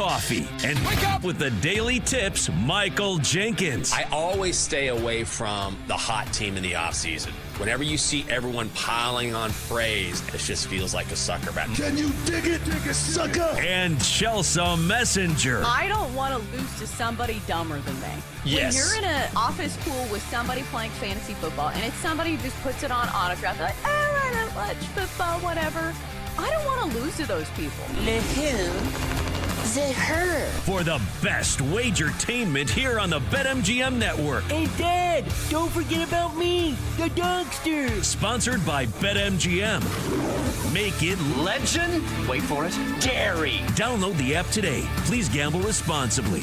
coffee, and wake up with the Daily Tips, Michael Jenkins. I always stay away from the hot team in the offseason. Whenever you see everyone piling on praise, it just feels like a sucker bet. Can you dig it, sucker? And Chelsea Messenger. I don't want to lose to somebody dumber than me. Yes. When you're in an office pool with somebody playing fantasy football, and it's somebody who just puts it on autograph, like, I don't watch football, whatever. I don't want to lose to those people. The who? The her. For the best wagertainment here on the BetMGM Network. Hey, Dad, don't forget about me, the Dogster. Sponsored by BetMGM. Make it legend. Wait for it. Dairy. Download the app today. Please gamble responsibly.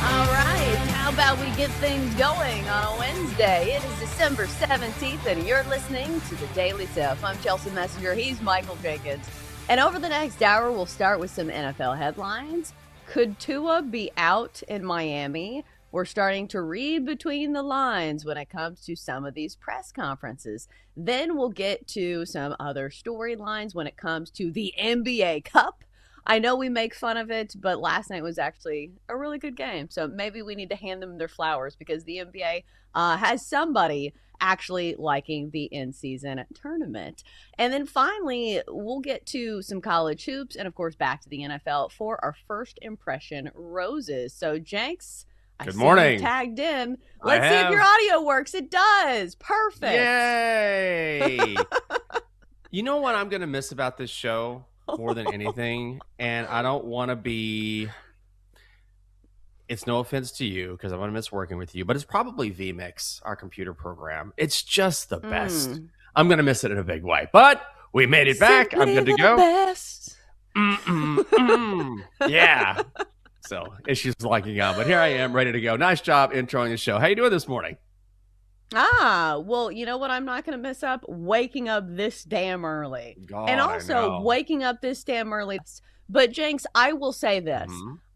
All right, how about we get things going on a Wednesday? It is December 17th, and you're listening to the Daily Tip. I'm Chelsea Messenger. He's Michael Jenkins. And over the next hour, we'll start with some NFL headlines. Could Tua be out in Miami? We're starting to read between the lines when it comes to some of these press conferences. Then we'll get to some other storylines when it comes to the NBA Cup. I know we make fun of it, but last night was actually a really good game. So maybe we need to hand them their flowers because the NBA has somebody actually liking the in-season tournament. And then finally, we'll get to some college hoops and, of course, back to the NFL for our first impression roses. So, Jenks, good morning. Tagged in. Let's see if your audio works. It does. Perfect. Yay. You know what I'm going to miss about this show more than anything? And I don't want to be... It's no offense to you because I'm going to miss working with you, but it's probably vMix, our computer program. It's just the best. I'm going to miss it in a big way, but we made it back. I'm good to go. Best. Yeah. So issues liking on, but here I am ready to go. Nice job introing the show. How you doing this morning? Well, you know what I'm not going to miss up? Waking up this damn early. God, and also waking up this damn early. But Jenks, I will say this.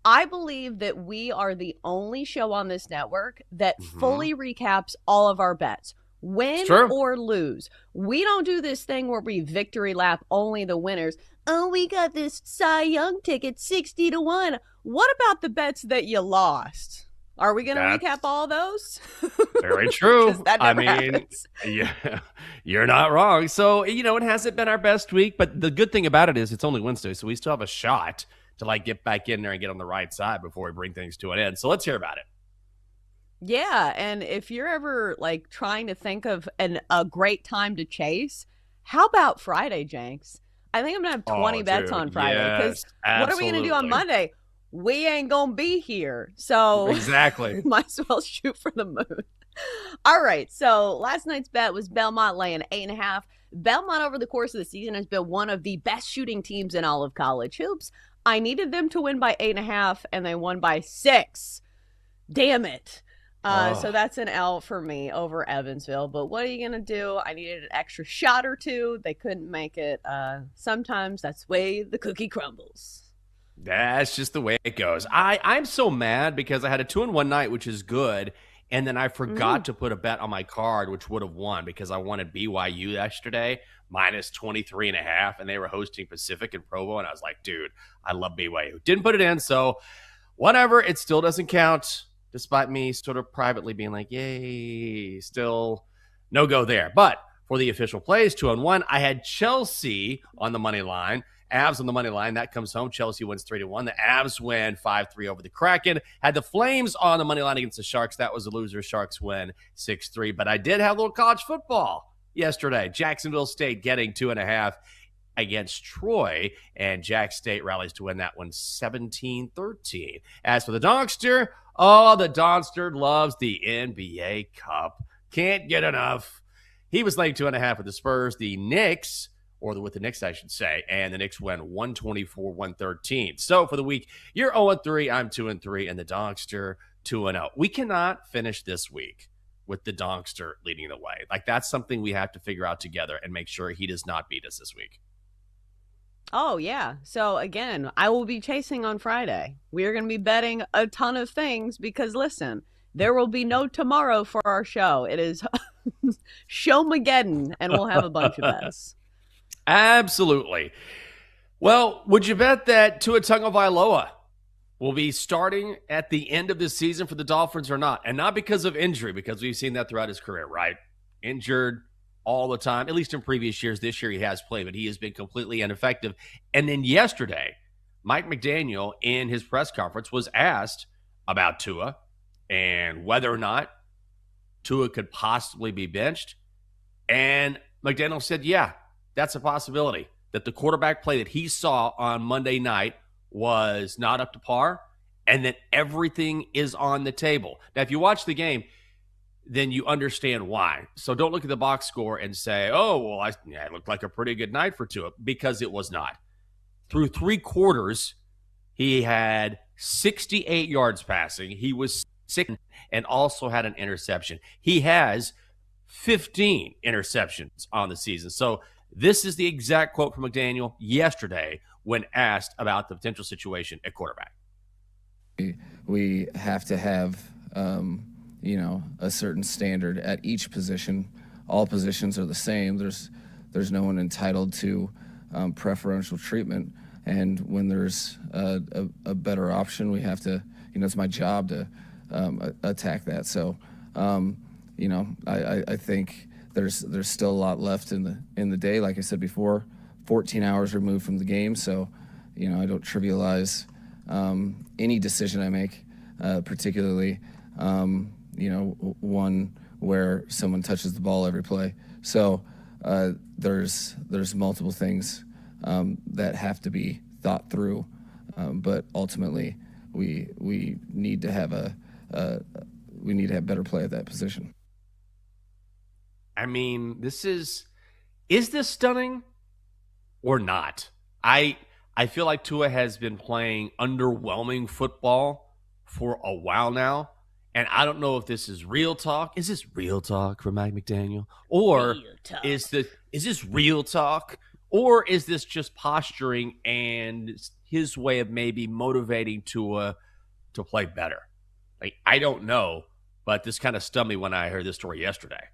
I believe that we are the only show on this network that fully recaps all of our bets. Win or lose. We don't do this thing where we victory lap only the winners. Oh, we got this Cy Young ticket 60-1. What about the bets that you lost? Are we going to recap all those? Very true. I mean, yeah, you're not wrong. So, it hasn't been our best week, but the good thing about it is it's only Wednesday, so we still have a shot to get back in there and get on the right side before we bring things to an end. So let's hear about it. Yeah, and if you're ever trying to think of a great time to chase, how about Friday, Jenks? I think I'm going to have 20 bets on Friday because what are we going to do on Monday? We ain't going to be here. So exactly. Might as well shoot for the moon. All right, so last night's bet was Belmont laying 8.5. Belmont over the course of the season has been one of the best shooting teams in all of college hoops. I needed them to win by 8.5, and they won by 6. Damn it. So that's an L for me over Evansville. But what are you going to do? I needed an extra shot or two. They couldn't make it. Sometimes that's the way the cookie crumbles. That's just the way it goes. I'm so mad because I had a 2-1 night, which is good. And then I forgot to put a bet on my card, which would have won because I wanted BYU yesterday, minus 23.5, and they were hosting Pacific in Provo. And I was like, dude, I love BYU. Didn't put it in, so whatever. It still doesn't count, despite me sort of privately being like, yay, still no go there. But for the official plays, 2-1, I had Chelsea on the money line. Avs on the money line. That comes home. Chelsea wins 3-1. The Avs win 5-3 over the Kraken. Had the Flames on the money line against the Sharks. That was a loser. Sharks win 6-3. But I did have a little college football yesterday. Jacksonville State getting 2.5 against Troy. And Jack State rallies to win that one 17-13. As for the Dogster, the Dogster loves the NBA Cup. Can't get enough. He was laying 2.5 with the Spurs. The Knicks, with the Knicks, I should say. And the Knicks win 124-113. So for the week, you're 0-3, I'm 2-3, and the Dogster 2-0. We cannot finish this week with the Dogster leading the way. That's something we have to figure out together and make sure he does not beat us this week. Oh, yeah. So, again, I will be chasing on Friday. We are going to be betting a ton of things because, listen, there will be no tomorrow for our show. It is Showmageddon, and we'll have a bunch of bets. Absolutely. Well, would you bet that Tua Tagovailoa will be starting at the end of the season for the Dolphins or not? And not because of injury, because we've seen that throughout his career, right? Injured all the time, at least in previous years. This year he has played, but he has been completely ineffective. And then yesterday, Mike McDaniel in his press conference was asked about Tua and whether or not Tua could possibly be benched. And McDaniel said, yeah, that's a possibility. That the quarterback play that he saw on Monday night was not up to par, and that everything is on the table. Now, if you watch the game, then you understand why. So don't look at the box score and say, oh, well, it looked like a pretty good night for Tua, because it was not. Through 3 quarters, he had 68 yards passing. He was sick and also had an interception. He has 15 interceptions on the season. So this is the exact quote from McDaniel yesterday when asked about the potential situation at quarterback. We have to have, a certain standard at each position. All positions are the same. There's no one entitled to preferential treatment. And when there's a better option, we have to, it's my job to attack that. So, I think there's still a lot left in the day. Like I said before, 14 hours removed from the game. So, I don't trivialize any decision I make, particularly, one where someone touches the ball every play. So there's multiple things that have to be thought through, but ultimately we need to have better play at that position. I mean, is this stunning or not? I feel like Tua has been playing underwhelming football for a while now, and I don't know if this is real talk. Is this real talk from Mike McDaniel? Or is this real talk? Or is this just posturing and his way of maybe motivating Tua to play better? I don't know, but this kind of stunned me when I heard this story yesterday.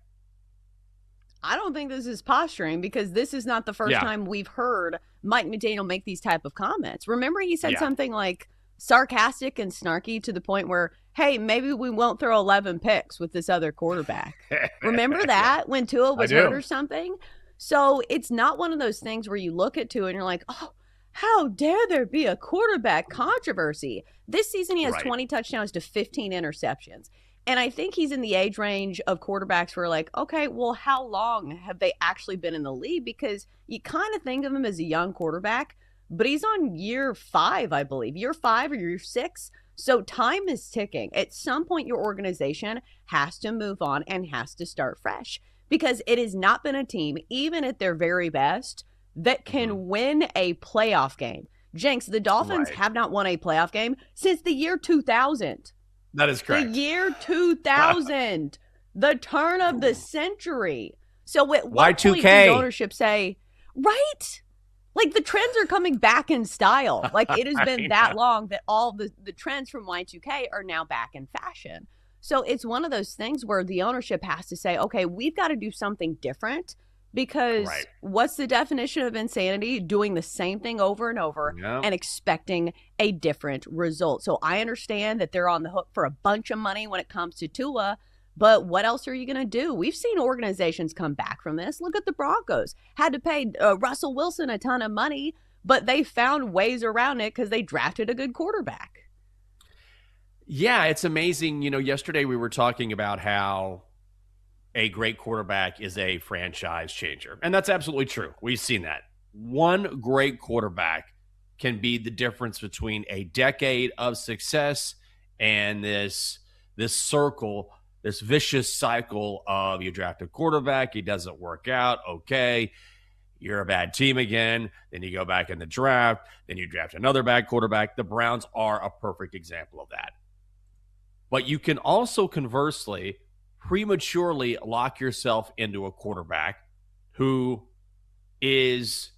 I don't think this is posturing, because this is not the first time we've heard Mike McDaniel make these type of comments. Remember, he said something like sarcastic and snarky to the point where, hey, maybe we won't throw 11 picks with this other quarterback. Remember that when Tua was hurt or something? So it's not one of those things where you look at Tua and you're like, oh, how dare there be a quarterback controversy? This season he has 20 touchdowns to 15 interceptions. And I think he's in the age range of quarterbacks where, like, okay, well, how long have they actually been in the league? Because you kind of think of him as a young quarterback, but he's on year 5, I believe. Year 5 or year 6. So time is ticking. At some point, your organization has to move on and has to start fresh, because it has not been a team, even at their very best, that can win a playoff game. Jenks, the Dolphins have not won a playoff game since the year 2000. That is correct. The year 2000, the turn of the century. So at what point does ownership say, right? Like, the trends are coming back in style. Like, it has been that long that all the trends from Y2K are now back in fashion. So it's one of those things where the ownership has to say, okay, we've got to do something different, because what's the definition of insanity? Doing the same thing over and over and expecting a different result. So I understand that they're on the hook for a bunch of money when it comes to Tua, but what else are you going to do? We've seen organizations come back from this. Look at the Broncos. Had to pay Russell Wilson a ton of money, but they found ways around it because they drafted a good quarterback. Yeah, it's amazing. Yesterday we were talking about how a great quarterback is a franchise changer. And that's absolutely true. We've seen that. One great quarterback can be the difference between a decade of success and this circle, this vicious cycle of you draft a quarterback, he doesn't work out, okay, you're a bad team again, then you go back in the draft, then you draft another bad quarterback. The Browns are a perfect example of that. But you can also conversely prematurely lock yourself into a quarterback who is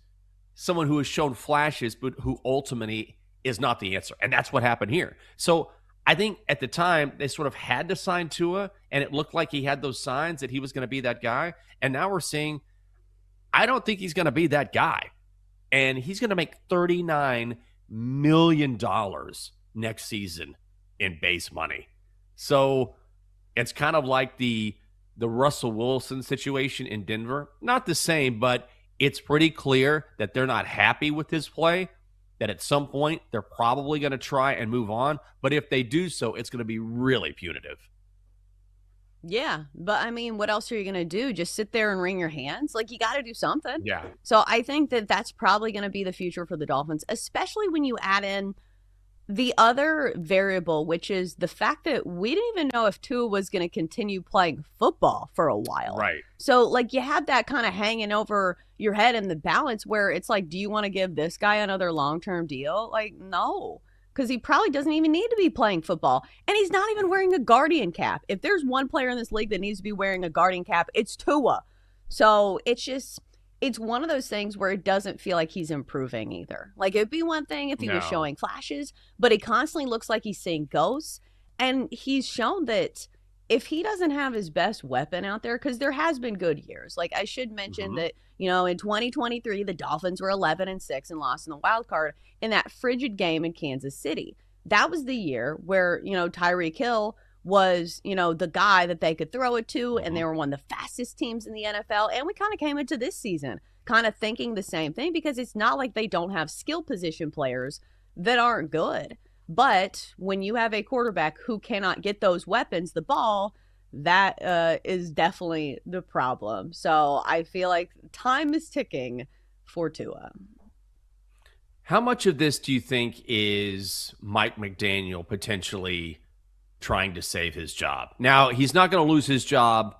someone who has shown flashes, but who ultimately is not the answer. And that's what happened here. So I think at the time they sort of had to sign Tua, and it looked like he had those signs that he was going to be that guy. And now we're seeing, I don't think he's going to be that guy. and he's going to make $39 million next season in base money. So it's kind of like the Russell Wilson situation in Denver. Not the same, but it's pretty clear that they're not happy with his play, that at some point they're probably going to try and move on. But if they do so, it's going to be really punitive. Yeah, but I mean, what else are you going to do? Just sit there and wring your hands? Like, you got to do something. Yeah. So I think that that's probably going to be the future for the Dolphins, especially when you add in the other variable, which is the fact that we didn't even know if Tua was going to continue playing football for a while. Right. So, like, you have that kind of hanging over your head in the balance where it's like, do you want to give this guy another long-term deal? Like, no. Because he probably doesn't even need to be playing football. And he's not even wearing a Guardian cap. If there's one player in this league that needs to be wearing a Guardian cap, it's Tua. So it's one of those things where it doesn't feel like he's improving either. Like, it'd be one thing if he was showing flashes, but he constantly looks like he's seeing ghosts. And he's shown that if he doesn't have his best weapon out there, because there has been good years. Like, I should mention that, you know, in 2023, the Dolphins were 11-6 and lost in the wild card in that frigid game in Kansas City. That was the year where, you know, Tyreek Hill was, you know, the guy that they could throw it to, and they were one of the fastest teams in the NFL. And we kind of came into this season kind of thinking the same thing, because it's not like they don't have skill position players that aren't good. But when you have a quarterback who cannot get those weapons the ball, that is definitely the problem. So I feel like time is ticking for Tua. How much of this do you think is Mike McDaniel potentially trying to save his job? Now, he's not going to lose his job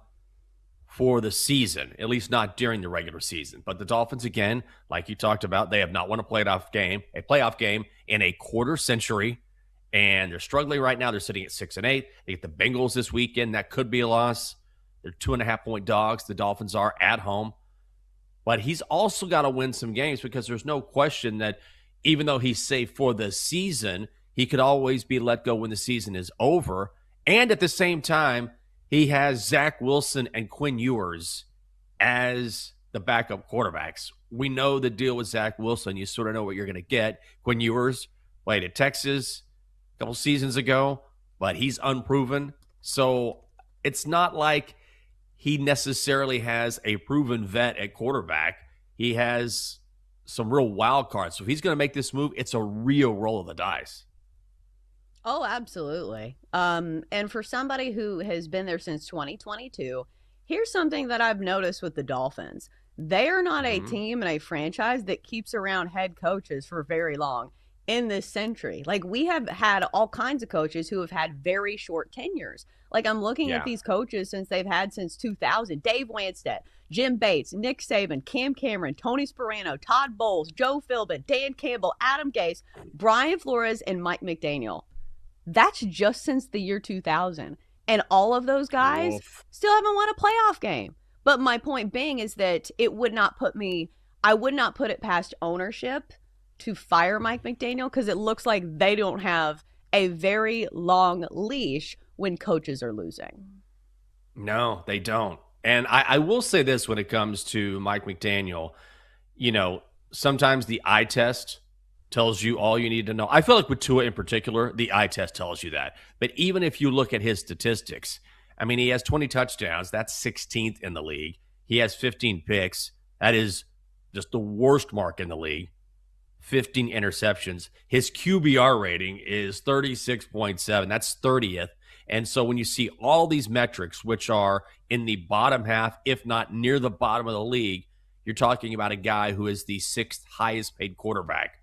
for the season, at least not during the regular season. But the Dolphins, again, like you talked about, they have not won a playoff game in a quarter century, and they're struggling right now. They're sitting at 6-8. They get the Bengals this weekend. That could be a loss. They're 2.5-point dogs. The Dolphins are at home. But he's also got to win some games, because there's no question that even though he's safe for the season, he could always be let go when the season is over. And at the same time, he has Zach Wilson and Quinn Ewers as the backup quarterbacks. We know the deal with Zach Wilson. You sort of know what you're going to get. Quinn Ewers played at Texas a couple seasons ago, but he's unproven. So it's not like he necessarily has a proven vet at quarterback. He has some real wild cards. So if he's going to make this move, it's a real roll of the dice. Oh, absolutely. And for somebody who has been there since 2022, here's something that I've noticed with the Dolphins. They are not a team and a franchise that keeps around head coaches for very long in this century. Like, we have had all kinds of coaches who have had very short tenures. Like, I'm looking at these coaches since 2000. Dave Wanstead, Jim Bates, Nick Saban, Cam Cameron, Tony Sperano, Todd Bowles, Joe Philbin, Dan Campbell, Adam Gase, Brian Flores, and Mike McDaniel. That's just since the year 2000. And all of those guys still haven't won a playoff game. But my point being is that I would not put it past ownership to fire Mike McDaniel, because it looks like they don't have a very long leash when coaches are losing. No, they don't. And I will say this when it comes to Mike McDaniel, you know, sometimes the eye test tells you all you need to know. I feel like with Tua in particular, the eye test tells you that. But even if you look at his statistics, I mean, he has 20 touchdowns. That's 16th in the league. He has 15 picks. That is just the worst mark in the league. 15 interceptions. His QBR rating is 36.7. That's 30th. And so when you see all these metrics, which are in the bottom half, if not near the bottom of the league, you're talking about a guy who is the 6th highest paid quarterback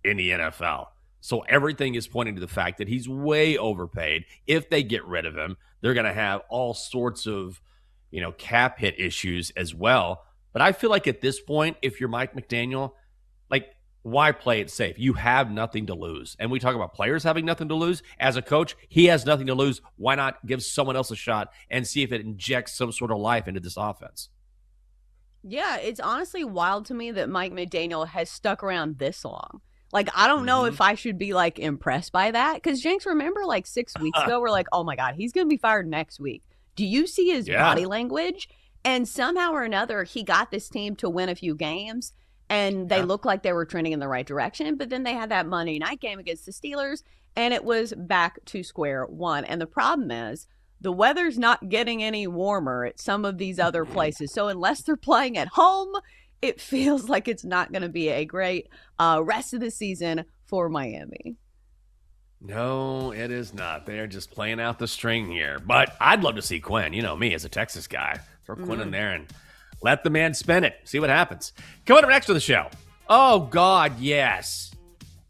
in the NFL. So everything is pointing to the fact that he's way overpaid. If they get rid of him, they're going to have all sorts of, you know, cap hit issues as well. But I feel like at this point, if you're Mike McDaniel, like, why play it safe? You have nothing to lose. And we talk about players having nothing to lose. As a coach, he has nothing to lose. Why not give someone else a shot and see if it injects some sort of life into this offense? Yeah, it's honestly wild to me that Mike McDaniel has stuck around this long. Like, I don't know if I should be, like, impressed by that. Because, Jenks, remember, like, 6 weeks ago, we're like, oh, my God, he's going to be fired next week. Do you see his body language? And somehow or another, he got this team to win a few games. and they looked like they were trending in the right direction. But then they had that Monday night game against the Steelers, and it was back to square one. And the problem is the weather's not getting any warmer at some of these other places. So unless they're playing at home, it feels like it's not going to be a great rest of the season for Miami. No, it is not. They're just playing out the string here. But I'd love to see Quinn. You know me as a Texas guy. Throw Quinn in there and let the man spin it. See what happens. Coming up next on the show. Oh, God, yes.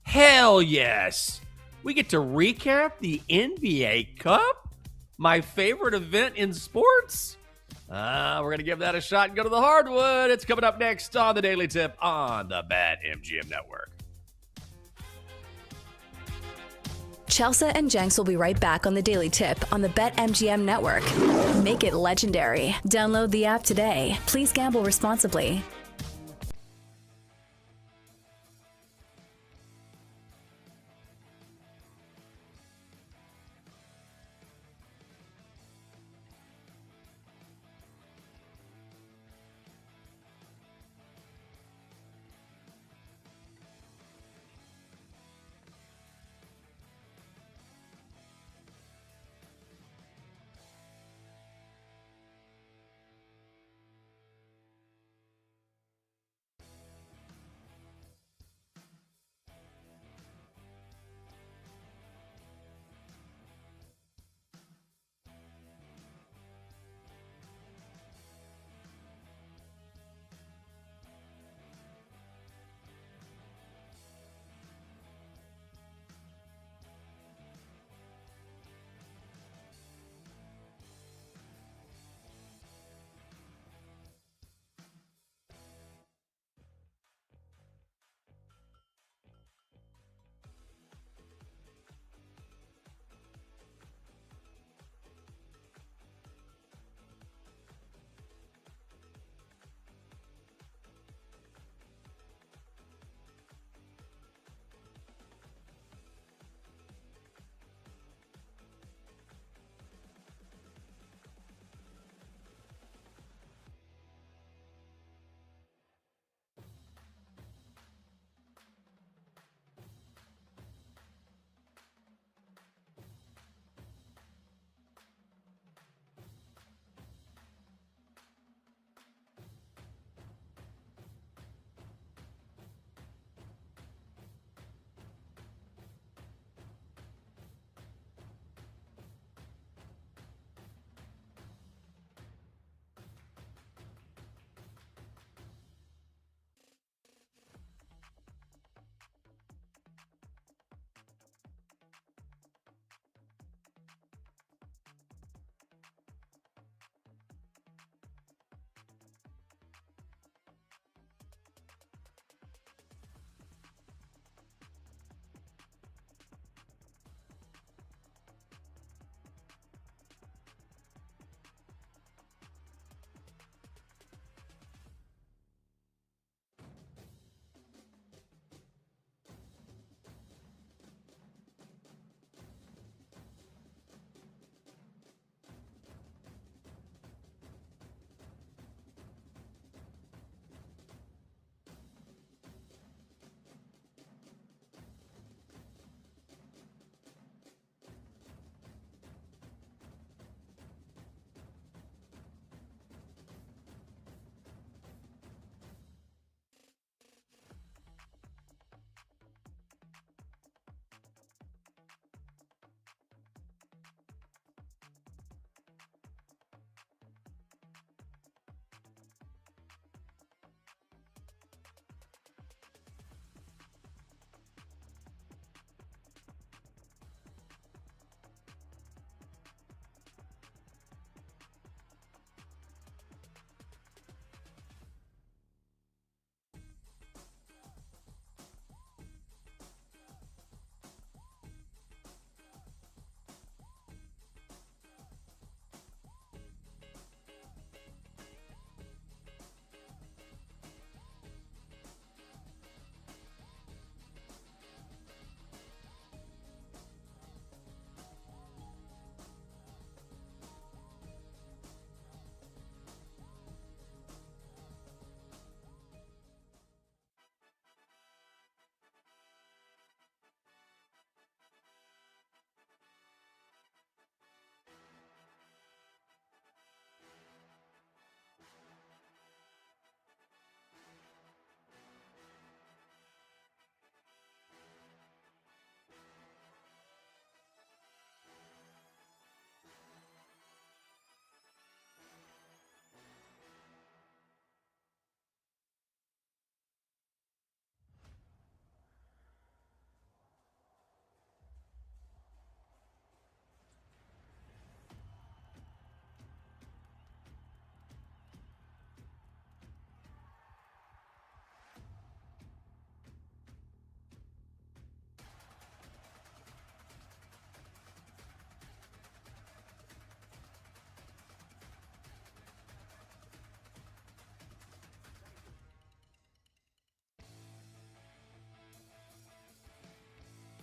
Hell yes. We get to recap the NBA Cup, my favorite event in sports. We're going to give that a shot and go to the hardwood. It's coming up next on the Daily Tip on the BetMGM Network. Chelsea and Jenks will be right back on the Daily Tip on the BetMGM Network. Make it legendary. Download the app today. Please gamble responsibly.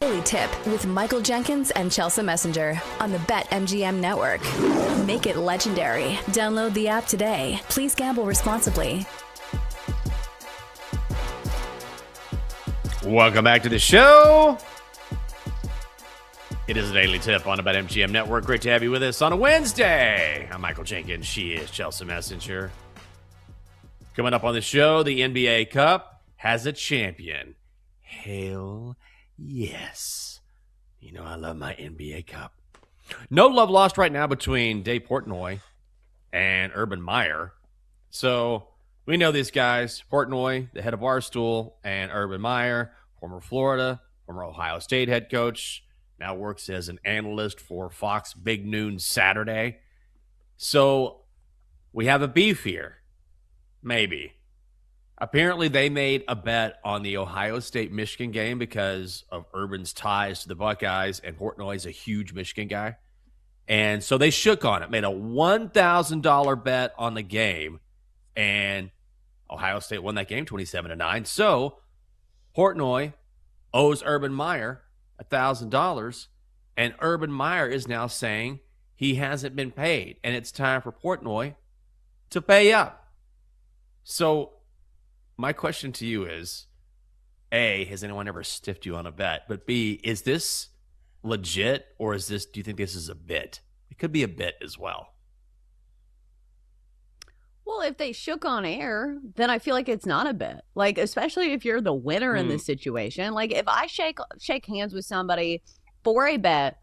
Daily Tip with Michael Jenkins and Chelsea Messenger on the BetMGM Network. Make it legendary. Download the app today. Please gamble responsibly. Welcome back to the show. It is a Daily Tip on the BetMGM Network. Great to have you with us on a Wednesday. I'm Michael Jenkins. She is Chelsea Messenger. Coming up on the show, the NBA Cup has a champion. Hell yes. You know I love my NBA Cup. No love lost right now between Dave Portnoy and Urban Meyer. So we know these guys, Portnoy, the head of Barstool, and Urban Meyer, former Florida, former Ohio State head coach, now works as an analyst for Fox Big Noon Saturday. So we have a beef here. Maybe. Apparently, they made a bet on the Ohio State-Michigan game because of Urban's ties to the Buckeyes, and Portnoy's a huge Michigan guy. And so they shook on it, made a $1,000 bet on the game, and Ohio State won that game 27-9. So Portnoy owes Urban Meyer $1,000, and Urban Meyer is now saying he hasn't been paid, and it's time for Portnoy to pay up. So my question to you is, A, has anyone ever stiffed you on a bet? But B, is this legit, or do you think this is a bit? It could be a bit as well. Well, if they shook on air, then I feel like it's not a bit. Like, especially if you're the winner in this situation. Like, if I shake hands with somebody for a bet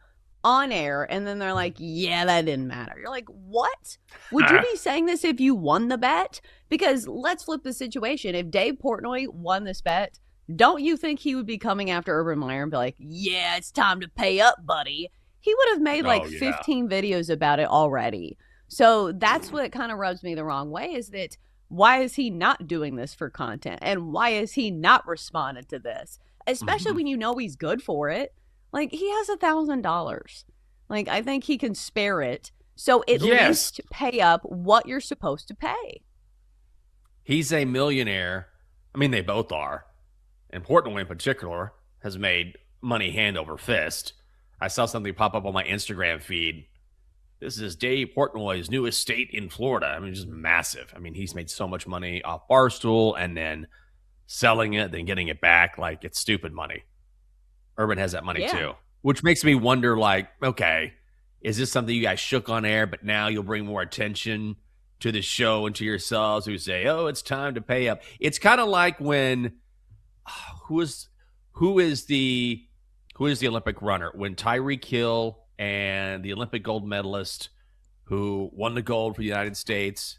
on air, and then they're like, yeah, that didn't matter. You're like, what? Would you be saying this if you won the bet? Because let's flip the situation. If Dave Portnoy won this bet, don't you think he would be coming after Urban Meyer and be like, yeah, it's time to pay up, buddy? He would have made 15 videos about it already. So that's what kind of rubs me the wrong way, is that why is he not doing this for content? And why is he not responding to this? Especially when you know he's good for it. Like, he has $1,000. Like, I think he can spare it. So at least pay up what you're supposed to pay. He's a millionaire. I mean, they both are. And Portnoy in particular has made money hand over fist. I saw something pop up on my Instagram feed. This is Dave Portnoy's new estate in Florida. I mean, just massive. I mean, he's made so much money off Barstool and then selling it, then getting it back. Like, it's stupid money. Urban has that money too, which makes me wonder, like, okay, is this something you guys shook on air, but now you'll bring more attention to the show and to yourselves who say, oh, it's time to pay up. It's kind of like when, who is the Olympic runner? When Tyreek Hill and the Olympic gold medalist who won the gold for the United States,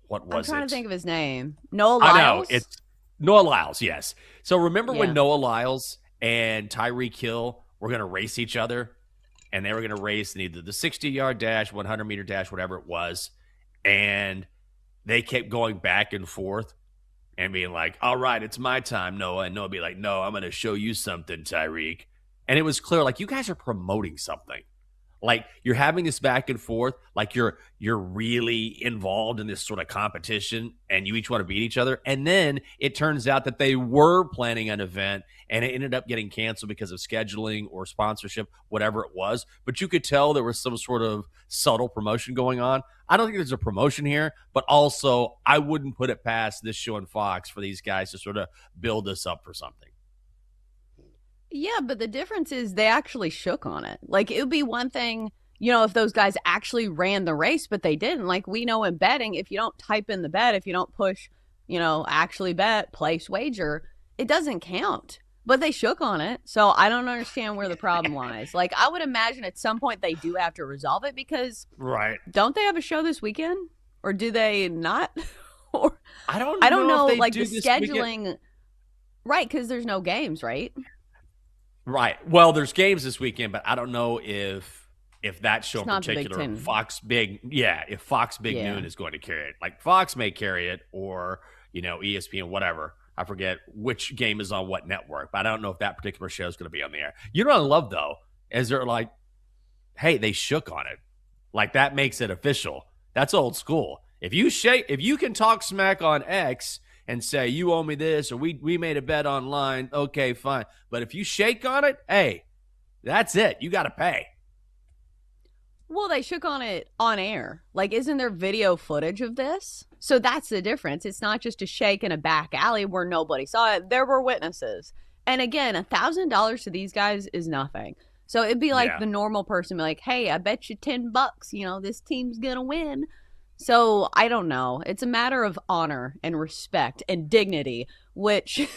what was it? I'm trying to think of his name. Noah Lyles? I know, it's Noah Lyles, yes. So remember when Noah Lyles and Tyreek Hill were going to race each other, and they were going to race in either the 60-yard dash, 100-meter dash, whatever it was, and they kept going back and forth and being like, all right, it's my time, Noah. And Noah would be like, no, I'm going to show you something, Tyreek. And it was clear, like, you guys are promoting something. Like, you're having this back and forth, like you're really involved in this sort of competition, and you each want to beat each other. And then it turns out that they were planning an event, and it ended up getting canceled because of scheduling or sponsorship, whatever it was. But you could tell there was some sort of subtle promotion going on. I don't think there's a promotion here, but also I wouldn't put it past this show on Fox for these guys to sort of build this up for something. Yeah, but the difference is they actually shook on it. Like, it would be one thing, you know, if those guys actually ran the race, but they didn't. Like, we know in betting, if you don't type in the bet, if you don't push, you know, actually bet, place wager, it doesn't count. But they shook on it. So I don't understand where the problem lies. Like, I would imagine at some point they do have to resolve it, because don't they have a show this weekend? Or do they not? Or I don't know, if they like do the this scheduling. weekend. Right, because there's no games, right? Right. Well, there's games this weekend, but I don't know if that show It's in not the Big particular, Ten. if Fox Big Noon is going to carry it. Like, Fox may carry it, or, you know, ESPN, whatever. I forget which game is on what network, but I don't know if that particular show is going to be on the air. You know what I love, though, is they're like, hey, they shook on it. Like, that makes it official. That's old school. If you can talk smack on X, and say, you owe me this, or we made a bet online. Okay, fine. But if you shake on it, hey, that's it. You got to pay. Well, they shook on it on air. Like, isn't there video footage of this? So that's the difference. It's not just a shake in a back alley where nobody saw it. There were witnesses. And again, $1,000 to these guys is nothing. So it'd be like the normal person be like, hey, I bet you $10, this team's going to win. So I don't know. It's a matter of honor and respect and dignity, which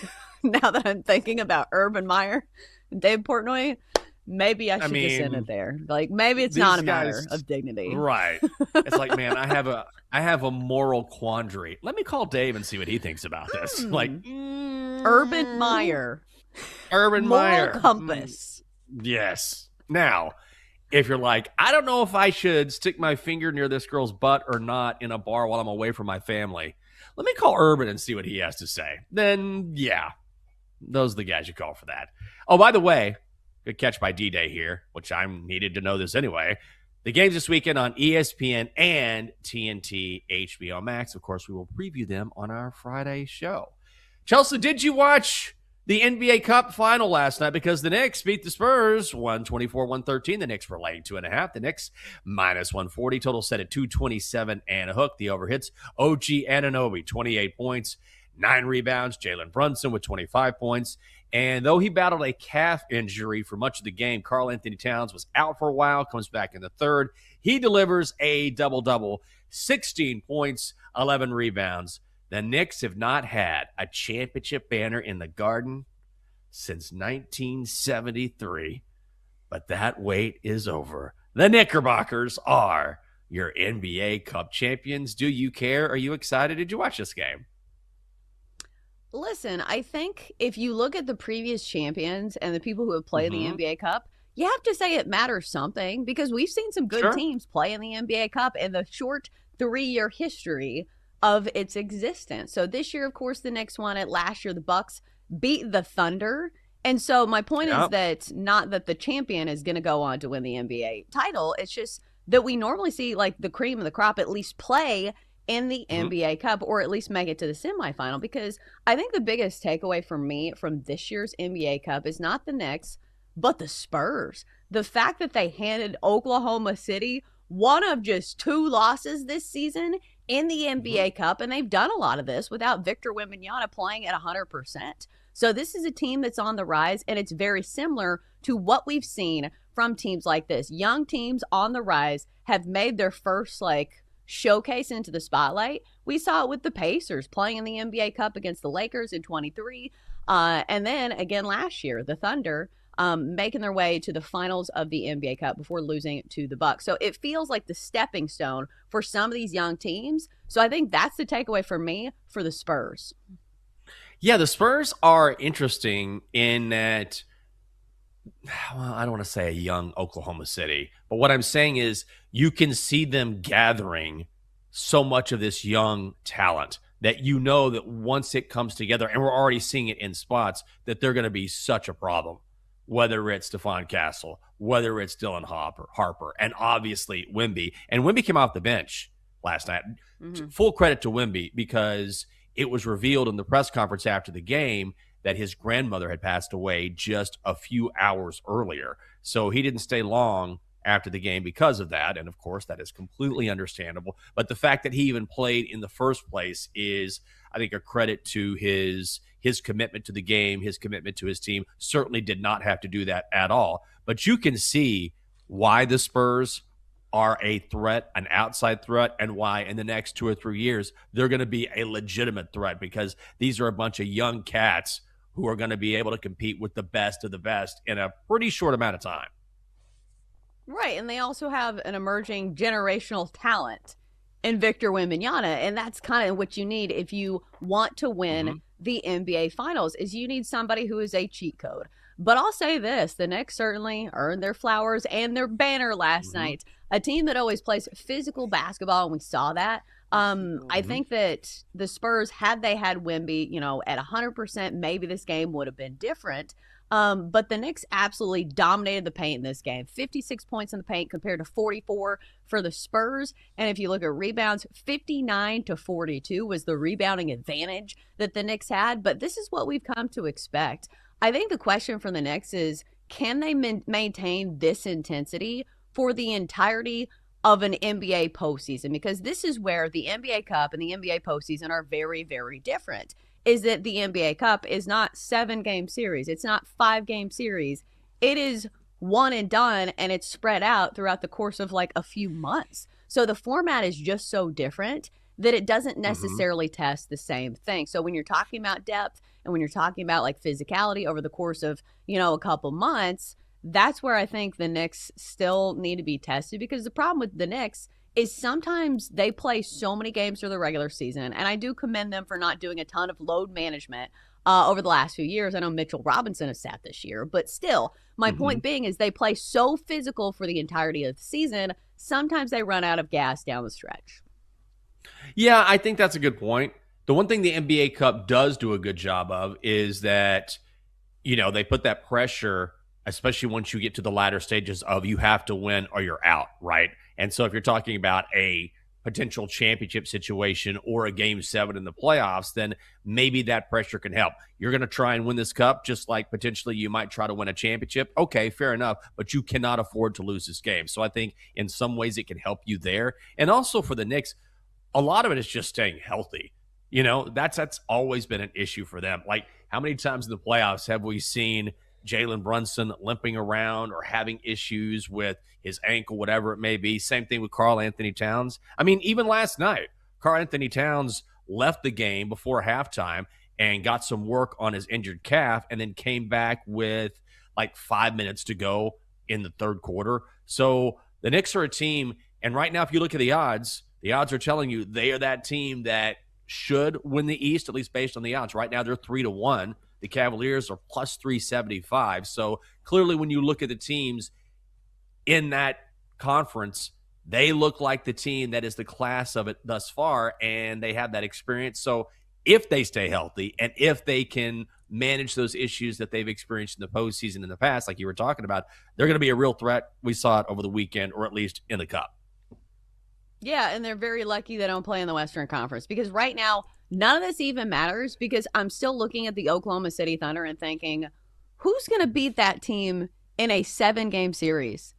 now that I'm thinking about Urban Meyer and Dave Portnoy, maybe I should just end it there. Like, maybe it's not a matter of dignity. Right. It's like, man, I have a moral quandary. Let me call Dave and see what he thinks about this. Like, Urban Meyer. Urban Moral Meyer. compass. Yes. Now, if you're like, I don't know if I should stick my finger near this girl's butt or not in a bar while I'm away from my family, let me call Urban and see what he has to say. Then, yeah, those are the guys you call for that. Oh, by the way, good catch by D-Day here, which I needed to know this anyway. The games this weekend on ESPN and TNT HBO Max. Of course, we will preview them on our Friday show. Chelsea, did you watch the NBA Cup final last night? Because the Knicks beat the Spurs 124-113. The Knicks were laying 2.5. The Knicks minus 140. Total set at 227 and a hook. The over hits OG Anunoby, 28 points, 9 rebounds. Jalen Brunson with 25 points. And though he battled a calf injury for much of the game, Karl Anthony Towns was out for a while, comes back in the third. He delivers a double-double, 16 points, 11 rebounds. The Knicks have not had a championship banner in the Garden since 1973, but that wait is over. The Knickerbockers are your NBA Cup champions. Do you care? Are you excited? Did you watch this game? Listen, I think if you look at the previous champions and the people who have played the NBA Cup, you have to say it matters something because we've seen some good teams play in the NBA Cup in the short 3-year history of its existence. So this year, of course, the Knicks won it. Last year, the Bucks beat the Thunder. And so my point is that not that the champion is going to go on to win the NBA title. It's just that we normally see like the cream of the crop at least play in the NBA Cup or at least make it to the semifinal, because I think the biggest takeaway for me from this year's NBA Cup is not the Knicks, but the Spurs. The fact that they handed Oklahoma City one of just 2 losses this season in the NBA Cup, and they've done a lot of this without Victor Wembanyama playing at 100%. So this is a team that's on the rise, and it's very similar to what we've seen from teams like this. Young teams on the rise have made their first showcase into the spotlight. We saw it with the Pacers playing in the NBA Cup against the Lakers in 23, and then again last year, the Thunder making their way to the finals of the NBA Cup before losing to the Bucks. So it feels like the stepping stone for some of these young teams. So I think that's the takeaway for me for the Spurs. Yeah, the Spurs are interesting in that, well, I don't want to say a young Oklahoma City, but what I'm saying is you can see them gathering so much of this young talent that you know that once it comes together, and we're already seeing it in spots, that they're going to be such a problem. Whether it's Stephon Castle, whether it's Dylan Harper, and obviously Wemby. And Wemby came off the bench last night. Full credit to Wemby, because it was revealed in the press conference after the game that his grandmother had passed away just a few hours earlier. So he didn't stay long after the game because of that. And of course, that is completely understandable. But the fact that he even played in the first place is, I think, a credit to his commitment to the game, his commitment to his team. Certainly did not have to do that at all. But you can see why the Spurs are a threat, an outside threat, and why in the next 2 or 3 years they're going to be a legitimate threat, because these are a bunch of young cats who are going to be able to compete with the best of the best in a pretty short amount of time. Right, and they also have an emerging generational talent in Victor Wembanyama, and that's kind of what you need if you want to win the NBA Finals, is you need somebody who is a cheat code. But I'll say this, the Knicks certainly earned their flowers and their banner last night. A team that always plays physical basketball, and we saw that. I think that the Spurs, had they had Wemby, at 100%, maybe this game would have been different. But the Knicks absolutely dominated the paint in this game. 56 points in the paint compared to 44 for the Spurs. And if you look at rebounds, 59 to 42 was the rebounding advantage that the Knicks had. But this is what we've come to expect. I think the question for the Knicks is, can they maintain this intensity for the entirety of an NBA postseason? Because this is where the NBA Cup and the NBA postseason are very, very different. Is that the NBA Cup is not 7-game series. It's not 5-game series. It is one and done, and it's spread out throughout the course of like a few months. So the format is just so different that it doesn't necessarily test the same thing. So when you're talking about depth and when you're talking about like physicality over the course of, a couple months, that's where I think the Knicks still need to be tested, because the problem with the Knicks is sometimes they play so many games through the regular season, and I do commend them for not doing a ton of load management over the last few years. I know Mitchell Robinson has sat this year, but still, my point being is they play so physical for the entirety of the season, sometimes they run out of gas down the stretch. Yeah, I think that's a good point. The one thing the NBA Cup does do a good job of is that, they put that pressure, especially once you get to the latter stages of you have to win or you're out, right? And so if you're talking about a potential championship situation or a game 7 in the playoffs, then maybe that pressure can help. You're going to try and win this cup just like potentially you might try to win a championship. Okay, fair enough, but you cannot afford to lose this game. So I think in some ways it can help you there. And also for the Knicks, a lot of it is just staying healthy. That's always been an issue for them. Like, how many times in the playoffs have we seen Jalen Brunson limping around or having issues with his ankle, whatever it may be? Same thing with Karl Anthony Towns. I mean, even last night, Karl Anthony Towns left the game before halftime and got some work on his injured calf and then came back with like 5 minutes to go in the third quarter. So the Knicks are a team, and right now if you look at the odds are telling you they are that team that should win the East, at least based on the odds. Right now they're 3-1. The Cavaliers are plus 375. So clearly when you look at the teams in that conference, they look like the team that is the class of it thus far, and they have that experience. So if they stay healthy and if they can manage those issues that they've experienced in the postseason in the past, like you were talking about, they're going to be a real threat. We saw it over the weekend, or at least in the Cup. Yeah, and they're very lucky they don't play in the Western Conference, because right now, none of this even matters, because I'm still looking at the Oklahoma City Thunder and thinking, who's going to beat that team in a 7-game series?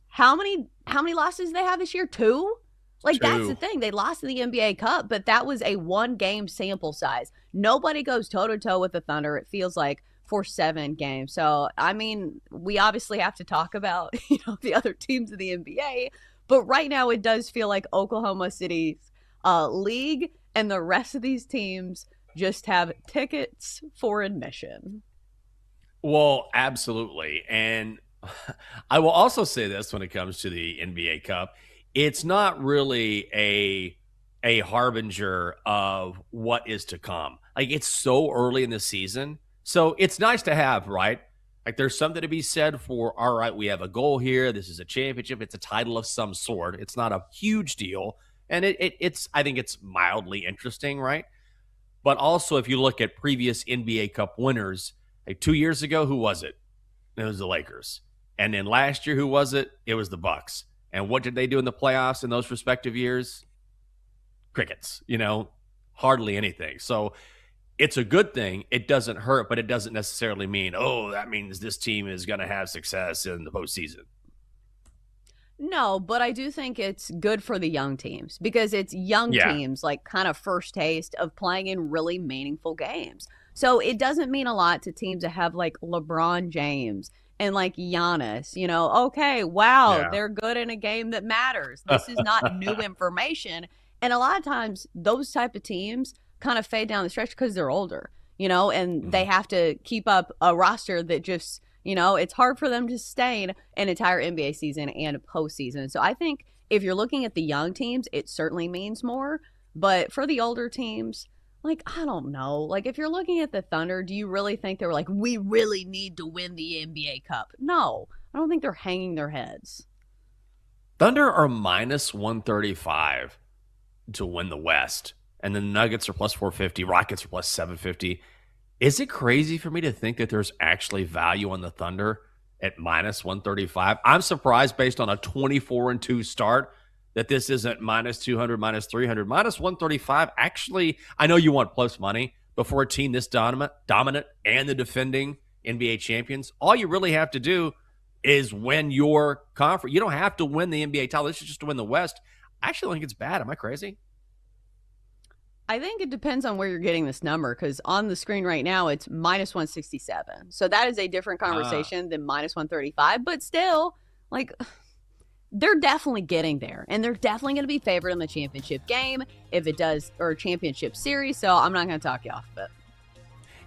How many losses do they have this year? 2? Like, 2. That's the thing. They lost in the NBA Cup, but that was a 1-game sample size. Nobody goes toe-to-toe with the Thunder, it feels like, for 7 games. So, I mean, we obviously have to talk about, the other teams in the NBA, but right now it does feel like Oklahoma City's league and the rest of these teams just have tickets for admission. Well, absolutely. And I will also say this when it comes to the NBA Cup. It's not really a harbinger of what is to come. Like, it's so early in the season. So it's nice to have, right? Like, there's something to be said for, all right, we have a goal here. This is a championship. It's a title of some sort. It's not a huge deal. And it's I think it's mildly interesting, right? But also, if you look at previous NBA Cup winners, like 2 years ago, who was it? It was the Lakers. And then last year, who was it? It was the Bucks. And what did they do in the playoffs in those respective years? Crickets, hardly anything. So it's a good thing. It doesn't hurt, but it doesn't necessarily mean, that means this team is going to have success in the postseason. No, but I do think it's good for the young teams, because it's young teams, like, kind of first taste of playing in really meaningful games. So it doesn't mean a lot to teams that have like LeBron James and like Giannis, okay, wow, they're good in a game that matters. This is not new information. And a lot of times those type of teams kind of fade down the stretch because they're older, and they have to keep up a roster that just, it's hard for them to sustain an entire NBA season and a postseason. So I think if you're looking at the young teams, it certainly means more. But for the older teams, like, I don't know. Like, if you're looking at the Thunder, do you really think they were like, we really need to win the NBA Cup? No, I don't think they're hanging their heads. Thunder are minus 135 to win the West. And the Nuggets are plus 450. Rockets are plus 750. Is it crazy for me to think that there's actually value on the Thunder at minus 135? I'm surprised based on a 24-2 start that this isn't minus 200, minus 300, minus 135. Actually, I know you want plus money, but for a team this dominant and the defending NBA champions, all you really have to do is win your conference. You don't have to win the NBA title. This is just to win the West. I actually think it's bad. Am I crazy? I think it depends on where you're getting this number, because on the screen right now, it's minus 167. So that is a different conversation than minus 135. But still, like, they're definitely getting there. And they're definitely going to be favored in the championship game if it does, or championship series. So I'm not going to talk you off of it.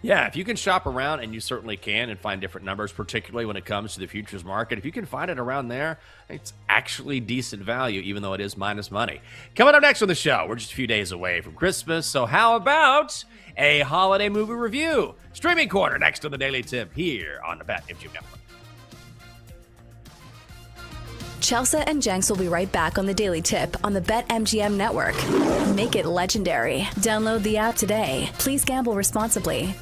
Yeah, if you can shop around, and you certainly can, and find different numbers, particularly when it comes to the futures market, if you can find it around there, it's actually decent value, even though it is minus money. Coming up next on the show, we're just a few days away from Christmas, so how about a holiday movie review? Streaming Corner next on the Daily Tip here on the BetMGM Network. Chelsea and Jenks will be right back on the Daily Tip on the BetMGM Network. Make it legendary. Download the app today. Please gamble responsibly.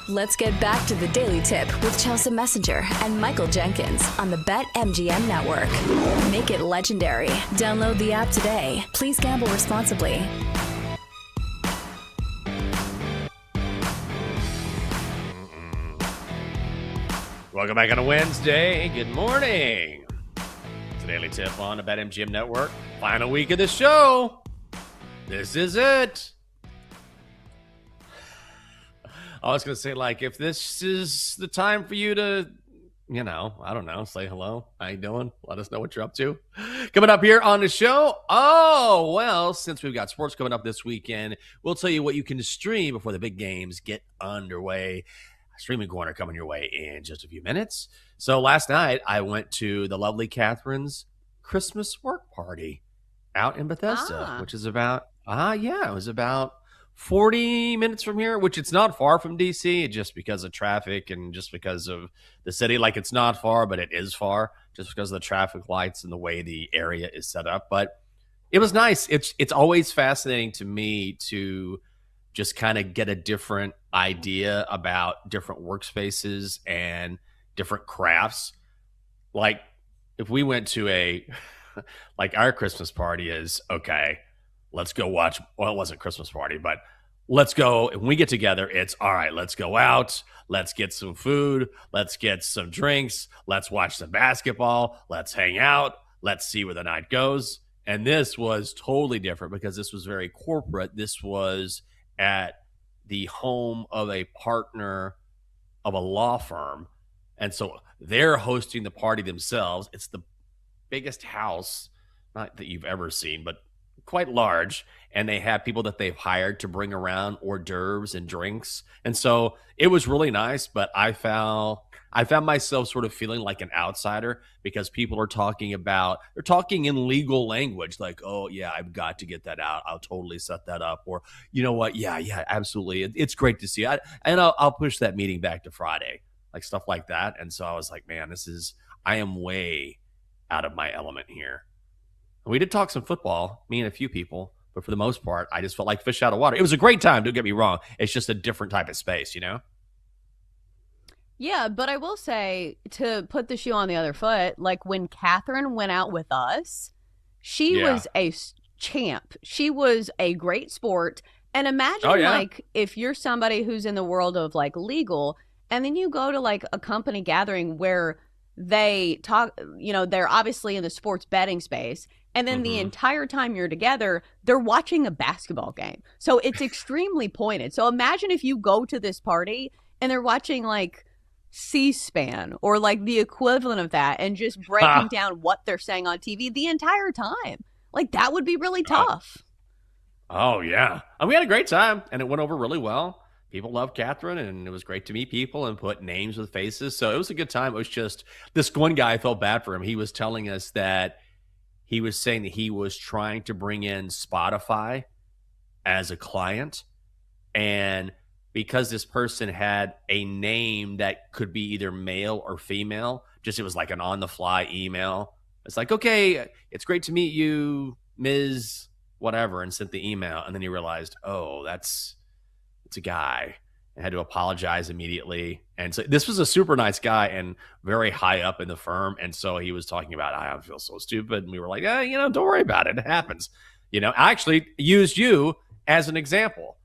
Let's get back to the Daily Tip with Chelsea Messenger and Michael Jenkins on the BetMGM Network. Make it legendary. Download the app today. Please gamble responsibly. Welcome back on a Wednesday. Good morning. It's the Daily Tip on the BetMGM Network. Final week of the show. This is it. I was going to say, like, if this is the time for you to, I don't know, say hello. How you doing? Let us know what you're up to. Coming up here on the show. Oh, well, since we've got sports coming up this weekend, we'll tell you what you can stream before the big games get underway. Streaming corner coming your way in just a few minutes. So last night, I went to the lovely Catherine's Christmas work party out in Bethesda, which is about, it was about 40 minutes from here, which it's not far from DC, just because of traffic and just because of the city. Like, it's not far, but it is far just because of the traffic lights and the way the area is set up. But it was nice. It's always fascinating to me to just kind of get a different idea about different workspaces and different crafts. Like, if we went to like, our Christmas party is, okay, let's go watch. Well, it wasn't a Christmas party, but let's go. When we get together, it's all right, let's go out. Let's get some food. Let's get some drinks. Let's watch some basketball. Let's hang out. Let's see where the night goes. And this was totally different because this was very corporate. This was at the home of a partner of a law firm. And so they're hosting the party themselves. It's the biggest house, not that you've ever seen, but quite large, and they have people that they've hired to bring around hors d'oeuvres and drinks. And so it was really nice, but I found myself sort of feeling like an outsider because people are talking in legal language, like, oh yeah, I've got to get that out, I'll totally set that up, or you know what, yeah, absolutely, it's great to see. I'll push that meeting back to Friday, like stuff like that. And so I was like, man, I am way out of my element here. We did talk some football, me and a few people, but for the most part, I just felt like fish out of water. It was a great time, don't get me wrong. It's just a different type of space, Yeah, but I will say, to put the shoe on the other foot, like when Catherine went out with us, she was a champ. She was a great sport. And imagine like if you're somebody who's in the world of like legal, and then you go to like a company gathering where they talk, they're obviously in the sports betting space. And then the entire time you're together, they're watching a basketball game. So it's extremely pointed. So imagine if you go to this party and they're watching like C-SPAN or like the equivalent of that and just breaking down what they're saying on TV the entire time. Like, that would be really tough. Oh, yeah. And we had a great time, and it went over really well. People love Catherine, and it was great to meet people and put names with faces. So it was a good time. It was just this one guy, I felt bad for him. He was telling us that he was saying that he was trying to bring in Spotify as a client. And because this person had a name that could be either male or female, it was like an on-the-fly email. It's like, okay, it's great to meet you, Ms. whatever, and sent the email. And then he realized, oh, it's a guy, and had to apologize immediately. And so this was a super nice guy and very high up in the firm. And so he was talking about, I feel so stupid. And we were like, don't worry about it. It happens. I actually used you as an example.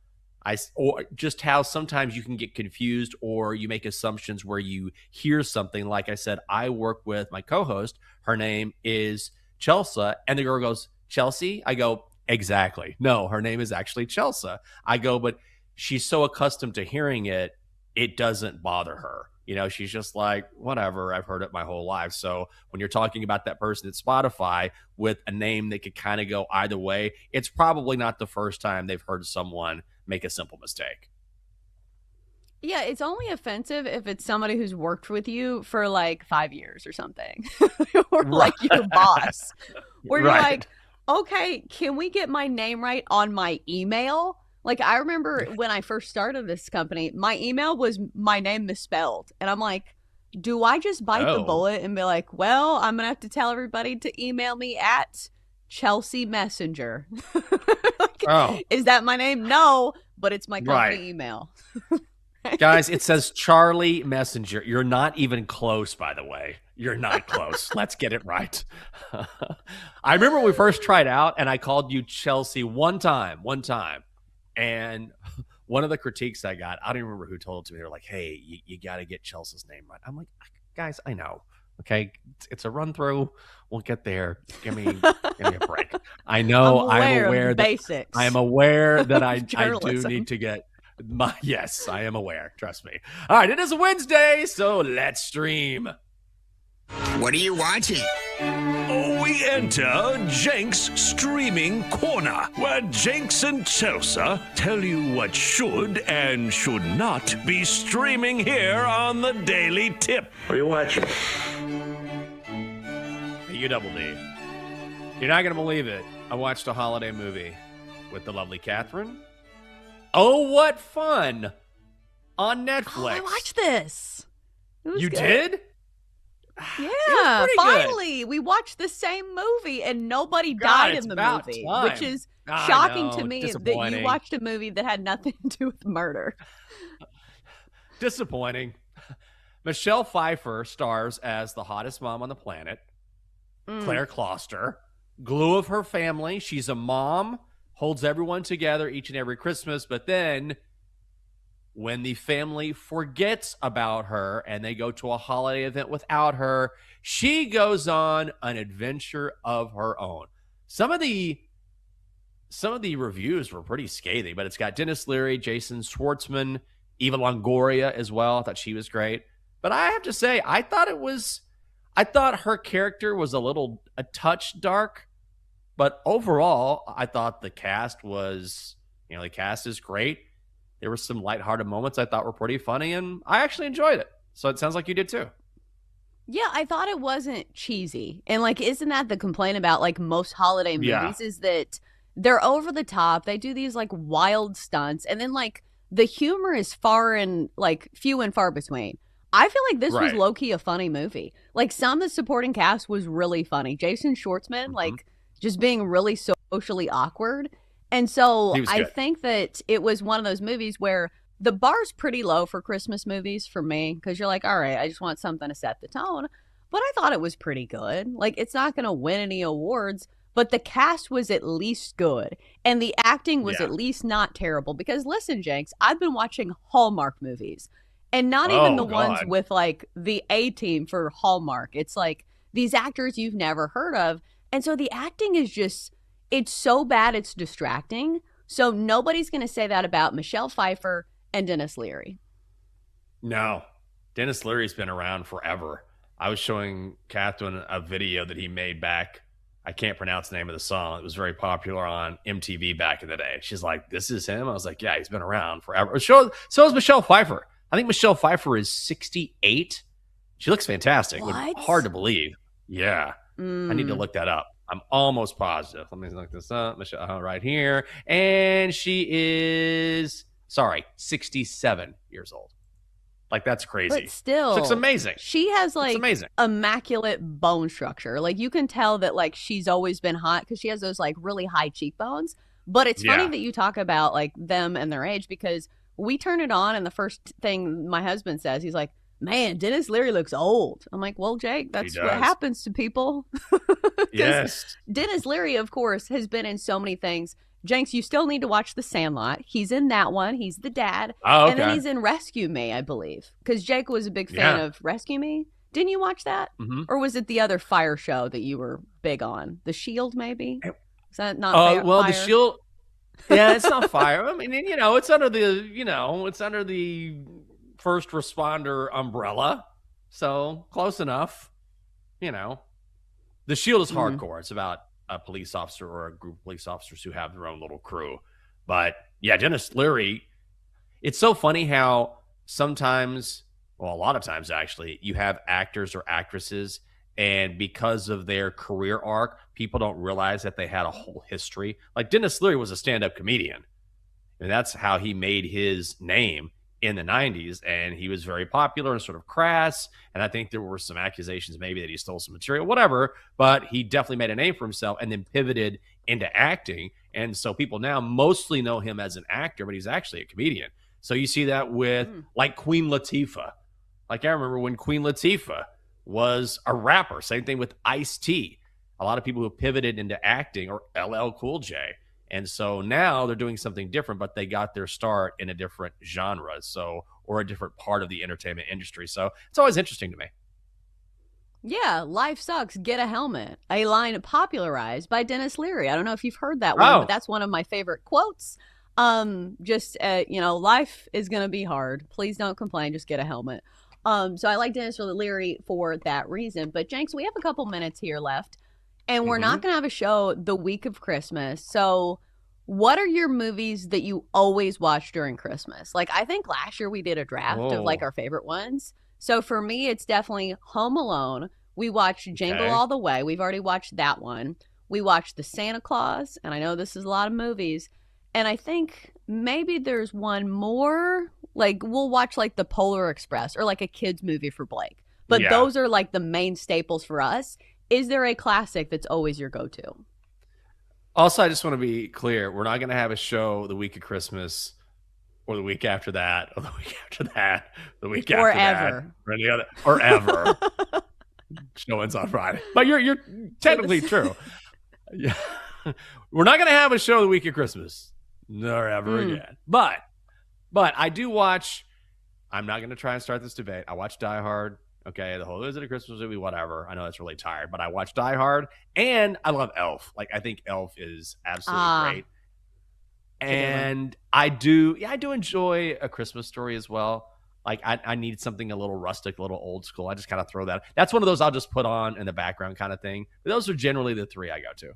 Or just how sometimes you can get confused or you make assumptions where you hear something. Like I said, I work with my co-host. Her name is Chelsea. And the girl goes, Chelsea? I go, exactly. No, her name is actually Chelsea. I go, but she's so accustomed to hearing it, it doesn't bother her. She's just like, whatever, I've heard it my whole life. So when you're talking about that person at Spotify with a name that could kind of go either way, it's probably not the first time they've heard someone make a simple mistake. Yeah, it's only offensive if it's somebody who's worked with you for like 5 years or something. Or like your boss. Where you're like, okay, can we get my name right on my email? Like, I remember when I first started this company, my email was my name misspelled. And I'm like, do I just bite the bullet and be like, well, I'm going to have to tell everybody to email me at Chelsea Messenger? Is that my name? No, but it's my company email. Guys, it says Charlie Messenger. You're not even close, by the way. You're not close. Let's get it right. I remember when we first tried out, and I called you Chelsea one time. And one of the critiques I got, I don't even remember who told it to me. They were like, hey, you got to get Chelsea's name right. I'm like, guys, I know. Okay, it's a run through. We'll get there. Give me a break. I know. I'm aware of that basics. I am aware that I do journalism. need to get yes, I am aware. Trust me. All right, it is Wednesday, so let's stream. What are you watching? We enter Jenks Streaming Corner, where Jenks and Chelsea tell you what should and should not be streaming here on the Daily Tip. What are you watching? You double D. You're not going to believe it. I watched a holiday movie with the lovely Catherine. Oh, what fun! On Netflix. Oh, I watched this. It was You good. did? Yeah, pretty finally, we watched the same movie and nobody died it's in the about movie, time. which is I shocking know, to me that you disappointing. watched a movie that had nothing to do with murder. Disappointing. Michelle Pfeiffer stars as the hottest mom on the planet, Claire Kloster, glue of her family. She's a mom, holds everyone together each and every Christmas, but then when the family forgets about her and they go to a holiday event without her, she goes on an adventure of her own. Some of the reviews were pretty scathing, but it's got Dennis Leary, Jason Schwartzman, Eva Longoria as well. I thought she was great. But I have to say, I thought her character was a touch dark, but overall, I thought the cast was, the cast is great. There were some lighthearted moments I thought were pretty funny, and I actually enjoyed it. So it sounds like you did too. Yeah, I thought it wasn't cheesy. And isn't that the complaint about most holiday movies is that they're over the top. They do these wild stunts, and then the humor is few and far between. I feel like this was low-key a funny movie. Some of the supporting cast was really funny. Jason Schwartzman, just being really socially awkward. And so I think that it was one of those movies where the bar's pretty low for Christmas movies for me, because you're all right, I just want something to set the tone. But I thought it was pretty good. It's not going to win any awards, but the cast was at least good. And the acting was at least not terrible. Because listen, Jenks, I've been watching Hallmark movies. And not even the ones with the A team for Hallmark. It's these actors you've never heard of. And so the acting is just, it's so bad it's distracting. So nobody's going to say that about Michelle Pfeiffer and Dennis Leary. No. Dennis Leary's been around forever. I was showing Catherine a video that he made back. I can't pronounce the name of the song. It was very popular on MTV back in the day. She's like, this is him? I was like, yeah, he's been around forever. So is Michelle Pfeiffer. I think Michelle Pfeiffer is 68. She looks fantastic. What? Hard to believe. Yeah. I need to look that up. I'm almost positive. Let me look this up. Michelle, right here. And she is, 67 years old. That's crazy. But still, she looks amazing. She has amazing. Immaculate bone structure. You can tell that she's always been hot because she has those really high cheekbones. But it's funny that you talk about them and their age, because we turn it on and the first thing my husband says, he's like, man, Dennis Leary looks old. I'm like, well, Jake, that's what happens to people. Yes. Dennis Leary, of course, has been in so many things. Jenks, you still need to watch The Sandlot. He's in that one. He's the dad. Oh, okay. And then he's in Rescue Me, I believe. Because Jake was a big fan of Rescue Me. Didn't you watch that? Mm-hmm. Or was it the other Fire show that you were big on? The Shield, maybe? Is that not well, Fire? The Shield. Yeah, it's not Fire. I mean, it's under the first responder umbrella. So close enough. The Shield is hardcore. It's about a police officer or a group of police officers who have their own little crew. But yeah, Dennis Leary, it's so funny how sometimes, well, a lot of times actually, you have actors or actresses, and because of their career arc, people don't realize that they had a whole history. Dennis Leary was a stand-up comedian, and that's how he made his name in the 90s, and he was very popular and sort of crass, and I think there were some accusations maybe that he stole some material, whatever, but he definitely made a name for himself and then pivoted into acting, and so people now mostly know him as an actor, but he's actually a comedian. So you see that with like Queen Latifah. Like I remember when Queen Latifah was a rapper. Same thing with Ice-T. A lot of people who pivoted into acting, or LL Cool J. And so now they're doing something different, but they got their start in a different genre, or a different part of the entertainment industry. So it's always interesting to me. Yeah, life sucks. Get a helmet. A line popularized by Dennis Leary. I don't know if you've heard that one, but that's one of my favorite quotes. Life is gonna be hard. Please don't complain. Just get a helmet. So I like Dennis Leary for that reason. But Jenks, we have a couple minutes here left, and we're not gonna have a show the week of Christmas. So what are your movies that you always watch during Christmas? Like, I think last year we did a draft of like our favorite ones. So for me, it's definitely Home Alone. We watched Jingle All the Way. We've already watched that one. We watched The Santa Claus, and I know this is a lot of movies. And I think maybe there's one more. Like, we'll watch like The Polar Express or like a kid's movie for Blake. But those are like the main staples for us. Is there a classic that's always your go-to? Also, I just want to be clear. We're not going to have a show the week of Christmas or the week after that, or the week after that, the week after that, or any other, or ever. Show ends on Friday, but you're technically true. Yeah, we're not going to have a show the week of Christmas, nor ever again. But I do watch. I'm not going to try and start this debate. I watch Die Hard. Okay, the whole is it a Christmas movie? Whatever. I know that's really tired, but I watch Die Hard, and I love Elf. Like, I think Elf is absolutely great. And I do enjoy A Christmas Story as well. Like, I need something a little rustic, a little old school. I just kind of throw that. That's one of those I'll just put on in the background kind of thing. But those are generally the three I go to.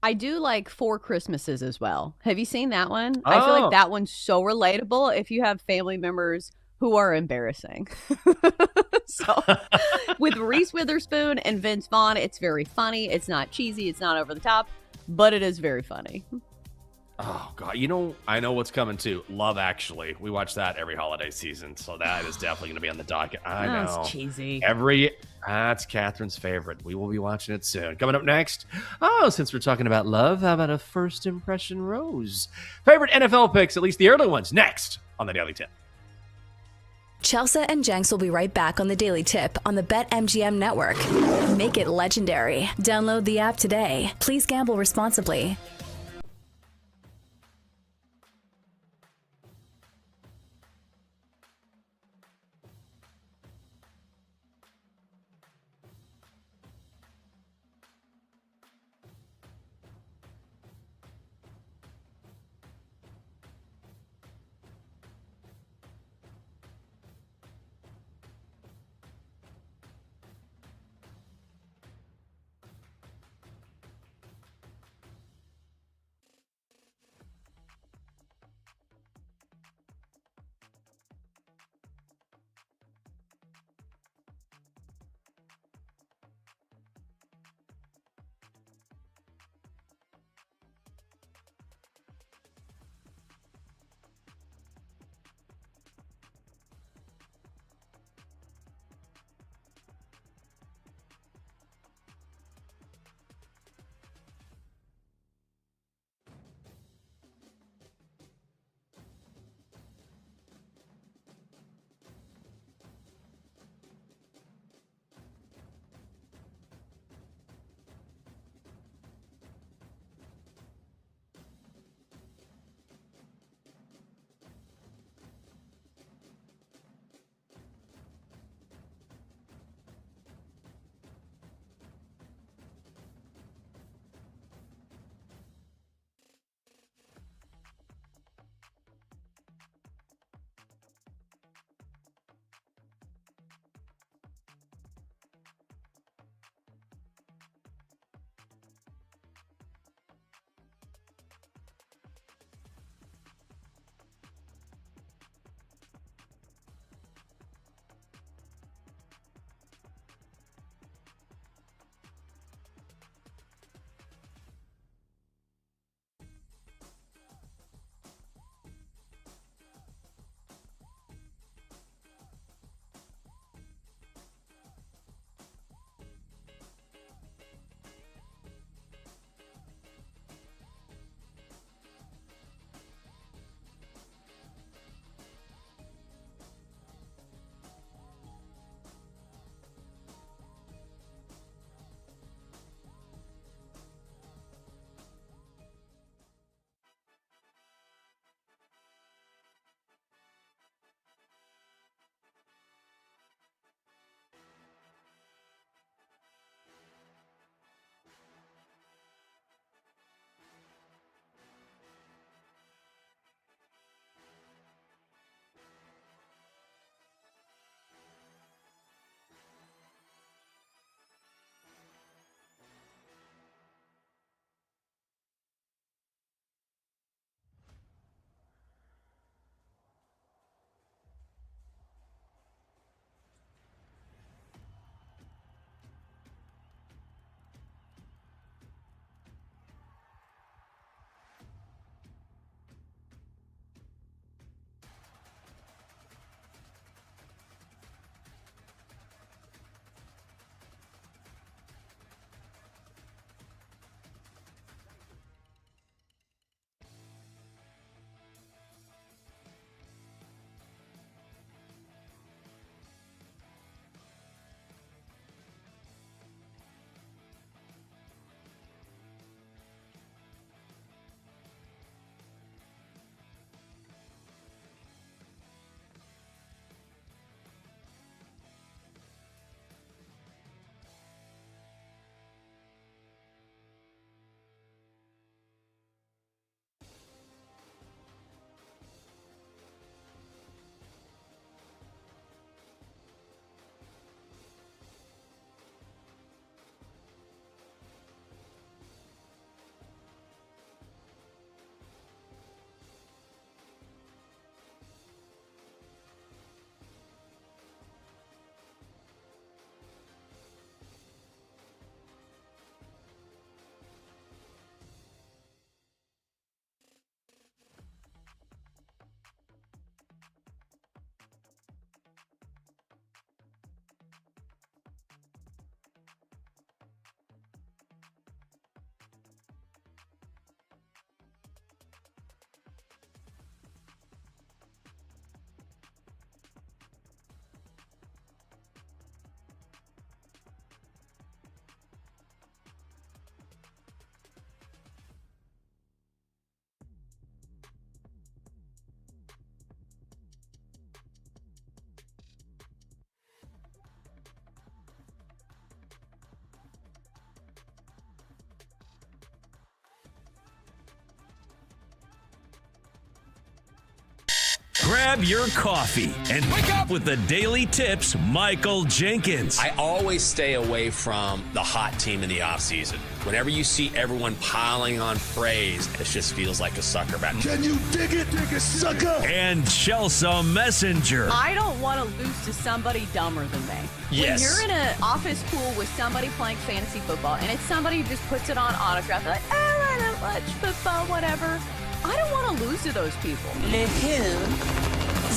I do like Four Christmases as well. Have you seen that one? I feel like that one's so relatable if you have family members who are embarrassing. So with Reese Witherspoon and Vince Vaughn, it's very funny. It's not cheesy. It's not over the top, but it is very funny. Oh, God. You know, I know what's coming, too. Love Actually. We watch that every holiday season, so that is definitely going to be on the docket. I know. It's cheesy. That's Catherine's favorite. We will be watching it soon. Coming up next, since we're talking about love, how about a first impression rose? Favorite NFL picks, at least the early ones, next on the Daily Tip. Chelsea and Jenks will be right back on the Daily Tip on the BetMGM network. Make it legendary. Download the app today. Please gamble responsibly. grab your coffee and wake up with the Daily Tips, Michael Jenkins. I always stay away from the hot team in the offseason. Whenever you see everyone piling on praise, it just feels like a sucker bet. Can you dig it, sucker? And Chelsea Messenger. I don't want to lose to somebody dumber than me. Yes. When you're in an office pool with somebody playing fantasy football and it's somebody who just puts it on autograph, like, I don't watch football, whatever. I don't want to lose to those people. Le who?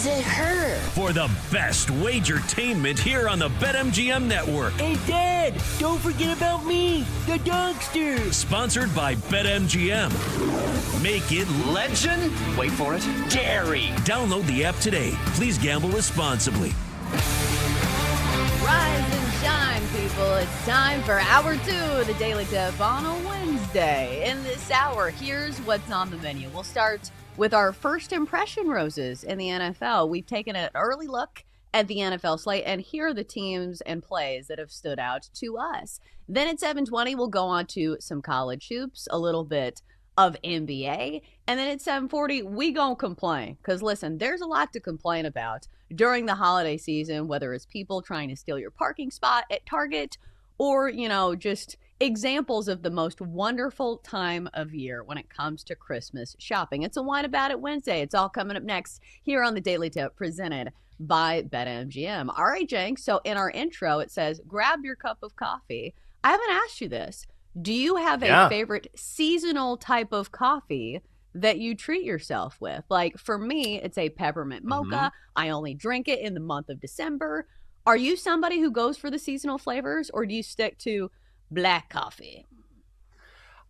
The her. For the best wagertainment here on the BetMGM Network. Hey, Dad, don't forget about me, the Dunkster. Sponsored by BetMGM. Make it legend. Wait for it. Dairy. Download the app today. Please gamble responsibly. Rise and shine, people. It's time for Hour 2 of the Daily Tip on a Wednesday. In this hour, here's what's on the menu. We'll start with our first impression roses in the NFL. We've taken an early look at the NFL slate, and here are the teams and plays that have stood out to us. Then at 7:20, we'll go on to some college hoops, a little bit of NBA, and then at 7:40, we gonna complain. Because listen, there's a lot to complain about during the holiday season, whether it's people trying to steal your parking spot at Target or, just examples of the most wonderful time of year when it comes to Christmas shopping. It's a Wine About It Wednesday. It's all coming up next here on the Daily Tip presented by BetMGM. All right, Jenks. So in our intro, it says, grab your cup of coffee. I haven't asked you this. Do you have a favorite seasonal type of coffee that you treat yourself with? Like for me, it's a peppermint mocha. I only drink it in the month of December. Are you somebody who goes for the seasonal flavors, or do you stick to black coffee?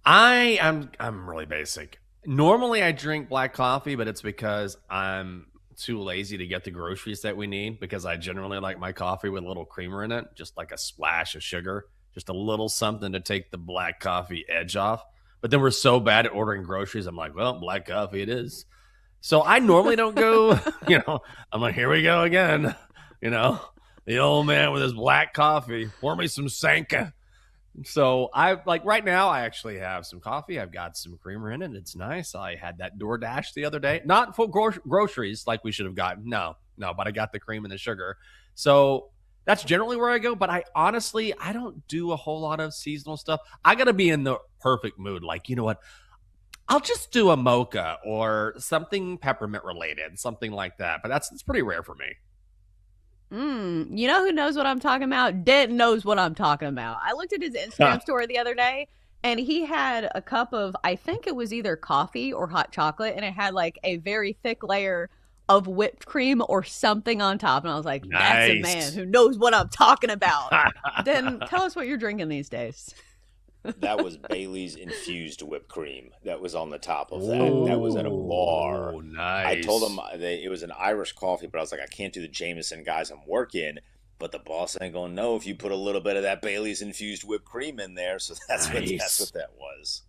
I'm really basic. Normally I drink black coffee, but it's because I'm too lazy to get the groceries that we need, because I generally like my coffee with a little creamer in it, just like a splash of sugar, just a little something to take the black coffee edge off. But then we're so bad at ordering groceries, I'm like, well, black coffee it is. So I normally don't go, I'm like, here we go again, the old man with his black coffee. Pour me some Sanka. So right now I actually have some coffee. I've got some creamer in it. It's nice. I had that DoorDash the other day. Not for groceries like we should have gotten. No, but I got the cream and the sugar. So that's generally where I go. But I don't do a whole lot of seasonal stuff. I got to be in the perfect mood. Like, you know what? I'll just do a mocha or something peppermint related, something like that. But it's pretty rare for me. You know who knows what I'm talking about? Denton knows what I'm talking about. I looked at his Instagram story the other day, and he had a cup of, I think it was either coffee or hot chocolate, and it had like a very thick layer of whipped cream or something on top. And I was like, that's a man who knows what I'm talking about. Then tell us what you're drinking these days. That was Bailey's infused whipped cream that was on the top of that. That was at a bar. Oh, nice. I told them it was an Irish coffee, but I was like, I can't do the Jameson, guys. I'm working. But the boss ain't going to know if you put a little bit of that Bailey's infused whipped cream in there. So that's what that was.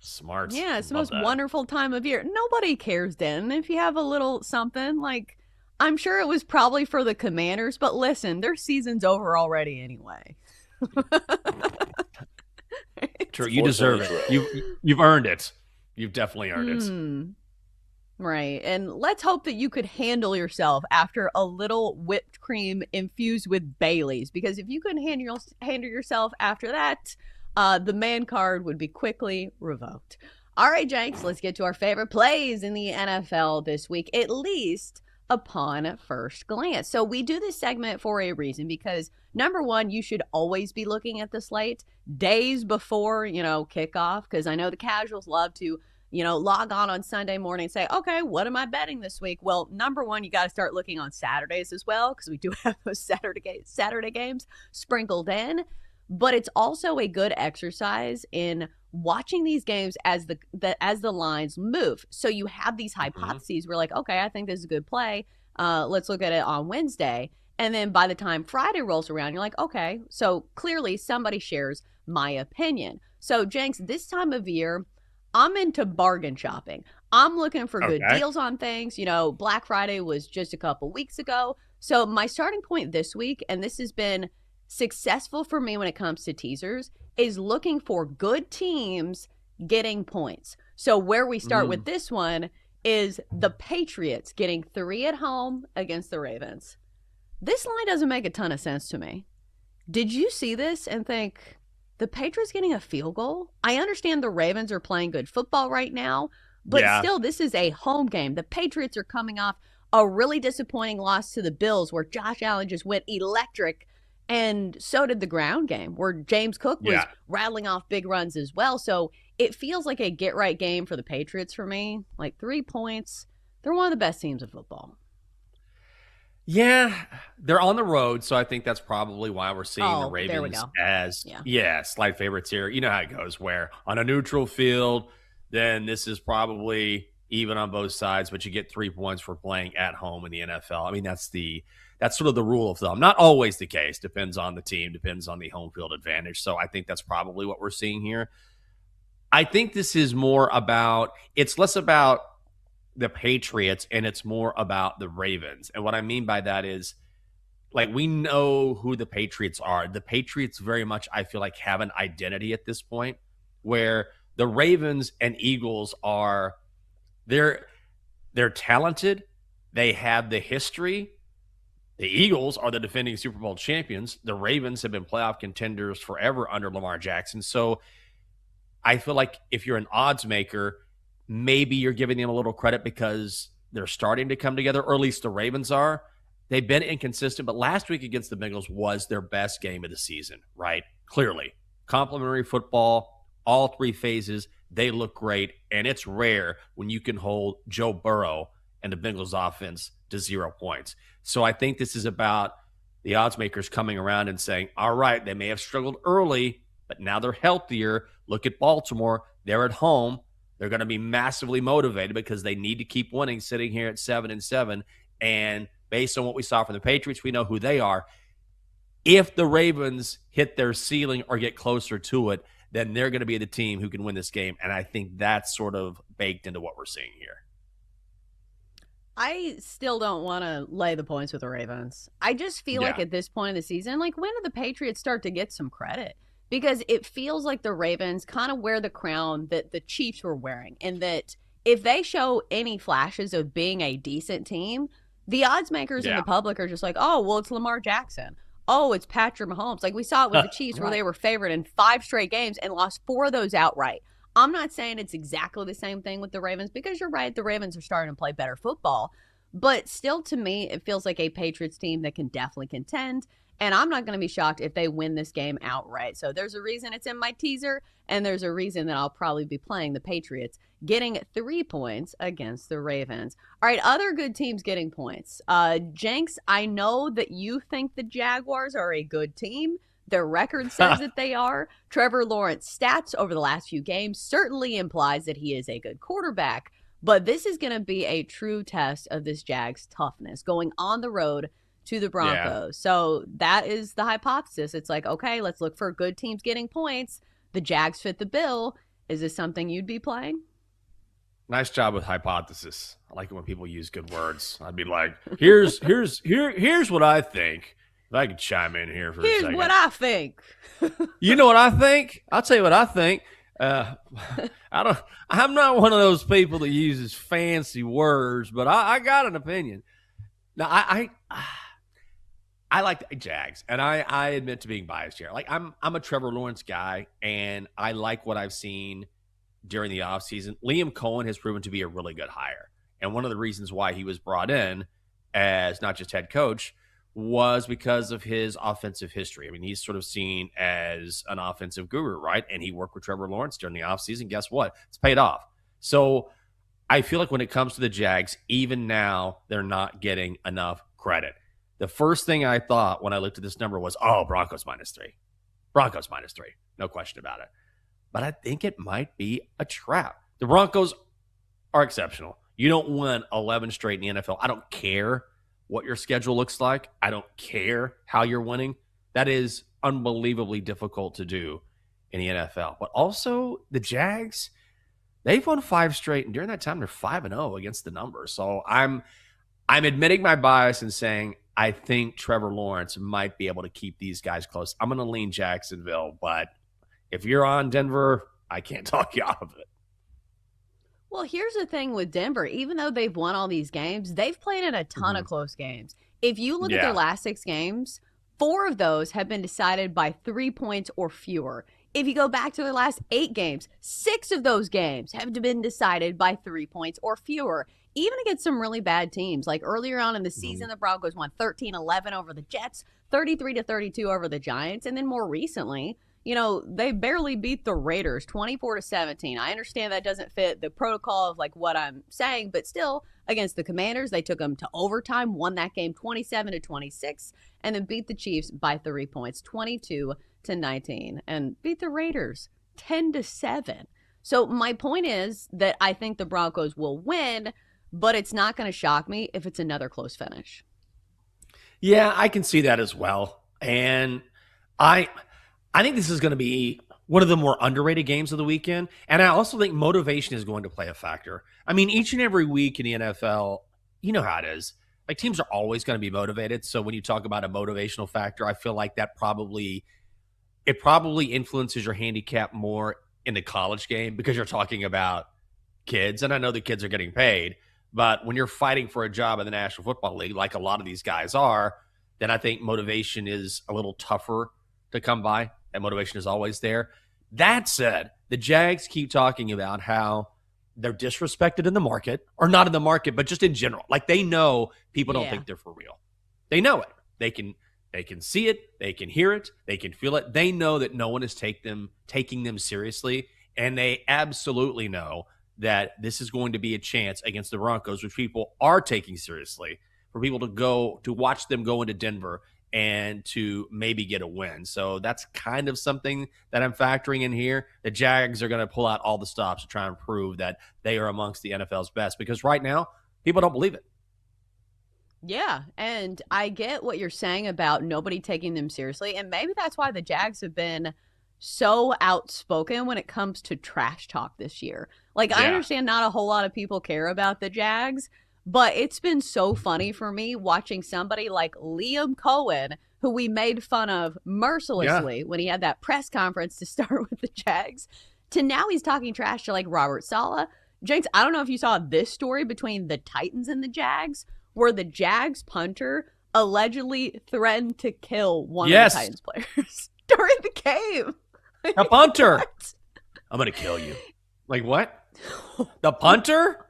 Smart. Yeah, it's the most wonderful time of year. Nobody cares then if you have a little something. Like, I'm sure it was probably for the Commanders, but listen, their season's over already anyway. True, you deserve it. You've earned it. You've definitely earned it. Right, and let's hope that you could handle yourself after a little whipped cream infused with Bailey's, because if you couldn't handle yourself after that, the man card would be quickly revoked. All right, Jenks, let's get to our favorite plays in the NFL this week, at least upon first glance. So we do this segment for a reason, because number one, you should always be looking at the slate days before, kickoff, because I know the casuals love to, log on Sunday morning and say, okay, what am I betting this week? Well, number one, you got to start looking on Saturdays as well, because we do have those Saturday games sprinkled in. But it's also a good exercise in watching these games as the lines move. So you have these hypotheses where like, okay, I think this is a good play. Let's look at it on Wednesday. And then by the time Friday rolls around, you're like, okay, so clearly somebody shares my opinion. So Jenks, this time of year, I'm into bargain shopping. I'm looking for good deals on things. Black Friday was just a couple weeks ago. So my starting point this week, and this has been successful for me when it comes to teasers, is looking for good teams getting points. So where we start with this one is the Patriots getting 3 at home against the Ravens. This line doesn't make a ton of sense to me. Did you see this and think, the Patriots getting a field goal? I understand the Ravens are playing good football right now, but still, this is a home game. The Patriots are coming off a really disappointing loss to the Bills where Josh Allen just went electric, and so did the ground game where James Cook was rattling off big runs as well. So it feels like a get-right game for the Patriots for me. Like 3 points. They're one of the best teams in football. Yeah, they're on the road, so I think that's probably why we're seeing the Ravens as slight favorites here. You know how it goes, where on a neutral field, then this is probably even on both sides, but you get 3 points for playing at home in the NFL. I mean, that's sort of the rule of thumb. Not always the case. Depends on the team, depends on the home field advantage. So I think that's probably what we're seeing here. I think this is more about, it's less about the Patriots and it's more about the Ravens. And what I mean by that is, like, we know who the Patriots are. The Patriots very much, I feel like, have an identity at this point, where the Ravens and Eagles are, they're talented. They have the history. The Eagles are the defending Super Bowl champions. The Ravens have been playoff contenders forever under Lamar Jackson. So I feel like if you're an odds maker, maybe you're giving them a little credit because they're starting to come together, or at least the Ravens are. They've been inconsistent, but last week against the Bengals was their best game of the season, right? Clearly. Complimentary football, all 3 phases, they look great, and it's rare when you can hold Joe Burrow and the Bengals offense to 0 points. So I think this is about the odds makers coming around and saying, all right, they may have struggled early, but now they're healthier. Look at Baltimore. They're at home. They're going to be massively motivated because they need to keep winning, sitting here at 7-7. And based on what we saw from the Patriots, we know who they are. If the Ravens hit their ceiling or get closer to it, then they're going to be the team who can win this game. And I think that's sort of baked into what we're seeing here. I still don't want to lay the points with the Ravens. I just feel like at this point of the season, like, when do the Patriots start to get some credit? Because it feels like the Ravens kind of wear the crown that the Chiefs were wearing, and that if they show any flashes of being a decent team, the odds makers and the public are just like, oh, well, it's Lamar Jackson. Oh, it's Patrick Mahomes. Like we saw it with the Chiefs where they were favored in 5 straight games and lost 4 of those outright. I'm not saying it's exactly the same thing with the Ravens, because you're right, the Ravens are starting to play better football. But still, to me, it feels like a Patriots team that can definitely contend. And I'm not going to be shocked if they win this game outright. So there's a reason it's in my teaser, and there's a reason that I'll probably be playing the Patriots, getting 3 points against the Ravens. All right, other good teams getting points. Jenks, I know that you think the Jaguars are a good team. Their record says that they are. Trevor Lawrence's stats over the last few games certainly implies that he is a good quarterback. But this is going to be a true test of this Jags' toughness, going on the road to the Broncos. So that is the hypothesis. It's like, okay, let's look for good teams getting points. The Jags fit the bill. Is this something you'd be playing? Nice job with hypothesis. I like it when people use good words. I'd be like, here's what I think. If I could chime in here for a second. Here's what I think. You know what I think? I'll tell you what I think. I'm not one of those people that uses fancy words, but I got an opinion. Now, I like the Jags, and I admit to being biased here. Like, I'm a Trevor Lawrence guy, and I like what I've seen during the offseason. Liam Cohen has proven to be a really good hire, and one of the reasons why he was brought in as not just head coach was because of his offensive history. I mean, he's sort of seen as an offensive guru, right? And he worked with Trevor Lawrence during the offseason. Guess what? It's paid off. So I feel like when it comes to the Jags, even now, they're not getting enough credit. The first thing I thought when I looked at this number was, oh, Broncos -3. Broncos -3. No question about it. But I think it might be a trap. The Broncos are exceptional. You don't win 11 straight in the NFL. I don't care what your schedule looks like. I don't care how you're winning. That is unbelievably difficult to do in the NFL. But also, the Jags, they've won 5 straight, and during that time, they're 5-0 against the numbers. So I'm admitting my bias and saying I think Trevor Lawrence might be able to keep these guys close. I'm going to lean Jacksonville, but if you're on Denver, I can't talk you out of it. Well, here's the thing with Denver. Even though they've won all these games, they've played in a ton of close games. If you look at their last 6 games, 4 of those have been decided by 3 points or fewer. If you go back to their last 8 games, 6 of those games have been decided by 3 points or fewer. Even against some really bad teams. Like earlier on in the season, the Broncos won 13-11 over the Jets, 33-32 over the Giants. And then more recently, they barely beat the Raiders 24-17. I understand that doesn't fit the protocol of like what I'm saying, but still against the Commanders, they took them to overtime, won that game 27-26, and then beat the Chiefs by 3 points, 22-19, and beat the Raiders 10-7. So my point is that I think the Broncos will win, but it's not going to shock me if it's another close finish. Yeah, I can see that as well. And I think this is going to be one of the more underrated games of the weekend. And I also think motivation is going to play a factor. I mean, each and every week in the NFL, you know how it is. Like, teams are always going to be motivated. So when you talk about a motivational factor, I feel like that probably influences your handicap more in the college game because you're talking about kids. And I know the kids are getting paid. But when you're fighting for a job in the National Football League, like a lot of these guys are, then I think motivation is a little tougher to come by. And motivation is always there. That said, the Jags keep talking about how they're disrespected in the market, or not in the market, but just in general. Like, they know people don't think they're for real. They know it. They can see it. They can hear it. They can feel it. They know that no one is taking them seriously. And they absolutely know that this is going to be a chance against the Broncos, which people are taking seriously, for people to watch them go into Denver and to maybe get a win. So that's kind of something that I'm factoring in here. The Jags are going to pull out all the stops to try and prove that they are amongst the NFL's best, because right now people don't believe it. Yeah, and I get what you're saying about nobody taking them seriously, and maybe that's why the Jags have been so outspoken when it comes to trash talk this year. Like, I understand not a whole lot of people care about the Jags, but it's been so funny for me watching somebody like Liam Cohen, who we made fun of mercilessly when he had that press conference to start with the Jags, to now he's talking trash to like Robert Saleh. Jenks, I don't know if you saw this story between the Titans and the Jags, where the Jags punter allegedly threatened to kill one of the Titans players during the game. A punter. What? I'm going to kill you. Like, what? The punter?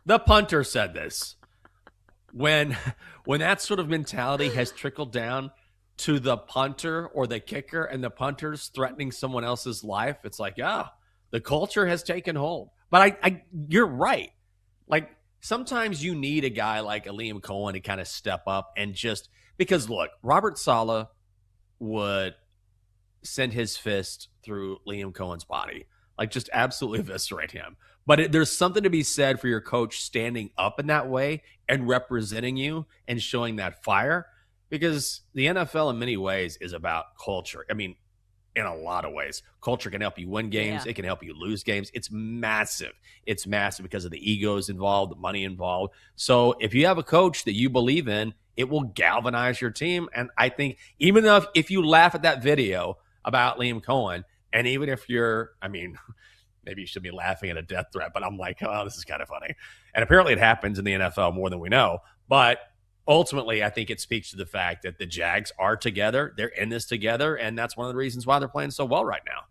The punter said this. When that sort of mentality has trickled down to the punter or the kicker, and the punter's threatening someone else's life, it's like, the culture has taken hold. But you're right. Like, sometimes you need a guy like a Liam Cohen to kind of step up and just, because look, Robert Saleh would send his fist through Liam Cohen's body, like just absolutely eviscerate him. But there's something to be said for your coach standing up in that way and representing you and showing that fire, because the NFL in many ways is about culture. I mean, in a lot of ways, culture can help you win games. It can help you lose games. It's massive. It's massive because of the egos involved, the money involved. So if you have a coach that you believe in, it will galvanize your team. And I think even if you laugh at that video about Liam Cohen, and even if maybe you should be laughing at a death threat, but I'm like, oh, this is kind of funny. And apparently it happens in the NFL more than we know. But ultimately, I think it speaks to the fact that the Jags are together. They're in this together, and that's one of the reasons why they're playing so well right now.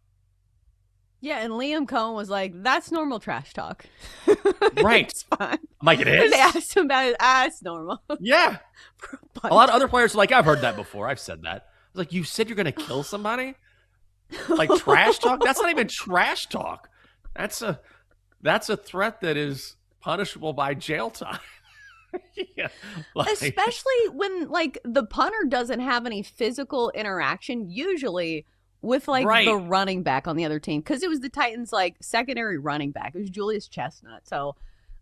Yeah, and Liam Cohen was like, that's normal trash talk. Right. It's fine. I'm like, it is? They asked him about it. It's normal. Yeah. A lot of other players are like, I've heard that before. I've said that. I was like, you said you're going to kill somebody? Like, trash talk? That's not even trash talk. That's a threat that is punishable by jail time. Especially when like the punter doesn't have any physical interaction usually with like the running back on the other team, because it was the Titans like secondary running back. It was Julius Chestnut. So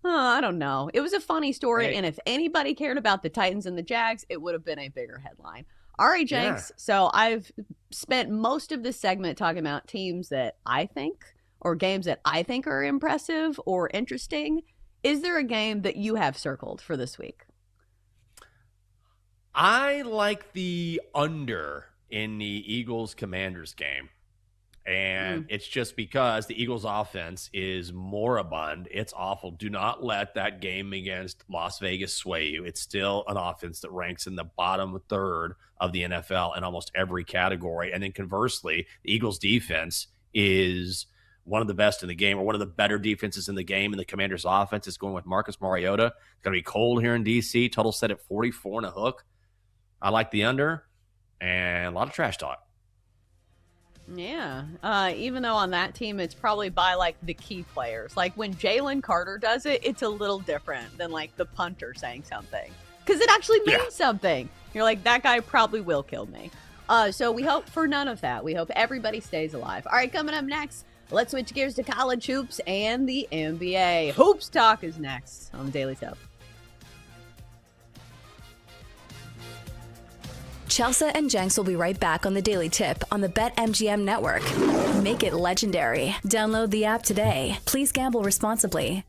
I don't know. It was a funny story, and if anybody cared about the Titans and the Jags, it would have been a bigger headline. All right, Jenks. So I've spent most of this segment talking about teams that I think, or games that I think are impressive or interesting. Is there a game that you have circled for this week? I like the under in the Eagles-Commanders game. And it's just because the Eagles' offense is moribund. It's awful. Do not let that game against Las Vegas sway you. It's still an offense that ranks in the bottom third of the NFL in almost every category. And then conversely, the Eagles' defense is one of the best in the game, or one of the better defenses in the game. And the Commanders' offense is going with Marcus Mariota. It's going to be cold here in D.C. Total set at 44 and a hook. I like the under, and a lot of trash talk. Yeah. Even though on that team, it's probably by like the key players. Like when Jalen Carter does it, it's a little different than like the punter saying something, because it actually means something. You're like, that guy probably will kill me. So we hope for none of that. We hope everybody stays alive. All right, coming up next, let's switch gears to college hoops and the NBA. Hoops talk is next on the Daily Tip. Chelsea and Jenks will be right back on the Daily Tip on the BetMGM network. Make it legendary. Download the app today. Please gamble responsibly.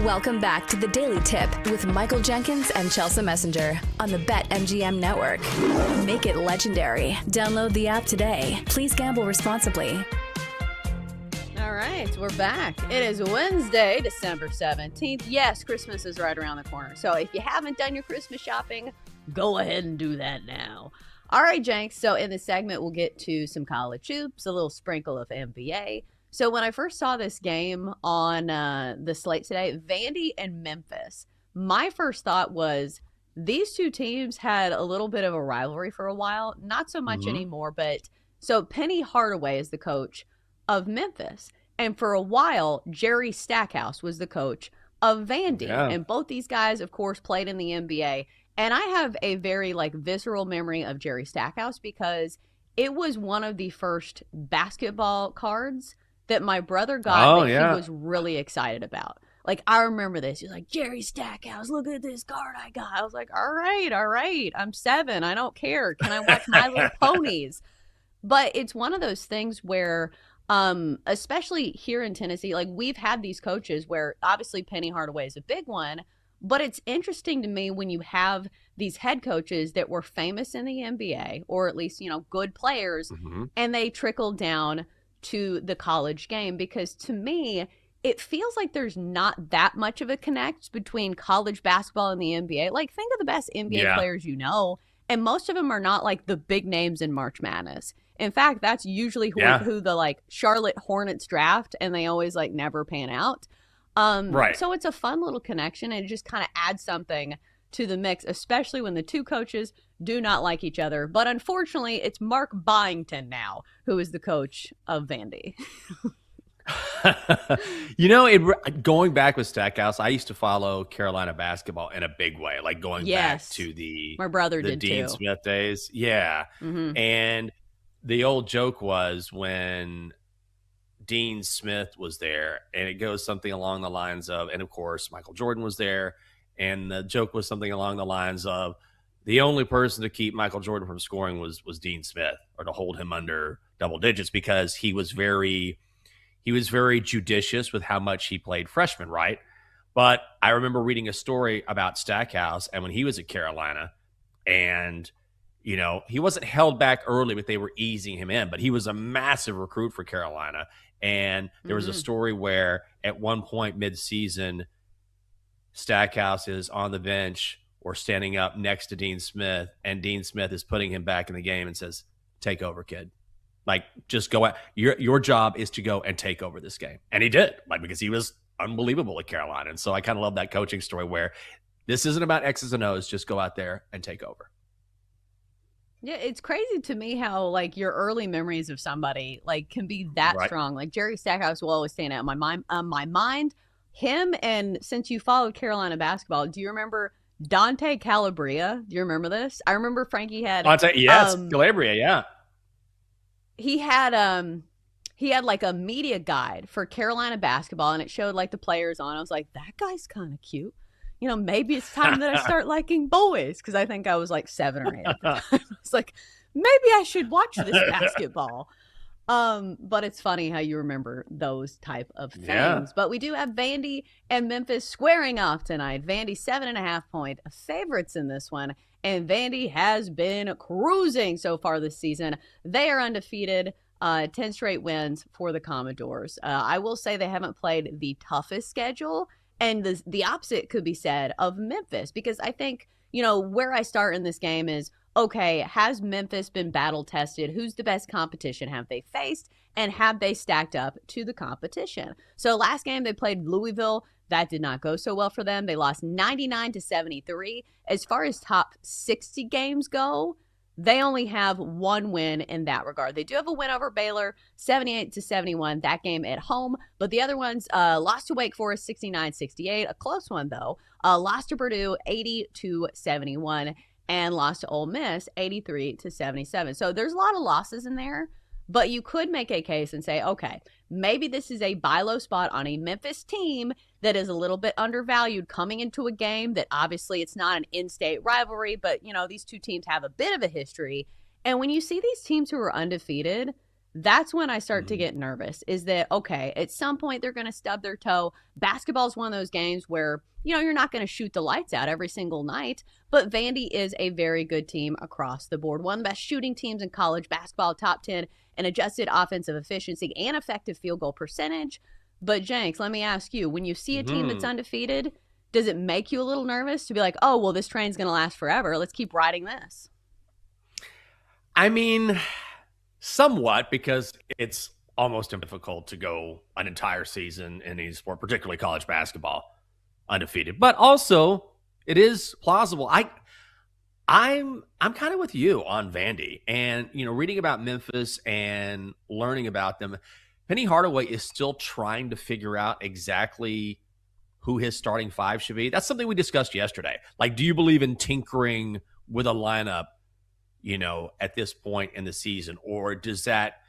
Welcome back to the Daily Tip with Michael Jenkins and Chelsea Messenger on the BetMGM Network. Make it legendary. Download the app today. Please gamble responsibly. All right, we're back. It is Wednesday, December 17th. Yes, Christmas is right around the corner. So if you haven't done your Christmas shopping, go ahead and do that now. All right, Jenks. So in this segment, we'll get to some college hoops, a little sprinkle of NBA. So when I first saw this game on the slate today, Vandy and Memphis, my first thought was these two teams had a little bit of a rivalry for a while. Not so much anymore, but so Penny Hardaway is the coach of Memphis. And for a while, Jerry Stackhouse was the coach of Vandy. Yeah. And both these guys, of course, played in the NBA. And I have a very visceral memory of Jerry Stackhouse because it was one of the first basketball cards that my brother got he was really excited about. I remember this. He's like, Jerry Stackhouse, look at this card I got. I was like, all right. I'm 7. I don't care. Can I watch My Little Ponies? But it's one of those things where especially here in Tennessee, we've had these coaches where obviously Penny Hardaway is a big one, but it's interesting to me when you have these head coaches that were famous in the NBA or at least, good players, and they trickle down to the college game, because to me, it feels like there's not that much of a connect between college basketball and the NBA. Think of the best NBA players and most of them are not the big names in March Madness. In fact, that's usually who the Charlotte Hornets draft, and they always never pan out. Right. So it's a fun little connection, and it just kind of adds something to the mix, especially when the two coaches do not like each other. But unfortunately, it's Mark Byington now who is the coach of Vandy. Going back with Stackhouse, I used to follow Carolina basketball in a big way, going back to my brother did Dean too. Smith days. Yeah. And the old joke was when Dean Smith was there, and it goes something along the lines of, and of course, Michael Jordan was there, and the joke was something along the lines of, the only person to keep Michael Jordan from scoring was Dean Smith, or to hold him under double digits, because he was very judicious with how much he played freshman, right? But I remember reading a story about Stackhouse, and when he was at Carolina, and he wasn't held back early, but they were easing him in. But he was a massive recruit for Carolina. And there was a story where at one point mid-season, Stackhouse is on the bench or standing up next to Dean Smith, and Dean Smith is putting him back in the game and says, take over, kid. Just go out. Your job is to go and take over this game. And he did, because he was unbelievable at Carolina. And so I kind of love that coaching story where this isn't about X's and O's, just go out there and take over. Yeah, it's crazy to me how your early memories of somebody can be that strong. Jerry Stackhouse will always stand out in my mind. Him, and since you followed Carolina basketball, do you remember Dante Calabria? Do you remember this? I remember Frankie had Calabria, yeah. He had a media guide for Carolina basketball, and it showed the players on. I was like, that guy's kind of cute. Maybe it's time that I start liking boys, because I think I was 7 or 8 at the time. I was like, maybe I should watch this basketball. But it's funny how you remember those type of things. Yeah. But we do have Vandy and Memphis squaring off tonight. Vandy 7.5-point favorites in this one, and Vandy has been cruising so far this season. They are undefeated. 10 straight wins for the Commodores. I will say they haven't played the toughest schedule. And the opposite could be said of Memphis, because I think, where I start in this game is, okay, has Memphis been battle tested? Who's the best competition have they faced? And have they stacked up to the competition? So last game they played Louisville. That did not go so well for them. They lost 99-73. As far as top 60 games go, they only have one win in that regard. They do have a win over Baylor, 78-71, that game at home. But the other ones lost to Wake Forest, 69-68, a close one though. Lost to Purdue, 80-71, and lost to Ole Miss, 83-77. So there's a lot of losses in there. But you could make a case and say, okay, maybe this is a buy low spot on a Memphis team that is a little bit undervalued coming into a game that obviously it's not an in-state rivalry, but, these two teams have a bit of a history. And when you see these teams who are undefeated, That's when I start to get nervous, is that, okay, at some point they're going to stub their toe. Basketball is one of those games where, you're not going to shoot the lights out every single night, but Vandy is a very good team across the board. One of the best shooting teams in college basketball, top 10 in adjusted offensive efficiency and effective field goal percentage. But Jenks, let me ask you, when you see a team that's undefeated, does it make you a little nervous to be like, oh, well, this train's going to last forever. Let's keep riding this? I mean, somewhat, because it's almost difficult to go an entire season in any sport, particularly college basketball, undefeated. But also, it is plausible. I'm kind of with you on Vandy, and reading about Memphis and learning about them. Penny Hardaway is still trying to figure out exactly who his starting five should be. That's something we discussed yesterday. Like, do you believe in tinkering with a lineup, at this point in the season, or does that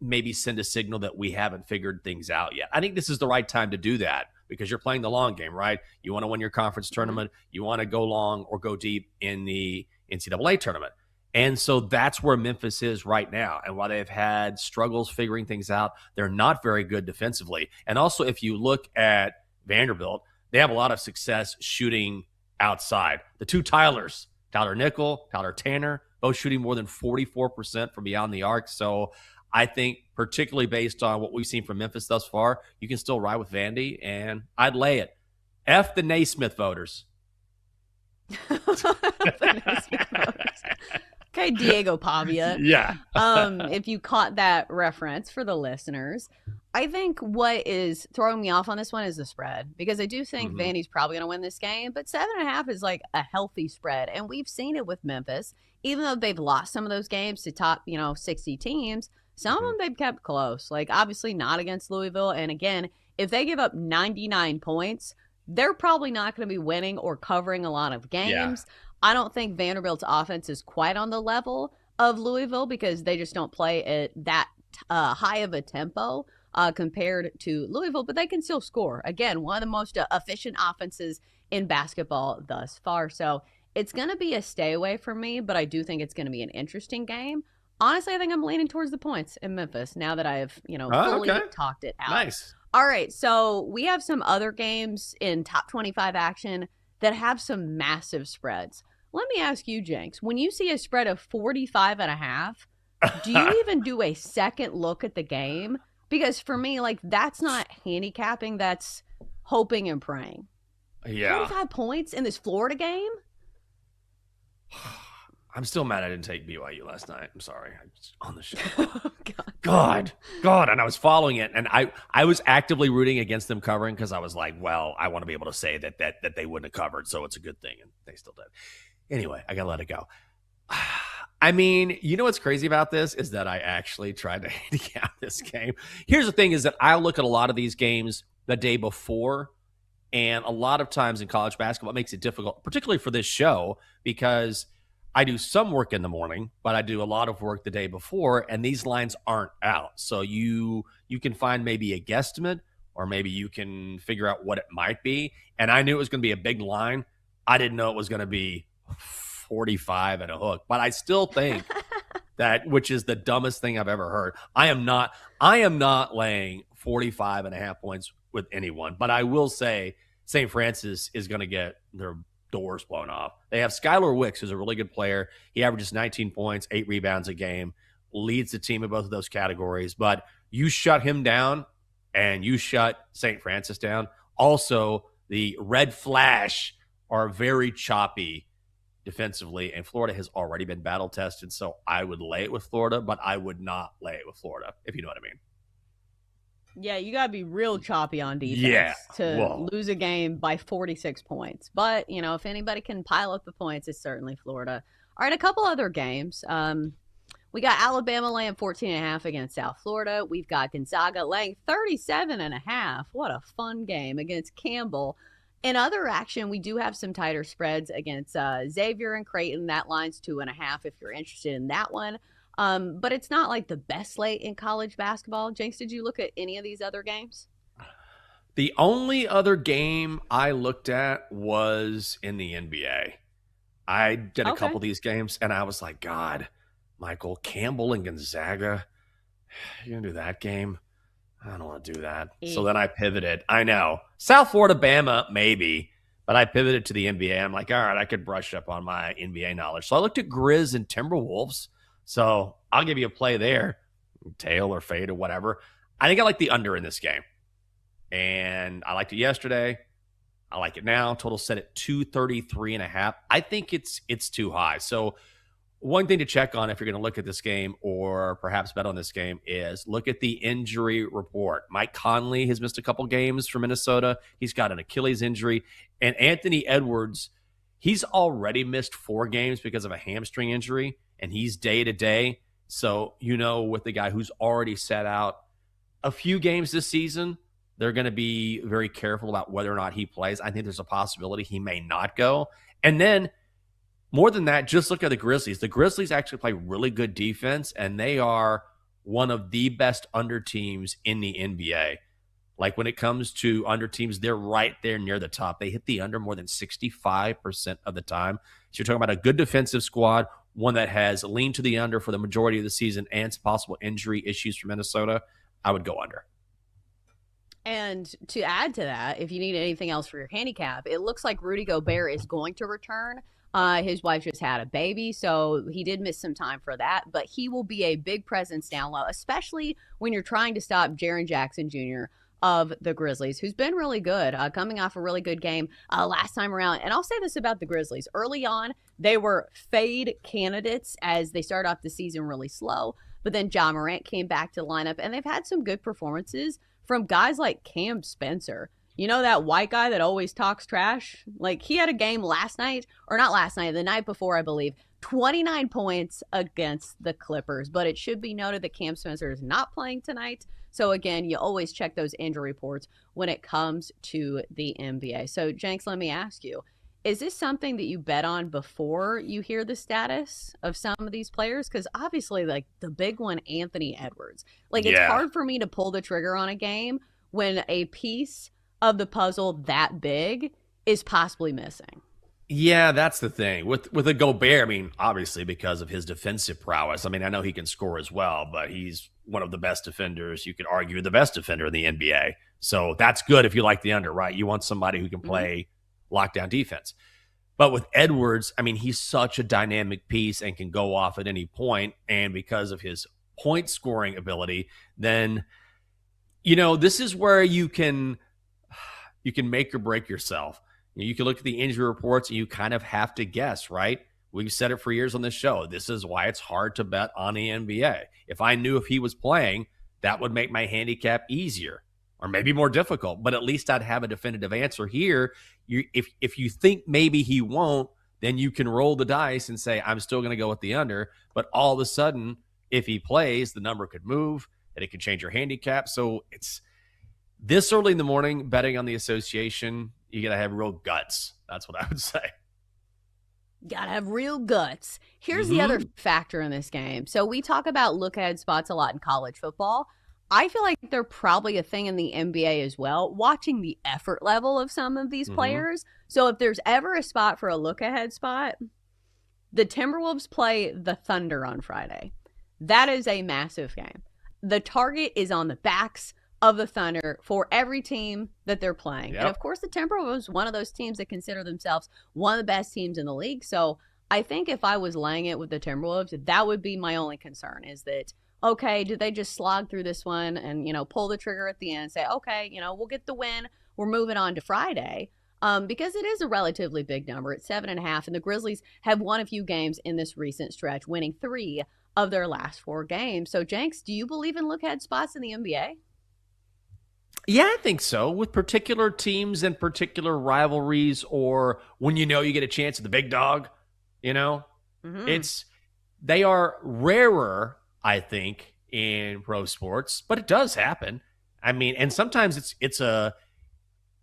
maybe send a signal that we haven't figured things out yet? I think this is the right time to do that because you're playing the long game, right? You want to win your conference tournament. You want to go long or go deep in the NCAA tournament. And so that's where Memphis is right now. And while they've had struggles figuring things out, they're not very good defensively. And also, if you look at Vanderbilt, they have a lot of success shooting outside. The two Tylers, Tyler Nickel, Tyler Tanner, both shooting more than 44% from beyond the arc. So I think, particularly based on what we've seen from Memphis thus far, you can still ride with Vandy, and I'd lay it. F the Naismith voters. Okay, Diego Pavia. Yeah. If you caught that reference for the listeners, I think what is throwing me off on this one is the spread, because I do think Vandy's probably going to win this game, but 7.5 is like a healthy spread. And we've seen it with Memphis, even though they've lost some of those games to top, 60 teams, some of them they've kept close, like obviously not against Louisville. And again, if they give up 99 points, they're probably not going to be winning or covering a lot of games. Yeah. I don't think Vanderbilt's offense is quite on the level of Louisville because they just don't play at that high of a tempo compared to Louisville, but they can still score. Again, one of the most efficient offenses in basketball thus far. So it's going to be a stay away for me, but I do think it's going to be an interesting game. Honestly, I think I'm leaning towards the points in Memphis now that I've, fully talked it out. Nice. All right, so we have some other games in top 25 action that have some massive spreads. Let me ask you, Jenks, when you see a spread of 45.5, do you even do a second look at the game? Because for me, that's not handicapping, that's hoping and praying. Yeah. 45 points in this Florida game? I'm still mad I didn't take BYU last night. I'm sorry. I was on the show. God. And I was following it, and I was actively rooting against them covering because I was like, well, I want to be able to say that they wouldn't have covered, so it's a good thing, and they still did. Anyway, I got to let it go. I mean, what's crazy about this is that I actually tried to handicap this game. Here's the thing is that I look at a lot of these games the day before, and a lot of times in college basketball, it makes it difficult, particularly for this show, because I do some work in the morning, but I do a lot of work the day before, and these lines aren't out. So you can find maybe a guesstimate, or maybe you can figure out what it might be. And I knew it was going to be a big line. I didn't know it was going to be 45 and a hook, but I still think that, which is the dumbest thing I've ever heard. I am not laying 45.5 points with anyone, but I will say St. Francis is going to get their doors blown off. They have Skylar Wicks, who's a really good player. He averages 19 points, 8 rebounds a game, leads the team in both of those categories. But you shut him down and you shut St. Francis down. Also, the Red Flash are very choppy defensively, and Florida has already been battle tested. So I would lay it with Florida, but I would not lay it with Florida, if you know what I mean. Yeah, you got to be real choppy on defense to lose a game by 46 points. But, if anybody can pile up the points, it's certainly Florida. All right, a couple other games. We got Alabama laying 14.5 against South Florida. We've got Gonzaga laying 37.5. What a fun game against Campbell. In other action, we do have some tighter spreads against Xavier and Creighton. That line's 2.5 if you're interested in that one. But it's not like the best slate in college basketball. Jenks, did you look at any of these other games? The only other game I looked at was in the NBA. I did a couple of these games, and I was like, God, Michael, Campbell and Gonzaga. You're gonna do that game? I don't want to do that. Yeah. So then I pivoted. I know. South Florida, Bama, maybe. But I pivoted to the NBA. I'm like, all right, I could brush up on my NBA knowledge. So I looked at Grizz and Timberwolves. So I'll give you a play there. Tail or fade or whatever. I think I like the under in this game. And I liked it yesterday. I like it now. Total set at 233.5. I think it's too high. So one thing to check on if you're going to look at this game or perhaps bet on this game is look at the injury report. Mike Conley has missed a couple games for Minnesota. He's got an Achilles injury. And Anthony Edwards, he's already missed 4 games because of a hamstring injury, and he's day-to-day. So, with the guy who's already set out a few games this season, they're going to be very careful about whether or not he plays. I think there's a possibility he may not go. And then more than that, just look at the Grizzlies. The Grizzlies actually play really good defense, and they are one of the best under teams in the NBA. Like when it comes to under teams, they're right there near the top. They hit the under more than 65% of the time. So you're talking about a good defensive squad, one that has leaned to the under for the majority of the season and some possible injury issues for Minnesota. I would go under. And to add to that, if you need anything else for your handicap, it looks like Rudy Gobert is going to return. His wife just had a baby, so he did miss some time for that. But he will be a big presence down low, especially when you're trying to stop Jaren Jackson Jr. of the Grizzlies, who's been really good, coming off a really good game last time around. And I'll say this about the Grizzlies. Early on, they were fade candidates as they started off the season really slow. But then Ja Morant came back to the lineup, and they've had some good performances from guys like Cam Spencer. You know that white guy that always talks trash? Like, he had a game last night, or not last night, the night before, I believe, 29 points against the Clippers. But it should be noted that Cam Spencer is not playing tonight. So, again, you always check those injury reports when it comes to the NBA. So, Jenks, let me ask you, is this something that you bet on before you hear the status of some of these players? Because obviously, like, the big one, Anthony Edwards. Like, it's hard for me to pull the trigger on a game when a piece of the puzzle that big is possibly missing. Yeah, that's the thing. With a Gobert, I mean, obviously because of his defensive prowess. I mean, I know he can score as well, but he's one of the best defenders. You could argue the best defender in the NBA. So that's good if you like the under, right? You want somebody who can play lockdown defense. But with Edwards, I mean, he's such a dynamic piece and can go off at any point. And because of his point scoring ability, then, this is where you can make or break yourself. You can look at the injury reports and you kind of have to guess, right? We've said it for years on this show. This is why it's hard to bet on the NBA. If I knew if he was playing, that would make my handicap easier or maybe more difficult, but at least I'd have a definitive answer here. If you think maybe he won't, then you can roll the dice and say, I'm still going to go with the under. But all of a sudden, if he plays, the number could move and it could change your handicap. So it's this early in the morning, betting on the association, you got to have real guts. That's what I would say. Got to have real guts. Here's the other factor in this game. So we talk about look-ahead spots a lot in college football. I feel like they're probably a thing in the NBA as well, watching the effort level of some of these players. So if there's ever a spot for a look-ahead spot, the Timberwolves play the Thunder on Friday. That is a massive game. The target is on the backs of the Thunder for every team that they're playing. Yep. And of course, the Timberwolves, one of those teams that consider themselves one of the best teams in the league. So I think if I was laying it with the Timberwolves, that would be my only concern is that, okay, did they just slog through this one and, pull the trigger at the end and say, okay, we'll get the win. We're moving on to Friday. Because it is a relatively big number. It's 7.5. And the Grizzlies have won a few games in this recent stretch, winning 3 of their last 4 games. So, Jenks, do you believe in look-ahead spots in the NBA? Yeah, I think so. With particular teams and particular rivalries, or when you get a chance at the big dog, they are rarer, I think, in pro sports, but it does happen. I mean, and sometimes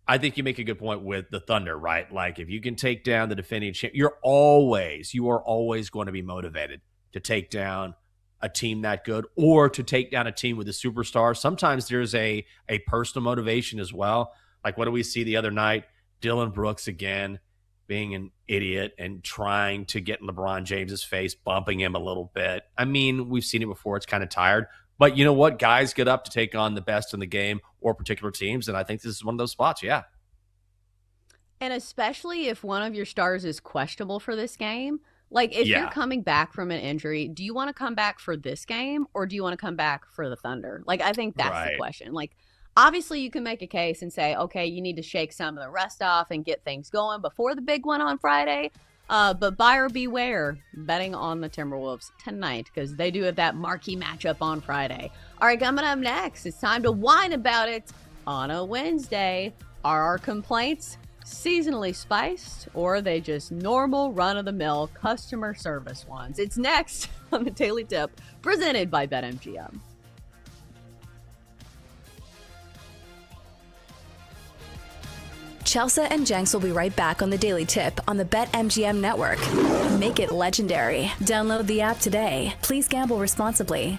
I think you make a good point with the Thunder, right? Like if you can take down the defending champ, you are always going to be motivated to take down a team that good or to take down a team with a superstar. Sometimes there's a personal motivation as well. Like what do we see the other night? Dylan Brooks again being an idiot and trying to get in LeBron James's face, bumping him a little bit. I mean, we've seen it before. It's kind of tired. But you know what? Guys get up to take on the best in the game or particular teams, and I think this is one of those spots. Yeah. And especially if one of your stars is questionable for this game. Like, if you're coming back from an injury, do you want to come back for this game or do you want to come back for the Thunder? Like, I think that's the question. Like, obviously, you can make a case and say, okay, you need to shake some of the rest off and get things going before the big one on Friday. But buyer beware betting on the Timberwolves tonight because they do have that marquee matchup on Friday. All right, coming up next, it's time to whine about it on a Wednesday. Are our complaints seasonally spiced, or are they just normal run-of-the-mill customer service ones? It's next on the Daily Tip, presented by BetMGM. Chelsea and Jenks will be right back on the Daily Tip on the BetMGM network. Make it legendary. Download the app today. Please gamble responsibly.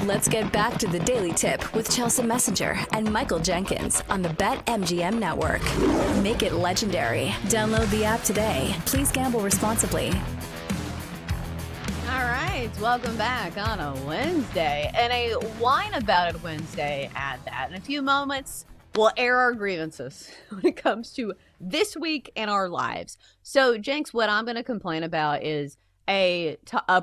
Let's get back to the Daily Tip with Chelsea Messenger and Michael Jenkins on the BetMGM Network. Make it legendary. Download the app today. Please gamble responsibly. All right, welcome back on a Wednesday and a Whine About It Wednesday at that. In a few moments, we'll air our grievances when it comes to this week in our lives. So, Jenks, what I'm going to complain about is a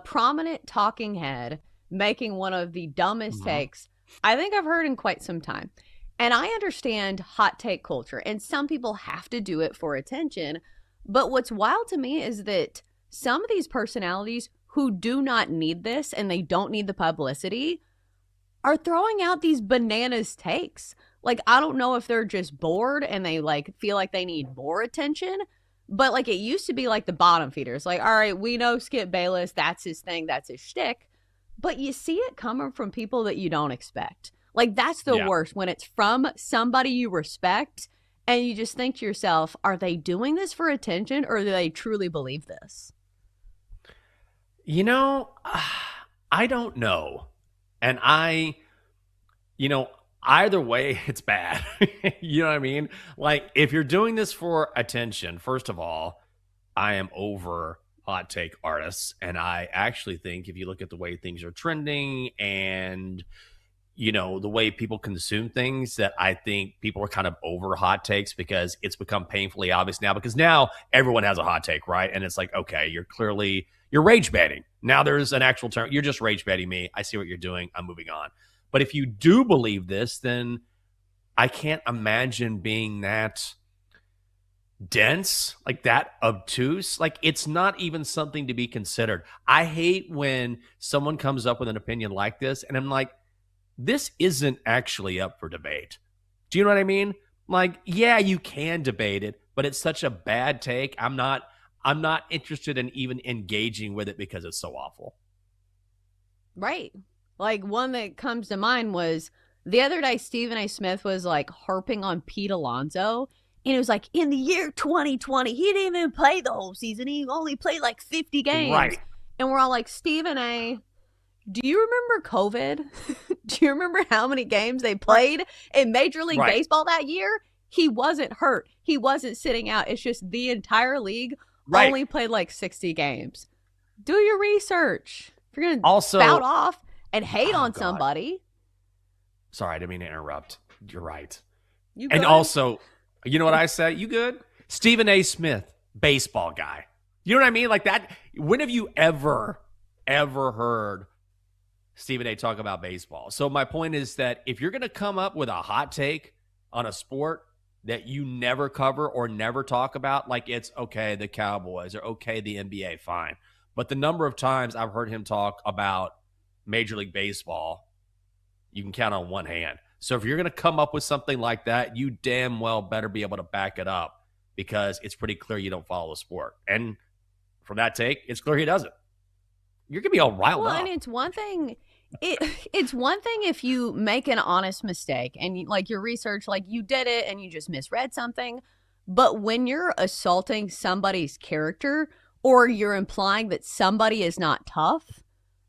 prominent talking head making one of the dumbest takes I think I've heard in quite some time. And I understand hot take culture, and some people have to do it for attention. But what's wild to me is that some of these personalities who do not need this and they don't need the publicity are throwing out these bananas takes. Like, I don't know if they're just bored and they like feel like they need more attention, but like it used to be like the bottom feeders. Like, all right, we know Skip Bayless, that's his thing, that's his shtick. But you see it coming from people that you don't expect. Like, that's the worst, when it's from somebody you respect and you just think to yourself, are they doing this for attention or do they truly believe this? You know, I don't know. And either way, it's bad. You know what I mean? Like, if you're doing this for attention, first of all, I am over hot take artists. And I actually think if you look at the way things are trending and, the way people consume things, that I think people are kind of over hot takes because it's become painfully obvious now, because now everyone has a hot take, right? And it's like, okay, you're rage baiting. Now there's an actual term. You're just rage baiting me. I see what you're doing. I'm moving on. But if you do believe this, then I can't imagine being that dense, like that obtuse. Like, it's not even something to be considered. I hate when someone comes up with an opinion like this and I'm like, this isn't actually up for debate. Do you know what I mean? Like, yeah, you can debate it, but it's such a bad take. I'm not interested in even engaging with it because it's so awful. Right. Like, one that comes to mind was the other day, Stephen A. Smith was like harping on Pete Alonso. And it was like, in the year 2020, he didn't even play the whole season. He only played like 50 games. Right. And we're all like, Stephen A., do you remember COVID? Do you remember how many games they played in Major League Baseball that year? He wasn't hurt. He wasn't sitting out. It's just the entire league only played like 60 games. Do your research. If you're going to spout off and hate on somebody. Sorry, I didn't mean to interrupt. You're right. You and good? Also, you know what I say? You good? Stephen A. Smith, baseball guy. You know what I mean? Like that. When have you ever heard Stephen A. talk about baseball? So my point is that if you're going to come up with a hot take on a sport that you never cover or never talk about, like, it's okay, the Cowboys, or okay, the NBA, fine. But the number of times I've heard him talk about Major League Baseball, you can count on one hand. So if you're going to come up with something like that, you damn well better be able to back it up, because it's pretty clear you don't follow the sport. And from that take, it's clear he doesn't. You're going to be all riled up. And it's one thing. It's one thing if you make an honest mistake and your research, like you did it and you just misread something. But when you're assaulting somebody's character or you're implying that somebody is not tough,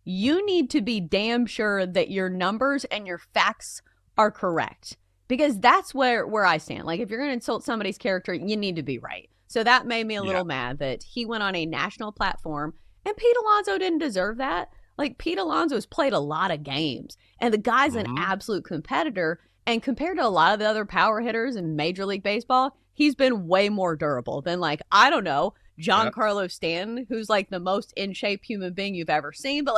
you need to be damn sure that your numbers and your facts are correct, because that's where I stand. Like, if you're going to insult somebody's character, you need to be right. So that made me a little mad that he went on a national platform, and Pete Alonso didn't deserve that. Like, Pete Alonso's played a lot of games, and the guy's an absolute competitor. And compared to a lot of the other power hitters in Major League Baseball, he's been way more durable than, like, I don't know, Giancarlo Stanton, who's like the most in shape human being you've ever seen. But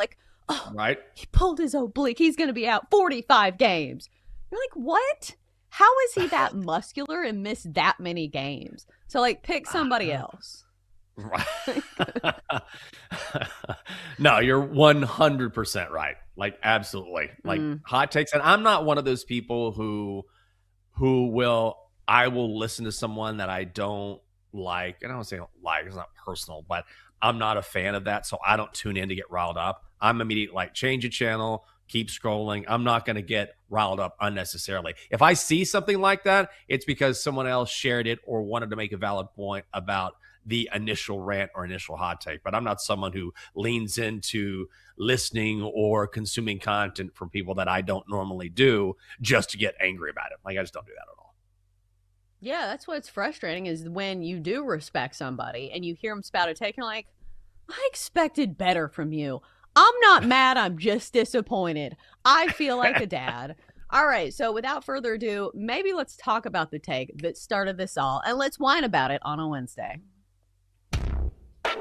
like, he pulled his oblique. He's going to be out 45 games. You're like, what? How is he that muscular and missed that many games? So like, pick somebody else. Right. No, you're 100% right. Like, absolutely. Like, hot takes. And I'm not one of those people who I will listen to someone that I don't like. And I don't say like, it's not personal, but I'm not a fan of that. So I don't tune in to get riled up. I'm immediately like, change a channel, keep scrolling. I'm not going to get riled up unnecessarily. If I see something like that, it's because someone else shared it or wanted to make a valid point about the initial rant or initial hot take. But I'm not someone who leans into listening or consuming content from people that I don't normally do just to get angry about it. Like, I just don't do that at all. Yeah, that's what's frustrating is when you do respect somebody and you hear them spout a take, you're like, I expected better from you. I'm not mad. I'm just disappointed. I feel like a dad. All right. So without further ado, maybe let's talk about the take that started this all and let's whine about it on a Wednesday.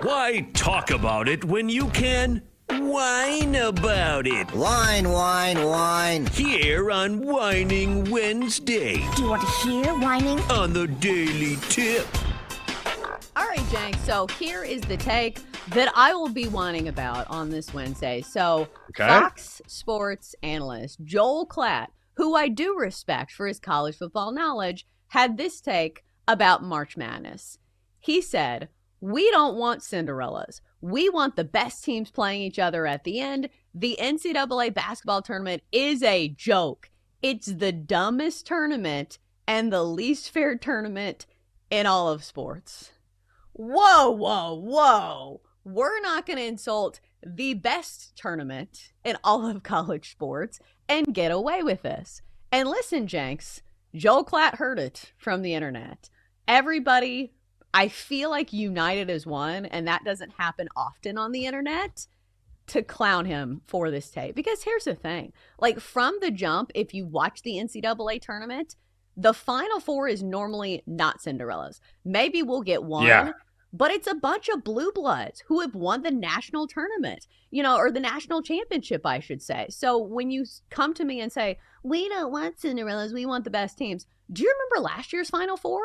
Why talk about it when you can whine about it? Whine, whine, whine. Here on Whining Wednesday. Do you want to hear whining? On the Daily Tip. All right, Jenk. So here is the take that I will be whining about on this Wednesday. So Fox Sports analyst Joel Klatt, who I do respect for his college football knowledge, had this take about March Madness. He said, "We don't want Cinderellas. We want the best teams playing each other at the end. The NCAA basketball tournament is a joke. It's the dumbest tournament and the least fair tournament in all of sports." Whoa, whoa, whoa. We're not going to insult the best tournament in all of college sports and get away with this. And listen, Jenks, Joel Klatt heard it from the internet. Everybody, I feel like, united as one, and that doesn't happen often on the internet, to clown him for this tape. Because here's the thing. Like, from the jump, if you watch the NCAA tournament, the Final Four is normally not Cinderellas. Maybe we'll get one, but it's a bunch of blue bloods who have won the national tournament, or the national championship, I should say. So when you come to me and say, we don't want Cinderellas, we want the best teams. Do you remember last year's Final Four?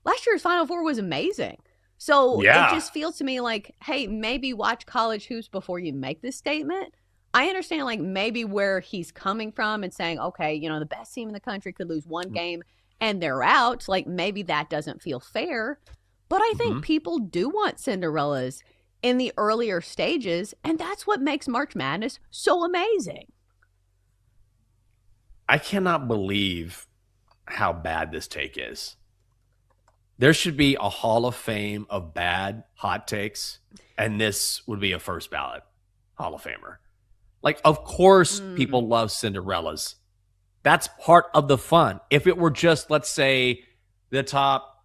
Last year's Final Four was amazing. So it just feels to me like, hey, maybe watch college hoops before you make this statement. I understand, like, maybe where he's coming from and saying, okay, the best team in the country could lose one game and they're out. Like, maybe that doesn't feel fair. But I think people do want Cinderellas in the earlier stages, and that's what makes March Madness so amazing. I cannot believe how bad this take is. There should be a Hall of Fame of bad hot takes, and this would be a first ballot Hall of Famer. Like, of course, people love Cinderellas. That's part of the fun. If it were just, let's say, the top,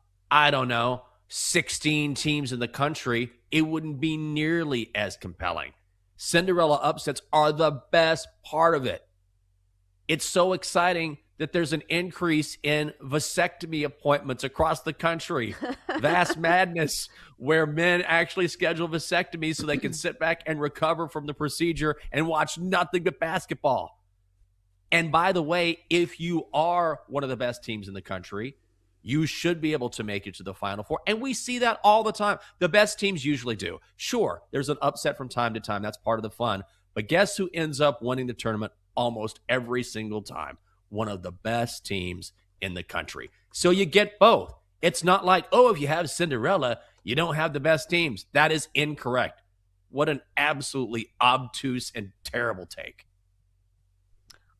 16 teams in the country, it wouldn't be nearly as compelling. Cinderella upsets are the best part of it. It's so exciting that there's an increase in vasectomy appointments across the country. Vast madness, where men actually schedule vasectomies so they can sit back and recover from the procedure and watch nothing but basketball. And by the way, if you are one of the best teams in the country, you should be able to make it to the Final Four. And we see that all the time. The best teams usually do. Sure, there's an upset from time to time. That's part of the fun. But guess who ends up winning the tournament almost every single time? One of the best teams in the country. So you get both. It's not like, if you have Cinderella, you don't have the best teams. That is incorrect. What an absolutely obtuse and terrible take.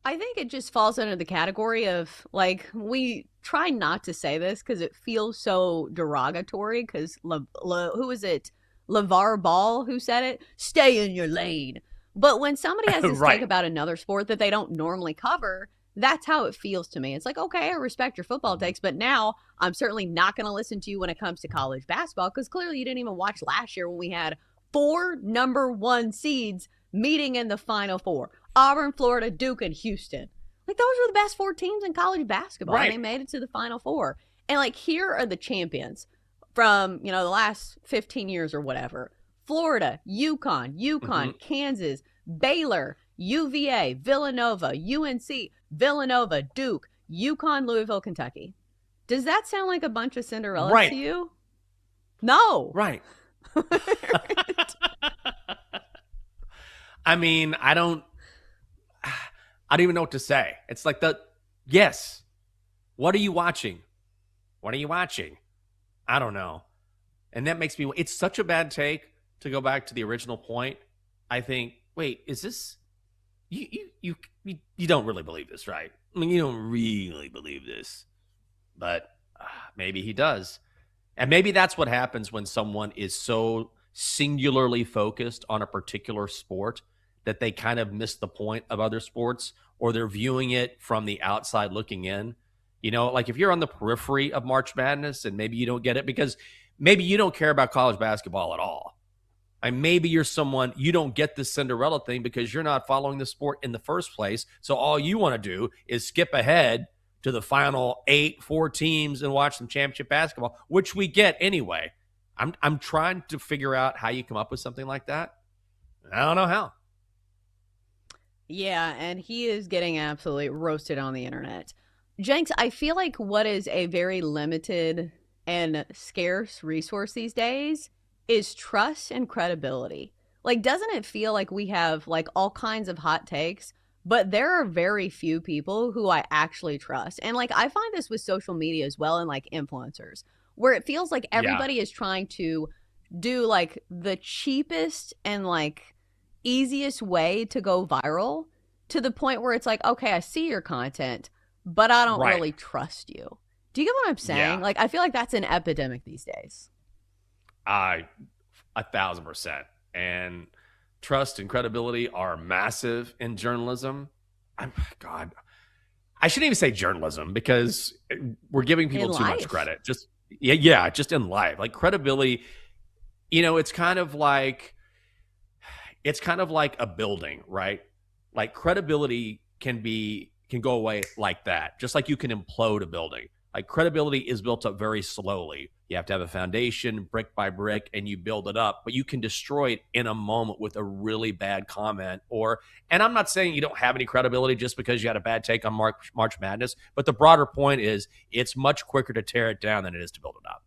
I think it just falls under the category of, like, we try not to say this because it feels so derogatory because, who was it? LeVar Ball who said it? Stay in your lane. But when somebody has this take about another sport that they don't normally cover, that's how it feels to me. It's like, okay, I respect your football takes, but now I'm certainly not going to listen to you when it comes to college basketball because clearly you didn't even watch last year when we had 4 number 1 seeds meeting in the Final Four. Auburn, Florida, Duke, and Houston. Like, those were the best 4 teams in college basketball. Right. And they made it to the Final Four. And, like, here are the champions from, the last 15 years or whatever. Florida, UConn, Kansas, Baylor, UVA, Villanova, UNC, Villanova, Duke, UConn, Louisville, Kentucky. Does that sound like a bunch of Cinderellas to you? No. Right. I mean, I don't even know what to say. It's like yes. What are you watching? What are you watching? I don't know. And that makes me, it's such a bad take to go back to the original point. I think, wait, is this, you don't really believe this, right? I mean, you don't really believe this, but maybe he does. And maybe that's what happens when someone is so singularly focused on a particular sport that they kind of miss the point of other sports, or they're viewing it from the outside looking in. Like if you're on the periphery of March Madness and maybe you don't get it because maybe you don't care about college basketball at all. And maybe you're someone, you don't get this Cinderella thing because you're not following the sport in the first place. So all you want to do is skip ahead to the final 4 teams and watch some championship basketball, which we get anyway. I'm trying to figure out how you come up with something like that. I don't know how. Yeah, and he is getting absolutely roasted on the internet. Jenks, I feel like what is a very limited and scarce resource these days is trust and credibility. Like, doesn't it feel like we have like all kinds of hot takes, but there are very few people who I actually trust. And like, I find this with social media as well and like influencers, where it feels like everybody is trying to do like the cheapest and like easiest way to go viral, to the point where it's like, okay, I see your content, but I don't really trust you. Do you get what I'm saying? Yeah. Like, I feel like that's an epidemic these days. 1,000%. And trust and credibility are massive in journalism. God, I shouldn't even say journalism because we're giving people too much credit. Just in life. Like credibility, it's kind of like a building, right? Like credibility can go away like that, just like you can implode a building. Like credibility is built up very slowly. You have to have a foundation, brick by brick, and you build it up. But you can destroy it in a moment with a really bad comment. And I'm not saying you don't have any credibility just because you had a bad take on March Madness. But the broader point is it's much quicker to tear it down than it is to build it up.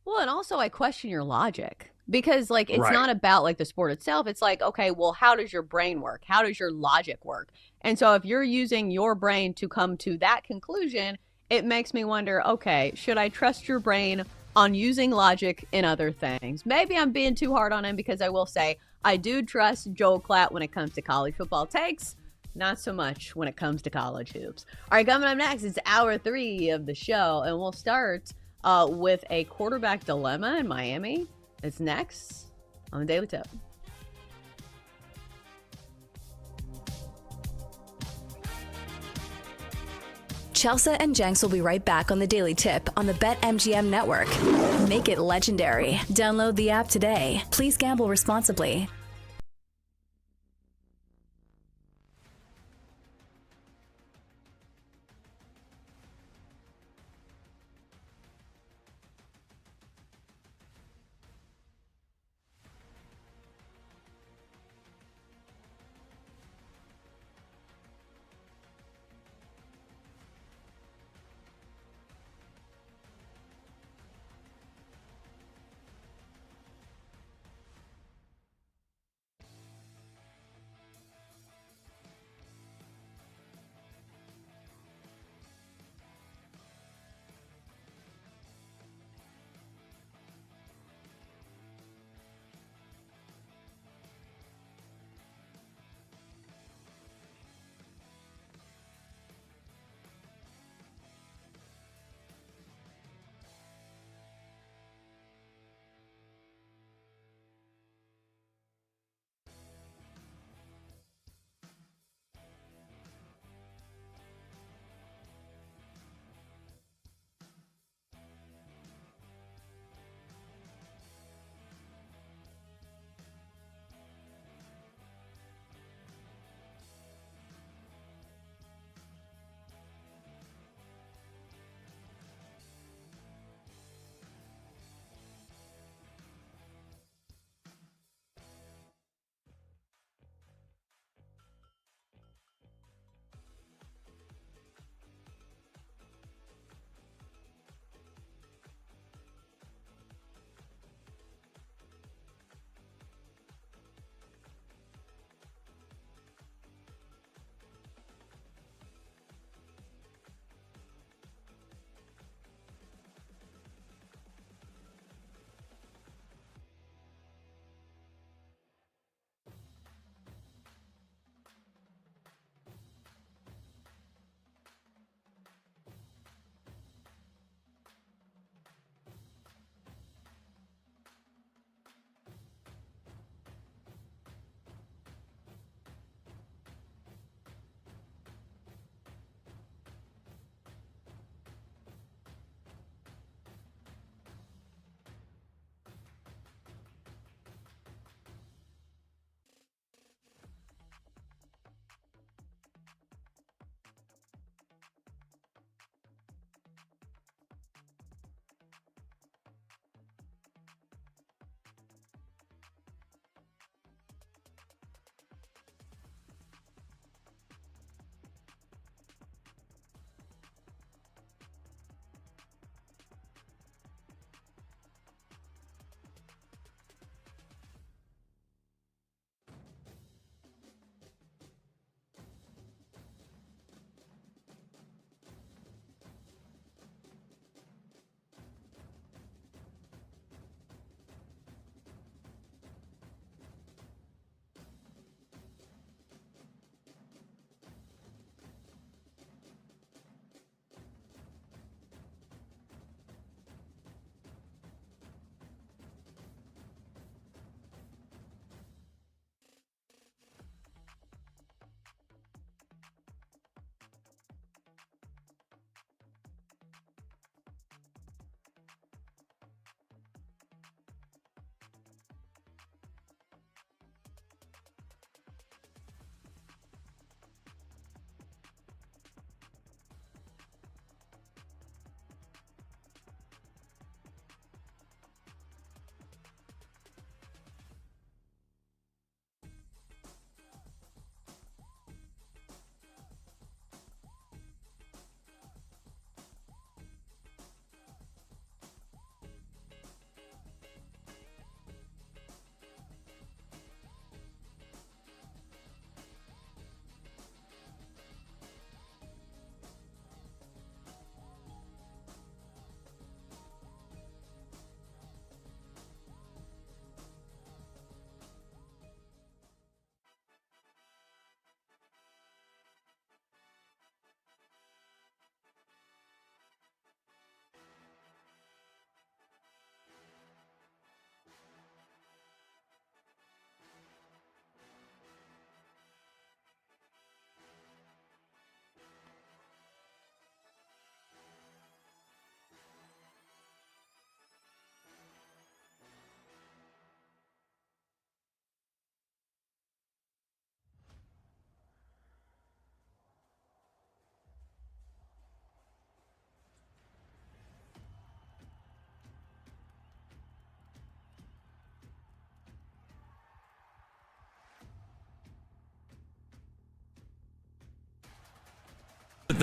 Well, and also I question your logic because like it's not about like the sport itself. It's like, okay, well, how does your brain work? How does your logic work? And so if you're using your brain to come to that conclusion, it makes me wonder, okay, should I trust your brain on using logic in other things? Maybe I'm being too hard on him because I will say I do trust Joel Klatt when it comes to college football takes. Not so much when it comes to college hoops. All right, coming up next is hour 3 of the show, and we'll start with a quarterback dilemma in Miami. It's next on the Daily Tip. Chelsea and Jenks will be right back on the Daily Tip on the BetMGM network. Make it legendary. Download the app today. Please gamble responsibly.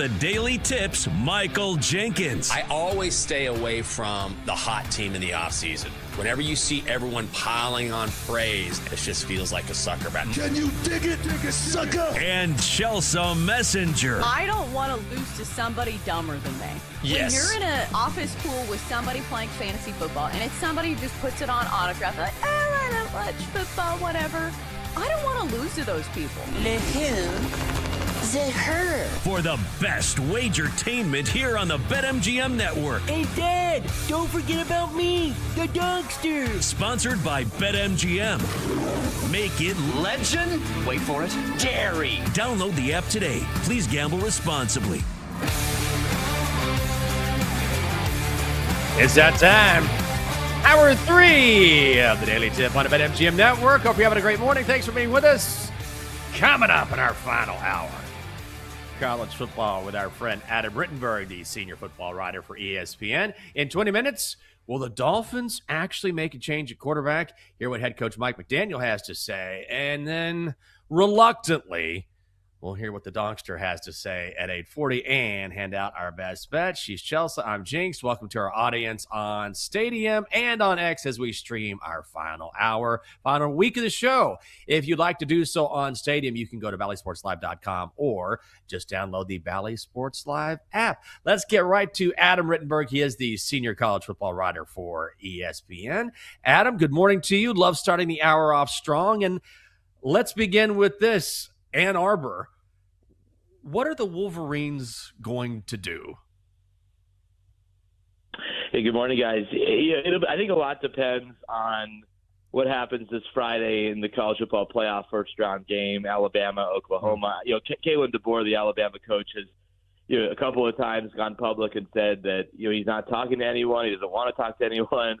the Daily Tip's Michael Jenkins. I always stay away from the hot team in the offseason. Whenever you see everyone piling on praise, it just feels like a sucker bet. Can you dig it, sucker? And Chelsea Messenger. I don't want to lose to somebody dumber than me. Yes. When you're in an office pool with somebody playing fantasy football and it's somebody who just puts it on autograph, like, I don't watch football, whatever. I don't want to lose to those people. Le who? The her. For the best wagertainment here on the BetMGM Network. Hey, Dad, don't forget about me, the Dunkster. Sponsored by BetMGM. Make it Legend? Wait for it. Dairy. Download the app today. Please gamble responsibly. It's that time. Hour 3 of the Daily Tip on the BetMGM Network. Hope you're having a great morning. Thanks for being with us. Coming up in our final hour, college football with our friend Adam Rittenberg, the senior football writer for ESPN. In 20 minutes, will the Dolphins actually make a change at quarterback? Hear what head coach Mike McDaniel has to say. And then, reluctantly, we'll hear what the Donkster has to say at 8:40 and hand out our best bet. She's Chelsea. I'm Jinx. Welcome to our audience on Stadium and on X as we stream our final hour, final week of the show. If you'd like to do so on Stadium, you can go to valleysportslive.com or just download the Valley Sports Live app. Let's get right to Adam Rittenberg. He is the senior college football writer for ESPN. Adam, good morning to you. Love starting the hour off strong. And let's begin with this. Ann Arbor, what are the Wolverines going to do? Hey, good morning, guys. I think a lot depends on what happens this Friday in the college football playoff first-round game, Alabama, Oklahoma. Kalen DeBoer, the Alabama coach, has a couple of times gone public and said that he's not talking to anyone. He doesn't want to talk to anyone.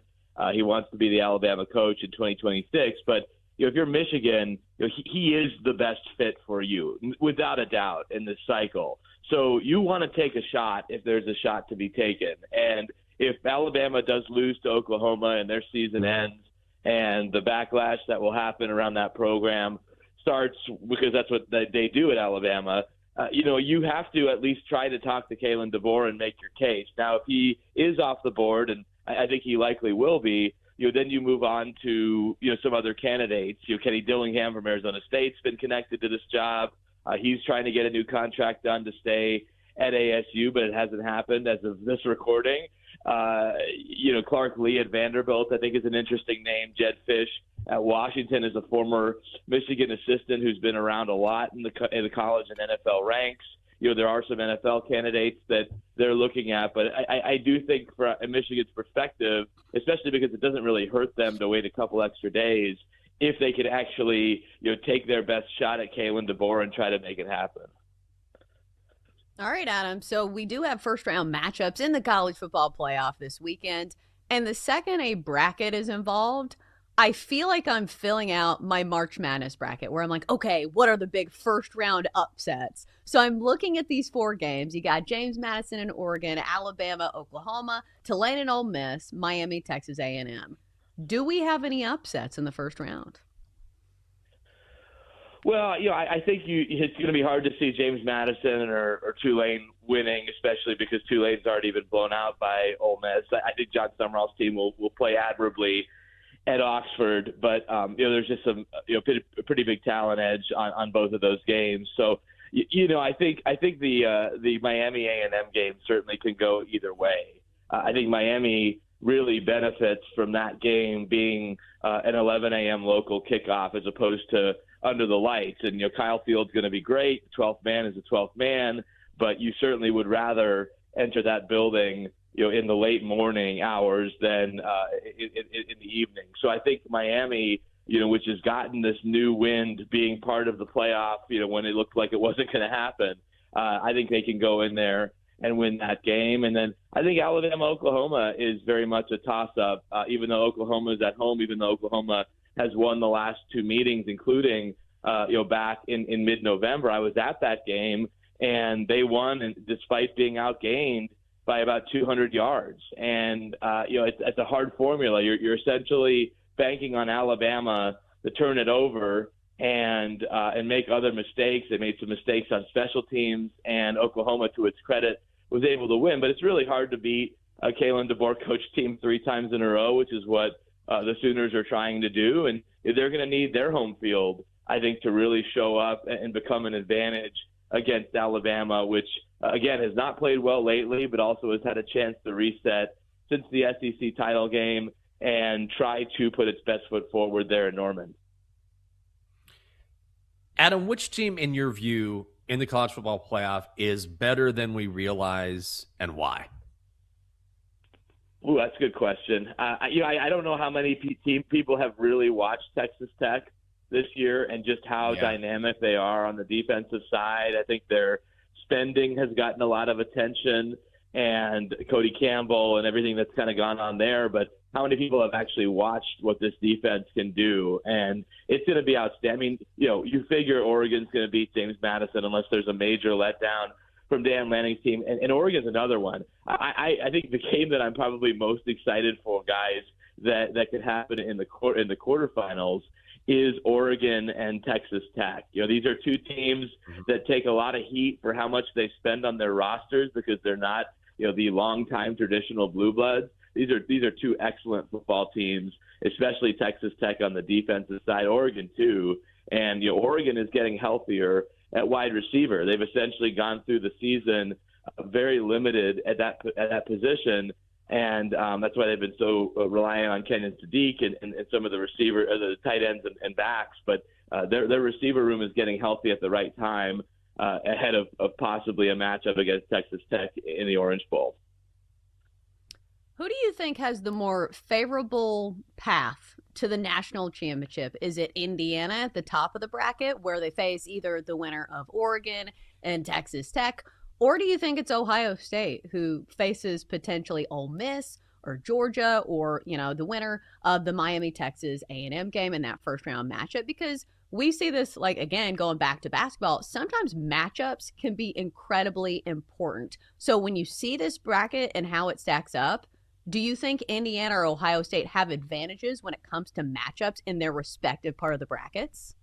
He wants to be the Alabama coach in 2026, but if you're Michigan, he is the best fit for you, without a doubt, in this cycle. So you want to take a shot if there's a shot to be taken. And if Alabama does lose to Oklahoma and their season ends and the backlash that will happen around that program starts, because that's what they do at Alabama, you have to at least try to talk to Kalen DeBoer and make your case. Now, if he is off the board, and I think he likely will be, then you move on to some other candidates. Kenny Dillingham from Arizona State's been connected to this job. He's trying to get a new contract done to stay at ASU, but it hasn't happened as of this recording. Clark Lee at Vanderbilt, I think, is an interesting name. Jed Fish at Washington is a former Michigan assistant who's been around a lot in the college and NFL ranks. There are some NFL candidates that they're looking at, but I do think from Michigan's perspective, especially because it doesn't really hurt them to wait a couple extra days, if they could actually take their best shot at Kalen DeBoer and try to make it happen. All right, Adam. So we do have first-round matchups in the college football playoff this weekend, and the second a bracket is involved, I feel like I'm filling out my March Madness bracket where I'm like, okay, what are the big first round upsets? So I'm looking at these 4 games. You got James Madison and Oregon, Alabama, Oklahoma, Tulane and Ole Miss, Miami, Texas A&M. Do we have any upsets in the first round? Well, I think it's going to be hard to see James Madison or Tulane winning, especially because Tulane's already been blown out by Ole Miss. I think John Summerall's team will play admirably at Oxford, but there's just some pretty big talent edge on both of those games. So I think the Miami A&M game certainly can go either way. I think Miami really benefits from that game being an 11 a.m. local kickoff as opposed to under the lights. And Kyle Field's going to be great. 12th man is a 12th man, but you certainly would rather enter that building in the late morning hours than in the evening. So I think Miami, which has gotten this new wind being part of the playoff, when it looked like it wasn't going to happen, I think they can go in there and win that game. And then I think Alabama-Oklahoma is very much a toss-up, even though Oklahoma is at home, even though Oklahoma has won the last 2 meetings, including, back in mid-November. I was at that game, and they won, and despite being outgained by about 200 yards. And, it's a hard formula. You're essentially banking on Alabama to turn it over and make other mistakes. They made some mistakes on special teams, and Oklahoma, to its credit, was able to win. But it's really hard to beat a Kalen DeBoer coach team 3 times in a row, which is what the Sooners are trying to do. And they're going to need their home field, I think, to really show up and become an advantage against Alabama, which, again, has not played well lately, but also has had a chance to reset since the SEC title game and try to put its best foot forward there in Norman. Adam, which team, in your view, in the college football playoff is better than we realize, and why? Ooh, that's a good question. I don't know how many people have really watched Texas Tech this year and just how dynamic they are on the defensive side. I think their spending has gotten a lot of attention, and Cody Campbell and everything that's kind of gone on there. But how many people have actually watched what this defense can do? And it's going to be outstanding. I mean, you figure Oregon's going to beat James Madison unless there's a major letdown from Dan Lanning's team. And Oregon's another one. I think the game that I'm probably most excited for, guys, that could happen in the quarterfinals is Oregon and Texas Tech. These are two teams that take a lot of heat for how much they spend on their rosters because they're not, the longtime traditional blue bloods. These are two excellent football teams, especially Texas Tech on the defensive side, Oregon too. And Oregon is getting healthier at wide receiver. They've essentially gone through the season very limited at that position. And that's why they've been so reliant on Kenyon Sadiq and some of the tight ends and backs. But their receiver room is getting healthy at the right time ahead of possibly a matchup against Texas Tech in the Orange Bowl. Who do you think has the more favorable path to the national championship? Is it Indiana at the top of the bracket where they face either the winner of Oregon and Texas Tech? Or do you think it's Ohio State who faces potentially Ole Miss or Georgia or, the winner of the Miami-Texas A&M game in that first round matchup? Because we see this, again, going back to basketball, sometimes matchups can be incredibly important. So when you see this bracket and how it stacks up, do you think Indiana or Ohio State have advantages when it comes to matchups in their respective part of the brackets?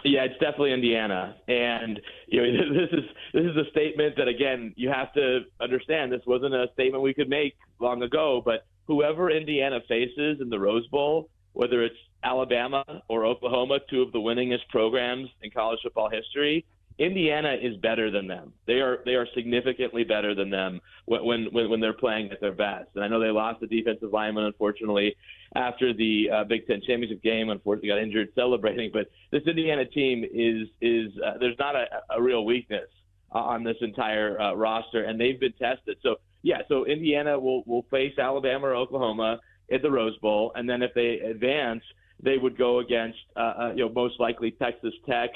Yeah, it's definitely Indiana. And this is a statement that, again, you have to understand this wasn't a statement we could make long ago, but whoever Indiana faces in the Rose Bowl, whether it's Alabama or Oklahoma, two of the winningest programs in college football history, Indiana is better than them. They are significantly better than them when they're playing at their best. And I know they lost the defensive lineman, unfortunately, after the Big Ten championship game. Unfortunately, got injured celebrating. But this Indiana team is there's not a real weakness on this entire roster, and they've been tested. So Indiana will face Alabama or Oklahoma at the Rose Bowl, and then if they advance, they would go against most likely Texas Tech.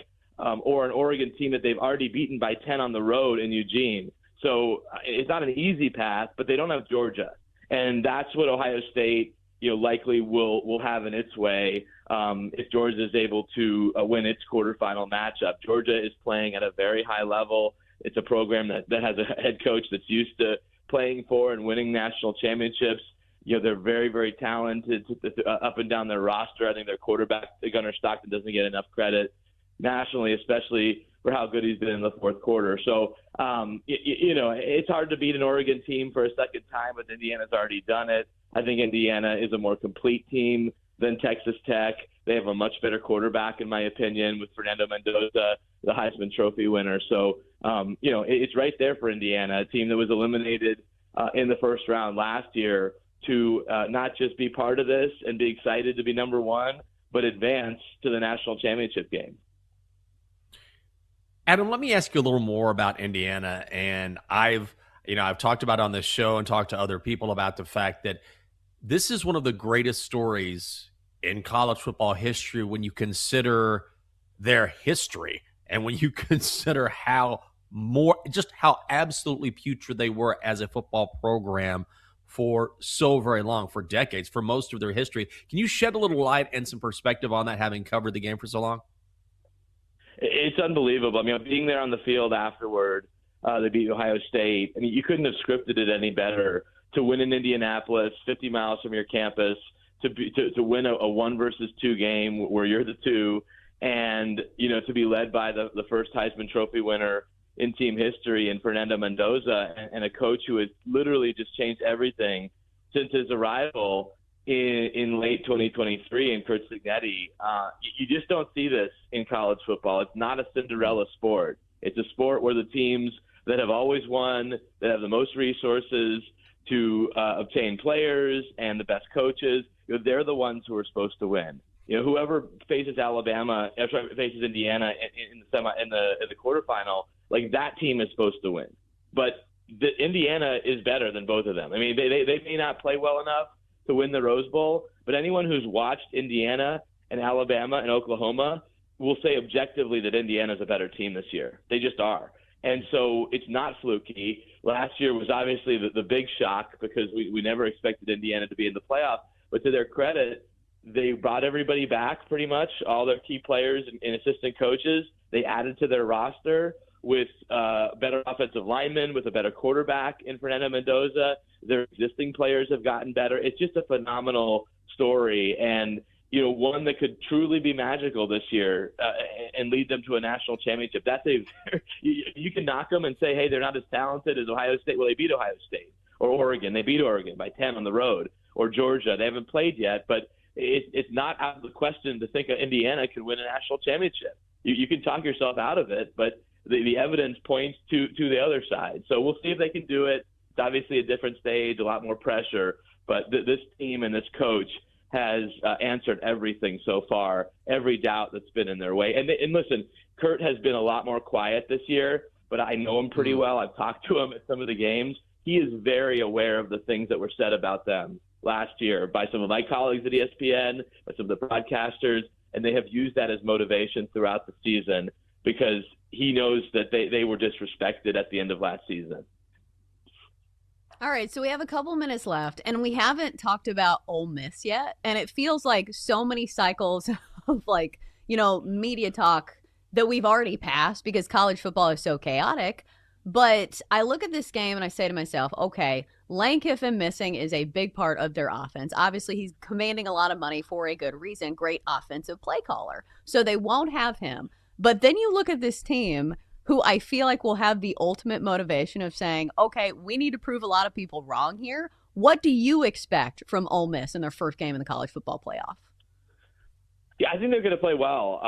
Or an Oregon team that they've already beaten by 10 on the road in Eugene. So it's not an easy path, but they don't have Georgia. And that's what Ohio State, likely will have in its way if Georgia is able to win its quarterfinal matchup. Georgia is playing at a very high level. It's a program that has a head coach that's used to playing for and winning national championships. They're very, very talented up and down their roster. I think their quarterback, Gunnar Stockton, doesn't get enough credit nationally, especially for how good he's been in the fourth quarter. So, it's hard to beat an Oregon team for a second time, but Indiana's already done it. I think Indiana is a more complete team than Texas Tech. They have a much better quarterback, in my opinion, with Fernando Mendoza, the Heisman Trophy winner. So, it's right there for Indiana, a team that was eliminated in the first round last year to not just be part of this and be excited to be number one, but advance to the national championship game. Adam, let me ask you a little more about Indiana. And I've talked about on this show and talked to other people about the fact that this is one of the greatest stories in college football history when you consider their history and when you consider how absolutely putrid they were as a football program for so very long, for decades, for most of their history. Can you shed a little light and some perspective on that, having covered the game for so long? It's unbelievable. I mean, being there on the field afterward, they beat Ohio State. I mean, you couldn't have scripted it any better to win in Indianapolis, 50 miles from your campus, to win a 1-versus-2 game where you're the 2, And, to be led by the first Heisman Trophy winner in team history in Fernando Mendoza and a coach who has literally just changed everything since his arrival in late 2023 in Kurt Cignetti. You just don't see this in college football. It's not a Cinderella sport. It's a sport where the teams that have always won, that have the most resources to obtain players and the best coaches, they're the ones who are supposed to win. Whoever faces faces Indiana in the quarterfinal, like that team is supposed to win. But Indiana is better than both of them. I mean, they may not play well enough to win the Rose Bowl, but anyone who's watched Indiana and Alabama and Oklahoma will say objectively that Indiana is a better team this year. They just are. And so it's not fluky. Last year was obviously the big shock because we never expected Indiana to be in the playoff. But to their credit, they brought everybody back pretty much, all their key players and assistant coaches. They added to their roster with better offensive linemen, with a better quarterback in Fernando Mendoza. Their existing players have gotten better. It's just a phenomenal story, and one that could truly be magical this year and lead them to a national championship. That's you can knock them and say, hey, they're not as talented as Ohio State. Well, they beat Ohio State. Or Oregon. They beat Oregon by 10 on the road. Or Georgia. They haven't played yet, but it's not out of the question to think Indiana could win a national championship. You can talk yourself out of it, but the evidence points to the other side. So we'll see if they can do it. It's obviously a different stage, a lot more pressure, but this team and this coach has answered everything so far, every doubt that's been in their way. And listen, Kurt has been a lot more quiet this year, but I know him pretty well. I've talked to him at some of the games. He is very aware of the things that were said about them last year by some of my colleagues at ESPN, by some of the broadcasters, and they have used that as motivation throughout the season because he knows that they were disrespected at the end of last season. All right, so we have a couple minutes left, and we haven't talked about Ole Miss yet, and it feels like so many cycles of media talk that we've already passed because college football is so chaotic. But I look at this game and I say to myself, okay, Lane Kiffin missing is a big part of their offense. Obviously, he's commanding a lot of money for a good reason, great offensive play caller. So they won't have him. But then you look at this team who I feel like will have the ultimate motivation of saying, okay, we need to prove a lot of people wrong here. What do you expect from Ole Miss in their first game in the college football playoff? Yeah, I think they're going to play well.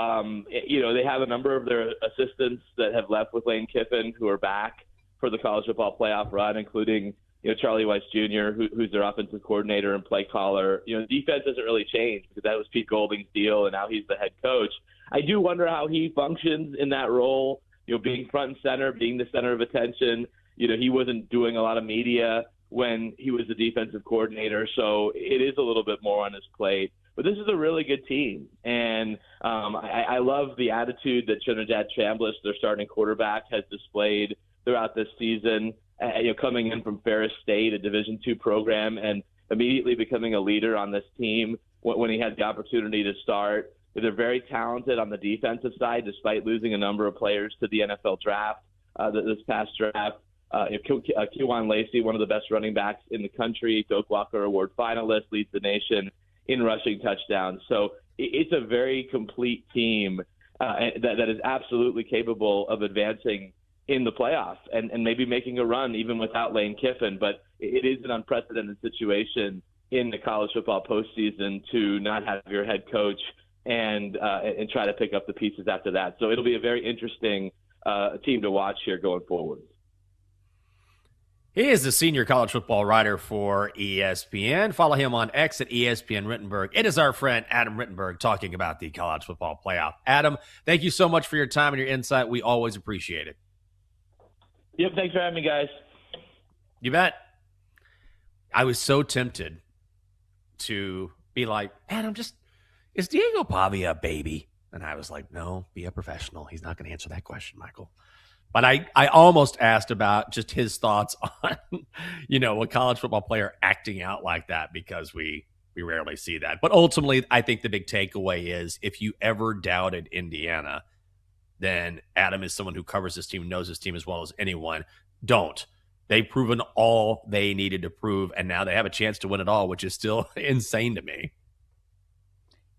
They have a number of their assistants that have left with Lane Kiffin who are back for the college football playoff run, including Charlie Weiss Jr., who's their offensive coordinator and play caller. Defense doesn't really change because that was Pete Golding's deal, and now he's the head coach. I do wonder how he functions in that role. Being front and center, being the center of attention. He wasn't doing a lot of media when he was the defensive coordinator, so it is a little bit more on his plate. But this is a really good team, and I love the attitude that Trinidad Chambliss, their starting quarterback, has displayed throughout this season. Coming in from Ferris State, a Division II program, and immediately becoming a leader on this team when he had the opportunity to start. They're very talented on the defensive side, despite losing a number of players to the NFL draft this past draft. Kewan Lacey, one of the best running backs in the country, Doak Walker Award finalist, leads the nation in rushing touchdowns. So it's a very complete team that is absolutely capable of advancing in the playoffs and maybe making a run even without Lane Kiffin. But it is an unprecedented situation in the college football postseason to not have your head coach and try to pick up the pieces after that. So it'll be a very interesting team to watch here going forward. He is the senior college football writer for ESPN. Follow him on X at ESPN Rittenberg. It is our friend Adam Rittenberg talking about the college football playoff. Adam, thank you so much for your time and your insight. We always appreciate it. Yep, thanks for having me, guys. You bet. I was so tempted to be like, Adam, is Diego Pavia a baby? And I was like, no, be a professional. He's not going to answer that question, Michael. But I almost asked about just his thoughts on, a college football player acting out like that because we rarely see that. But ultimately, I think the big takeaway is if you ever doubted Indiana, then Adam is someone who covers this team, knows this team as well as anyone. Don't. They've proven all they needed to prove, and now they have a chance to win it all, which is still insane to me.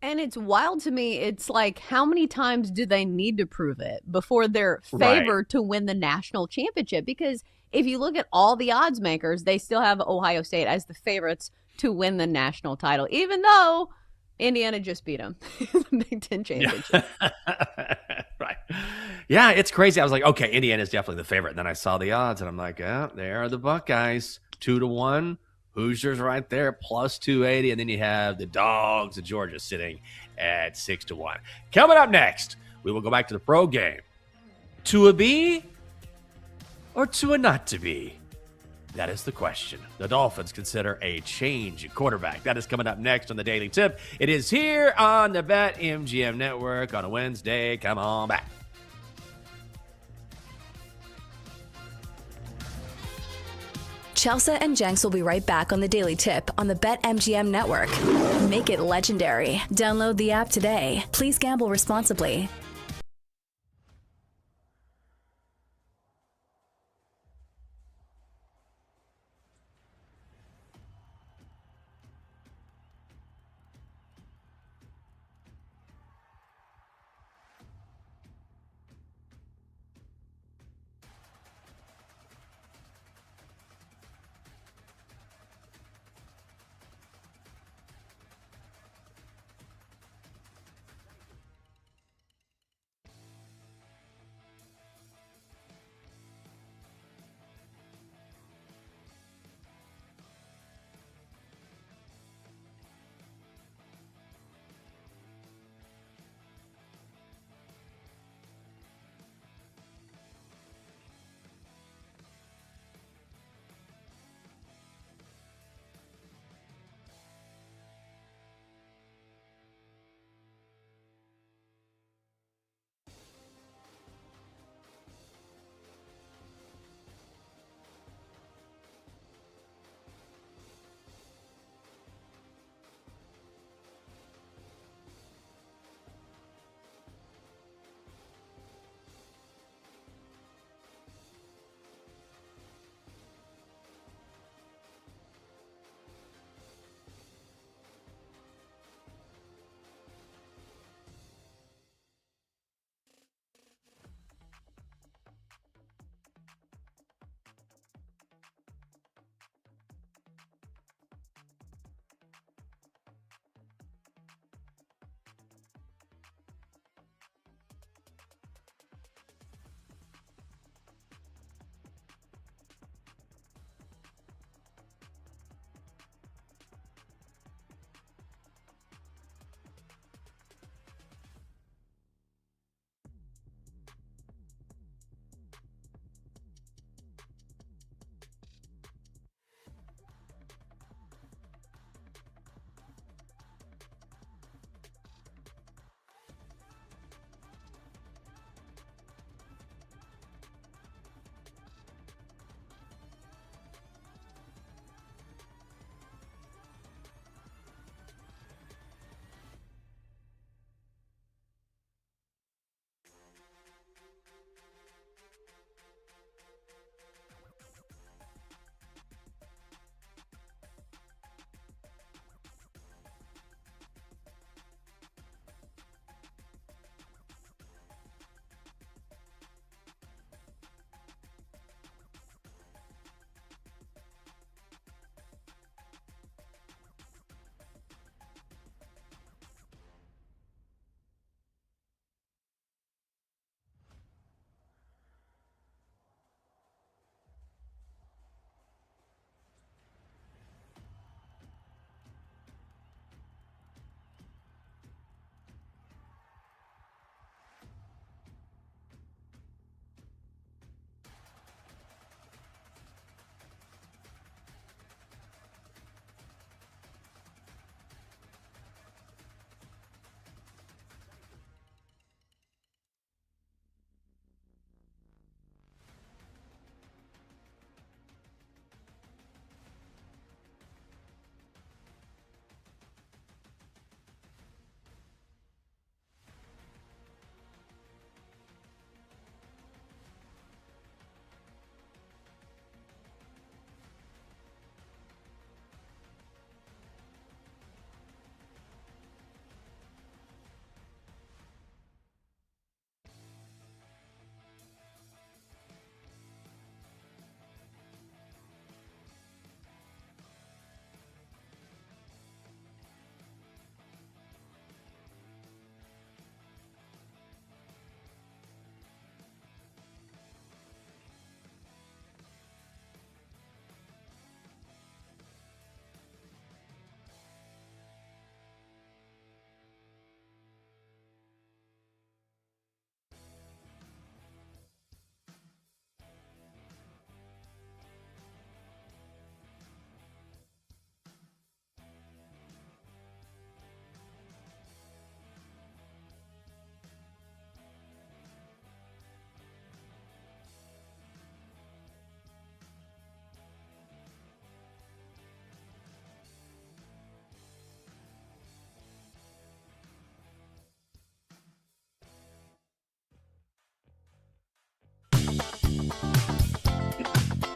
And it's wild to me. It's like, how many times do they need to prove it before they're Right. favored to win the national championship? Because if you look at all the odds makers, they still have Ohio State as the favorites to win the national title, even though Indiana just beat them in the Big Ten championship. Right. Yeah, it's crazy. I was like, okay, Indiana's definitely the favorite. And then I saw the odds, and I'm like, oh, there are the Buckeyes, 2-1. Hoosiers right there, plus 280. And then you have the Dogs of Georgia sitting at 6-1. Coming up next, we will go back to the pro game. To a be or to a not to be? That is the question. The Dolphins consider a change at quarterback. That is coming up next on the Daily Tip. It is here on the BetMGM Network on a Wednesday. Come on back. Chelsea and Jenks will be right back on the Daily Tip on the BetMGM Network. Make it legendary. Download the app today. Please gamble responsibly.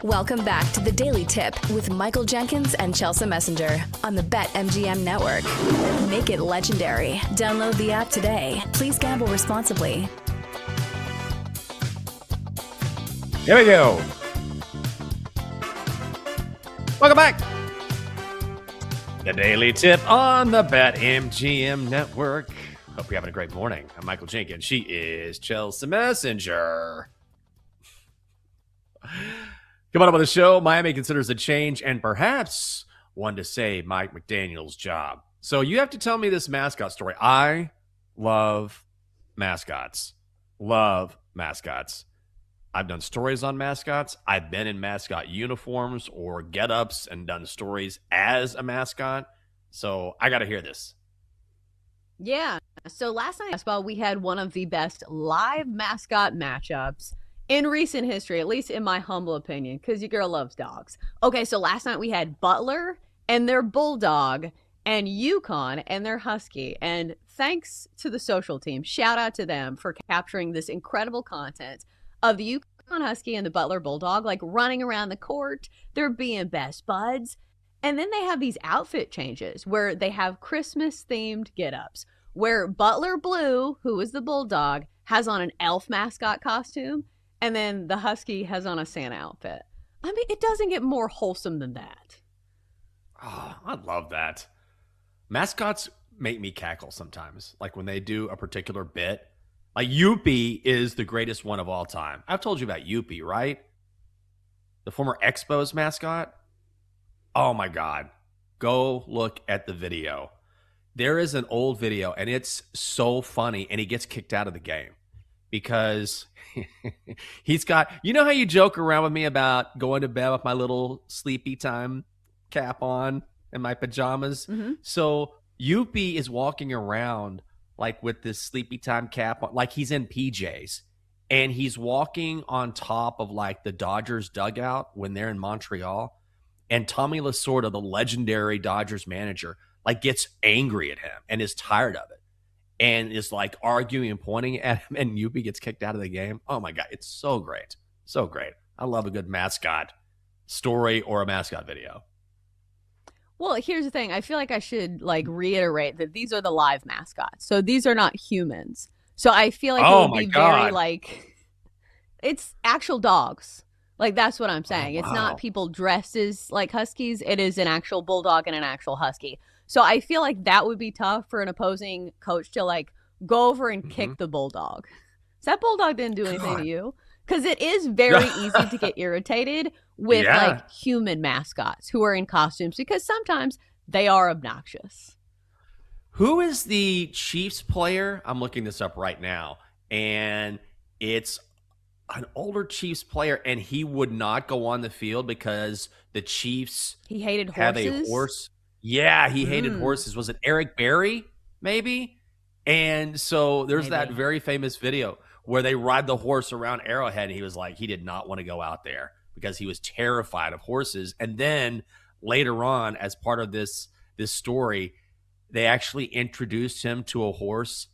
Welcome back to the Daily Tip with Michael Jenkins and Chelsea Messenger on the BetMGM Network. Make it legendary. Download the app today. Please gamble responsibly. Here we go. Welcome back. The Daily Tip on the BetMGM Network. Hope you're having a great morning. I'm Michael Jenkins. She is Chelsea Messenger. Coming up on the show, Miami considers a change and perhaps one to save Mike McDaniel's job. So you have to tell me this mascot story. I love mascots. Love mascots. I've done stories on mascots. I've been in mascot uniforms or get-ups and done stories as a mascot. So I got to hear this. Yeah. So last night, basketball, we had one of the best live mascot matchups in recent history, at least in my humble opinion, because your girl loves dogs. Okay, so last night we had Butler and their Bulldog and UConn and their Husky. And thanks to the social team, shout out to them for capturing this incredible content of the UConn Husky and the Butler Bulldog, like running around the court. They're being best buds. And then they have these outfit changes where they have Christmas-themed get-ups, where Butler Blue, who is the Bulldog, has on an elf mascot costume, and then the Husky has on a Santa outfit. I mean, it doesn't get more wholesome than that. Oh, I love that. Mascots make me cackle sometimes, like when they do a particular bit. Like Youppi is the greatest one of all time. I've told you about Youppi, right? The former Expos mascot. Oh my God. Go look at the video. There is an old video and it's so funny, and he gets kicked out of the game because he's got, you know how you joke around with me about going to bed with my little sleepy time cap on and my pajamas. Mm-hmm. So Youppi is walking around like with this sleepy time cap on, like he's in PJs, and he's walking on top of like the Dodgers dugout when they're in Montreal. And Tommy Lasorda, the legendary Dodgers manager, like gets angry at him and is tired of it and is like arguing and pointing at him, and Youppi gets kicked out of the game. Oh my God. It's so great. So great. I love a good mascot story or a mascot video. Well, here's the thing. I feel like I should like reiterate that these are the live mascots. So these are not humans. So I feel like it would be very like, it's actual dogs. Like, that's what I'm saying. Oh, wow. It's not people dressed as like Huskies. It is an actual Bulldog and an actual Husky. So I feel like that would be tough for an opposing coach to like go over and kick the Bulldog. So that Bulldog didn't do anything to you. Because it is very easy to get irritated with like human mascots who are in costumes, because sometimes they are obnoxious. Who is the Chiefs player? I'm looking this up right now. And it's an older Chiefs player, and he would not go on the field because the Chiefs he hated have horses. a horse. Yeah, he hated horses. Was it Eric Berry, maybe? And so there's that very famous video where they ride the horse around Arrowhead, and he was like, he did not want to go out there because he was terrified of horses. And then later on, as part of this story, they actually introduced him to a horse.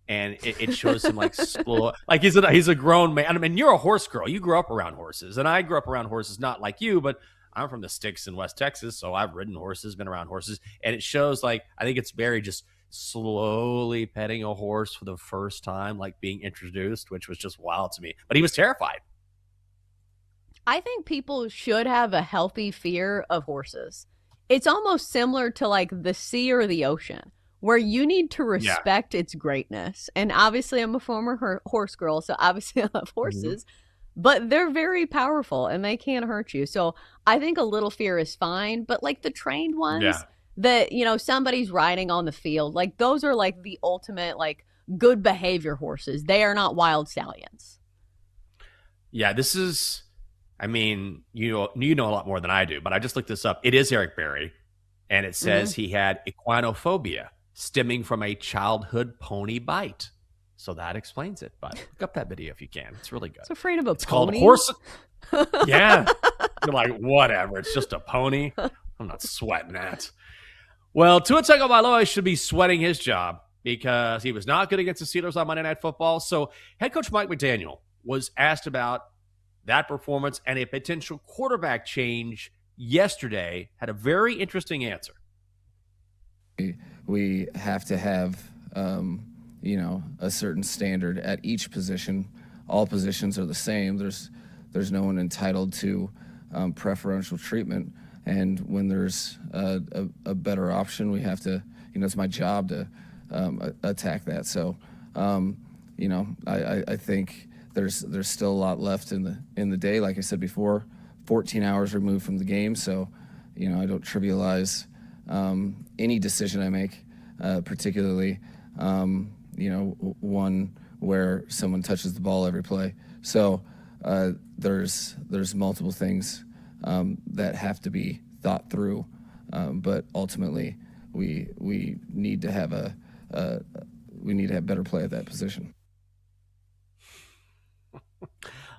And it shows him like slow, like he's a grown man. I mean, you're a horse girl. You grew up around horses, and I grew up around horses, not like you, but I'm from the sticks in West Texas, so I've ridden horses, been around horses, and it shows like I think it's Barry just slowly petting a horse for the first time, like being introduced, which was just wild to me. But he was terrified. I think people should have a healthy fear of horses. It's almost similar to like the sea or the ocean, where you need to respect its greatness. And obviously I'm a former horse girl, so obviously I love horses, but they're very powerful and they can't hurt you. So I think a little fear is fine, but like the trained ones that, you know, somebody's riding on the field, like those are like the ultimate, like good behavior horses. They are not wild stallions. Yeah, this is, I mean, you know a lot more than I do, but I just looked this up. It is Eric Berry, and it says he had equinophobia stemming from a childhood pony bite. So that explains it. But look up that video if you can. It's really good. It's afraid of a it's pony? Called horse. Yeah. You're like, whatever. It's just a pony. I'm not sweating that. Well, Tua Tagovailoa should be sweating his job because he was not good against the Steelers on Monday Night Football. So head coach Mike McDaniel was asked about that performance and a potential quarterback change yesterday had a very interesting answer. We have to have, a certain standard at each position. All positions are the same. There's no one entitled to preferential treatment. And when there's a better option, we have to, it's my job to attack that. So, I think there's still a lot left in the day. Like I said before, 14 hours removed from the game. So, I don't trivialize any decision I make, particularly, one where someone touches the ball every play. So there's multiple things that have to be thought through, but ultimately we need to have better play at that position. I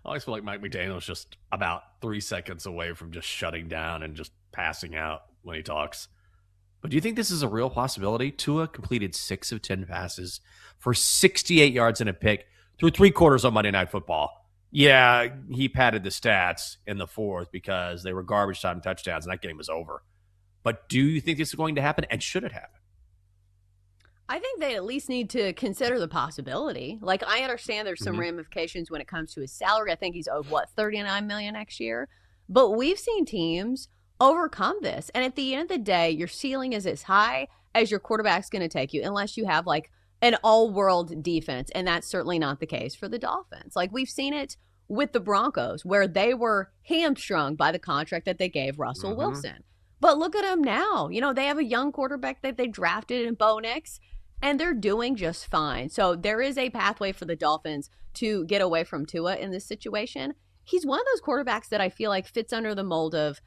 always feel like Mike McDaniel's just about 3 seconds away from just shutting down and just passing out when he talks. But do you think this is a real possibility? Tua completed 6 of 10 passes for 68 yards and a pick through 3 quarters on Monday Night Football. Yeah, he padded the stats in the fourth because they were garbage time touchdowns and that game was over. But do you think this is going to happen, and should it happen? I think they at least need to consider the possibility. Like, I understand there's some Mhm. ramifications when it comes to his salary. I think he's owed, $39 million next year? But we've seen teams overcome this. And at the end of the day, your ceiling is as high as your quarterback's going to take you, unless you have like an all-world defense. And that's certainly not the case for the Dolphins. Like, we've seen it with the Broncos, where they were hamstrung by the contract that they gave Russell Wilson. But look at them now. They have a young quarterback that they drafted in Bo Nix, and they're doing just fine. So there is a pathway for the Dolphins to get away from Tua in this situation. He's one of those quarterbacks that I feel like fits under the mold of,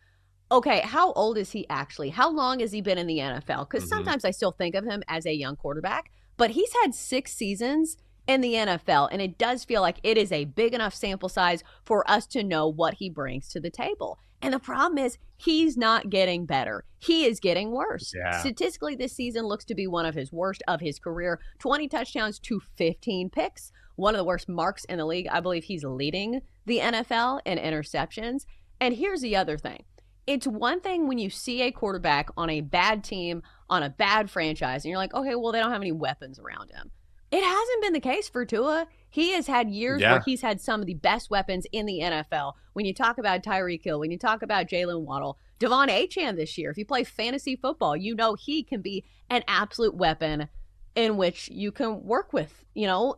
okay, how old is he actually? How long has he been in the NFL? Because sometimes I still think of him as a young quarterback, but he's had 6 seasons in the NFL, and it does feel like it is a big enough sample size for us to know what he brings to the table. And the problem is he's not getting better. He is getting worse. Yeah. Statistically, this season looks to be one of his worst of his career. 20 touchdowns to 15 picks. One of the worst marks in the league. I believe he's leading the NFL in interceptions. And here's the other thing. It's one thing when you see a quarterback on a bad team, on a bad franchise, and you're like, okay, well, they don't have any weapons around him. It hasn't been the case for Tua. He has had years where he's had some of the best weapons in the NFL. When you talk about Tyreek Hill, when you talk about Jalen Waddle, Devon Achane this year, if you play fantasy football, he can be an absolute weapon in which you can work with,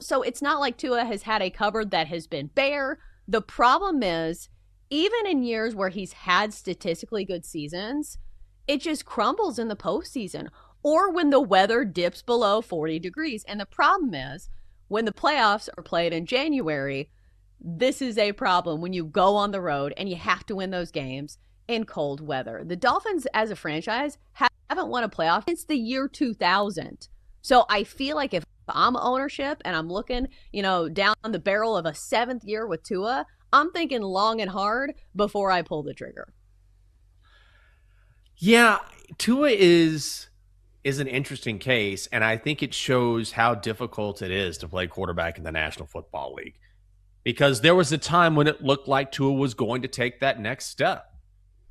So it's not like Tua has had a cupboard that has been bare. The problem is, even in years where he's had statistically good seasons, it just crumbles in the postseason, or when the weather dips below 40 degrees. And the problem is, when the playoffs are played in January, this is a problem when you go on the road and you have to win those games in cold weather. The Dolphins, as a franchise, haven't won a playoff since the year 2000. So I feel like if I'm ownership and I'm looking, down the barrel of a 7th year with Tua, I'm thinking long and hard before I pull the trigger. Yeah, Tua is an interesting case, and I think it shows how difficult it is to play quarterback in the National Football League. Because there was a time when it looked like Tua was going to take that next step.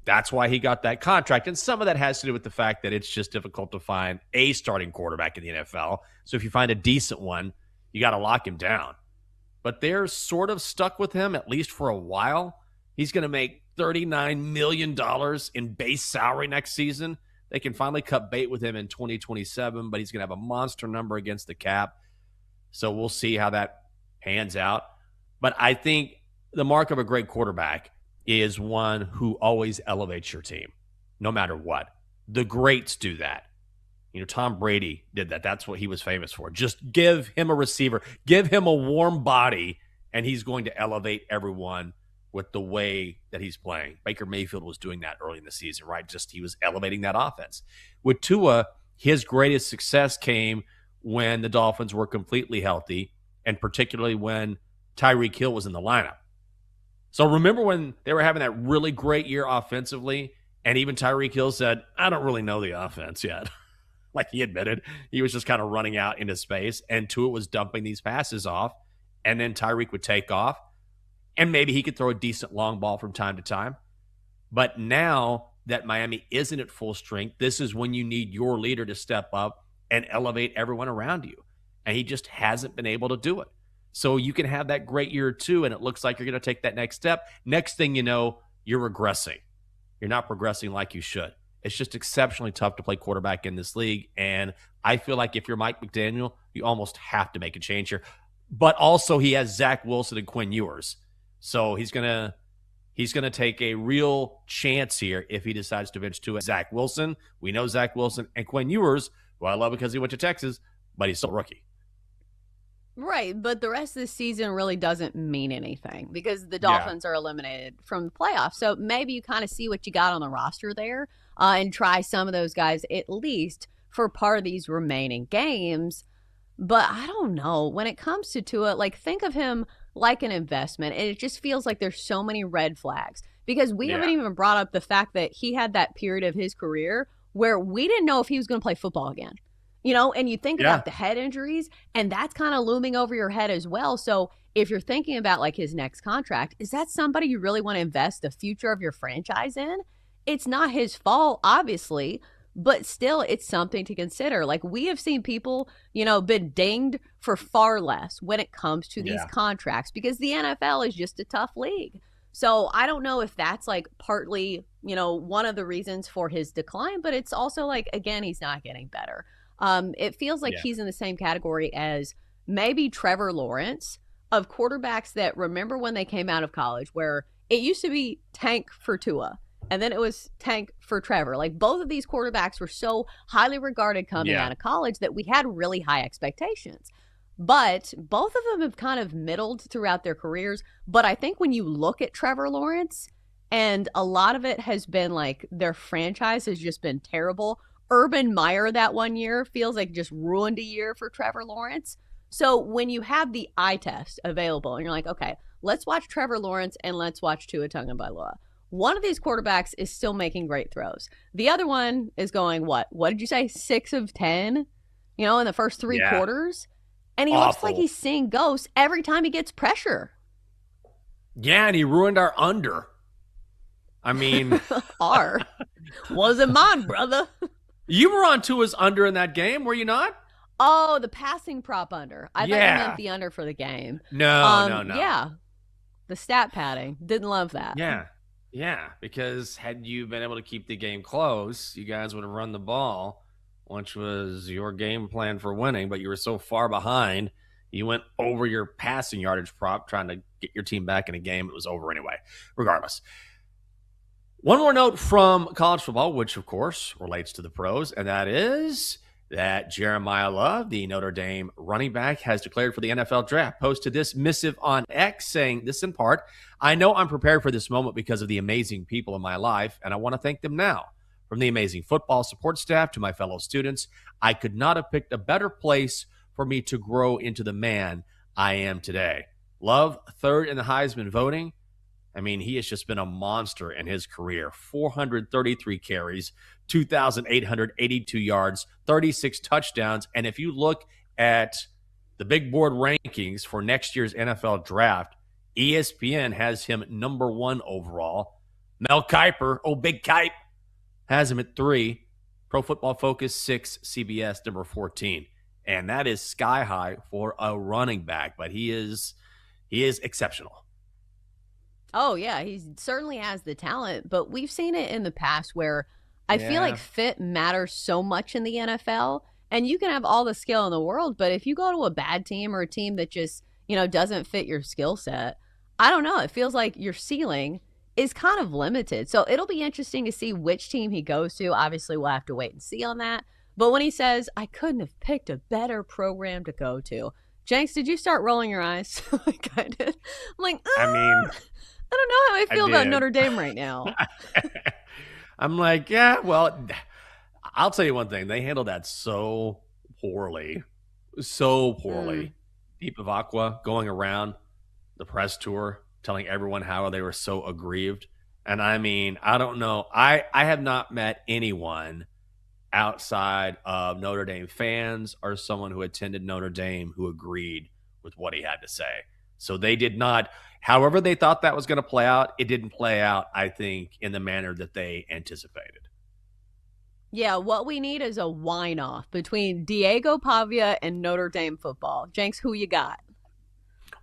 That's why he got that contract. And some of that has to do with the fact that it's just difficult to find a starting quarterback in the NFL. So if you find a decent one, you got to lock him down. But they're sort of stuck with him, at least for a while. He's going to make $39 million in base salary next season. They can finally cut bait with him in 2027, but he's going to have a monster number against the cap. So we'll see how that pans out. But I think the mark of a great quarterback is one who always elevates your team, no matter what. The greats do that. Tom Brady did that. That's what he was famous for. Just give him a receiver, give him a warm body, and he's going to elevate everyone with the way that he's playing. Baker Mayfield was doing that early in the season, right? Just he was elevating that offense. With Tua, his greatest success came when the Dolphins were completely healthy, and particularly when Tyreek Hill was in the lineup. So remember when they were having that really great year offensively, and even Tyreek Hill said, I don't really know the offense yet. Like he admitted, he was just kind of running out into space, and Tua was dumping these passes off, and then Tyreek would take off. And maybe he could throw a decent long ball from time to time. But now that Miami isn't at full strength, this is when you need your leader to step up and elevate everyone around you. And he just hasn't been able to do it. So you can have that great year or two, and it looks like you're going to take that next step. Next thing you know, you're regressing. You're not progressing like you should. It's just exceptionally tough to play quarterback in this league. And I feel like if you're Mike McDaniel, you almost have to make a change here. But also he has Zach Wilson and Quinn Ewers. So he's gonna take a real chance here if he decides to bench to it. Zach Wilson, we know Zach Wilson, and Quinn Ewers, who I love because he went to Texas, but he's still a rookie. Right, but the rest of the season really doesn't mean anything because the Dolphins are eliminated from the playoffs. So maybe you kind of see what you got on the roster there and try some of those guys at least for part of these remaining games. But I don't know. When it comes to Tua, like, think of him like an investment, and it just feels like there's so many red flags because we haven't even brought up the fact that he had that period of his career where we didn't know if he was going to play football again. You know, and you think about the head injuries, and that's kind of looming over your head as well. So if you're thinking about like his next contract, is that somebody you really want to invest the future of your franchise in? It's not his fault, obviously, but still it's something to consider. Like, we have seen people, you know, been dinged for far less when it comes to these contracts because the NFL is just a tough league. So I don't know if that's like partly, you know, one of the reasons for his decline, but it's also like, again, he's not getting better. It feels like he's in the same category as maybe Trevor Lawrence of quarterbacks that remember when they came out of college where it used to be tank for Tua and then it was tank for Trevor. Like, both of these quarterbacks were so highly regarded coming out of college that we had really high expectations. But both of them have kind of middled throughout their careers. But I think when you look at Trevor Lawrence, and a lot of it has been like their franchise has just been terrible. Urban Meyer that one year feels like just ruined a year for Trevor Lawrence. So when you have the eye test available and you're like, okay, let's watch Trevor Lawrence and let's watch Tua Tagovailoa. One of these quarterbacks is still making great throws. The other one is going, what did you say? 6 of 10, you know, in the first 3 quarters. And he looks like he's seeing ghosts every time he gets pressure. Yeah, and he ruined our under. I mean, wasn't mine, brother. You were on Tua's under in that game, were you not? Oh, the passing prop under. I thought you meant the under for the game. No. Yeah. The stat padding. Didn't love that. Yeah, because had you been able to keep the game close, you guys would have run the ball, which was your game plan for winning, but you were so far behind, you went over your passing yardage prop trying to get your team back in a game. It was over anyway, regardless. One more note from college football, which, of course, relates to the pros, and that is that Jeremiah Love, the Notre Dame running back, has declared for the NFL draft. Posted this missive on X saying this in part, I know I'm prepared for this moment because of the amazing people in my life, and I want to thank them now. From the amazing football support staff to my fellow students, I could not have picked a better place for me to grow into the man I am today. Love, third in the Heisman voting. I mean, he has just been a monster in his career. 433 carries, 2,882 yards, 36 touchdowns. And if you look at the big board rankings for next year's NFL draft, ESPN has him number 1 overall. Mel Kiper, Big Kipe, has him at 3. Pro Football Focus 6, CBS number 14. And that is sky high for a running back, but he is exceptional. Oh, yeah, he certainly has the talent, but we've seen it in the past where I feel like fit matters so much in the NFL, and you can have all the skill in the world, but if you go to a bad team or a team that just, you know, doesn't fit your skill set, I don't know, it feels like your ceiling is kind of limited. So it'll be interesting to see which team he goes to. Obviously, we'll have to wait and see on that. But when he says, I couldn't have picked a better program to go to, Jenks, did you start rolling your eyes like I did? I'm like, I don't know how I feel about Notre Dame right now. I'm like, yeah, well, I'll tell you one thing. They handled that so poorly. Deep of Aqua going around the press tour, telling everyone how they were so aggrieved. And I mean, I don't know. I have not met anyone outside of Notre Dame fans or someone who attended Notre Dame who agreed with what he had to say. So they did not, however they thought that was going to play out, it didn't play out, I think, in the manner that they anticipated. Yeah, what we need is a whine-off between Diego Pavia and Notre Dame football. Jenks, who you got?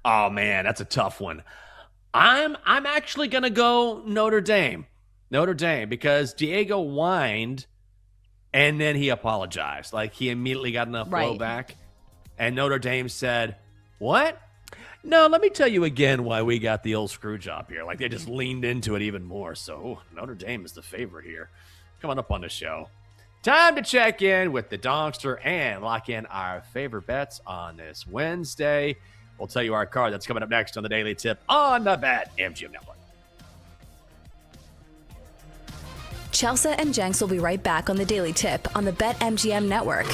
Oh, man, that's a tough one. I'm actually going to go Notre Dame. Notre Dame, because Diego whined and then he apologized. Like, he immediately got enough blowback. And Notre Dame said, what? No, let me tell you again why we got the old screw job here. Like, they just leaned into it even more. So Notre Dame is the favorite here. Coming up on the show. Time to check in with the Donkster and lock in our favorite bets on this Wednesday. We'll tell you our card that's coming up next on the Daily Tip on the BetMGM Network. Chelsea and Jenks will be right back on the Daily Tip on the BetMGM Network.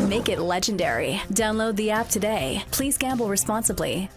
Make it legendary. Download the app today. Please gamble responsibly.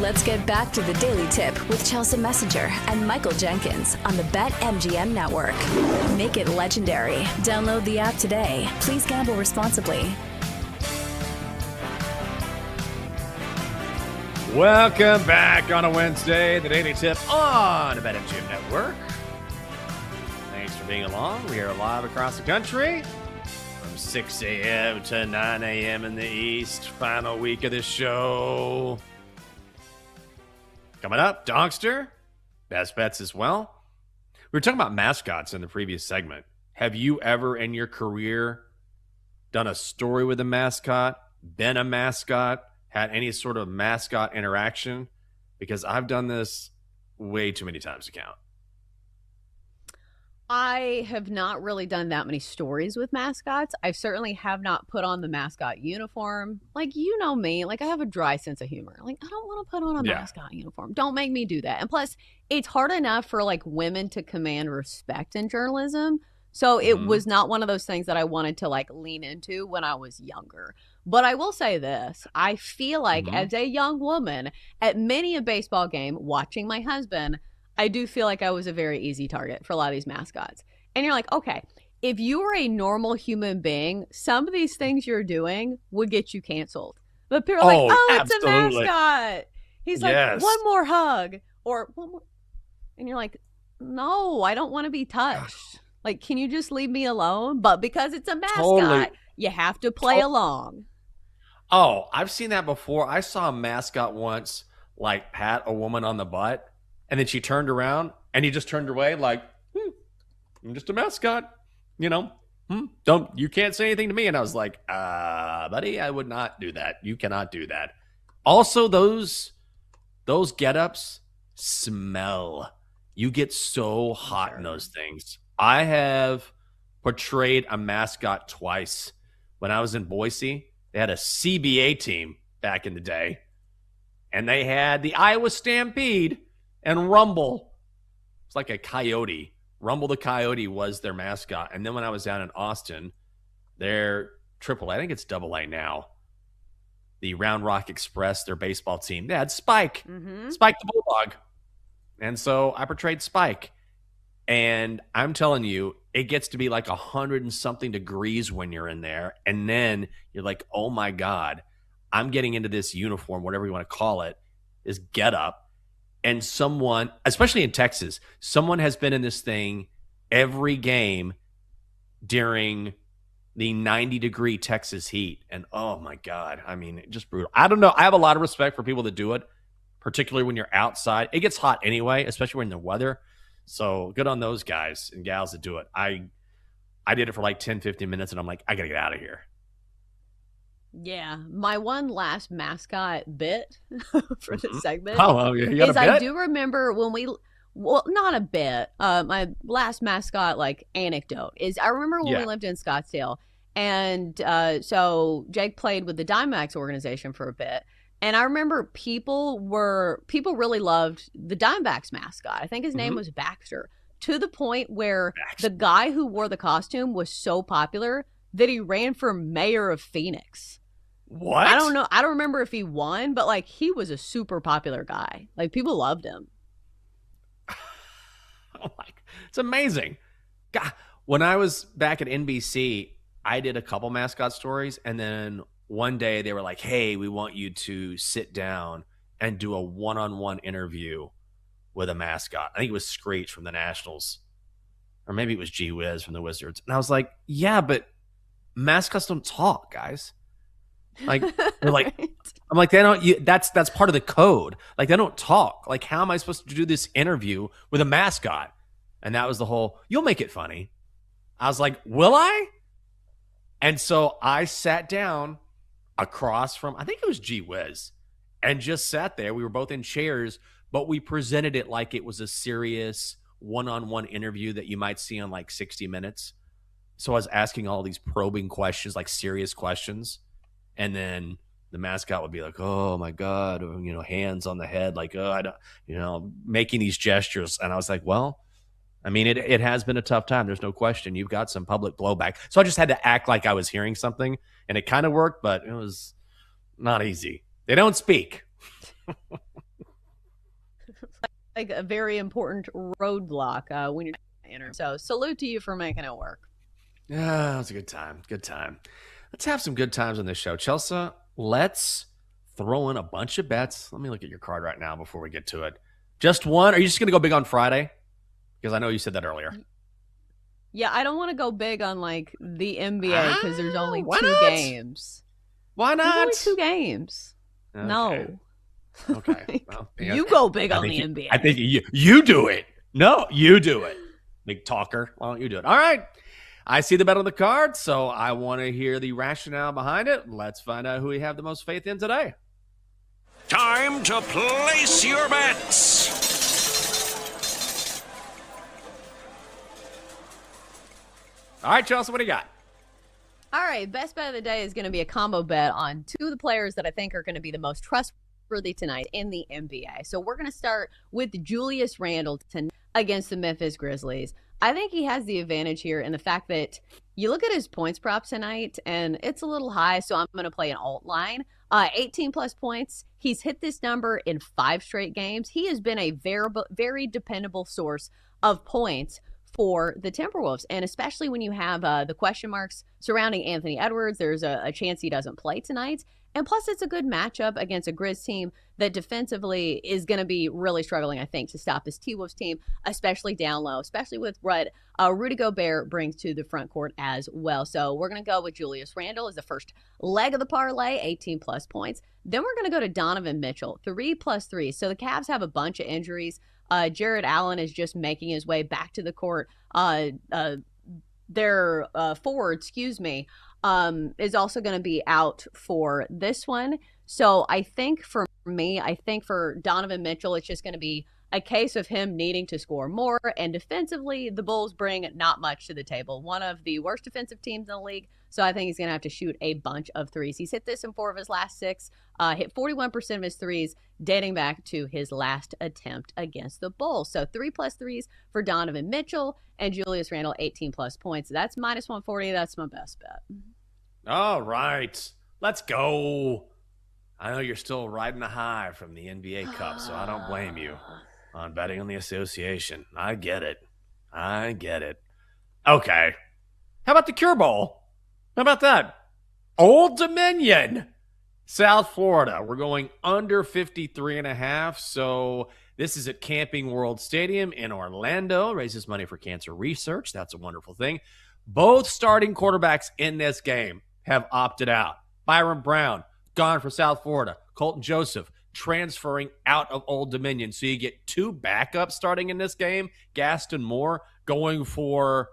Let's get back to the Daily Tip with Chelsea Messenger and Michael Jenkins on the BetMGM Network. Make it legendary. Download the app today. Please gamble responsibly. Welcome back on a Wednesday, the Daily Tip on the BetMGM Network. Thanks for being along. We are live across the country from 6 a.m. to 9 a.m. in the East. Final week of the show. Coming up, Donkster, best bets as well. We were talking about mascots in the previous segment. Have you ever in your career done a story with a mascot, been a mascot, had any sort of mascot interaction? Because I've done this way too many times to count. I have not really done that many stories with mascots. I certainly have not put on the mascot uniform. Like, you know me, like I have a dry sense of humor. Like, I don't want to put on a mascot uniform. Don't make me do that. And plus, it's hard enough for like women to command respect in journalism. So it was not one of those things that I wanted to like lean into when I was younger. But I will say this. I feel like as a young woman at many a baseball game watching my husband, I do feel like I was a very easy target for a lot of these mascots. And you're like, okay, if you were a normal human being, some of these things you're doing would get you canceled. But people are like, oh, it's a mascot. He's like, one more hug or one more. And you're like, no, I don't want to be touched. Like, can you just leave me alone? But because it's a mascot, you have to play along. Oh, I've seen that before. I saw a mascot once, like, pat a woman on the butt, and then she turned around, and he just turned away like, I'm just a mascot, you know. You can't say anything to me. And I was like, buddy, I would not do that. You cannot do that. Also, those get-ups smell. You get so hot in those things. I have portrayed a mascot twice. When I was in Boise, they had a CBA team back in the day, and they had the Iowa Stampede and Rumble. It's like a coyote. Rumble the Coyote was their mascot. And then when I was down in Austin, their AAA, I think it's AA now, the Round Rock Express, their baseball team, they had Spike, Spike the Bulldog. And so I portrayed Spike. And I'm telling you, it gets to be like 100 and something degrees when you're in there. And then you're like, oh my God, I'm getting into this uniform, whatever you want to call it, this get up. And someone, especially in Texas, someone has been in this thing every game during the 90-degree Texas heat. And oh my God, I mean, just brutal. I don't know. I have a lot of respect for people that do it, particularly when you're outside. It gets hot anyway, especially when the weather. So good on those guys and gals that do it. I did it for like 10, 15 minutes, and I'm like, I got to get out of here. Yeah. My one last mascot bit for this segment is I do remember when not a bit. My last mascot like anecdote is I remember when we lived in Scottsdale, and so Jake played with the Diamondbacks organization for a bit. And I remember people really loved the Diamondbacks mascot. I think his name was Baxter, to the point where the guy who wore the costume was so popular that he ran for mayor of Phoenix. What? I don't know. I don't remember if he won, but like he was a super popular guy. Like people loved him. Oh my, it's amazing. God, when I was back at NBC, I did a couple mascot stories, and then one day they were like, hey, we want you to sit down and do a one-on-one interview with a mascot. I think it was Screech from the Nationals, or maybe it was Gee Whiz from the Wizards. And I was like, yeah, but mascots don't talk, guys. Like, they're like, I'm like, they don't, that's part of the code. Like, they don't talk. Like, how am I supposed to do this interview with a mascot? And that was the whole, you'll make it funny. I was like, will I? And so I sat down across from, I think it was Gee Whiz, and just sat there. We were both in chairs, but we presented it like it was a serious one-on-one interview that you might see on like 60 Minutes. So I was asking all these probing questions, like serious questions. And then the mascot would be like, oh my God, hands on the head, like, oh, I don't, making these gestures. And I was like, well, I mean, it has been a tough time. There's no question. You've got some public blowback. So I just had to act like I was hearing something, and it kind of worked, but it was not easy. They don't speak. like a very important roadblock when you're enter. So salute to you for making it work. Yeah, it was a good time. Good time. Let's have some good times on this show. Chelsea, let's throw in a bunch of bets. Let me look at your card right now before we get to it. Just one? Are you just going to go big on Friday? Because I know you said that earlier. Yeah, I don't want to go big on like the NBA because there's only two games. Why not? There's only 2 games. Okay. No. Okay. Well, you go big on the NBA. I think you do it. No, you do it. Big talker. Why don't you do it? All right. I see the bet on the card, so I want to hear the rationale behind it. Let's find out who we have the most faith in today. Time to place your bets. All right, Chelsea, what do you got? All right, best bet of the day is going to be a combo bet on 2 of the players that I think are going to be the most trustworthy tonight in the NBA. So we're going to start with Julius Randle tonight against the Memphis Grizzlies. I think he has the advantage here in the fact that you look at his points props tonight, and it's a little high, so I'm going to play an alt line. 18-plus points. He's hit this number in 5 straight games. He has been a very dependable source of points for the Timberwolves, and especially when you have the question marks surrounding Anthony Edwards, there's a chance he doesn't play tonight. And plus, it's a good matchup against a Grizz team that defensively is going to be really struggling, I think, to stop this T-Wolves team, especially down low, especially with what Rudy Gobert brings to the front court as well. So we're going to go with Julius Randle as the first leg of the parlay, 18-plus points. Then we're going to go to Donovan Mitchell, 3+3. So the Cavs have a bunch of injuries. Jared Allen is just making his way back to the court. Their forward, is also going to be out for this one. So I think for Donovan Mitchell, it's just going to be a case of him needing to score more. And defensively, the Bulls bring not much to the table. One of the worst defensive teams in the league. So I think he's going to have to shoot a bunch of threes. He's hit this in 4 of his last 6, hit 41% of his threes dating back to his last attempt against the Bulls. So 3+3s for Donovan Mitchell and Julius Randle, 18-plus points. That's -140. That's my best bet. All right. Let's go. I know you're still riding the high from the NBA Cup, so I don't blame you on betting on the association. I get it. Okay. How about the Cure Bowl? How about that? Old Dominion, South Florida. We're going under 53.5. So this is at Camping World Stadium in Orlando. Raises money for cancer research. That's a wonderful thing. Both starting quarterbacks in this game have opted out. Byron Brown, gone for South Florida. Colton Joseph, transferring out of Old Dominion. So you get 2 backups starting in this game. Gaston Moore going for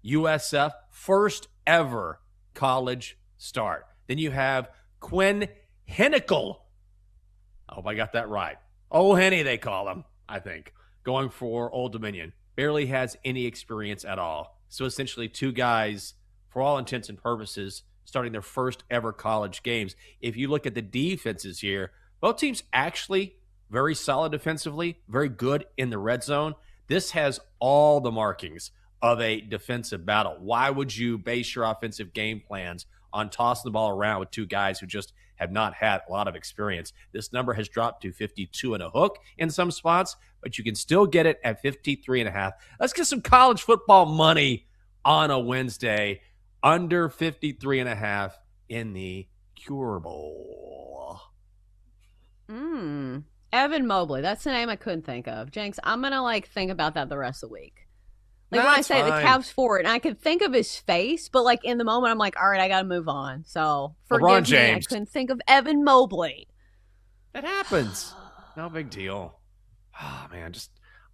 USF, first ever college start. Then you have Quinn Henicle. I hope I got that right. Oh, Henny, they call him, I think. Going for Old Dominion. Barely has any experience at all. So essentially 2 guys, for all intents and purposes, starting their first ever college games. If you look at the defenses here, both teams actually very solid defensively, very good in the red zone. This has all the markings of a defensive battle. Why would you base your offensive game plans on tossing the ball around with 2 guys who just have not had a lot of experience? This number has dropped to 52 and a hook in some spots, but you can still get it at 53.5. Let's get some college football money on a Wednesday, under 53.5 in the Cure Bowl. Evan Mobley. That's the name I couldn't think of. Jenks, I'm going to think about that the rest of the week. When I say the Cavs forward, and I could think of his face, but in the moment, I'm like, all right, I got to move on. So forgive me, I couldn't think of Evan Mobley. It happens. No big deal. Oh, man,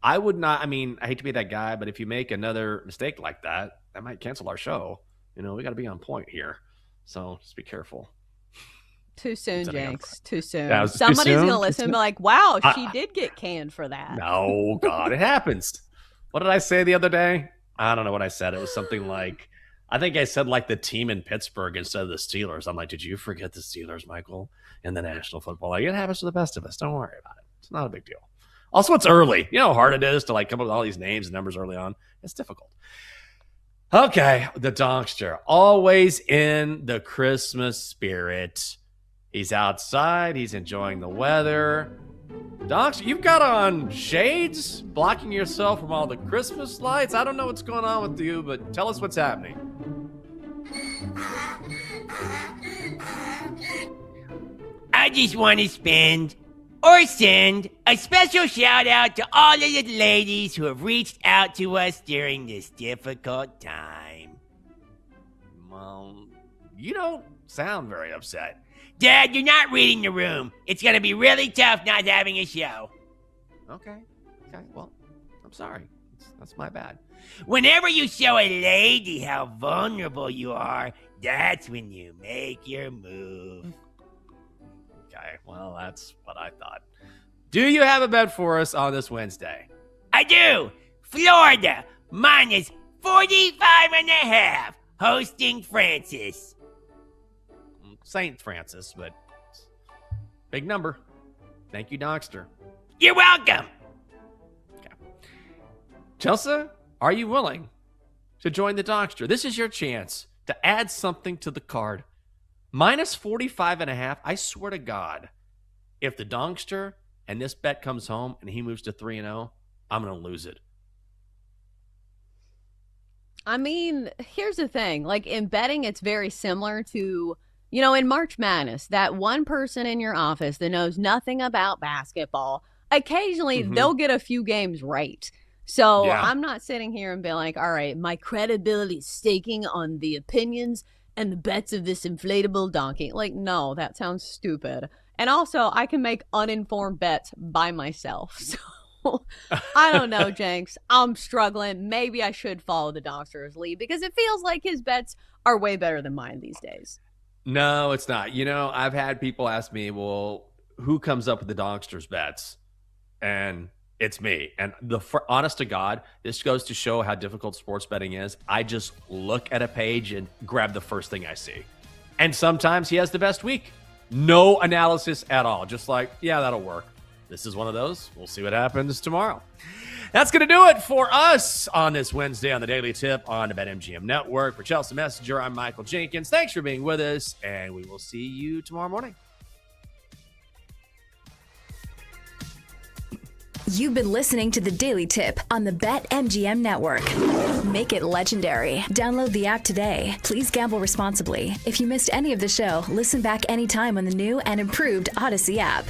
I would not, I hate to be that guy, but if you make another mistake like that, that might cancel our show. We got to be on point here. So just be careful. Too soon, Jenks. Too soon. Yeah, Somebody's going to listen and be like, wow, she did get canned for that. No, God, it happens. What did I say the other day? I don't know what I said. It was something like, I think I said the team in Pittsburgh instead of the Steelers. I'm like, did you forget the Steelers, Michael, in the National Football League? It happens to the best of us. Don't worry about it. It's not a big deal. Also, it's early. You know how hard it is to come up with all these names and numbers early on? It's difficult. Okay, the Donkster, always in the Christmas spirit. He's outside. He's enjoying the weather. Docs, you've got on shades, blocking yourself from all the Christmas lights. I don't know what's going on with you, but tell us what's happening. I just want to spend or send a special shout out to all of the ladies who have reached out to us during this difficult time. Well, you don't sound very upset. Dad, you're not reading the room. It's going to be really tough not having a show. Okay, well, I'm sorry. That's my bad. Whenever you show a lady how vulnerable you are, that's when you make your move. Okay, well, that's what I thought. Do you have a bet for us on this Wednesday? I do. Florida, minus 45.5, hosting Francis. St. Francis, but big number. Thank you, Dockster. You're welcome. Okay. Chelsea, are you willing to join the Dockster? This is your chance to add something to the card. Minus 45.5. I swear to God, if the Donkster and this bet comes home and he moves to 3-0, I'm going to lose it. I mean, here's the thing. Like, in betting, it's very similar to, you know, in March Madness, that one person in your office that knows nothing about basketball, occasionally they'll get a few games right. So yeah. I'm not sitting here and being like, all right, my credibility is staking on the opinions and the bets of this inflatable donkey. Like, no, that sounds stupid. And also, I can make uninformed bets by myself. So I don't know, Jenks. I'm struggling. Maybe I should follow the Dockster's lead because it feels like his bets are way better than mine these days. No, it's not. You know, I've had people ask me, well, who comes up with the Dockster's bets? And it's me. And honest to God, this goes to show how difficult sports betting is. I just look at a page and grab the first thing I see. And sometimes he has the best week. No analysis at all. Just like, yeah, that'll work. This is one of those. We'll see what happens tomorrow. That's going to do it for us on this Wednesday on the Daily Tip on the BetMGM Network. For Chelsea Messenger, I'm Michael Jenkins. Thanks for being with us, and we will see you tomorrow morning. You've been listening to the Daily Tip on the BetMGM Network. Make it legendary. Download the app today. Please gamble responsibly. If you missed any of the show, listen back anytime on the new and improved Odyssey app.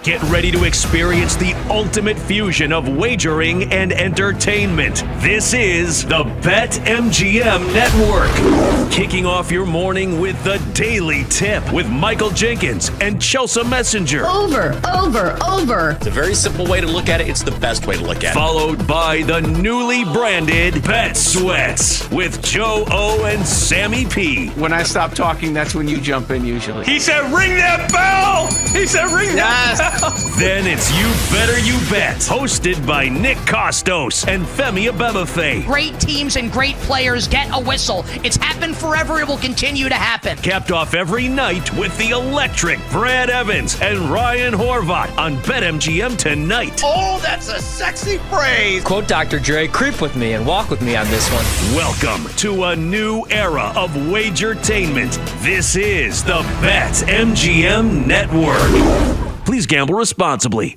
Get ready to experience the ultimate fusion of wagering and entertainment. This is the BetMGM Network. Kicking off your morning with the Daily Tip with Michael Jenkins and Chelsea Messenger. Over. It's a very simple way to look at it. It's the best way to look at it. Followed by the newly branded Bet Sweats with Joe O and Sammy P. When I stop talking, that's when you jump in usually. He said, ring that bell! He said, ring that bell! Then it's You Better You Bet, hosted by Nick Costos and Femi Abebefe. Great teams teams and great players get a whistle. It's happened forever. It will continue to happen. Capped off every night with the electric Brad Evans and Ryan Horvath on BetMGM tonight. Oh, that's a sexy phrase. Quote Dr. Dre, creep with me and walk with me on this one. Welcome to a new era of Wagertainment. This is the BetMGM Network. Please gamble responsibly.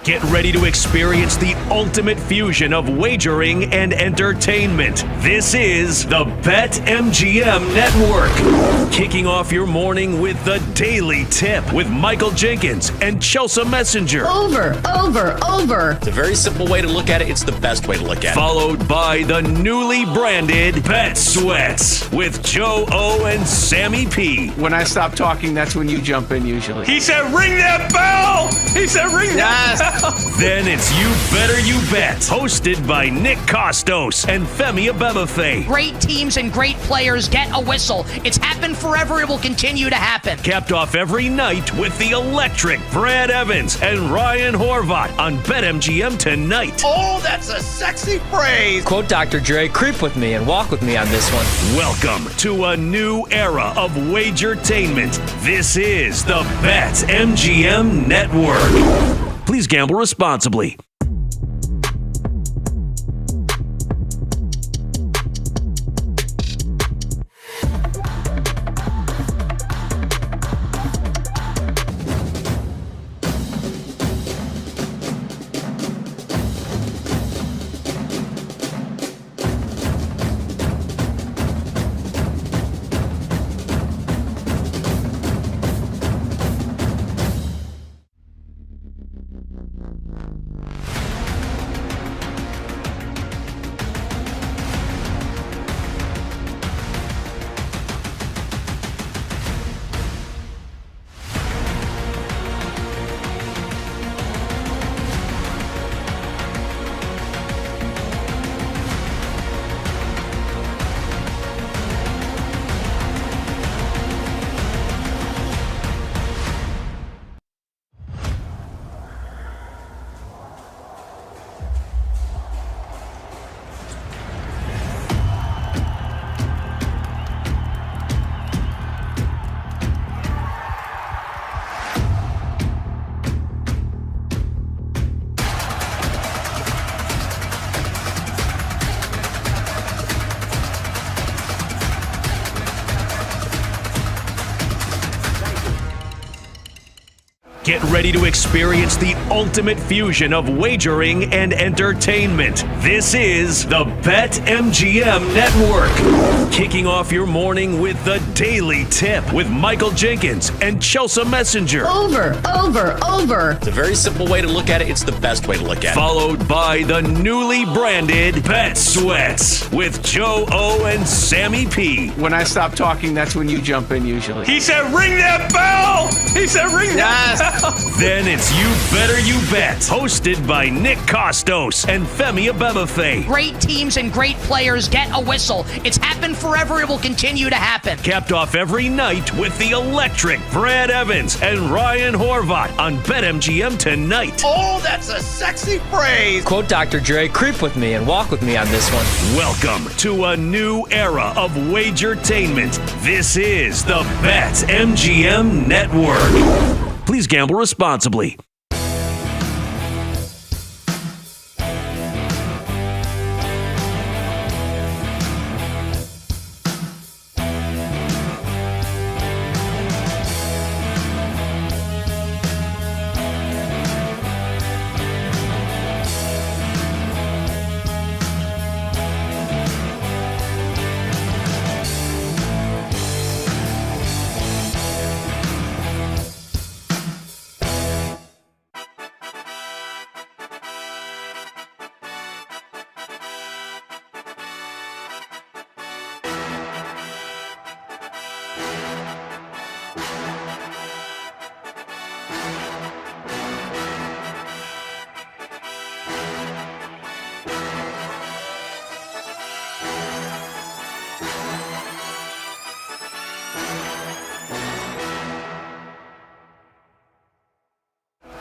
Get ready to experience the ultimate fusion of wagering and entertainment. This is the BetMGM Network. Kicking off your morning with the Daily Tip with Michael Jenkins and Chelsea Messenger. Over. It's a very simple way to look at it. It's the best way to look at it. Followed by the newly branded Bet Sweats with Joe O and Sammy P. When I stop talking, that's when you jump in usually. He said, ring that bell. He said, ring that bell. Then it's You Better You Bet, hosted by Nick Costos and Femi Abebefe. Great teams and great players get a whistle. It's happened forever. It will continue to happen. Capped off every night with the electric Brad Evans and Ryan Horvath on BetMGM tonight. Oh, that's a sexy phrase. Quote Dr. Dre, creep with me and walk with me on this one. Welcome to a new era of Wagertainment. This is the BetMGM Network. Please gamble responsibly. Get ready to experience the ultimate fusion of wagering and entertainment. This is the BetMGM Network. Kicking off your morning with the Daily Tip with Michael Jenkins and Chelsea Messenger. Over. It's a very simple way to look at it. It's the best way to look at it. Followed by the newly branded Bet Sweats with Joe O and Sammy P. When I stop talking, that's when you jump in usually. He said, ring that bell. He said, ring that bell. Then it's You Better You Bet, hosted by Nick Costos and Femi Abebefe. Great teams and great players get a whistle. It's happened forever. It will continue to happen. Capped off every night with the electric Brad Evans and Ryan Horvath on BetMGM tonight. Oh, that's a sexy phrase. Quote Dr. Dre, creep with me and walk with me on this one. Welcome to a new era of Wagertainment. This is the BetMGM Network. Please gamble responsibly.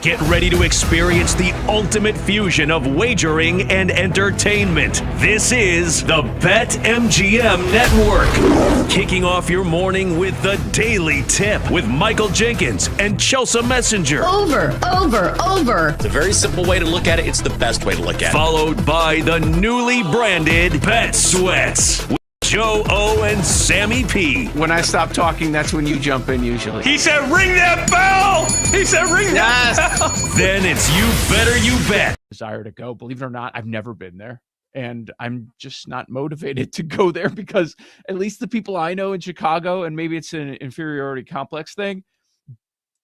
Get ready to experience the ultimate fusion of wagering and entertainment. This is the BetMGM Network. Kicking off your morning with the Daily Tip with Michael Jenkins and Chelsea Messenger. Over. It's a very simple way to look at it. It's the best way to look at it. Followed by the newly branded Bet Sweats with Joe O and Sammy P. When I stop talking, that's when you jump in usually. He said, ring that bell! He said, ring that bell! Then it's You Better You Bet. Desire to go. Believe it or not, I've never been there. And I'm just not motivated to go there because at least the people I know in Chicago, and maybe it's an inferiority complex thing,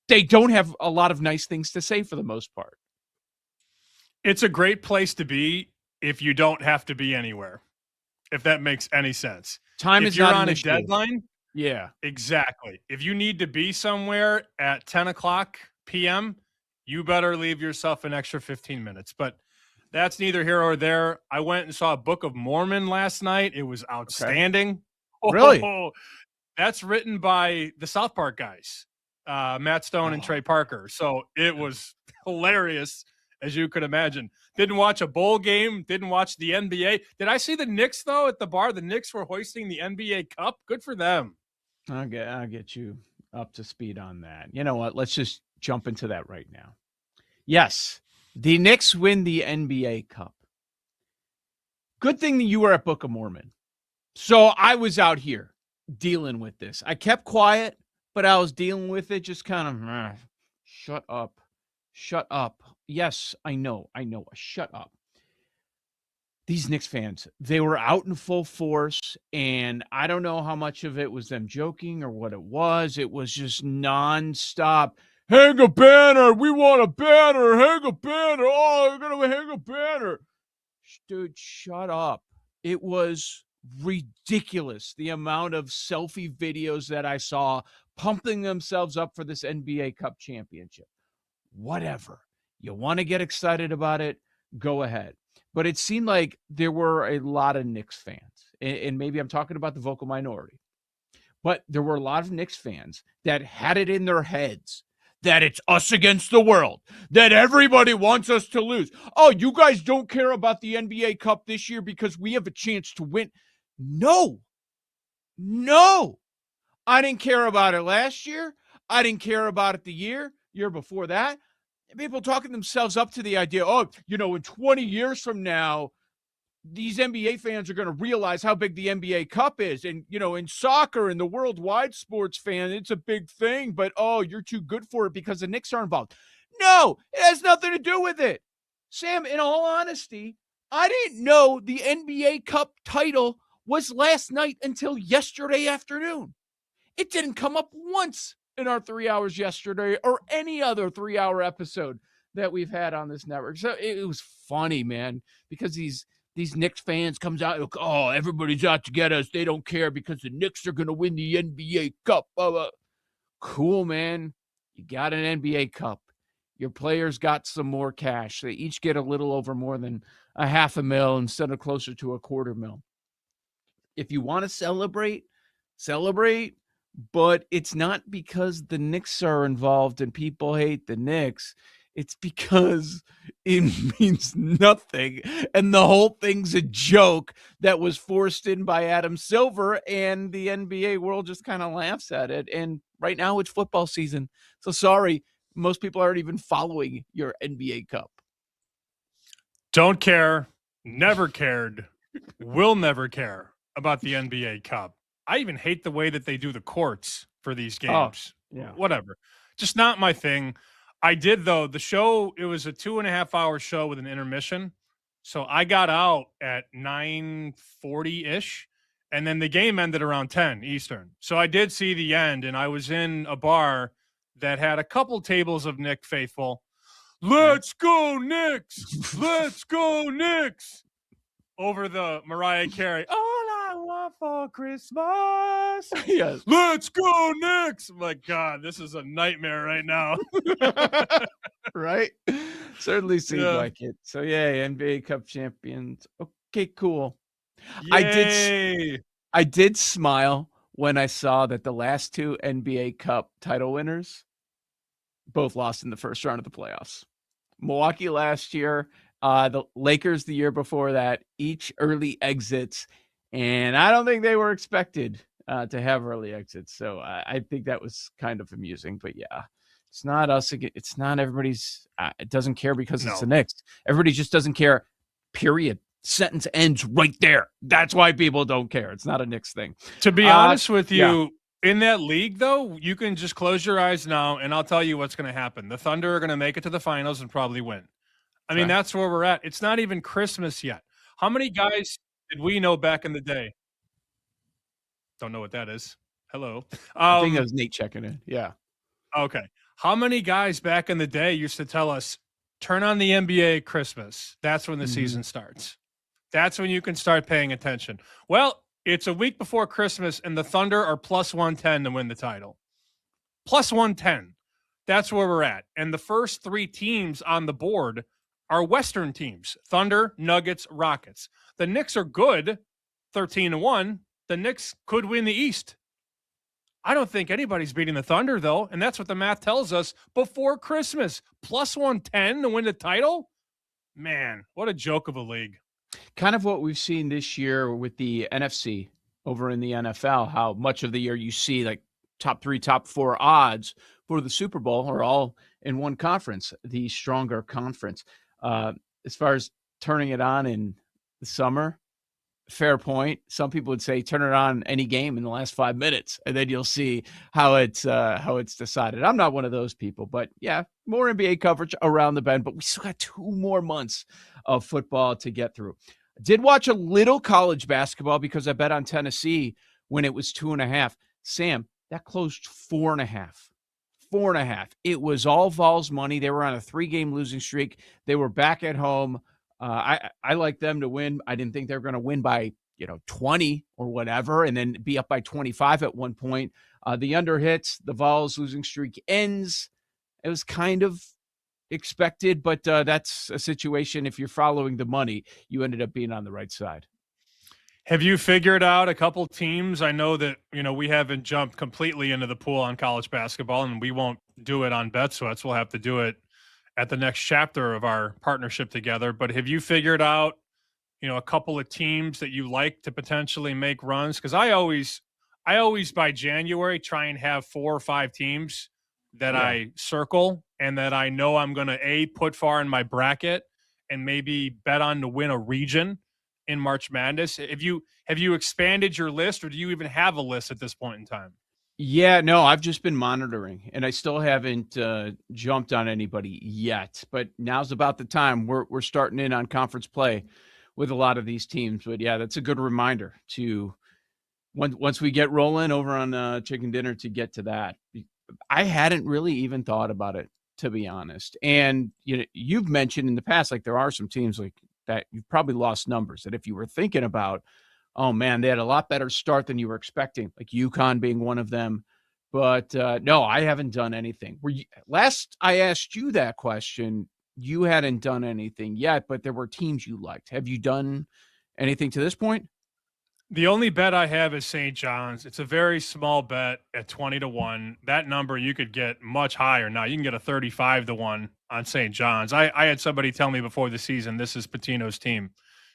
they don't have a lot of nice things to say for the most part. It's a great place to be if you don't have to be anywhere, if that makes any sense. Time if is you're not on an a issue. deadline. Yeah. Exactly. If you need to be somewhere at 10 o'clock p.m., you better leave yourself an extra 15 minutes. But that's neither here or there. I went and saw Book of Mormon last night. It was outstanding. Okay. Really? Oh, that's written by the South Park guys, Matt Stone and Trey Parker. So it was hilarious, as you could imagine. Didn't watch a bowl game. Didn't watch the NBA. Did I see the Knicks, though, at the bar? The Knicks were hoisting the NBA Cup. Good for them. I'll get you up to speed on that. You know what? Let's just jump into that right now. Yes, the Knicks win the NBA Cup. Good thing that you were at Book of Mormon. So I was out here dealing with this. I kept quiet, but I was dealing with it just kind of, shut up. Shut up. Yes, I know. Shut up. These Knicks fans, they were out in full force, and I don't know how much of it was them joking or what it was. It was just nonstop. Hang a banner. We want a banner. Hang a banner. Oh, we're going to hang a banner. Dude, shut up. It was ridiculous, the amount of selfie videos that I saw pumping themselves up for this NBA Cup championship. Whatever. You want to get excited about it? Go ahead. But it seemed like there were a lot of Knicks fans, and maybe I'm talking about the vocal minority, but there were a lot of Knicks fans that had it in their heads that it's us against the world, that everybody wants us to lose. Oh, you guys don't care about the NBA Cup this year because we have a chance to win. No. I didn't care about it last year. I didn't care about it the year before that. People talking themselves up to the idea, in 20 years from now, these NBA fans are going to realize how big the NBA Cup is. And, in soccer and the worldwide sports fan, it's a big thing. But, you're too good for it because the Knicks are involved. No, it has nothing to do with it. Sam, in all honesty, I didn't know the NBA Cup title was last night until yesterday afternoon. It didn't come up once in our 3 hours yesterday or any other 3-hour episode that we've had on this network. So it was funny, man, because these Knicks fans comes out, everybody's out to get us. They don't care because the Knicks are going to win the NBA Cup. Cool, man. You got an NBA Cup. Your players got some more cash. They each get a little over more than $500,000 instead of closer to $250,000. If you want to celebrate. But it's not because the Knicks are involved and people hate the Knicks. It's because it means nothing. And the whole thing's a joke that was forced in by Adam Silver, and the NBA world just kind of laughs at it. And right now it's football season. So sorry, most people aren't even following your NBA Cup. Don't care, never cared, will never care about the NBA Cup. I even hate the way that they do the courts for these games. Whatever. Just not my thing. I did, though. The show, it was a 2.5-hour show with an intermission. So I got out at 9:40-ish, and then the game ended around 10 Eastern. So I did see the end, and I was in a bar that had a couple tables of Knick faithful. Let's go, Knicks! Let's go, Knicks! Over the Mariah Carey, all I want for Christmas. Yes. Let's go, Knicks. My God, this is a nightmare right now. Right? Certainly seems like it. So, NBA Cup champions. Okay, cool. Yay. I did smile when I saw that the last two NBA Cup title winners, both lost in the first round of the playoffs. Milwaukee last year, the Lakers the year before that, each early exits. And I don't think they were expected to have early exits. So I think that was kind of amusing. But yeah, it's not us. It's not everybody's. It doesn't care because it's the Knicks. Everybody just doesn't care, period. Sentence ends right there. That's why people don't care. It's not a Knicks thing. To be honest with you, in that league, though, you can just close your eyes now, and I'll tell you what's going to happen. The Thunder are going to make it to the finals and probably win. I mean, that's where we're at. It's not even Christmas yet. How many guys did we know back in the day? Don't know what that is. Hello. I think that was Nate checking in. Yeah. Okay. How many guys back in the day used to tell us, turn on the NBA at Christmas? That's when the season starts. That's when you can start paying attention. Well, it's a week before Christmas, and the Thunder are plus 110 to win the title. Plus 110. That's where we're at. And the first three teams on the board are Western teams: Thunder, Nuggets, Rockets. The Knicks are good, 13-1. The Knicks could win the East. I don't think anybody's beating the Thunder, though, and that's what the math tells us before Christmas. Plus 110 to win the title? Man, what a joke of a league. Kind of what we've seen this year with the NFC over in the NFL, how much of the year you see like top 3, top 4 odds for the Super Bowl are all in one conference, the stronger conference. As far as turning it on in the summer, fair point. Some people would say turn it on any game in the last 5 minutes, and then you'll see how it's decided. I'm not one of those people, but yeah, more NBA coverage around the bend. But we still got 2 more months of football to get through. I did watch a little college basketball because I bet on Tennessee when it was 2.5. Sam, that closed 4.5. 4.5. It was all Vols money. They were on a 3-game losing streak. They were back at home. I like them to win. I didn't think they were going to win by 20 or whatever, and then be up by 25 at one point. The under hits. The Vols losing streak ends. It was kind of expected, but that's a situation. If you're following the money, you ended up being on the right side. Have you figured out a couple teams? I know that, we haven't jumped completely into the pool on college basketball, and we won't do it on Bet Sweats. We'll have to do it at the next chapter of our partnership together. But have you figured out, a couple of teams that you like to potentially make runs? Because I always by January try and have 4 or 5 teams that I circle and that I know I'm going to put far in my bracket and maybe bet on to win a region in March Madness. Have you expanded your list, or do you even have a list at this point in time? Yeah, no, I've just been monitoring, and I still haven't jumped on anybody yet. But now's about the time. We're starting in on conference play with a lot of these teams. But yeah, that's a good reminder to once we get rolling over on Chicken Dinner to get to that. I hadn't really even thought about it, to be honest. And you've mentioned in the past, like there are some teams like that you've probably lost numbers that if you were thinking about, oh man, they had a lot better start than you were expecting, like UConn being one of them. But no, I haven't done anything. Last I asked you that question, you hadn't done anything yet, but there were teams you liked. Have you done anything to this point? The only bet I have is St. John's. It's a very small bet at 20-1. That number you could get much higher. Now you can get a 35-1 on St. John's. I had somebody tell me before the season this is Pitino's team,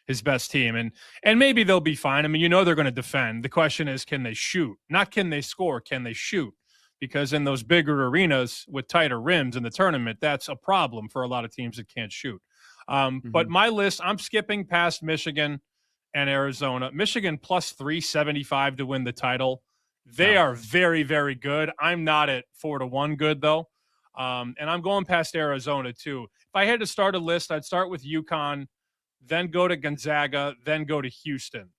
his best team, and maybe they'll be fine. I mean, they're going to defend. The question is, can they shoot? Not can they score? Can they shoot? Because in those bigger arenas with tighter rims in the tournament, that's a problem for a lot of teams that can't shoot. But my list, I'm skipping past Michigan and Arizona. Michigan plus 375 to win the title. They are very, very good. I'm not at 4-1 good, though. And I'm going past Arizona, too. If I had to start a list, I'd start with UConn, then go to Gonzaga, then go to Houston.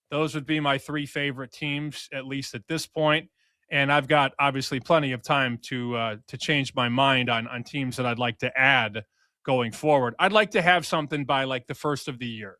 Those would be my 3 favorite teams, at least at this point. And I've got, obviously, plenty of time to change my mind on teams that I'd like to add going forward. I'd like to have something by, like, the first of the year.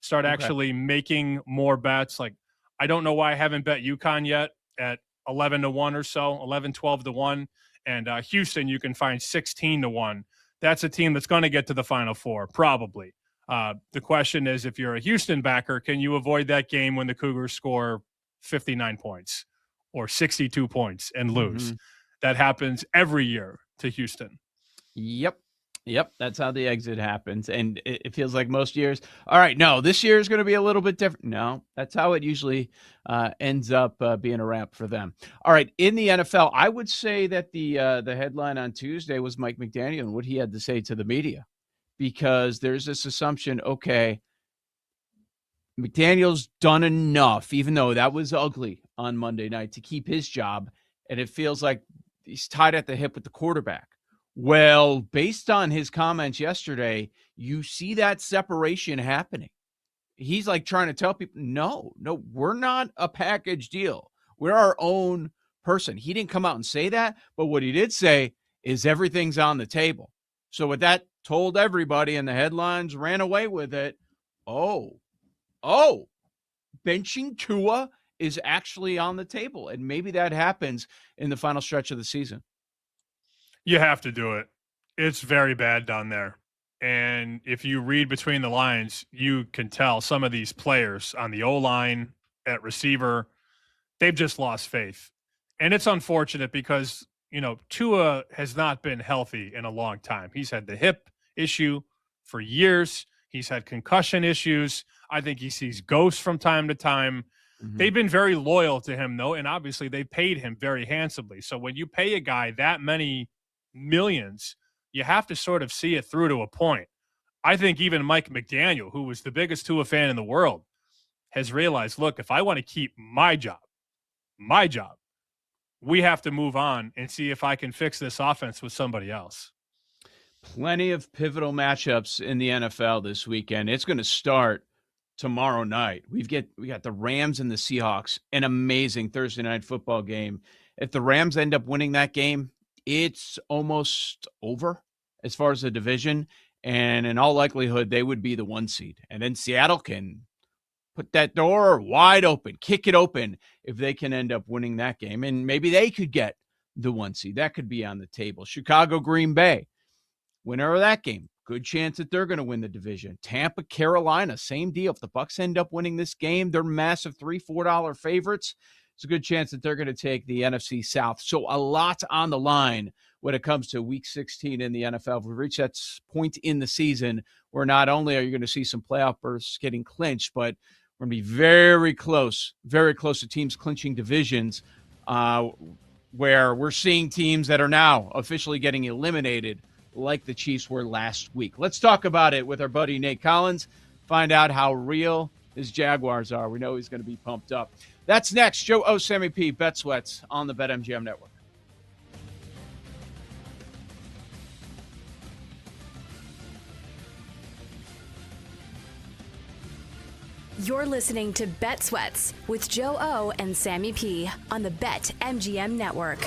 Start actually making more bets. Like, I don't know why I haven't bet UConn yet at 11-1 or so, 12-1. And Houston, you can find 16-1. That's a team that's going to get to the Final Four, probably. The question is, if you're a Houston backer, can you avoid that game when the Cougars score 59 points or 62 points and lose? That happens every year to Houston. Yep. That's how the exit happens. And it feels like most years, all right, no, this year is going to be a little bit different. No, that's how it usually ends up being a wrap for them. All right, in the NFL, I would say that the headline on Tuesday was Mike McDaniel and what he had to say to the media, because there's this assumption, okay, McDaniel's done enough, even though that was ugly on Monday night, to keep his job, and it feels like he's tied at the hip with the quarterback. Well, based on his comments yesterday, you see that separation happening. He's like trying to tell people, no, we're not a package deal. We're our own person. He didn't come out and say that, but what he did say is everything's on the table. So with that, told everybody, and the headlines ran away with it. Oh, benching Tua is actually on the table, and maybe that happens in the final stretch of the season. You have to do it. It's very bad down there. And if you read between the lines, you can tell some of these players on the O-line, at receiver, they've just lost faith. And it's unfortunate because, Tua has not been healthy in a long time. He's had the hip issue for years. He's had concussion issues. I think he sees ghosts from time to time. Mm-hmm. They've been very loyal to him, though, and obviously they paid him very handsomely. So when you pay a guy that many millions, you have to sort of see it through to a point. I think even Mike McDaniel, who was the biggest Tua fan in the world, has realized, look, if I want to keep my job, we have to move on and see if I can fix this offense with somebody else. Plenty of pivotal matchups in the NFL this weekend. It's going to start tomorrow night. We got the Rams and the Seahawks, an amazing Thursday night football game. If the Rams end up winning that game, it's almost over as far as the division, and in all likelihood, they would be the 1 seed. And then Seattle can put that door wide open, kick it open if they can end up winning that game, and maybe they could get the 1 seed. That could be on the table. Chicago, Green Bay, winner of that game, good chance that they're going to win the division. Tampa, Carolina, same deal. If the Bucs end up winning this game, they're massive $3-4 favorites. It's a good chance that they're going to take the NFC South. So a lot on the line when it comes to Week 16 in the NFL. We've reached that point in the season where not only are you going to see some playoff berths getting clinched, but we're going to be very close to teams clinching divisions, where we're seeing teams that are now officially getting eliminated like the Chiefs were last week. Let's talk about it with our buddy Nate Collins, find out how real his Jaguars are. We know he's going to be pumped up. That's next. Joe O, Sammy P, Bet Sweats on the BetMGM Network. You're listening to Bet Sweats with Joe O and Sammy P on the BetMGM Network.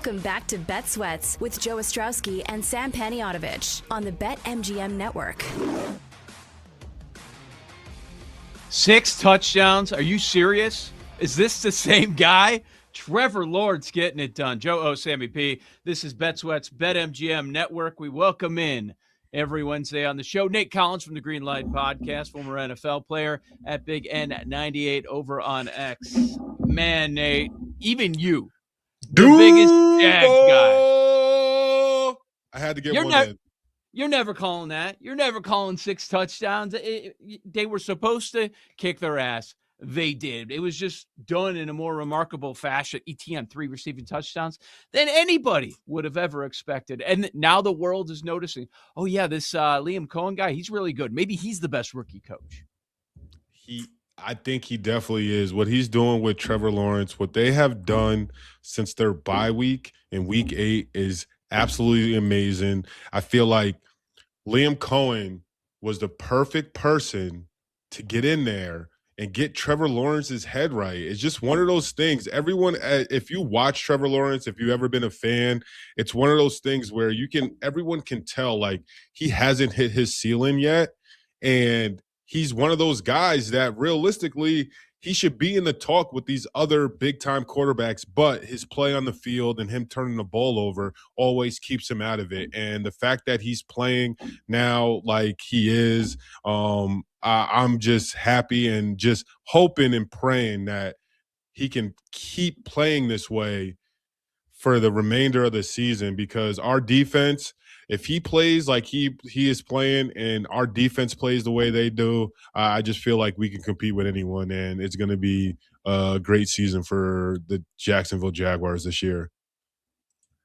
Welcome back to Bet Sweats with Joe Ostrowski and Sam Paniotovich on the BetMGM Network. 6 touchdowns. Are you serious? Is this the same guy? Trevor Lawrence getting it done. Joe O, Sammy P. This is Bet Sweats, BetMGM Network. We welcome in every Wednesday on the show Nate Collins from the Green Light Podcast, former NFL player at Big N98 over on X. Man, Nate, even you, the biggest Jags guy. I had to get one in. You're never calling that. You're never calling 6 touchdowns. They were supposed to kick their ass. They did. It was just done in a more remarkable fashion. ETN 3 receiving touchdowns than anybody would have ever expected. And now the world is noticing, oh, yeah, this Liam Cohen guy, he's really good. Maybe he's the best rookie coach. I think he definitely is. What he's doing with Trevor Lawrence, what they have done since their bye week in week 8 is absolutely amazing. I feel like Liam Cohen was the perfect person to get in there and get Trevor Lawrence's head right. It's just one of those things. Everyone, if you watch Trevor Lawrence, if you've ever been a fan, it's one of those things where everyone can tell, like, he hasn't hit his ceiling yet. And he's one of those guys that realistically, he should be in the talk with these other big-time quarterbacks, but his play on the field and him turning the ball over always keeps him out of it. And the fact that he's playing now like he is, I'm just happy and just hoping and praying that he can keep playing this way for the remainder of the season, because our defense, if he plays like he is playing and our defense plays the way they do, I just feel like we can compete with anyone, and it's going to be a great season for the Jacksonville Jaguars this year.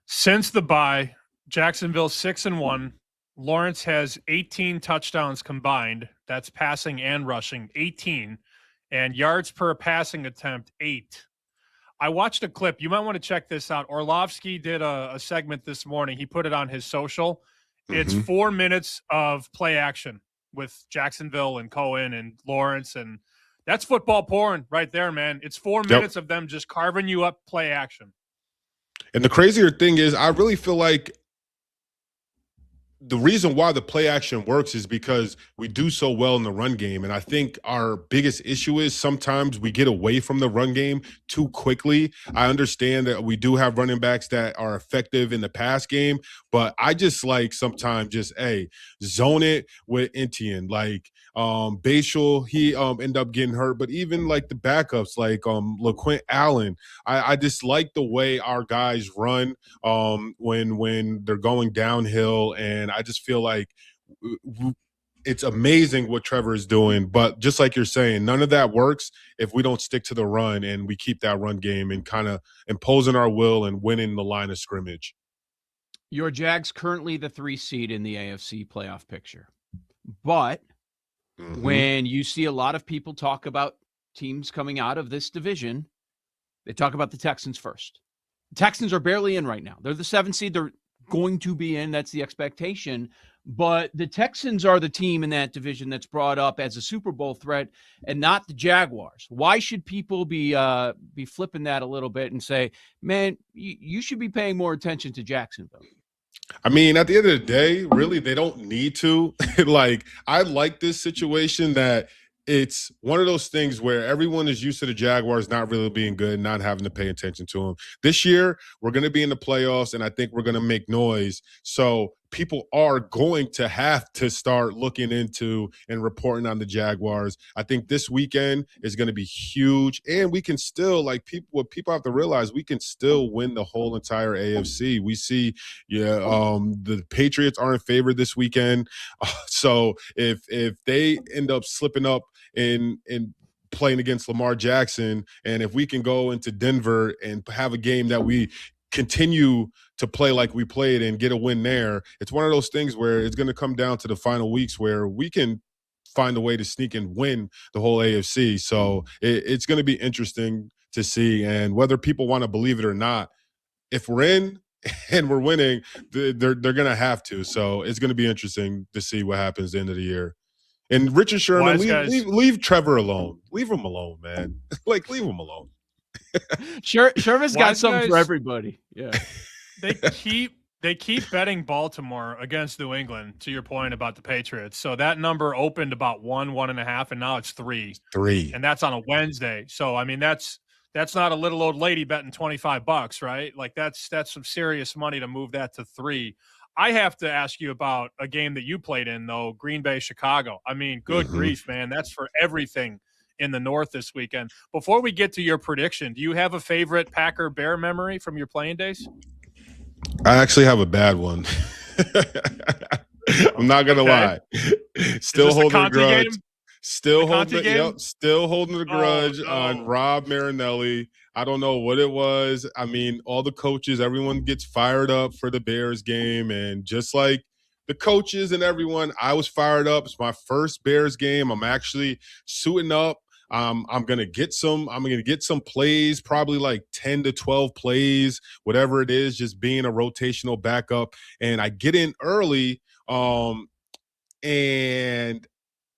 Since the bye, Jacksonville 6-1. Lawrence has 18 touchdowns combined. That's passing and rushing, 18. And yards per passing attempt, 8. I watched a clip. You might want to check this out. Orlovsky did a segment this morning. He put it on his social. It's 4 minutes of play action with Jacksonville and Cohen and Lawrence. And that's football porn right there, man. It's 4 minutes of them just carving you up play action. And the crazier thing is, I really feel like the reason why the play action works is because we do so well in the run game. And I think our biggest issue is sometimes we get away from the run game too quickly. I understand that we do have running backs that are effective in the pass game, but I just like sometimes just, zone it with Etienne. Like Bashal, he ended up getting hurt, but even like the backups like LaQuint Allen, I just like the way our guys run when they're going downhill. And I just feel like it's amazing what Trevor is doing. But just like you're saying, none of that works if we don't stick to the run and we keep that run game and kind of imposing our will and winning the line of scrimmage. Your Jags currently the 3 seed in the AFC playoff picture. But when you see a lot of people talk about teams coming out of this division, they talk about the Texans first. The Texans are barely in right now. They're the 7th seed. They're going to be in. That's the expectation. But the Texans are the team in that division that's brought up as a Super Bowl threat and not the Jaguars. Why should people be flipping that a little bit and say, man, you should be paying more attention to Jacksonville? I mean, at the end of the day, really, they don't need to. Like, I like this situation that it's one of those things where everyone is used to the Jaguars not really being good, not having to pay attention to them. This year, we're going to be in the playoffs, and I think we're going to make noise. So people are going to have to start looking into and reporting on the Jaguars. I think this weekend is going to be huge, and we can still, like, what people have to realize, we can still win the whole entire AFC. We see, the Patriots aren't favored this weekend, so if they end up slipping up in playing against Lamar Jackson, and if we can go into Denver and have a game that we continue to play like we played and get a win there, it's one of those things where it's going to come down to the final weeks where we can find a way to sneak and win the whole AFC. So it's going to be interesting to see, and whether people want to believe it or not, if we're in and we're winning, they're going to have to. So it's going to be interesting to see what happens at the end of the year. And Richard Sherman, leave Trevor alone. Leave him alone, man. Like, leave him alone. Sherman's got something for everybody. Yeah. They keep betting Baltimore against New England, to your point about the Patriots. So that number opened about 1.5, and now it's 3. 3. And that's on a Wednesday. So I mean that's not a little old lady betting $25, right? Like that's some serious money to move that to 3. I have to ask you about a game that you played in, though, Green Bay, Chicago. I mean, good grief, man. That's for everything in the North this weekend. Before we get to your prediction, do you have a favorite Packer-Bear memory from your playing days? I actually have a bad one. I'm not gonna lie. Still holding a grudge. Game? Still holding the grudge on Rob Marinelli. I don't know what it was. I mean, all the coaches, everyone gets fired up for the Bears game, and just like the coaches and everyone, I was fired up. It's my first Bears game. I'm actually suiting up. I'm gonna get some plays, probably like 10 to 12 plays, whatever it is, just being a rotational backup. And I get in early, and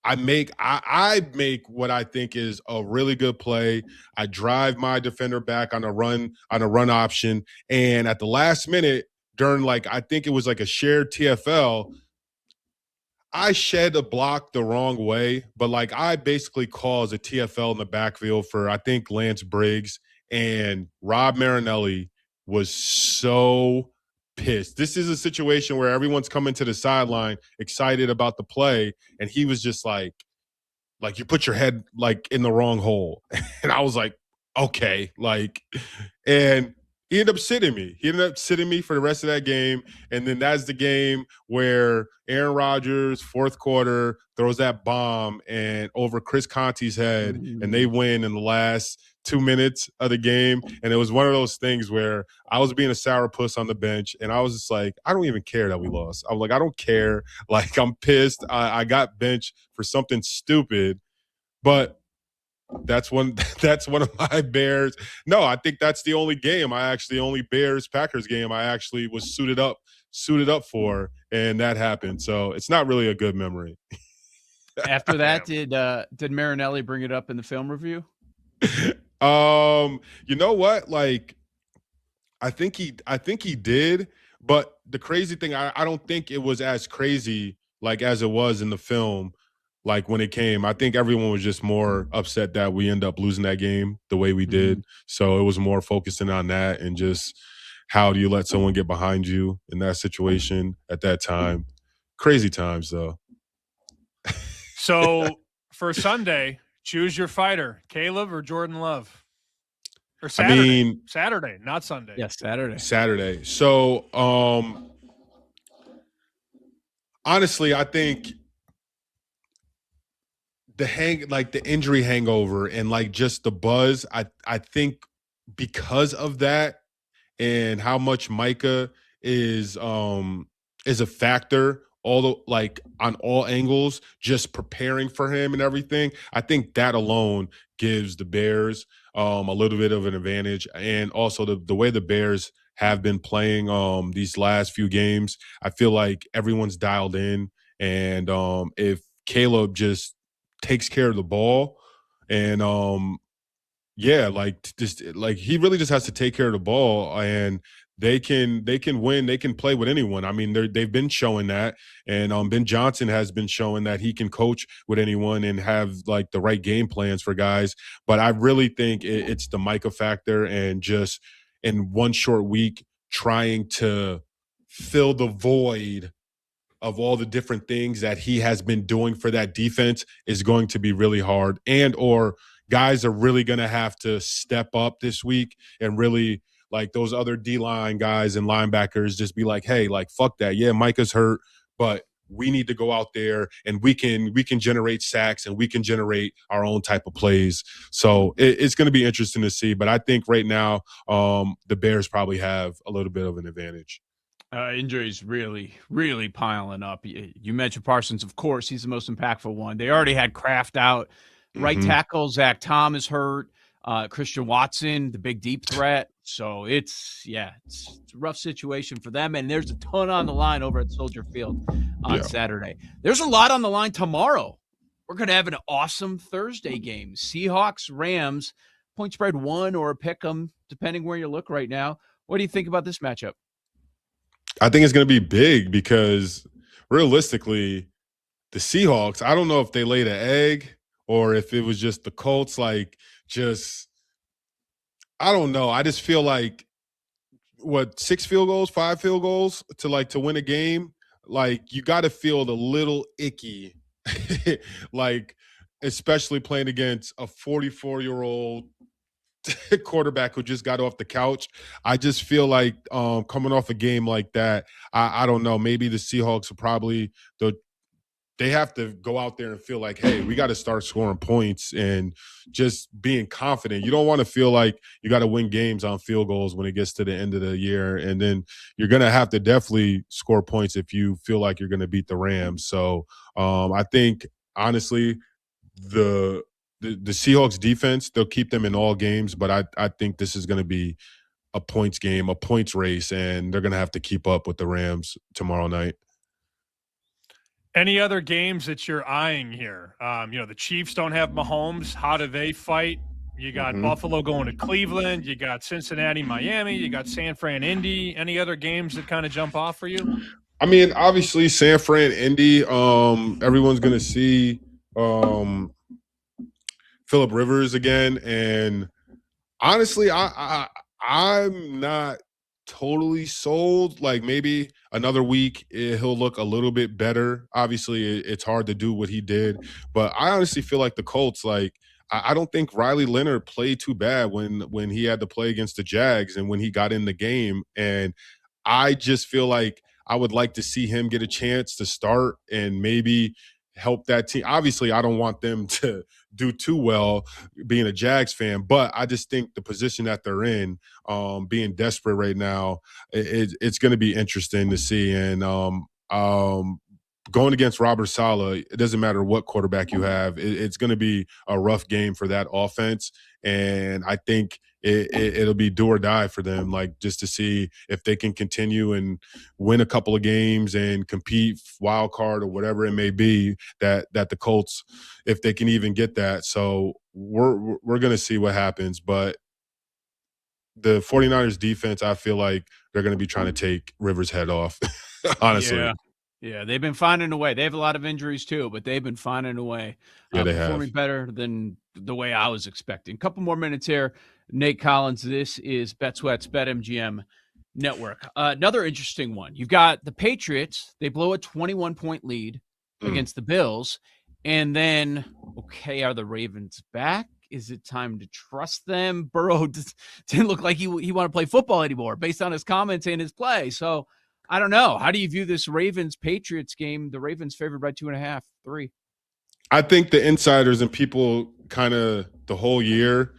I make what I think is a really good play. I drive my defender back on a run option, and at the last minute, during I think it was like a shared TFL, I shed a block the wrong way, but I basically caused a TFL in the backfield for I think Lance Briggs, and Rob Marinelli was so pissed. This is a situation where everyone's coming to the sideline excited about the play, and he was just like you put your head in the wrong hole. And I was like, okay, and he ended up sitting me. He ended up sitting me for the rest of that game. And then that's the game where Aaron Rodgers, fourth quarter, throws that bomb and over Chris Conte's head, and they win in the last 2 minutes of the game. And it was one of those things where I was being a sourpuss on the bench, and I was just like, I don't even care that we lost. I was like, I don't care. I'm pissed. I got benched for something stupid. But that's one of my Bears. No, I think that's the only Bears-Packers game I actually was suited up for, and that happened. So it's not really a good memory. After that, did Marinelli bring it up in the film review? You know what? I think he did, but the crazy thing, I don't think it was as crazy as it was in the film. When it came, I think everyone was just more upset that we end up losing that game the way we did. So it was more focusing on that and just how do you let someone get behind you in that situation at that time. Crazy times, though. So for Sunday, choose your fighter, Caleb or Jordan Love? Or Saturday. Saturday, not Sunday. Yes, Saturday. Saturday. So honestly, I think the injury hangover and just the buzz, I think because of that and how much Micah is a factor, although on all angles, just preparing for him and everything, I think that alone gives the Bears a little bit of an advantage. And also the way the Bears have been playing these last few games, I feel like everyone's dialed in. And if Caleb just takes care of the ball and he really just has to take care of the ball, and they can win, they can play with anyone. I mean, they've been showing that, and Ben Johnson has been showing that he can coach with anyone and have the right game plans for guys. But I really think it's the Micah factor, and just in one short week trying to fill the void of all the different things that he has been doing for that defense is going to be really hard. And or guys are really going to have to step up this week and really those other D-line guys and linebackers just be hey, fuck that. Yeah, Micah's hurt, but we need to go out there and we can generate sacks and we can generate our own type of plays. So it's going to be interesting to see. But I think right now the Bears probably have a little bit of an advantage. Injuries really, really piling up. You mentioned Parsons, of course. He's the most impactful one. They already had Kraft out. Right tackle, Zach Tom is hurt. Christian Watson, the big deep threat. So it's a rough situation for them. And there's a ton on the line over at Soldier Field on Saturday. There's a lot on the line tomorrow. We're going to have an awesome Thursday game. Seahawks, Rams, point spread 1 or a pick 'em, depending where you look right now. What do you think about this matchup? I think it's going to be big because realistically, the Seahawks, I don't know if they laid an egg or if it was just the Colts, I don't know. I just feel like 6 field goals, 5 field goals to win a game, you got to feel a little icky, like especially playing against a 44-year-old quarterback who just got off the couch. I just feel like coming off a game like that, I don't know. Maybe the Seahawks are probably they have to go out there and feel like, hey, we got to start scoring points and just being confident. You don't want to feel like you got to win games on field goals when it gets to the end of the year. And then you're going to have to definitely score points if you feel like you're going to beat the Rams. So I think, honestly, the Seahawks defense, they'll keep them in all games. But I think this is going to be a points game, a points race, and they're going to have to keep up with the Rams tomorrow night. Any other games that you're eyeing here? The Chiefs don't have Mahomes. How do they fight? You got Buffalo going to Cleveland. You got Cincinnati, Miami. You got San Fran, Indy. Any other games that kind of jump off for you? I mean, obviously, San Fran, Indy. Everyone's going to see Phillip Rivers again, and honestly, I'm not totally sold. Like maybe another week he'll look a little bit better. Obviously, it's hard to do what he did, but I honestly feel like the Colts, I don't think Riley Leonard played too bad when he had to play against the Jags and when he got in the game. And I just feel like I would like to see him get a chance to start and maybe help that team. Obviously, I don't want them to do too well being a Jags fan, but I just think the position that they're in, being desperate right now, it's going to be interesting to see. And going against Robert Saleh, it doesn't matter what quarterback you have. It's going to be a rough game for that offense. And I think it'll be do or die for them, just to see if they can continue and win a couple of games and compete wild card or whatever it may be, that the Colts, if they can even get that. So we're going to see what happens. But the 49ers defense, I feel like they're going to be trying to take Rivers' head off, honestly. Yeah, they've been finding a way. They have a lot of injuries too, but they've been finding a way. Yeah, they performing have. better than the way I was expecting. A couple more minutes here. Nate Collins, this is BetSweat's BetMGM Network. Another interesting one. You've got the Patriots. They blow a 21-point lead against the Bills. And then, okay, are the Ravens back? Is it time to trust them? Burrow didn't look like he wanted to play football anymore based on his comments and his play. So, I don't know. How do you view this Ravens-Patriots game? The Ravens favored by 2.5, 3. I think the insiders and people kind of the whole year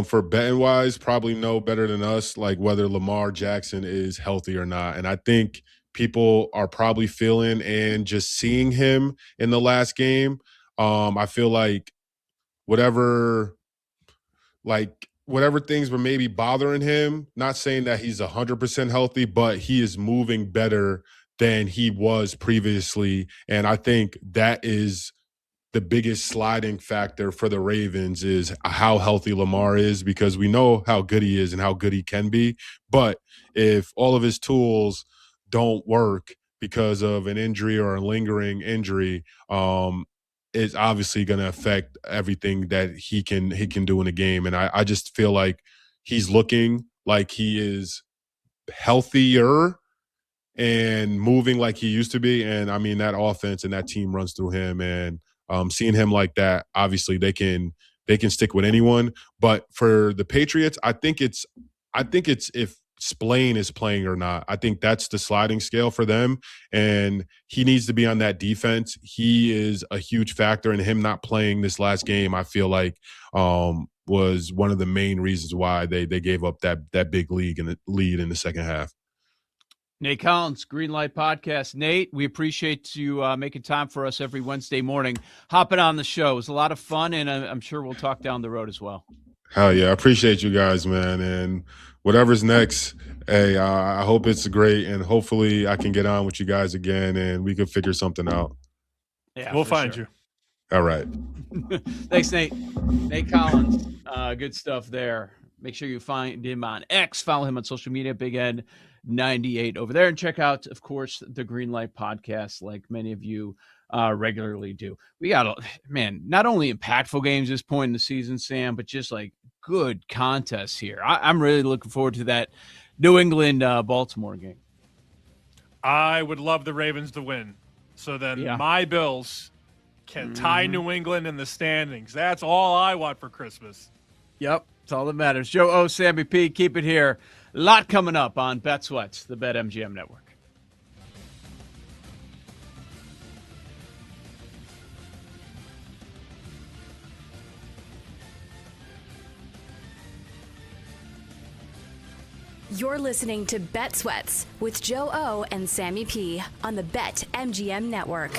for betting wise probably know better than us, whether Lamar Jackson is healthy or not. And I think people are probably feeling and just seeing him in the last game. I feel like whatever things were maybe bothering him, not saying that he's 100% healthy, but he is moving better than he was previously. And I think that is the biggest sliding factor for the Ravens, is how healthy Lamar is, because we know how good he is and how good he can be. But if all of his tools don't work because of an injury or a lingering injury, it's obviously going to affect everything that he can do in a game. And I just feel like he's looking like he is healthier and moving like he used to be. And I mean, that offense and that team runs through him, and seeing him like that, obviously they can stick with anyone. But for the Patriots, I think it's if Spillane is playing or not. I think that's the sliding scale for them, and he needs to be on that defense. He is a huge factor, and him not playing this last game, I feel like was one of the main reasons why they gave up that big lead in the second half. Nate Collins, Greenlight Podcast. Nate, we appreciate you making time for us every Wednesday morning, hopping on the show. It was a lot of fun, and I'm sure we'll talk down the road as well. Hell yeah, I appreciate you guys, man. And whatever's next, hey, I hope it's great, and hopefully I can get on with you guys again, and we can figure something out. Yeah, we'll find you. All right. Thanks, Nate. Nate Collins, good stuff there. Make sure you find him on X. Follow him on social media, Big Ed 98 over there. And check out, of course, the Green Light podcast, like many of you regularly do. We got, man, not only impactful games this point in the season, Sam, but just like good contests here. I'm really looking forward to that New England Baltimore game. I would love the Ravens to win, so then my Bills can tie New England in the standings. That's all I want for Christmas. Yep, that's all that matters. Joe O, Sammy P, keep it here. A lot coming up on Bet Sweats, the BetMGM network. You're listening to Bet Sweats with Joe O and Sammy P on the BetMGM network.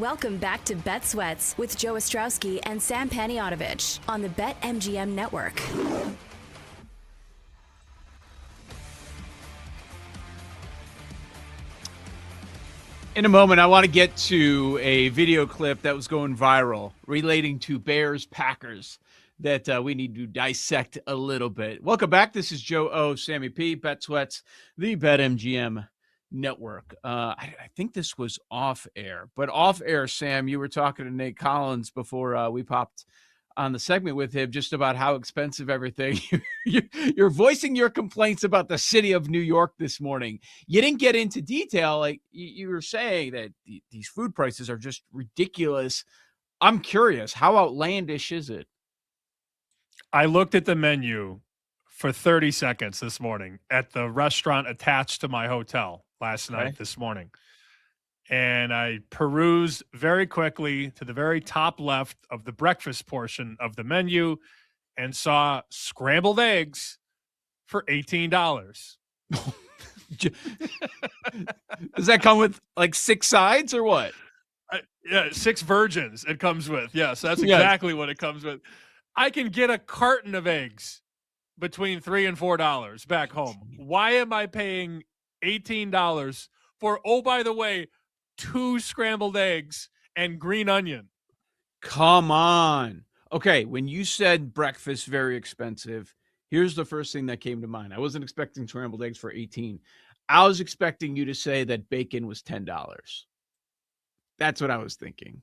Welcome back to Bet Sweats with Joe Ostrowski and Sam Paniotovich on the BetMGM Network. In a moment, I want to get to a video clip that was going viral relating to Bears-Packers that we need to dissect a little bit. Welcome back. This is Joe O, Sammy P, Bet Sweats, the BetMGM Network. I think this was off air, but off air, Sam, you were talking to Nate Collins before we popped on the segment with him just about how expensive everything. You're voicing your complaints about the city of New York this morning. You didn't get into detail. Like you were saying that these food prices are just ridiculous. I'm curious, how outlandish is it? I looked at the menu for 30 seconds this morning at the restaurant attached to my hotel last night, this morning. And I perused very quickly to the very top left of the breakfast portion of the menu and saw scrambled eggs for $18. Does that come with like 6 sides or what? Yeah, 6 virgins it comes with. Yes, that's exactly what it comes with. I can get a carton of eggs between $3 and $4 back home. Why am I paying $18 for, oh, by the way, 2 scrambled eggs and green onion? Come on. Okay, when you said breakfast very expensive, here's the first thing that came to mind. I wasn't expecting scrambled eggs for $18. I was expecting you to say that bacon was $10. That's what I was thinking.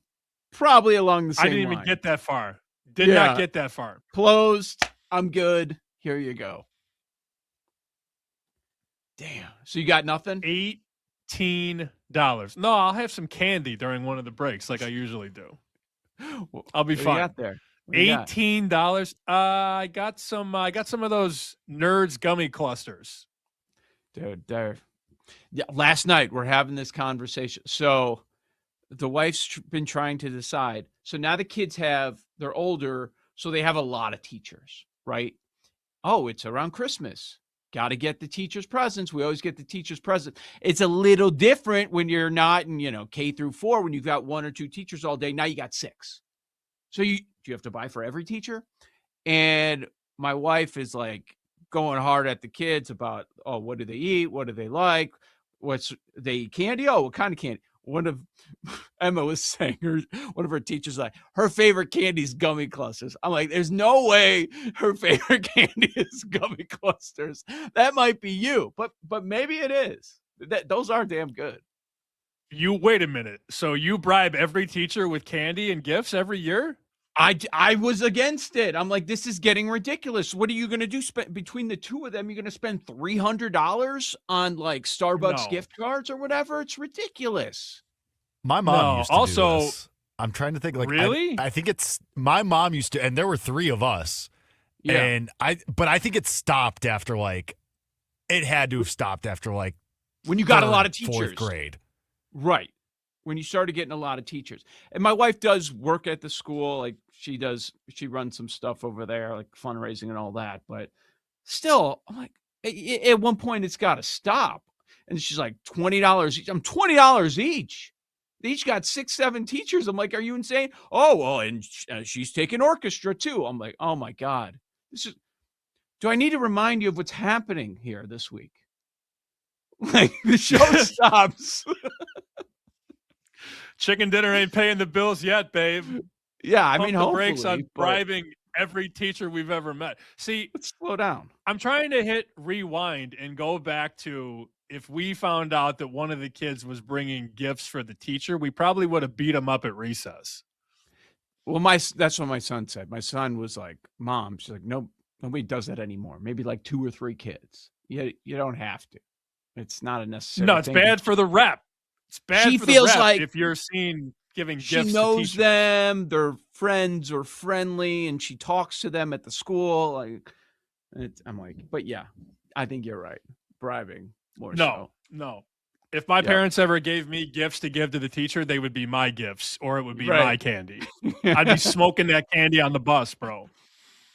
Probably along the same I didn't even line. get that far. Did not get that far. Closed. I'm good. Here you go. Damn. So you got nothing? $18. No, I'll have some candy during one of the breaks like I usually do. I'll be fine. You got there? $18. I got some of those Nerds gummy clusters. Dude, yeah, last night we're having this conversation. So the wife's been trying to decide. So now the kids they're older, so they have a lot of teachers, right? Oh, it's around Christmas. Got to get the teachers' presents. We always get the teachers' presents. It's a little different when you're not in, K through 4, when you've got 1 or 2 teachers all day. Now you got 6. So do you have to buy for every teacher? And my wife is like going hard at the kids about, oh, what do they eat? What do they like? They eat candy? Oh, what kind of candy? Emma was saying one of her teachers, like, her favorite candy is gummy clusters. I'm like, there's no way her favorite candy is gummy clusters. That might be you, but maybe it is. Those are damn good. You wait a minute. So you bribe every teacher with candy and gifts every year? I was against it. I'm like, this is getting ridiculous. What are you going to do? Between the two of them, you're going to spend $300 on like Starbucks gift cards or whatever? It's ridiculous. My mom used to do this. I'm trying to think. Like, really? I think it's my mom used to, and there were 3 of us. Yeah. But I think it stopped after it had to have stopped after when you got a lot of teachers. 4th grade. Right. When you started getting a lot of teachers. And my wife does work at the school. Like she runs some stuff over there, like fundraising and all that. But still, I'm like, at one point it's got to stop. And she's like, $20 each. I'm $20 each. They each got 6, 7 teachers. I'm like, are you insane? Oh, well, and she's taking orchestra too. I'm like, oh my God. Do I need to remind you of what's happening here this week? Like the show stops. Chicken dinner ain't paying the bills yet, babe. Yeah, I Pump mean, the hopefully, brakes on bribing every teacher we've ever met. See, let's slow down. I'm trying to hit rewind and go back to if we found out that one of the kids was bringing gifts for the teacher, we probably would have beat him up at recess. Well, that's what my son said. My son was like, Mom, she's like, no, nobody does that anymore. Maybe like 2 or 3 kids. You don't have to. It's not a necessary No, it's thing. bad for the rep. It's bad She for the feels rep like if you're seen giving gifts she to knows teachers. them, they're friends or friendly, and she talks to them at the school. I'm like, but yeah, I think you're right. Bribing more so. No. If my parents ever gave me gifts to give to the teacher, they would be my gifts or it would be Right. my candy. I'd be smoking that candy on the bus, bro.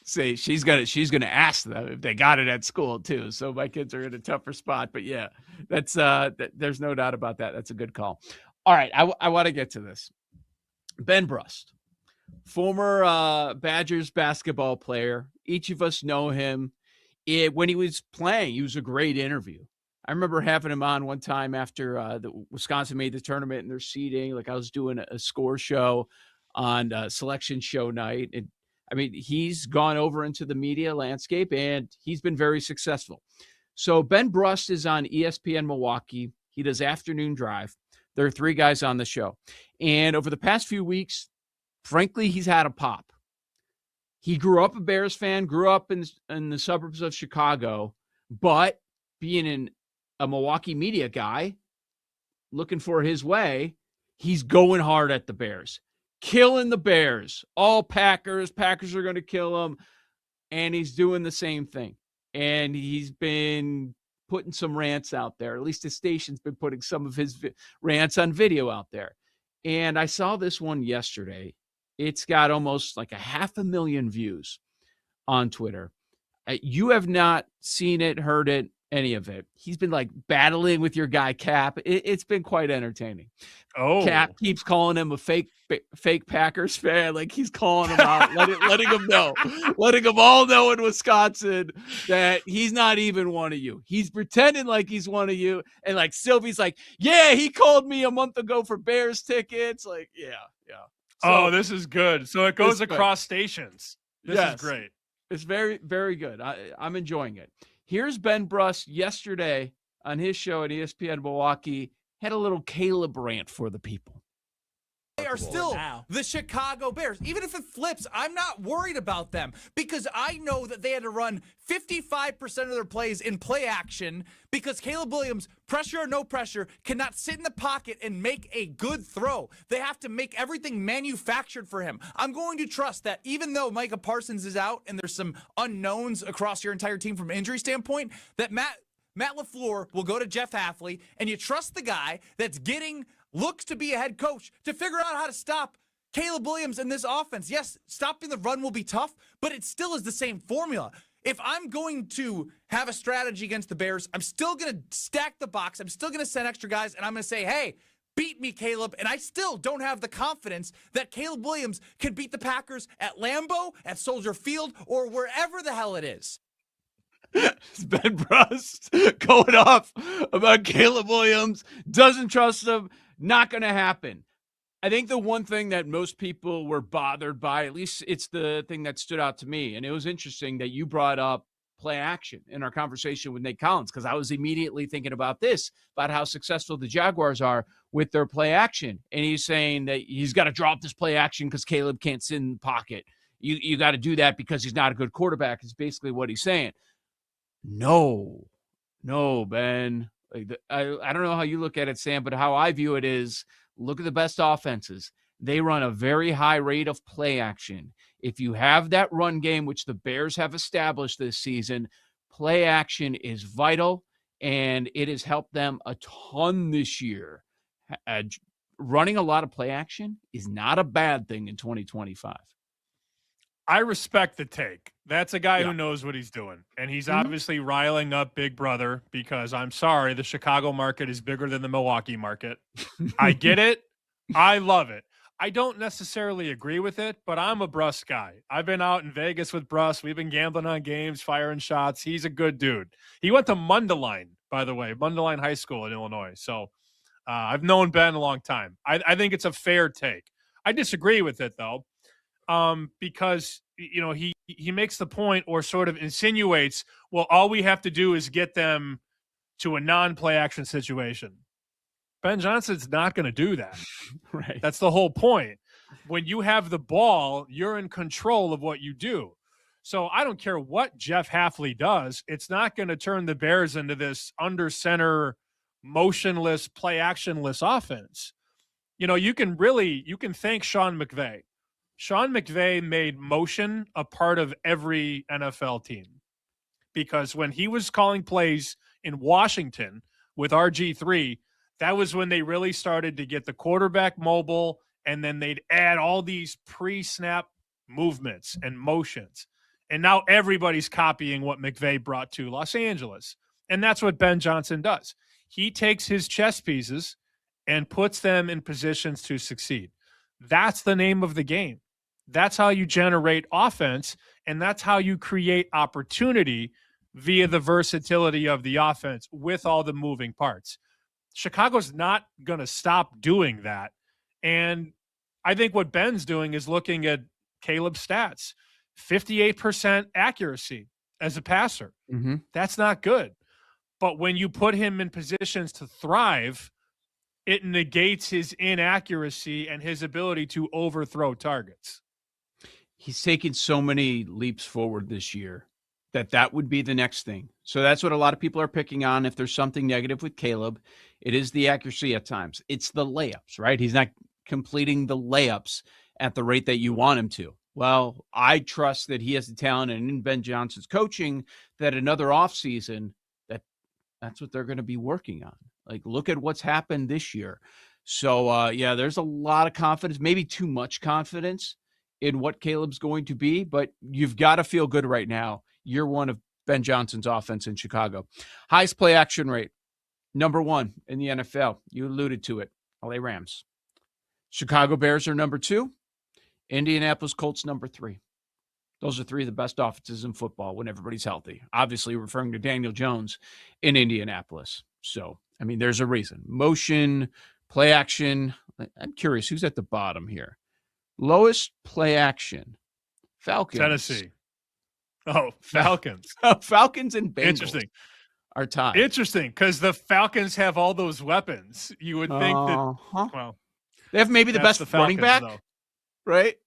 See, she's gonna ask them if they got it at school too. So my kids are in a tougher spot. But yeah, that's there's no doubt about that. That's a good call. All right, I want to get to this. Ben Brust, former Badgers basketball player. Each of us know him. When he was playing, he was a great interview. I remember having him on one time after the Wisconsin made the tournament and their seeding. Like I was doing a score show on selection show night. And I mean, he's gone over into the media landscape and he's been very successful. So Ben Brust is on ESPN Milwaukee. He does Afternoon Drive. There are 3 guys on the show. And over the past few weeks, frankly, he's had a pop. He grew up a Bears fan, grew up in the suburbs of Chicago, but being a Milwaukee media guy, looking for his way, he's going hard at the Bears, killing the Bears. All Packers are going to kill him, and he's doing the same thing. And he's been putting some rants out there. At least his station's been putting some of his rants on video out there. And I saw this one yesterday. It's got almost like 500,000 views on Twitter. You have not seen it, heard it, any of it. He's been like battling with your guy Cap. It's been quite entertaining. Cap keeps calling him a fake Packers fan. Like he's calling him out, letting him know, letting them all know in Wisconsin that he's not even one of you. He's pretending like he's one of you. And like Sylvie's like, yeah, he called me a month ago for Bears tickets. Like, yeah. So, this is good. So it goes across stations. This is great. It's very, very good. I'm enjoying it. Here's Ben Brust yesterday on his show at ESPN Milwaukee. Had a little Caleb rant for the people. They are still the Chicago Bears. Even if it flips, I'm not worried about them because I know that they had to run 55% of their plays in play action because Caleb Williams, pressure or no pressure, cannot sit in the pocket and make a good throw. They have to make everything manufactured for him. I'm going to trust that even though Micah Parsons is out and there's some unknowns across your entire team from an injury standpoint, that Matt LaFleur will go to Jeff Hafley, and you trust the guy that's looks to be a head coach to figure out how to stop Caleb Williams in this offense. Yes, stopping the run will be tough, but it still is the same formula. If I'm going to have a strategy against the Bears, I'm still going to stack the box. I'm still going to send extra guys, and I'm going to say, hey, beat me, Caleb. And I still don't have the confidence that Caleb Williams can beat the Packers at Lambeau, at Soldier Field, or wherever the hell it is. It's Ben Brust going off about Caleb Williams. Doesn't trust him. Not going to happen. I think the one thing that most people were bothered by, at least it's the thing that stood out to me, and it was interesting that you brought up play action in our conversation with Nate Collins, because I was immediately thinking about how successful the Jaguars are with their play action. And he's saying that he's got to drop this play action because Caleb can't sit in the pocket. You got to do that because he's not a good quarterback is basically what he's saying. No, Ben. I don't know how you look at it, Sam, but how I view it is look at the best offenses. They run a very high rate of play action. If you have that run game, which the Bears have established this season, play action is vital, and it has helped them a ton this year. Running a lot of play action is not a bad thing in 2025. I respect the take. That's a guy who knows what he's doing. And he's obviously riling up Big Brother because I'm sorry, the Chicago market is bigger than the Milwaukee market. I get it. I love it. I don't necessarily agree with it, but I'm a Brust guy. I've been out in Vegas with Brust. We've been gambling on games, firing shots. He's a good dude. He went to Mundelein, by the way, Mundelein High School in Illinois. So I've known Ben a long time. I think it's a fair take. I disagree with it, though. Because he makes the point or sort of insinuates, well, all we have to do is get them to a non-play action situation. Ben Johnson's not going to do that. Right. That's the whole point. When you have the ball, you're in control of what you do. So I don't care what Jeff Hafley does. It's not going to turn the Bears into this under center, motionless, play actionless offense. You can thank Sean McVay. Sean McVay made motion a part of every NFL team because when he was calling plays in Washington with RG3, that was when they really started to get the quarterback mobile, and then they'd add all these pre-snap movements and motions. And now everybody's copying what McVay brought to Los Angeles. And that's what Ben Johnson does. He takes his chess pieces and puts them in positions to succeed. That's the name of the game. That's how you generate offense, and that's how you create opportunity via the versatility of the offense with all the moving parts. Chicago's not going to stop doing that. And I think what Ben's doing is looking at Caleb's stats. 58% accuracy as a passer. Mm-hmm. That's not good. But when you put him in positions to thrive, it negates his inaccuracy and his ability to overthrow targets. He's taken so many leaps forward this year that would be the next thing. So that's what a lot of people are picking on. If there's something negative with Caleb, it is the accuracy at times. It's the layups, right? He's not completing the layups at the rate that you want him to. Well, I trust that he has the talent, and in Ben Johnson's coaching, that another offseason, that's what they're going to be working on. Like, look at what's happened this year. So, yeah, there's a lot of confidence, maybe too much confidence in what Caleb's going to be, but you've got to feel good right now. Year one of Ben Johnson's offense in Chicago. Highest play action rate, number 1 in the NFL. You alluded to it, LA Rams. Chicago Bears are number 2. Indianapolis Colts number 3. Those are 3 of the best offenses in football when everybody's healthy. Obviously referring to Daniel Jones in Indianapolis. So, I mean, there's a reason. Motion, play action. I'm curious, who's at the bottom here? Lowest play action. Falcons. Tennessee. Oh, Falcons. Falcons and Bengals. Interesting. Are tied. Interesting, because the Falcons have all those weapons. You would think that, well, they have maybe the best running back, though. Right?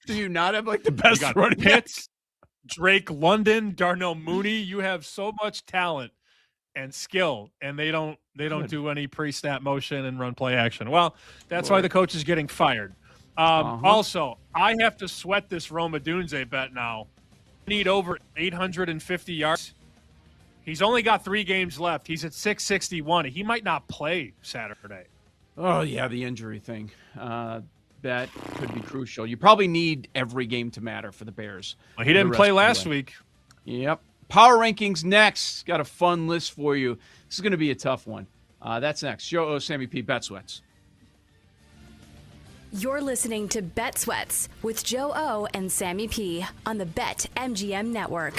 Do you not have like the You best got running Pitts, Drake London, Darnell Mooney. You have so much talent and skill, and they don't do any pre-snap motion and run play action. Well, that's why the coach is getting fired. Also, I have to sweat this Roma Dunze bet now. Need over 850 yards. He's only got 3 games left. He's at 661. He might not play Saturday. Oh, yeah, the injury thing. That could be crucial. You probably need every game to matter for the Bears. Well, he didn't play last week. Yep. Power rankings next. Got a fun list for you. This is going to be a tough one. That's next. Joe O, Sammy P, Bet Sweats. You're listening to Bet Sweats with Joe O and Sammy P on the BetMGM Network.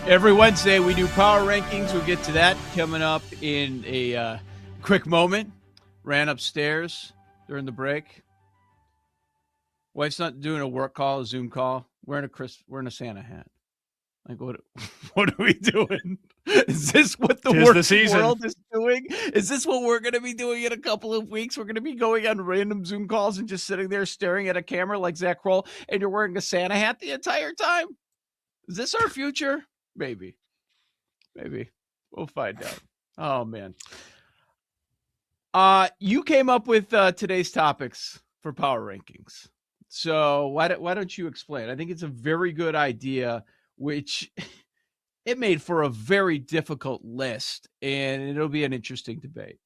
Every Wednesday, we do power rankings. We'll get to that coming up in a quick moment. Ran upstairs during the break. Wife's not doing a work call, a Zoom call. Wearing a Santa hat. Like, what are we doing? Is this what the world is doing? Is this what we're going to be doing in a couple of weeks? We're going to be going on random Zoom calls and just sitting there staring at a camera like Zach Kroll, and you're wearing a Santa hat the entire time? Is this our future? Maybe. We'll find out. Oh, man. You came up with today's topics for power rankings. So why don't you explain? I think it's a very good idea, which it made for a very difficult list, and it'll be an interesting debate.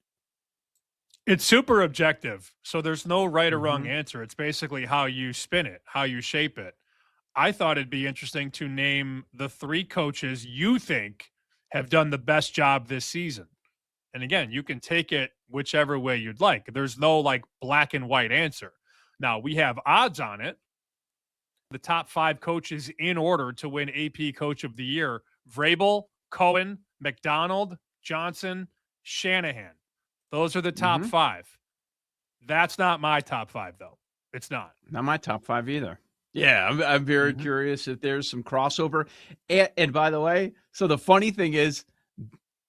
It's super objective, so there's no right or wrong answer. It's basically how you spin it, how you shape it. I thought it'd be interesting to name the 3 coaches you think have done the best job this season. And again, you can take it whichever way you'd like. There's no like black and white answer. Now, we have odds on it. The top 5 coaches in order to win AP Coach of the Year: Vrabel, Cohen, McDonald, Johnson, Shanahan. Those are the top 5. That's not my top 5, though. It's not. Not my top 5 either. Yeah, I'm very curious if there's some crossover. And by the way, so the funny thing is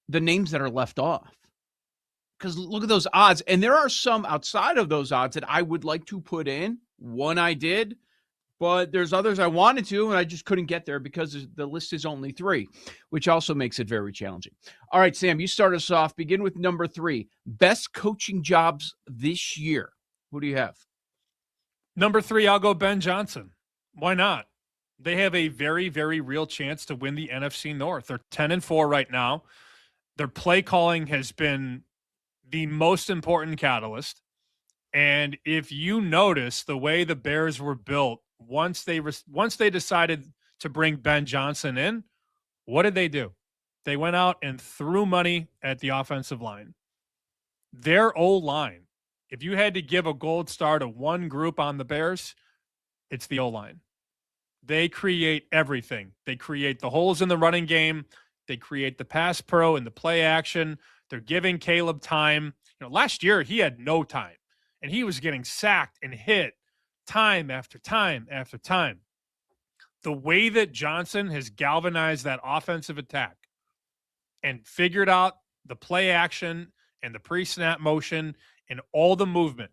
the names that are left off. Because look at those odds. And there are some outside of those odds that I would like to put in. One I did, but there's others I wanted to, and I just couldn't get there because the list is only 3, which also makes it very challenging. All right, Sam, you start us off. Begin with number 3. Best coaching jobs this year. Who do you have? Number 3, I'll go Ben Johnson. Why not? They have a very, very real chance to win the NFC North. They're 10-4 right now. Their play calling has been the most important catalyst. And if you notice the way the Bears were built, once they decided to bring Ben Johnson in, what did they do? They went out and threw money at the offensive line. Their O-line, if you had to give a gold star to one group on the Bears, it's the O-line. They create everything. They create the holes in the running game. They create the pass pro and the play action. They're giving Caleb time. Last year he had no time, and he was getting sacked and hit time after time after time. The way that Johnson has galvanized that offensive attack and figured out the play action and the pre-snap motion and all the movement,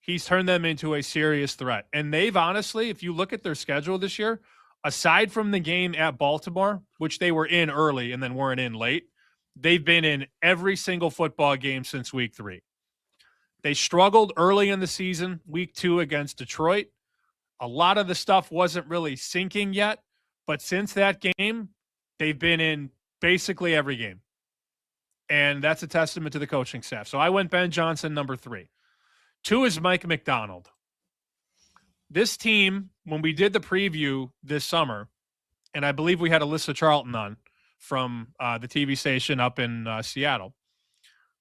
he's turned them into a serious threat. And they've honestly, if you look at their schedule this year, aside from the game at Baltimore, which they were in early and then weren't in late, they've been in every single football game since week 3. They struggled early in the season, week 2 against Detroit. A lot of the stuff wasn't really sinking yet, but since that game, they've been in basically every game. And that's a testament to the coaching staff. So I went Ben Johnson, number 3. 2 is Mike McDonald. This team, when we did the preview this summer, and I believe we had Alyssa Charlton on from the TV station up in Seattle,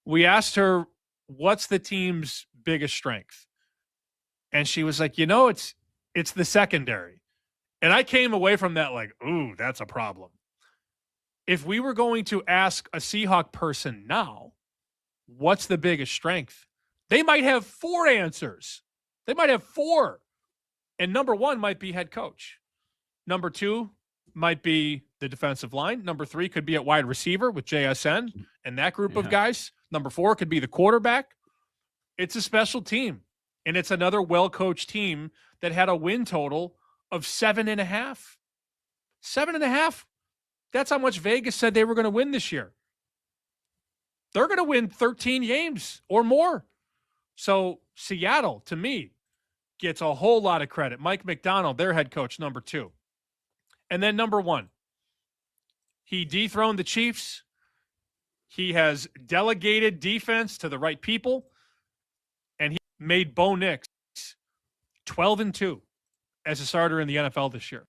we asked her, what's the team's biggest strength? And she was like, it's the secondary. And I came away from that like, ooh, that's a problem. If we were going to ask a Seahawk person now, what's the biggest strength? They might have 4 answers. They might have 4. And number 1 might be head coach. Number 2 might be the defensive line. Number 3 could be at wide receiver with JSN and that group of guys. Number 4 could be the quarterback. It's a special team. And it's another well-coached team that had a win total of 7.5. 7.5. That's how much Vegas said they were going to win this year. They're going to win 13 games or more. So Seattle, to me, gets a whole lot of credit. Mike McDonald, their head coach, number 2. And then number 1, he dethroned the Chiefs. He has delegated defense to the right people. And he made Bo Nix 12-2 as a starter in the NFL this year.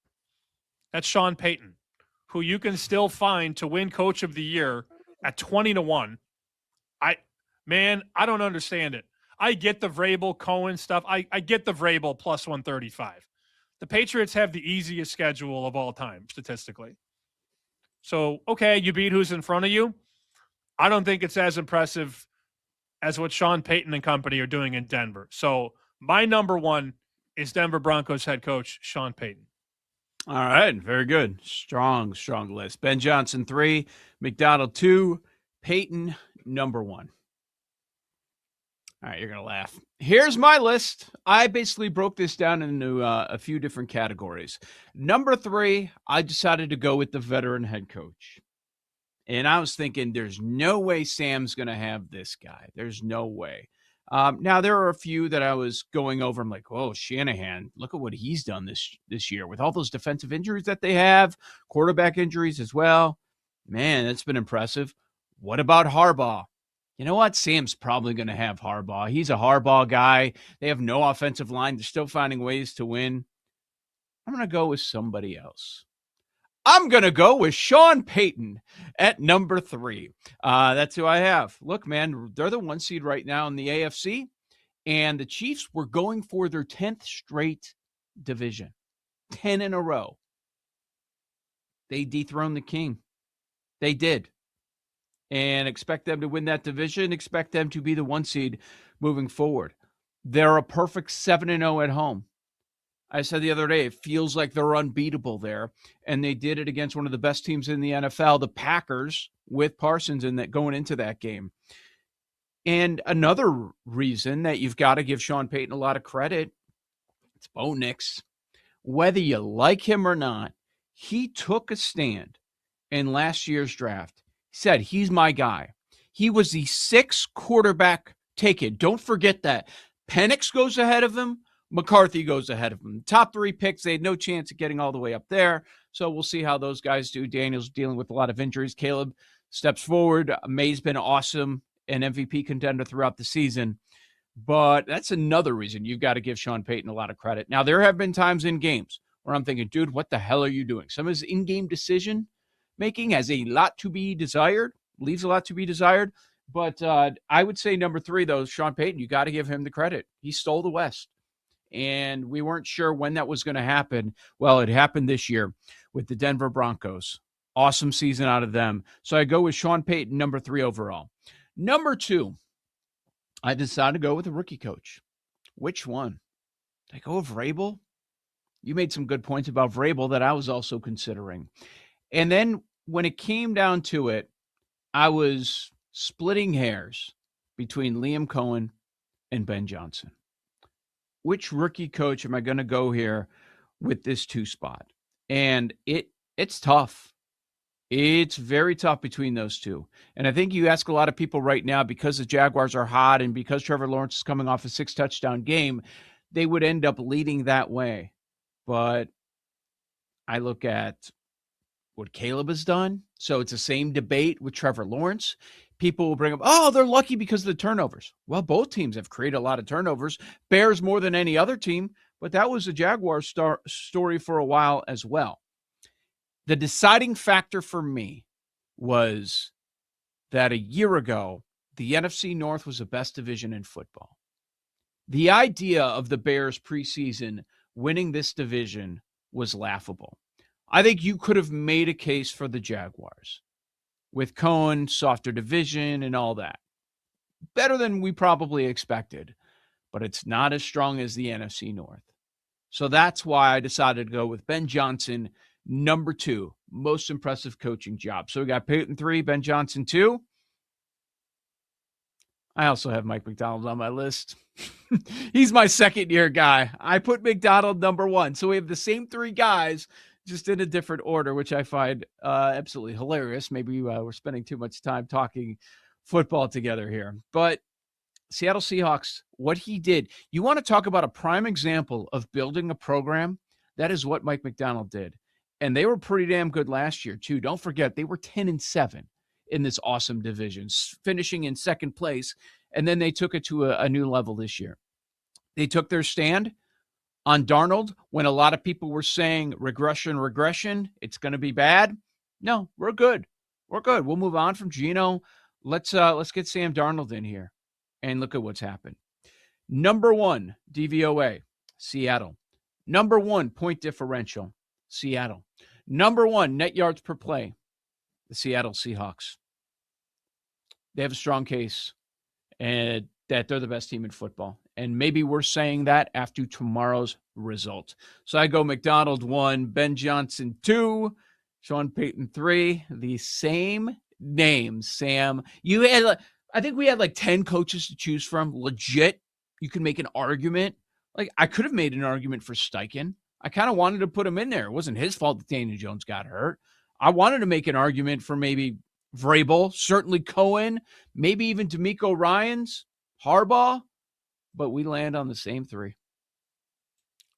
That's Sean Payton, who you can still find to win Coach of the Year at 20-1. I don't understand it. I get the Vrabel, Cohen stuff. I get the Vrabel plus 135. The Patriots have the easiest schedule of all time, statistically. So, okay, you beat who's in front of you. I don't think it's as impressive as what Sean Payton and company are doing in Denver. So my number one is Denver Broncos head coach Sean Payton. All right, very good. Strong list. Ben Johnson 3, McDonald 2, Payton number 1. All right, you're going to laugh. Here's my list. I basically broke this down into a few different categories. Number 3, I decided to go with the veteran head coach. And I was thinking, there's no way Sam's going to have this guy. There's no way. Now, there are a few that I was going over. I'm like, oh, Shanahan, look at what he's done this year with all those defensive injuries that they have, quarterback injuries as well. Man, that's been impressive. What about Harbaugh? You know what? Sam's probably going to have Harbaugh. He's a Harbaugh guy. They have no offensive line. They're still finding ways to win. I'm going to go with somebody else. I'm going to go with Sean Payton at number 3. That's who I have. Look, man, they're the 1 seed right now in the AFC, and the Chiefs were going for their 10th straight division, 10 in a row. They dethroned the king. They did. And expect them to win that division, expect them to be the 1 seed moving forward. They're a perfect 7-0 at home. I said the other day, it feels like they're unbeatable there, and they did it against one of the best teams in the NFL, the Packers, with Parsons in that going into that game. And another reason that you've got to give Sean Payton a lot of credit, it's Bo Nix. Whether you like him or not, he took a stand in last year's draft. He said, he's my guy. He was the 6th quarterback taken. Don't forget that. Penix goes ahead of him. McCarthy goes ahead of them. Top 3 picks, they had no chance of getting all the way up there. So we'll see how those guys do. Daniel's dealing with a lot of injuries. Caleb steps forward. May's been awesome, an MVP contender throughout the season. But that's another reason you've got to give Sean Payton a lot of credit. Now, there have been times in games where I'm thinking, dude, what the hell are you doing? Some of his in-game decision making has a lot to be desired, leaves a lot to be desired. But I would say number 3, though, Sean Payton, you got to give him the credit. He stole the West. And we weren't sure when that was going to happen. Well, it happened this year with the Denver Broncos. Awesome season out of them. So I go with Sean Payton, number 3 overall. Number 2, I decided to go with a rookie coach. Which one? Did I go with Vrabel? You made some good points about Vrabel that I was also considering. And then when it came down to it, I was splitting hairs between Liam Cohen and Ben Johnson. Which rookie coach am I going to go here with this 2 spot? And it's tough. It's very tough between those two. And I think you ask a lot of people right now, because the Jaguars are hot and because Trevor Lawrence is coming off a 6-touchdown game, they would end up leading that way. But I look at what Caleb has done. So it's the same debate with Trevor Lawrence. People will bring up, oh, they're lucky because of the turnovers. Well, both teams have created a lot of turnovers. Bears more than any other team, but that was a Jaguars story for a while as well. The deciding factor for me was that a year ago, the NFC North was the best division in football. The idea of the Bears preseason winning this division was laughable. I think you could have made a case for the Jaguars with Cohen, softer division, and all that. Better than we probably expected, but it's not as strong as the NFC North. So that's why I decided to go with Ben Johnson, number 2, most impressive coaching job. So we got Payton 3, Ben Johnson 2. I also have Mike Macdonald on my list. He's my second-year guy. I put Macdonald number 1. So we have the same 3 guys, just in a different order, which I find absolutely hilarious. Maybe we're spending too much time talking football together here. But Seattle Seahawks, what he did, you want to talk about a prime example of building a program? That is what Mike Macdonald did. And they were pretty damn good last year, too. Don't forget, they were 10-7 in this awesome division, finishing in second place. And then they took it to a new level this year. They took their stand on Darnold when a lot of people were saying regression, it's going to be bad. No, we're good. We're good. We'll move on from Geno. Let's get Sam Darnold in here and look at what's happened. Number 1, DVOA, Seattle. Number 1, point differential, Seattle. Number 1, net yards per play, the Seattle Seahawks. They have a strong case and that they're the best team in football. And maybe we're saying that after tomorrow's result. So I go McDonald 1, Ben Johnson 2, Sean Payton 3. The same names, Sam. You had, I think we had like 10 coaches to choose from. Legit, you could make an argument. Like, I could have made an argument for Steichen. I kind of wanted to put him in there. It wasn't his fault that Daniel Jones got hurt. I wanted to make an argument for maybe Vrabel, certainly Cohen, maybe even D'Amico Ryans, Harbaugh, but we land on the same 3.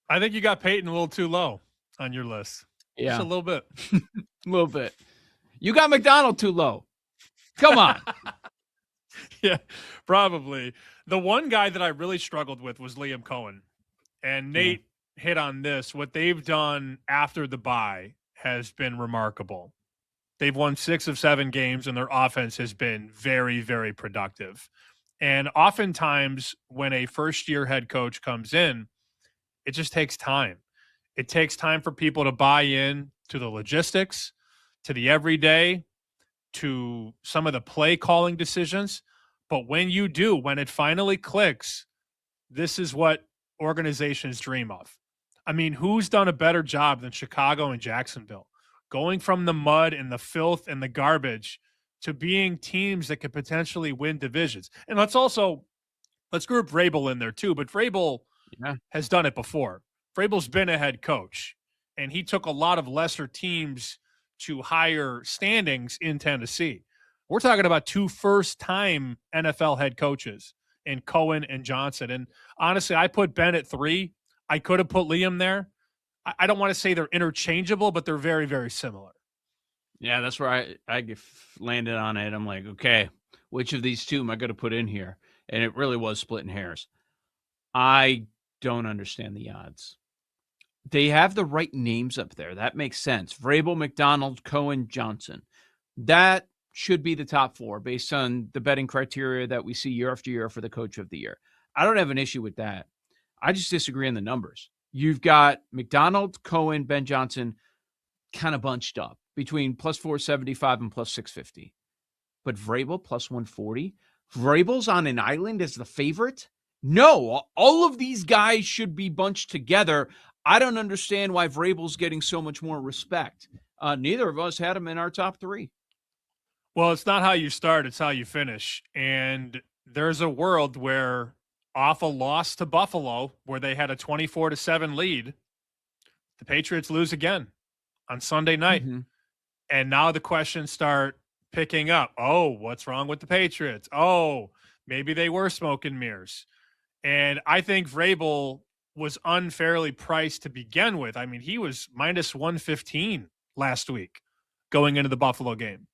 I think you got Peyton a little too low on your list. Yeah. Just a little bit. A little bit. You got McDonald too low. Come on. Yeah, probably. The one guy that I really struggled with was Liam Cohen. And Nate hit on this. What they've done after the bye has been remarkable. They've won 6 of 7 games, and their offense has been very, very productive. And oftentimes when a first-year head coach comes in, it just takes time. It takes time for people to buy in to the logistics, to the everyday, to some of the play calling decisions. But when you do, when it finally clicks, this is what organizations dream of. I mean, who's done a better job than Chicago and Jacksonville? Going from the mud and the filth and the garbage to being teams that could potentially win divisions. And let's group Vrabel in there too, but Vrabel has done it before. Vrabel's been a head coach, and he took a lot of lesser teams to higher standings in Tennessee. We're talking about 2 first-time NFL head coaches in Cohen and Johnson. And honestly, I put Ben at 3. I could have put Liam there. I don't want to say they're interchangeable, but they're very, very similar. Yeah, that's where I landed on it. I'm like, okay, which of these 2 am I going to put in here? And it really was splitting hairs. I don't understand the odds. They have the right names up there. That makes sense. Vrabel, McDonald, Cohen, Johnson. That should be the top 4 based on the betting criteria that we see year after year for the coach of the year. I don't have an issue with that. I just disagree on the numbers. You've got McDonald, Cohen, Ben Johnson kind of bunched up between plus 475 and plus 650. But Vrabel plus 140. Vrabel's on an island as the favorite? No, all of these guys should be bunched together. I don't understand why Vrabel's getting so much more respect. Neither of us had him in our top 3. Well, it's not how you start, it's how you finish. And there's a world where off a loss to Buffalo, where they had a 24-7 lead, the Patriots lose again on Sunday night. Mm-hmm. And now the questions start picking up. Oh, what's wrong with the Patriots? Oh, maybe they were smoke and mirrors. And I think Vrabel was unfairly priced to begin with. I mean, he was minus 115 last week going into the Buffalo game.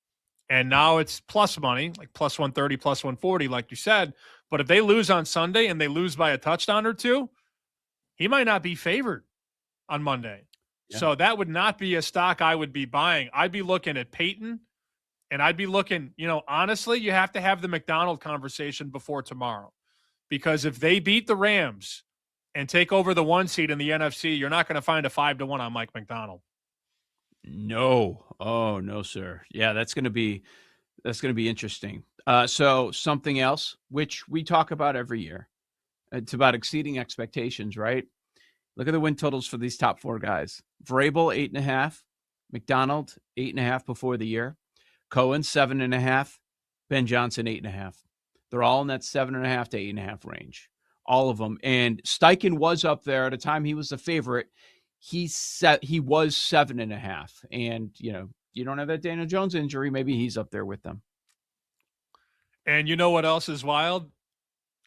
And now it's plus money, like plus 130, plus 140, like you said. But if they lose on Sunday and they lose by a touchdown or 2, he might not be favored on Monday. Yeah. So that would not be a stock I would be buying. I'd be looking at Peyton, and I'd be looking, honestly, you have to have the McDonald conversation before tomorrow. Because if they beat the Rams and take over the 1 seed in the NFC, you're not going to find a 5-1 on Mike McDonald. No. Oh, no, sir. Yeah, that's going to be interesting. So something else, which we talk about every year. It's about exceeding expectations, right? Look at the win totals for these top 4 guys. Vrabel, 8.5. McDonald, 8.5 before the year. Cohen, 7.5. Ben Johnson, 8.5. They're all in that 7.5 to 8.5 range. All of them. And Steichen was up there at a time he was the favorite. He was 7.5. And, you don't have that Daniel Jones injury. Maybe he's up there with them. And you know what else is wild?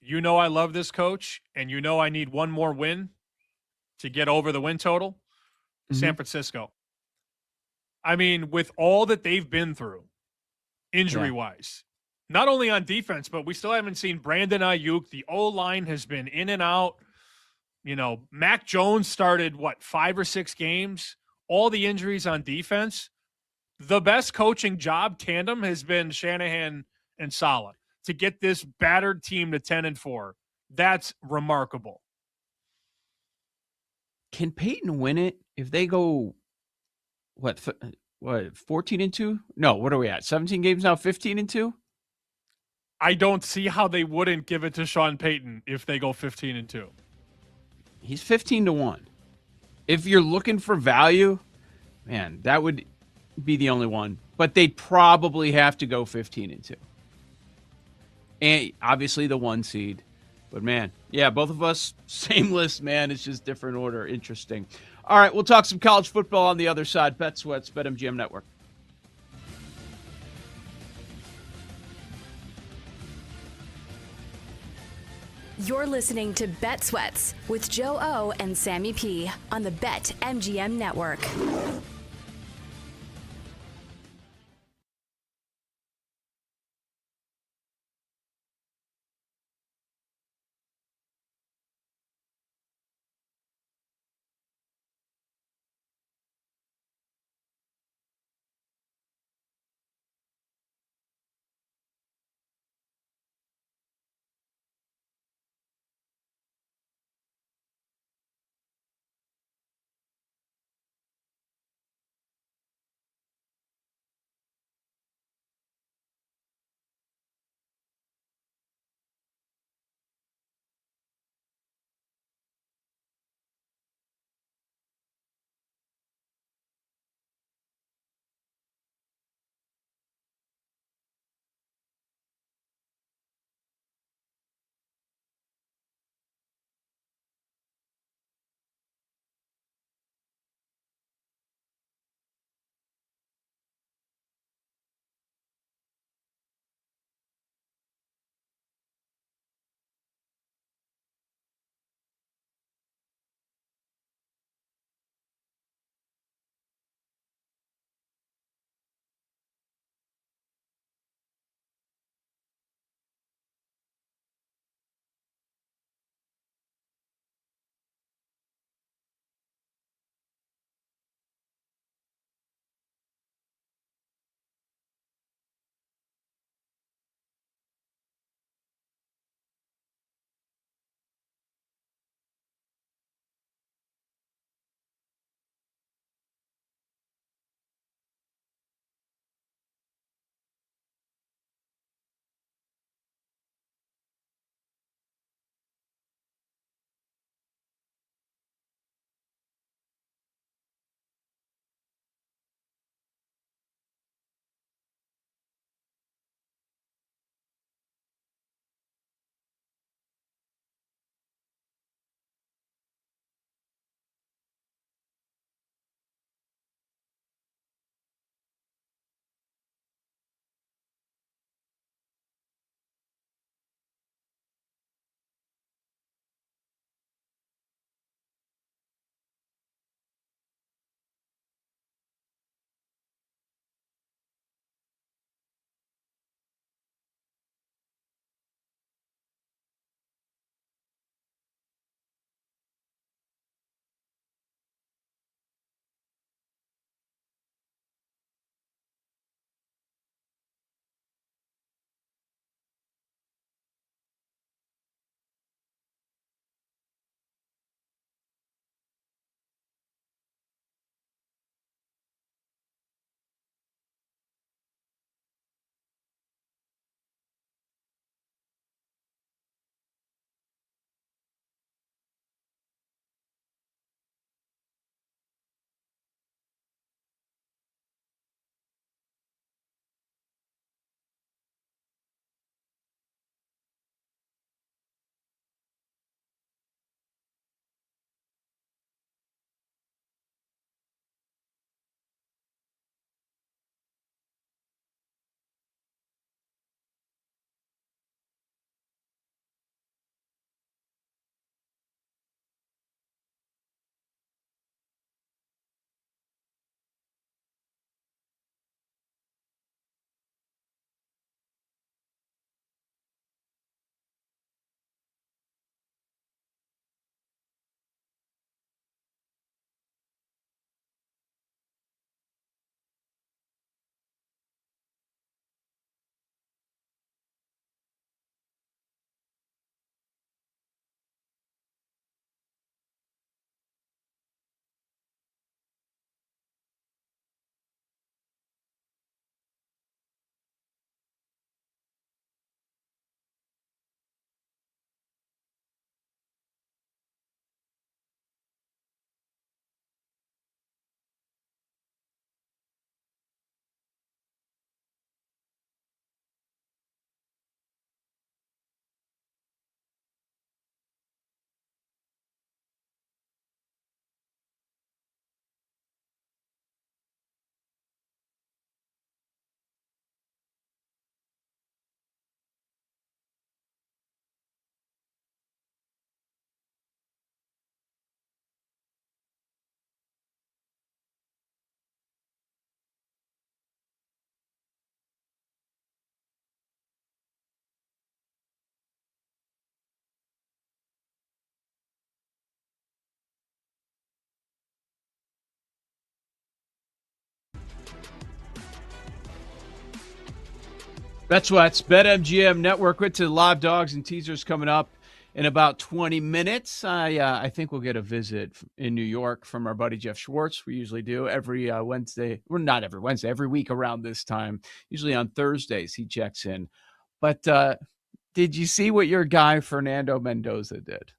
I love this coach, and I need one more win to get over the win total. Mm-hmm. San Francisco. I mean, with all that they've been through, injury-wise, not only on defense, but we still haven't seen Brandon Ayuk. The O-line has been in and out. Mac Jones started, 5 or 6 games? All the injuries on defense. The best coaching job tandem has been Shanahan and Saleh to get this battered team to 10-4. That's remarkable. Can Peyton win it if they go what, 14-2? No, what are we at? 17 games now, 15-2? I don't see how they wouldn't give it to Sean Payton if they go 15-2. He's 15-1. If you're looking for value, man, that would be the only one. But they'd probably have to go 15-2. And obviously the 1 seed. But man, yeah, both of us, same list, man. It's just different order. Interesting. All right, we'll talk some college football on the other side. Bet Sweats, BetMGM Network. You're listening to Bet Sweats with Joe O and Sammy P on the BetMGM Network. That's what's BetMGM Network with to live dogs and teasers coming up in about 20 minutes. I think we'll get a visit in New York from our buddy Jeff Schwartz. We usually do every Wednesday. Well, not every Wednesday, every week around this time. Usually on Thursdays he checks in. But did you see what your guy Fernando Mendoza did?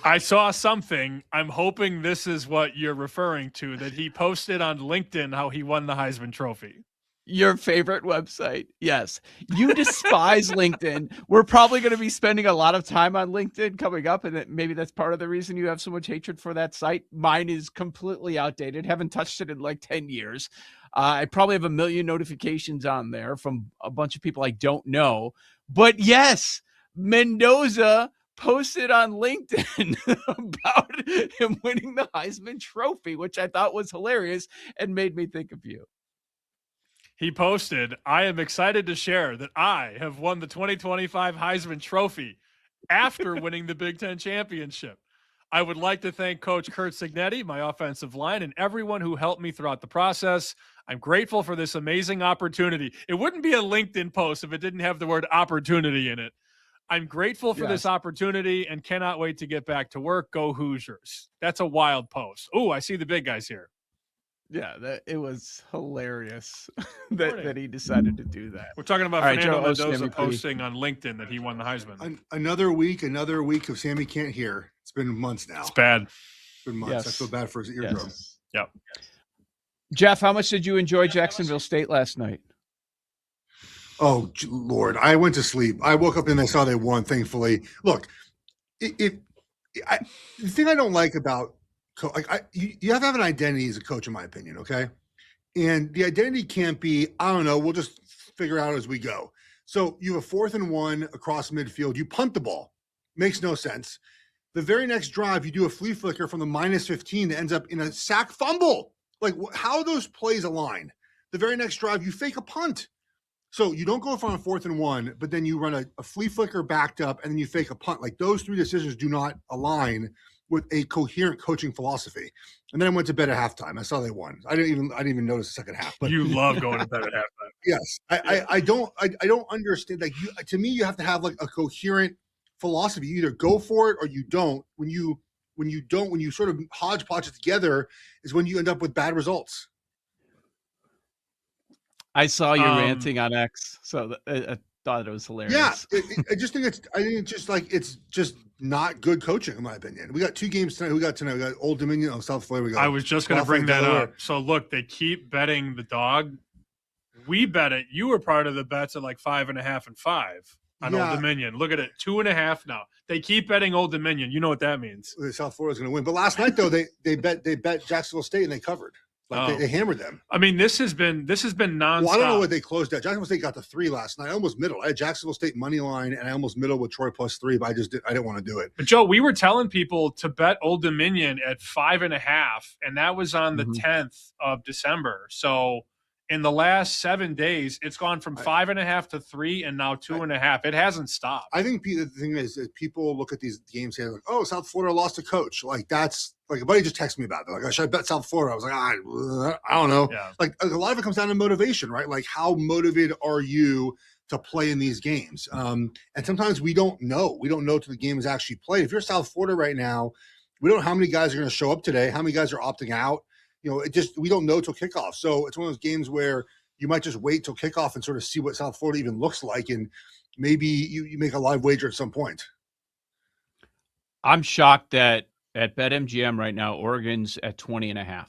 I saw something. I'm hoping this is what you're referring to, that he posted on LinkedIn how he won the Heisman Trophy. Your favorite website. Yes. You despise LinkedIn. We're probably going to be spending a lot of time on LinkedIn coming up, and maybe that's part of the reason you have so much hatred for that site. Mine is completely outdated. Haven't touched it in like 10 years. I probably have a million notifications on there from a bunch of people I don't know. But yes, Mendoza posted on LinkedIn about him winning the Heisman Trophy, which I thought was hilarious and made me think of you. He posted, "I am excited to share that I have won the 2025 Heisman Trophy after winning the Big Ten championship. I would like to thank Coach Kurt Signetti, my offensive line, and everyone who helped me throughout the process. I'm grateful for this amazing opportunity." It wouldn't be a LinkedIn post if it didn't have the word opportunity in it. "I'm grateful for this opportunity and cannot wait to get back to work. Go Hoosiers." That's a wild post. Oh, I see the big guys here. Yeah, it was hilarious that he decided to do that. We're talking about All right, Fernando Joe, Mendoza Sammy, posting on LinkedIn that he won the Heisman. Another week of Sammy can't hear. It's been months now. It's bad. It's been months. Yes. I feel bad for his eardrum. Yes. Yep. Jeff, how much did you enjoy Jacksonville State last night? Oh, Lord. I went to sleep. I woke up and I saw they won, thankfully. Look, the thing I don't like about you have to have an identity as a coach, in my opinion, okay? And the identity can't be, I don't know, we'll just figure out as we go. So you have a 4th and 1 across midfield. You punt the ball. Makes no sense. The very next drive, you do a flea flicker from the -15 that ends up in a sack fumble. Like, how those plays align? The very next drive, you fake a punt. So you don't go for a 4th and 1, but then you run a flea flicker backed up, and then you fake a punt. Like, those 3 decisions do not align with a coherent coaching philosophy. And then I went to bed at halftime. I saw they won. I didn't even notice the second half. But you love going to bed at halftime. Yes, I don't understand. Like, to me, you have to have like a coherent philosophy. You either go for it or you don't. When you sort of hodgepodge it together is when you end up with bad results. I saw you ranting on X, so I thought it was hilarious. Yeah, I think it's just not good coaching, in my opinion. We got 2 games tonight. We got Old Dominion, South Florida. I was just going to bring that up. So look, they keep betting the dog. We bet it. You were part of the bets at like 5.5 and 5 on Old Dominion. Look at it, 2.5 now. They keep betting Old Dominion. You know what that means? South Florida's going to win. But last night though, they bet Jacksonville State and they covered. Like they hammered them. I mean, this has been nonstop. Well, I don't know what they closed at. Jacksonville State got the 3 last night. I almost middle. I had Jacksonville State money line, and I almost middle with Troy +3, but I didn't want to do it. But Joe, we were telling people to bet Old Dominion at 5.5, and that was on the 10th of December. So in the last 7 days, it's gone from 5.5 to 3, and now 2.5. It hasn't stopped. I think the thing is that people look at these games and like, oh, South Florida lost a coach. Like, that's like a buddy just texted me about it. Like, should I bet South Florida? I was like, I don't know. Yeah. Like, a lot of it comes down to motivation, right? Like, how motivated are you to play in these games? And sometimes we don't know. We don't know till the game is actually played. If you're South Florida right now, we don't know how many guys are going to show up today, how many guys are opting out. You know, we don't know till kickoff. So it's one of those games where you might just wait till kickoff and sort of see what South Florida even looks like. And maybe you make a live wager at some point. I'm shocked that at BetMGM right now, Oregon's at 20.5.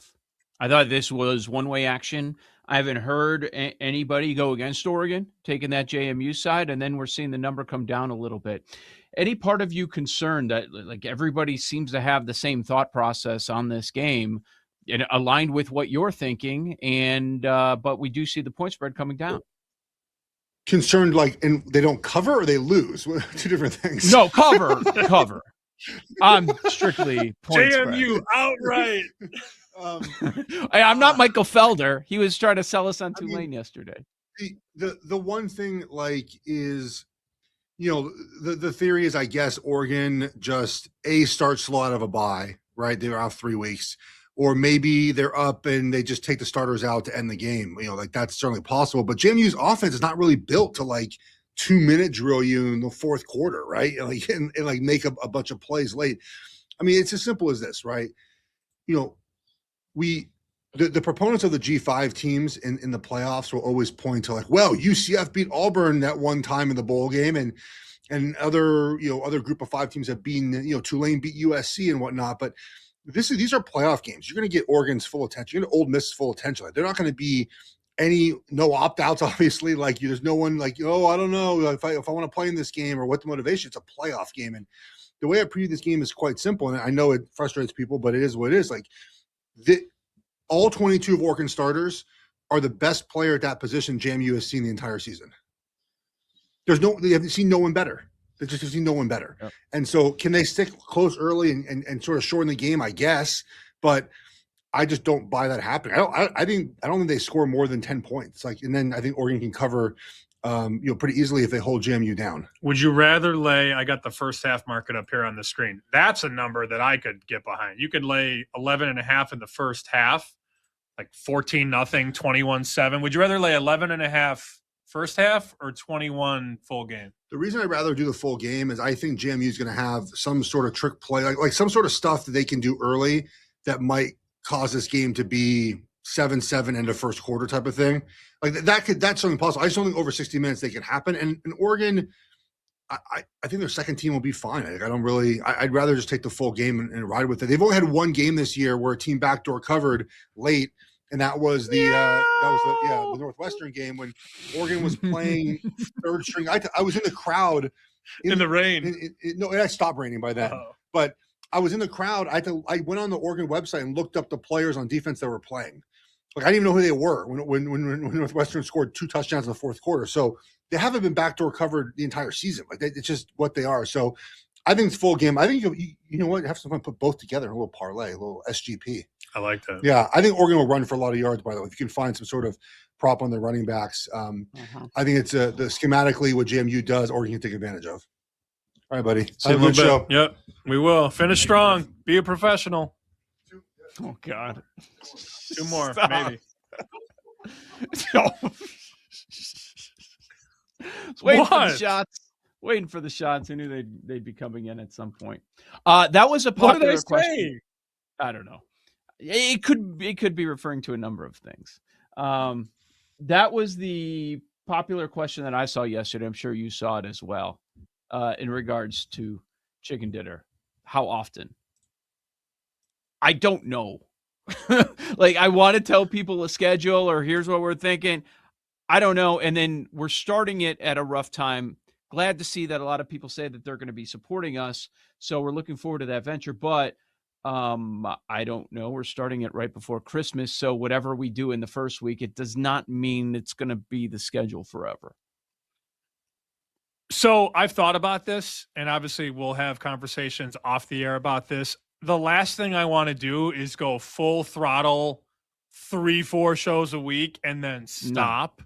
I thought this was one-way action. I haven't heard anybody go against Oregon, taking that JMU side, and then we're seeing the number come down a little bit. Any part of you concerned that like everybody seems to have the same thought process on this game and aligned with what you're thinking, and but we do see the point spread coming down? Concerned, like, and they don't cover or they lose? 2 different things. No, cover. I'm strictly point JMU spread. outright. I'm not Michael Felder. He was trying to sell us on Tulane yesterday. The one thing, like, is, you know, the theory is, I guess, Oregon just starts slow out of a bye, right? They were out 3 weeks. or maybe they're up and they just take the starters out to end the game. Like that's certainly possible. But JMU's offense is not really built to like 2-minute drill you in the fourth quarter, right? And like make a bunch of plays late. I mean, it's as simple as this, right? The proponents of the G5 teams in the playoffs will always point to like, well, UCF beat Auburn that one time in the bowl game, and other group of 5 teams have beaten, Tulane beat USC and whatnot. But these are playoff games. You're going to get Oregon's full attention. You're going to Ole Miss's full attention. Like, they're not going to be no opt-outs, obviously. Like, there's no one like, oh, I don't know if I want to play in this game or what the motivation. It's a playoff game. And the way I preview this game is quite simple. And I know it frustrates people, but it is what it is. Like, all 22 of Oregon starters are the best player at that position JMU has seen the entire season. They haven't seen no one better. They just have seen no one better. Yep. And so can they stick close early and sort of shorten the game? I guess, but I just don't buy that happening. I don't think they score more than 10 points. And then I think Oregon can cover, pretty easily if they hold JMU down. Would you rather lay? I got the first half market up here on the screen. That's a number that I could get behind. You could lay 11.5 in the first half, like 14-0, 21-7. Would you rather lay 11.5 first half or 21 full game? The reason I'd rather do the full game is I think JMU is going to have some sort of trick play, like some sort of stuff that they can do early that might cause this game to be 7-7 end of first quarter type of thing. Like that's something possible. I just don't think over 60 minutes they can happen. And Oregon, I think their second team will be fine. I'd rather just take the full game and ride with it. They've only had one game this year where a team backdoor covered late. And that was the Northwestern game when Oregon was playing third string. I was in the crowd in the rain. No, it had stopped raining by then. Uh-oh. But I was in the crowd. I went on the Oregon website and looked up the players on defense that were playing. Like, I didn't even know who they were when Northwestern scored 2 touchdowns in the fourth quarter. So they haven't been backdoor covered the entire season. Like, it's just what they are. So I think it's full game. I think you know what, have some fun, put both together in a little parlay, a little SGP. I like that. Yeah, I think Oregon will run for a lot of yards, by the way. If you can find some sort of prop on the running backs, I think it's the schematically what JMU does, Oregon can take advantage of. All right, buddy. See you a little bit. Yep, we will. Finish strong. Be a professional. Oh, God. 2 more, Stop. maybe. Waiting for the shots. Waiting for the shots. I knew they'd be coming in at some point. That was a popular question. I don't know. It could be referring to a number of things. That was the popular question that I saw yesterday. I'm sure you saw it as well. In regards to chicken dinner, how often? I don't know. Like, I want to tell people a schedule or here's what we're thinking. I don't know. And then we're starting it at a rough time. Glad to see that a lot of people say that they're going to be supporting us. So we're looking forward to that venture. But I don't know. We're starting it right before Christmas. So whatever we do in the first week, it does not mean it's going to be the schedule forever. So I've thought about this, and obviously we'll have conversations off the air about this. The last thing I want to do is go full throttle 3-4 shows a week and then stop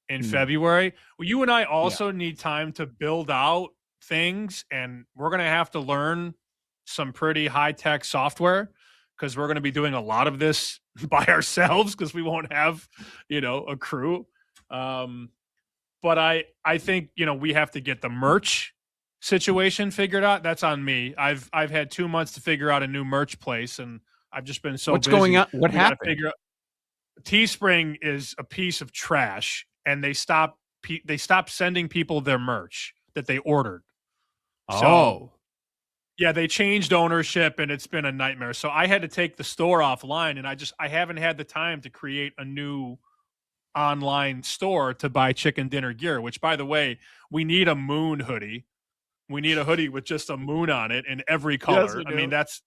in February. Well, you and I also need time to build out things, and we're going to have to learn some pretty high-tech software because we're going to be doing a lot of this by ourselves because we won't have, a crew. But I think, we have to get the merch situation figured out. That's on me. I've had 2 months to figure out a new merch place, and I've just been so What's busy. going on? What happened? Teespring is a piece of trash, and they stopped sending people their merch that they ordered. So, yeah, they changed ownership, and it's been a nightmare. So I had to take the store offline, and I haven't had the time to create a new online store to buy chicken dinner gear, which, by the way, we need a moon hoodie. We need a hoodie with just a moon on it in every color. Yes, I mean, that's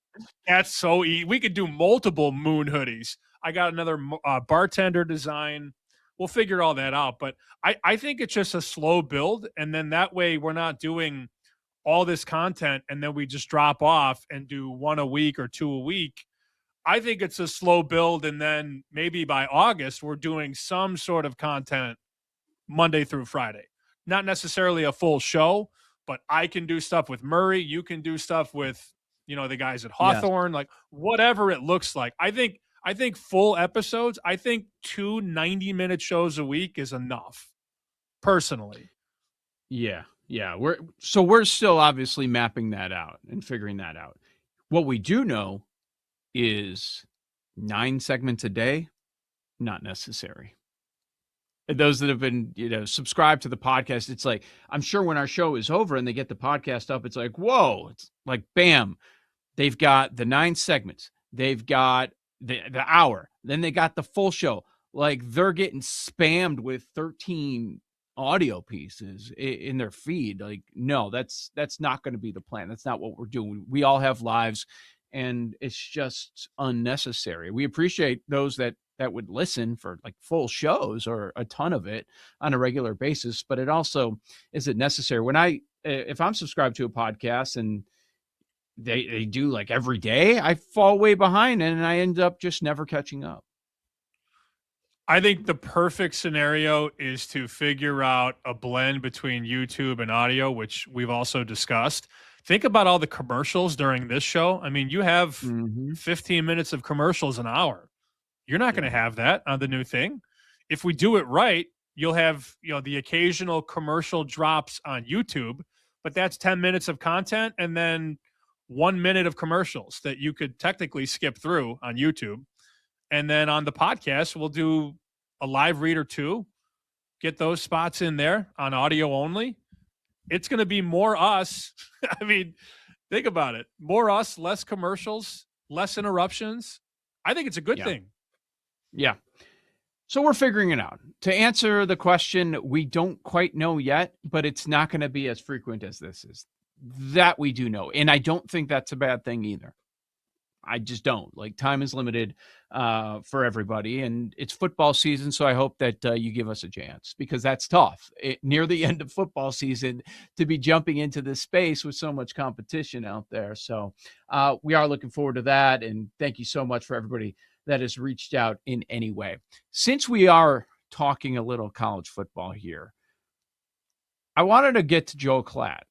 so easy. We could do multiple moon hoodies. I got another bartender design. We'll figure all that out. But I think it's just a slow build. And then that way we're not doing all this content and then we just drop off and do 1 a week or 2 a week. I think it's a slow build. And then maybe by August, we're doing some sort of content Monday through Friday. Not necessarily a full show, but I can do stuff with Murray. You can do stuff with the guys at Hawthorne, like whatever it looks like. I think full episodes, I think 2 90-minute shows a week is enough, personally. Yeah. We're still obviously mapping that out and figuring that out. What we do know is 9 segments a day, not necessary. Those that have been, subscribed to the podcast, it's like, I'm sure when our show is over and they get the podcast up, it's like, whoa, it's like, bam, they've got the 9 segments. They've got the hour. Then they got the full show. Like, they're getting spammed with 13 audio pieces in their feed. Like, no, that's not going to be the plan. That's not what we're doing. We all have lives, and it's just unnecessary. We appreciate those that would listen for like full shows or a ton of it on a regular basis, but it also isn't necessary. If I'm subscribed to a podcast and they do like every day, I fall way behind and I end up just never catching up. I think the perfect scenario is to figure out a blend between YouTube and audio, which we've also discussed. Think about all the commercials during this show. I mean, you have 15 minutes of commercials an hour. You're not going to have that on the new thing. If we do it right, you'll have, the occasional commercial drops on YouTube, but that's 10 minutes of content and then 1 minute of commercials that you could technically skip through on YouTube. And then on the podcast, we'll do a live read or 2, get those spots in there on audio only. It's going to be more us. I mean, think about it. More us, less commercials, less interruptions. I think it's a good thing. Yeah. So we're figuring it out. To answer the question, we don't quite know yet, but it's not going to be as frequent as this is. That we do know. And I don't think that's a bad thing either. I just don't. Like, time is limited for everybody, and it's football season, so I hope that you give us a chance, because that's tough. Near the end of football season to be jumping into this space with so much competition out there. So we are looking forward to that, and thank you so much for everybody that has reached out in any way. Since we are talking a little college football here, I wanted to get to Joel Klatt.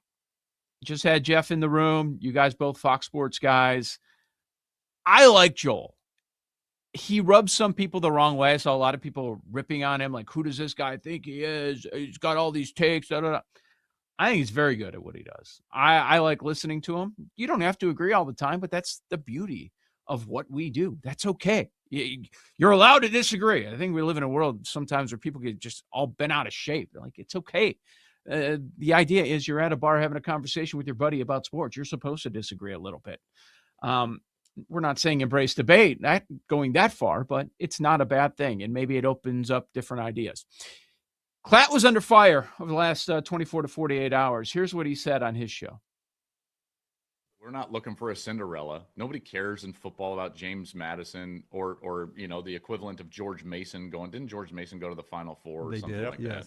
Just had Jeff in the room. You guys both Fox Sports guys. I like Joel. He rubs some people the wrong way. I saw a lot of people ripping on him, like, who does this guy think he is? He's got all these takes. Da, da, da. I think he's very good at what he does. I like listening to him. You don't have to agree all the time, but that's the beauty of what we do. That's okay. You're allowed to disagree. I think we live in a world sometimes where people get just all bent out of shape. They're like, it's okay. The idea is you're at a bar having a conversation with your buddy about sports. You're supposed to disagree a little bit. We're not saying embrace debate, not going that far, but it's not a bad thing. And maybe it opens up different ideas. Klatt was under fire over the last 24 to 48 hours. Here's what he said on his show. We're not looking for a Cinderella. Nobody cares in football about James Madison or the equivalent of George Mason going. Didn't George Mason go to the Final Four or something like that?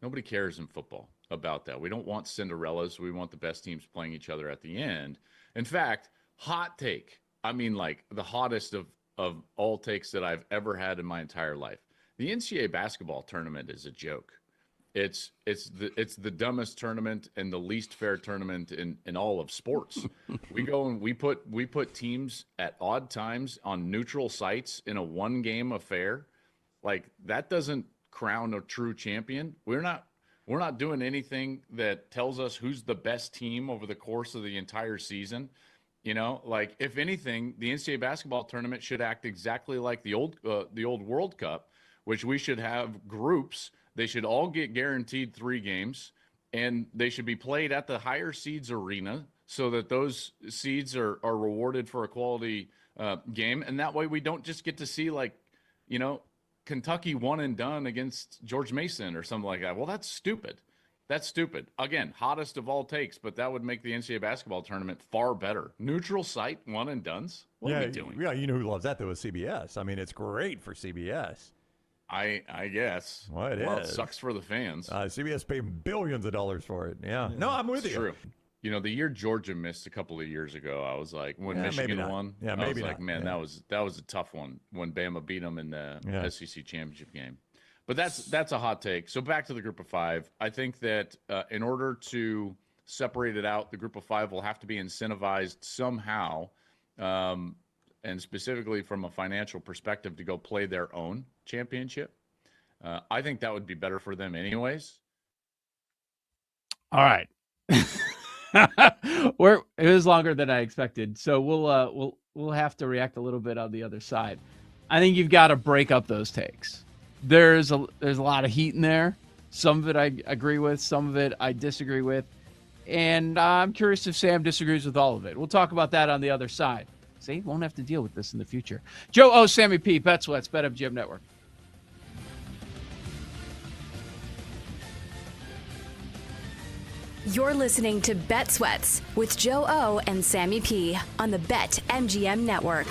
Nobody cares in football about that. We don't want Cinderellas. We want the best teams playing each other at the end. In fact, hot take. I mean, like the hottest of all takes that I've ever had in my entire life. The NCAA basketball tournament is a joke. It's the dumbest tournament and the least fair tournament in all of sports. We go and we put teams at odd times on neutral sites in a 1-game affair. Like, that doesn't crown a true champion. We're not doing anything that tells us who's the best team over the course of the entire season. Like, if anything, the NCAA basketball tournament should act exactly like the old World Cup, which we should have groups. They should all get guaranteed 3 games, and they should be played at the higher seeds arena so that those seeds are rewarded for a quality game. And that way we don't just get to see, like, Kentucky one and done against George Mason or something like that. Well, that's stupid. That's stupid. Again, hottest of all takes, but that would make the NCAA basketball tournament far better. Neutral site, one and dones. What are we doing? Yeah, you know who loves that, though, is CBS. I mean, it's great for CBS. I guess. Well, it It sucks for the fans. CBS paid billions of dollars for it. Yeah. No, I'm with you. True. The year Georgia missed a couple of years ago, I was like, when Michigan won, yeah, I was like, man, that was a tough one when Bama beat them in the SEC championship game. But that's a hot take. So back to the group of 5. I think that in order to separated out. The group of 5 will have to be incentivized somehow, and specifically from a financial perspective, to go play their own championship. I think that would be better for them anyways. All right. It was longer than I expected, so we'll have to react a little bit on the other side. I think you've got to break up those takes. There's a lot of heat in there. Some of it I agree with, some of it I disagree with, and I'm curious if Sam disagrees with all of it. We'll talk about that on the other side. See, won't have to deal with this in the future. Joe O, Sammy P, Bet Sweats, BetMGM Network. You're listening to Bet Sweats with Joe O and Sammy P on the BetMGM Network.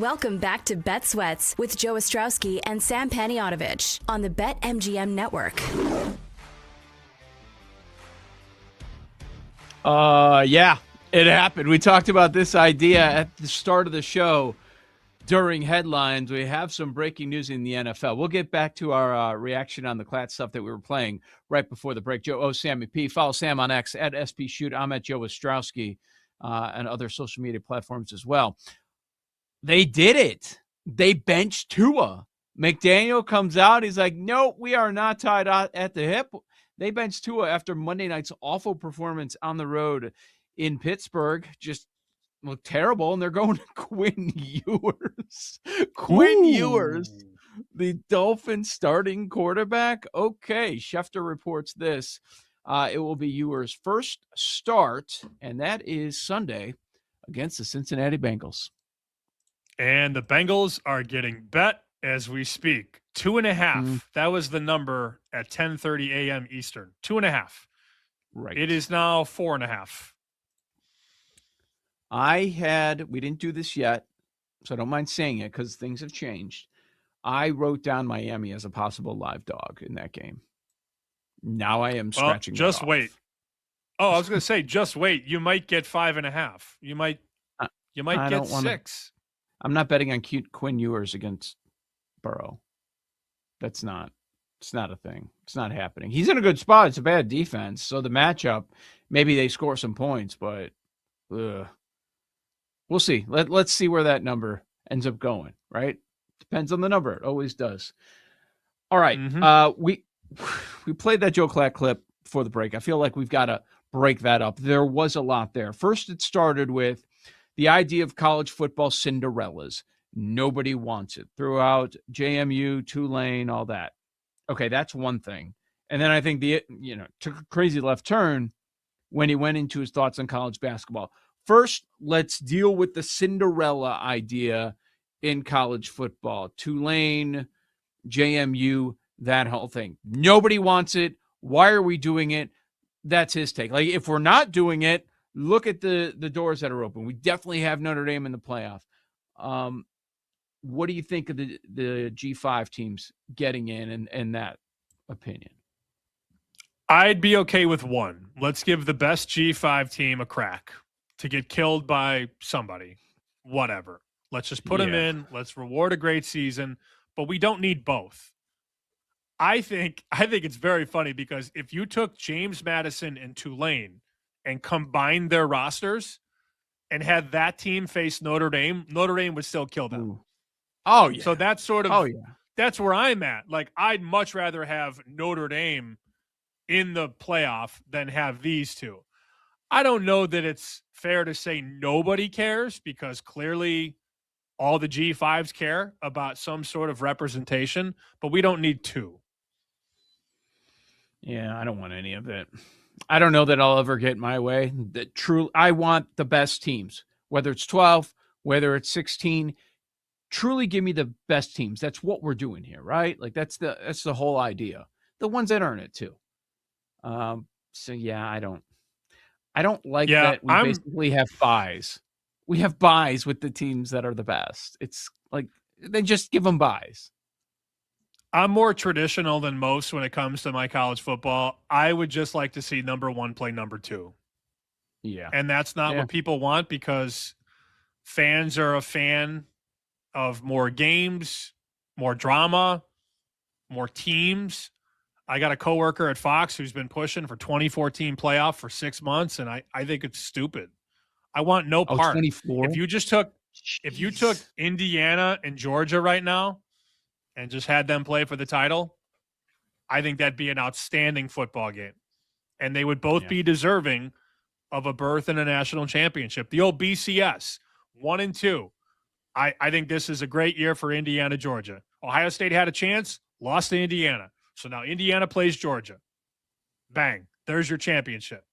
Welcome back to Bet Sweats with Joe Ostrowski and Sam Paniotovich on the BetMGM Network. Yeah, it happened. We talked about this idea at the start of the show during headlines. We have some breaking news in the NFL. We'll get back to our reaction on the Clat stuff that we were playing right before the break. Joe Sammy P. Follow Sam on X at SP Shoot. I'm at Joe Ostrowski and other social media platforms as well. They did it. They benched Tua. McDaniel comes out. He's like, no, we are not tied at the hip. They benched Tua after Monday night's awful performance on the road in Pittsburgh. Just looked terrible, and they're going to Quinn Ewers. Quinn Ewers, the Dolphins starting quarterback. Okay, Schefter reports this. It will be Ewers' first start, and that is Sunday against the Cincinnati Bengals. And the Bengals are getting bet as we speak. 2.5. That was the number at 10:30 a.m. Eastern. 2.5. Right. It is now 4.5. We didn't do this yet, so I don't mind saying it because things have changed. I wrote down Miami as a possible live dog in that game. Now I am scratching that just off. wait. Oh, I was going to say, just wait. You might get 5.5. You might get 6. I'm not betting on Quinn Ewers against Burrow. It's not a thing. It's not happening. He's in a good spot. It's a bad defense. So the matchup, maybe they score some points, but we'll see. Let's see where that number ends up going, right? Depends on the number. It always does. All right. We played that Joe Klatt clip before the break. I feel like we've got to break that up. There was a lot there. First, it started with the idea of college football Cinderellas. Nobody wants it. Throughout JMU, Tulane, all that. Okay, that's one thing. And then I think took a crazy left turn when he went into his thoughts on college basketball. First, let's deal with the Cinderella idea in college football. Tulane, JMU, that whole thing. Nobody wants it. Why are we doing it? That's his take. Like, if we're not doing it, look at the doors that are open. We definitely have Notre Dame in the playoff. What do you think of the G5 teams getting in and that opinion? I'd be okay with one. Let's give the best G5 team a crack to get killed by somebody. Whatever. Let's just put them in. Let's reward a great season. But we don't need both. I think it's very funny because if you took James Madison and Tulane and combined their rosters and had that team face Notre Dame would still kill them. Ooh. Oh, yeah. So that's sort of that's where I'm at. Like, I'd much rather have Notre Dame in the playoff than have these two. I don't know that it's fair to say nobody cares because clearly all the G5s care about some sort of representation, but we don't need two. Yeah, I don't want any of it. I don't know that I'll ever get my way. I want the best teams, whether it's 12, whether it's 16. Truly give me the best teams. That's what we're doing here, right? Like that's the whole idea. The ones that earn it too. So yeah, I don't like that we basically have buys. We have buys with the teams that are the best. It's like they just give them buys. I'm more traditional than most when it comes to my college football. I would just like to see number 1 play number 2. Yeah. And that's not what people want because fans are a fan of more games, more drama, more teams. I got a coworker at Fox who's been pushing for 2014 playoff for 6 months, and I think it's stupid. I want no part. 24? If you took Indiana and Georgia right now and just had them play for the title, I think that'd be an outstanding football game. And they would both be deserving of a berth in a national championship. The old BCS, 1 and 2. I think this is a great year for Indiana, Georgia. Ohio State had a chance, lost to Indiana. So now Indiana plays Georgia. Bang. There's your championship.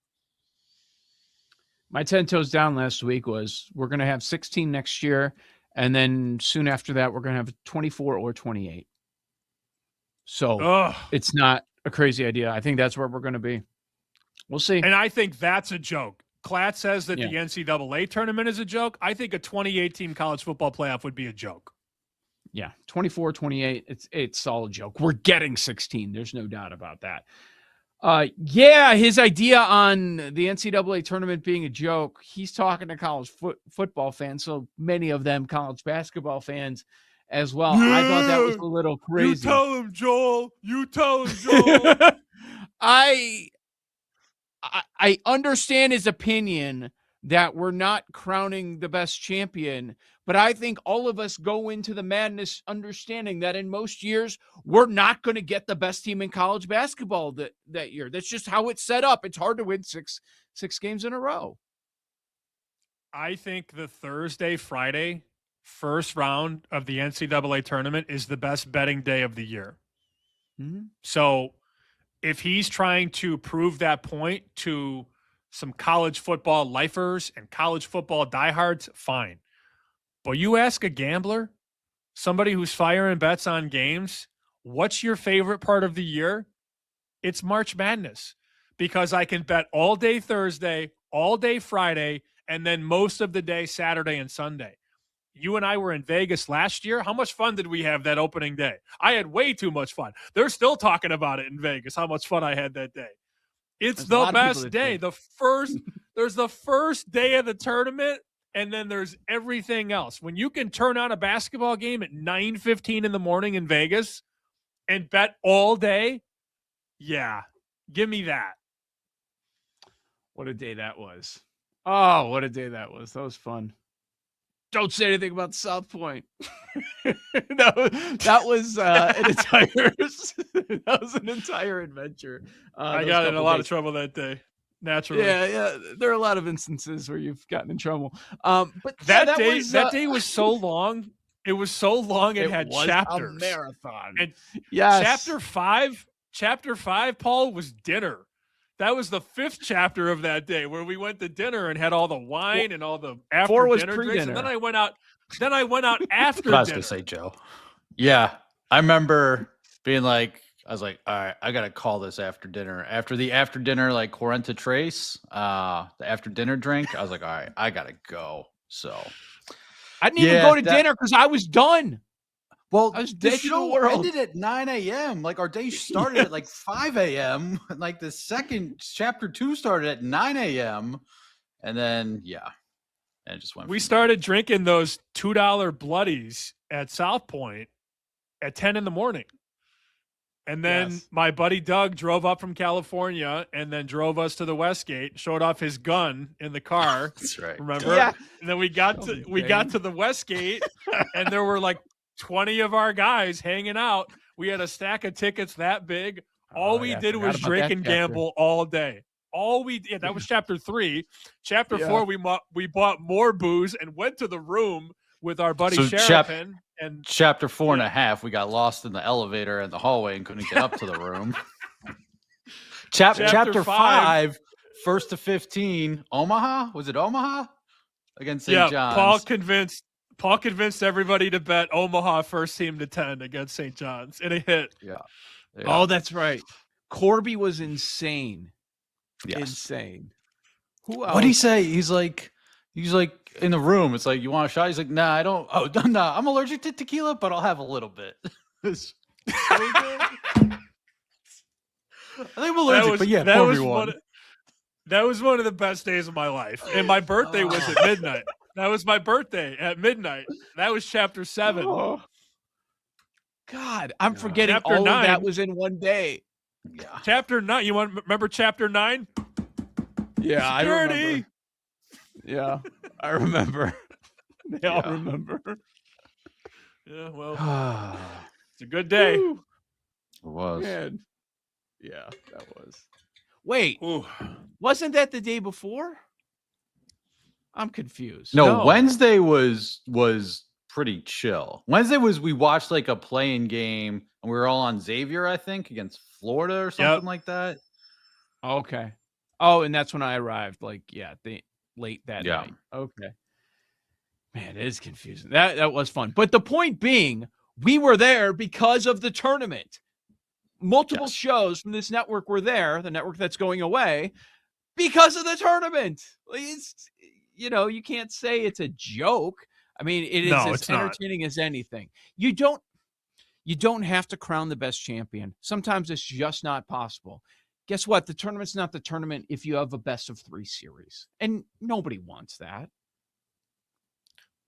My 10 toes down last week was we're going to have 16 next year, and then soon after that, we're going to have 24 or 28. So it's not a crazy idea. I think that's where we're going to be. We'll see. And I think that's a joke. Klatt says that Yeah. the NCAA tournament is a joke. I think a 2018 college football playoff would be a joke. Yeah, 24, 28, it's all a joke. We're getting 16. There's no doubt about that. Yeah, his idea on the NCAA tournament being a joke, he's talking to college football fans, so many of them college basketball fans as well. Yeah, I thought that was a little crazy. You tell him, Joel. You tell him, Joel. I understand his opinion that we're not crowning the best champion, but I think all of us go into the madness understanding that in most years, we're not going to get the best team in college basketball that year. That's just how it's set up. It's hard to win six games in a row. I think the Thursday, Friday first round of the NCAA tournament is the best betting day of the year. Mm-hmm. So if he's trying to prove that point to some college football lifers and college football diehards, fine. But you ask a gambler, somebody who's firing bets on games, what's your favorite part of the year? It's March Madness, because I can bet all day Thursday, all day Friday, and then most of the day Saturday and Sunday. You and I were in Vegas last year. How much fun did we have that opening day? I had way too much fun. They're still talking about it in Vegas, how much fun I had that day. It's the best day. There's the first day of the tournament, and then there's everything else. When you can turn on a basketball game at 9:15 in the morning in Vegas and bet all day, yeah, give me that. What a day that was. Oh, what a day that was. That was fun. Don't say anything about South Point. that was an entire adventure. I got in a lot of trouble that day. Naturally. Yeah. There are a lot of instances where you've gotten in trouble. But that day was so long. It was so long. It had was chapters. A marathon. And yes. Chapter 5, Paul, was dinner. That was the 5th chapter of that day, where we went to dinner and had all the wine and all the after dinner drinks. And then I went out. After dinner. I was gonna say, Joe. Yeah, I remember being like, I was like, all right, I gotta call this after dinner. After the after dinner, like Quarenta Trace, the after dinner drink, I was like, all right, I gotta go. So I didn't even go to dinner because I was done. Well, I was the dead to the show world. ended at 9 a.m. Like our day started at like 5 a.m. And like the second chapter 2 started at 9 a.m. And then and it just went. We started drinking those $2 bloodies at South Point at 10 in the morning. And then my buddy Doug drove up from California and then drove us to the Westgate, showed off his gun in the car. That's right. Remember? Yeah. And then we got to the Westgate and there were like 20 of our guys hanging out. We had a stack of tickets that big. All we did was drink and gamble all day. That was chapter 3. Chapter 4, we bought more booze and went to the room with our buddy Sheriffin. And chapter 4.5, we got lost in the elevator in the hallway and couldn't get up to the room. Chapter 5, 1st to 15, Omaha? Was it Omaha? Against St. John's. Paul convinced everybody to bet Omaha first team to 10 against St. John's, and it hit. Yeah. Oh, that's right. Corby was insane. Yes. Insane. Who else? What'd he say? He's like in the room. It's like, you want a shot? He's like, nah, I don't. Oh, nah, I'm allergic to tequila, but I'll have a little bit. It's so good. I think I'm allergic, but yeah, Corby won. That was one of the best days of my life. And my birthday was at midnight. That was my birthday at midnight. That was chapter 7. Oh. God, I'm forgetting chapter all 9, of that was in one day. Yeah. Chapter 9. You remember chapter 9? Yeah, Security. I remember. Yeah, I remember. They all remember. Yeah, well, it's a good day. It was. Man. Yeah, that was. Wait, wasn't that the day before? I'm confused. No, Wednesday was pretty chill. Wednesday was, we watched like a playing game and we were all on Xavier, I think, against Florida or something like that. Okay. Oh, and that's when I arrived. Like, late that night. Okay. Man, it is confusing. That was fun. But the point being, we were there because of the tournament. Multiple shows from this network were there, the network that's going away, because of the tournament. It's, you can't say it's a joke. I mean, it is as entertaining as anything. You don't have to crown the best champion. Sometimes it's just not possible. Guess what? The tournament's not the tournament if you have a best of 3 series. And nobody wants that.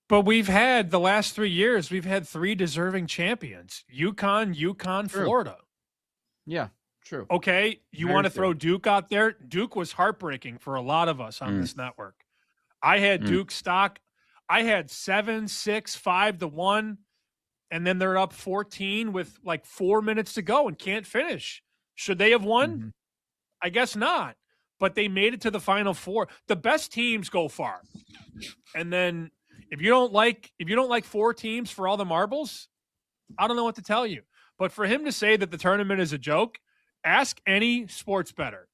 But we've had the last 3 years, we've had 3 deserving champions. UConn, Florida. Yeah, true. Okay, you want to throw Duke out there? Duke was heartbreaking for a lot of us on this network. I had Duke stock. I had 7, 6, 5-1, and then they're up 14 with like 4 minutes to go and can't finish. Should they have won? I guess not. But they made it to the Final Four. The best teams go far. And then if you don't like 4 teams for all the marbles, I don't know what to tell you. But for him to say that the tournament is a joke, ask any sports bettor.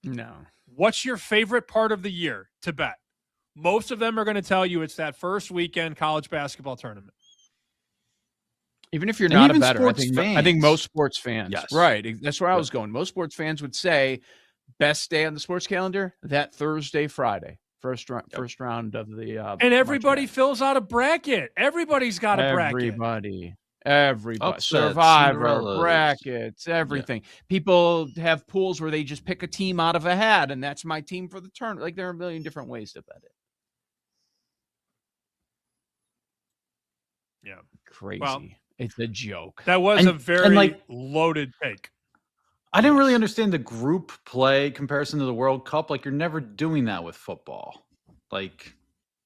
No. What's your favorite part of the year to bet? Most of them are going to tell you it's that first weekend college basketball tournament. Even if you're not a bettor, fans. I think most sports fans, Yes. right? That's where I was going. Most sports fans would say best day on the sports calendar, that Thursday, Friday, first round of the. And everybody fills out a bracket. Everybody's got a bracket. Everybody, Upsets, Survivor, Cinderellas. brackets, everything. People have pools where they just pick a team out of a hat, and that's my team for the tournament. Like, there are a million different ways to bet it. Yeah. Crazy. Well, it's a joke. That was a very loaded take. I didn't really understand the group play comparison to the World Cup. Like, you're never doing that with football. Like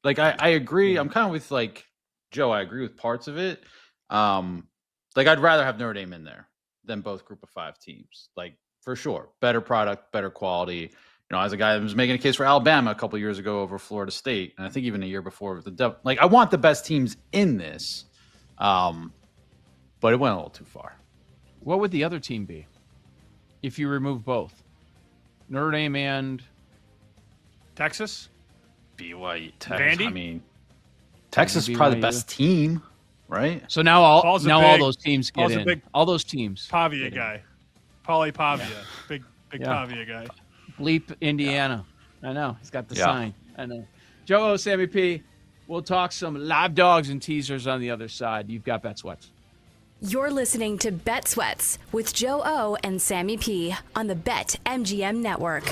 I agree. I'm kind of with like Joe. I agree with parts of it. Like, I'd rather have Notre Dame in there than both group of 5 teams. Like, for sure. Better product, better quality. As a guy that was making a case for Alabama a couple of years ago over Florida State, and I think even a year before with I want the best teams in this. But it went a little too far. What would the other team be if you remove both? Notre Dame and Texas? BYU. Vandy? I mean, Texas is probably the best team, right? So now all those teams get in. All those teams. Pavia guy. Pauly Pavia. Big Pavia guy. Bleep Indiana. I know. He's got the sign. I know. Joe O, Sammy P. We'll talk some live dogs and teasers on the other side. You've got Bet Sweats. You're listening to Bet Sweats with Joe O and Sammy P on the BetMGM Network.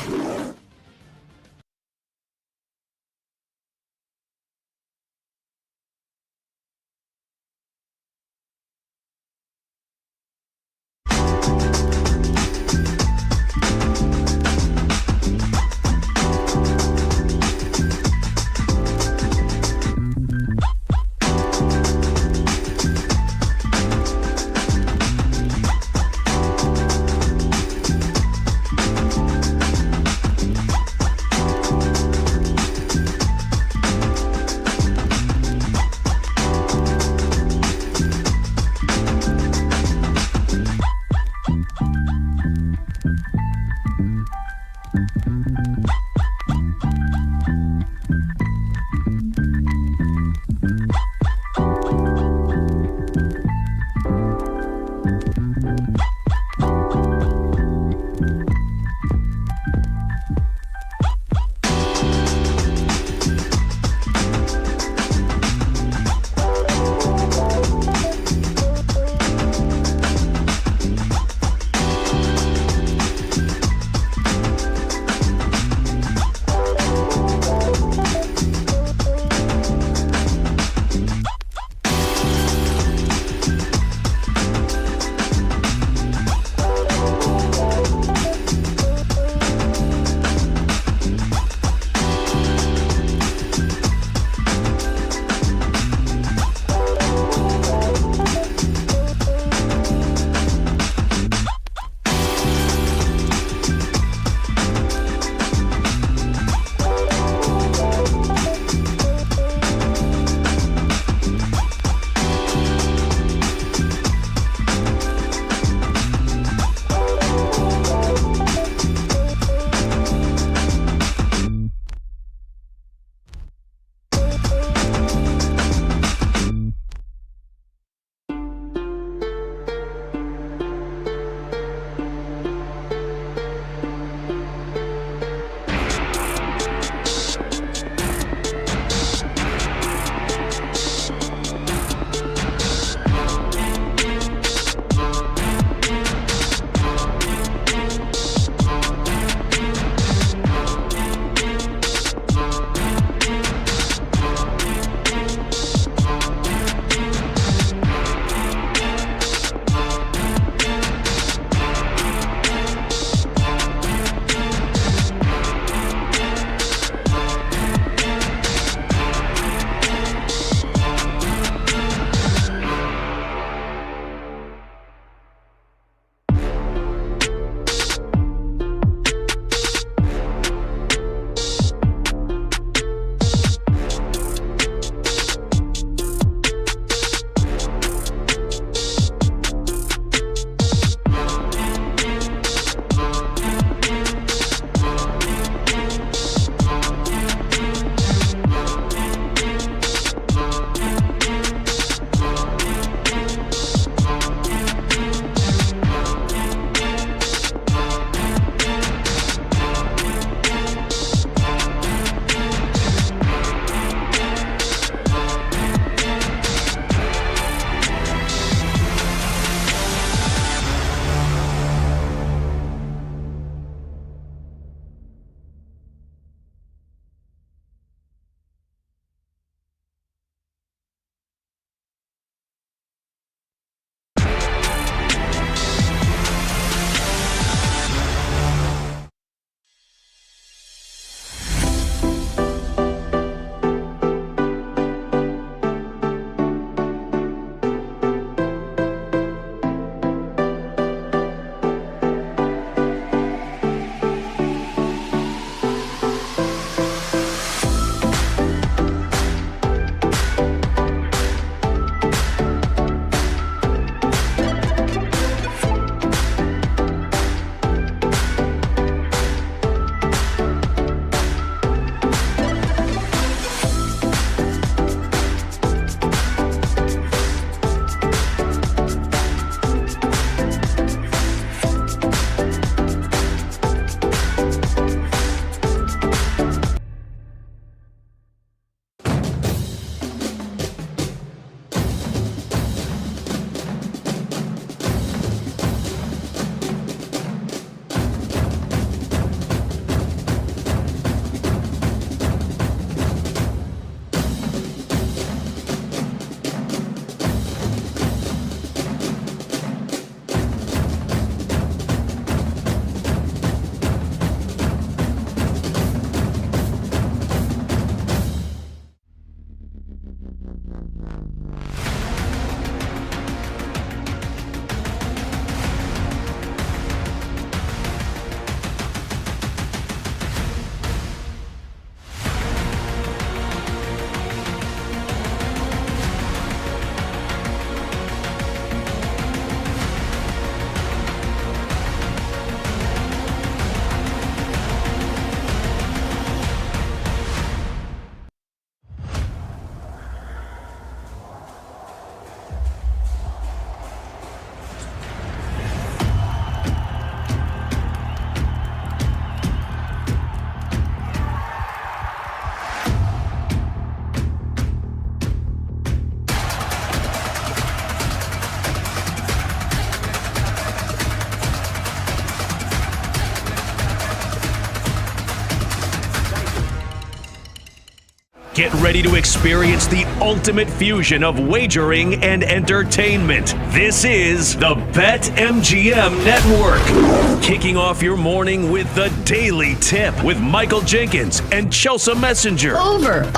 Get ready to experience the ultimate fusion of wagering and entertainment. This is the BetMGM Network. Kicking off your morning with the Daily Tip with Michael Jenkins and Chelsea Messenger. Over.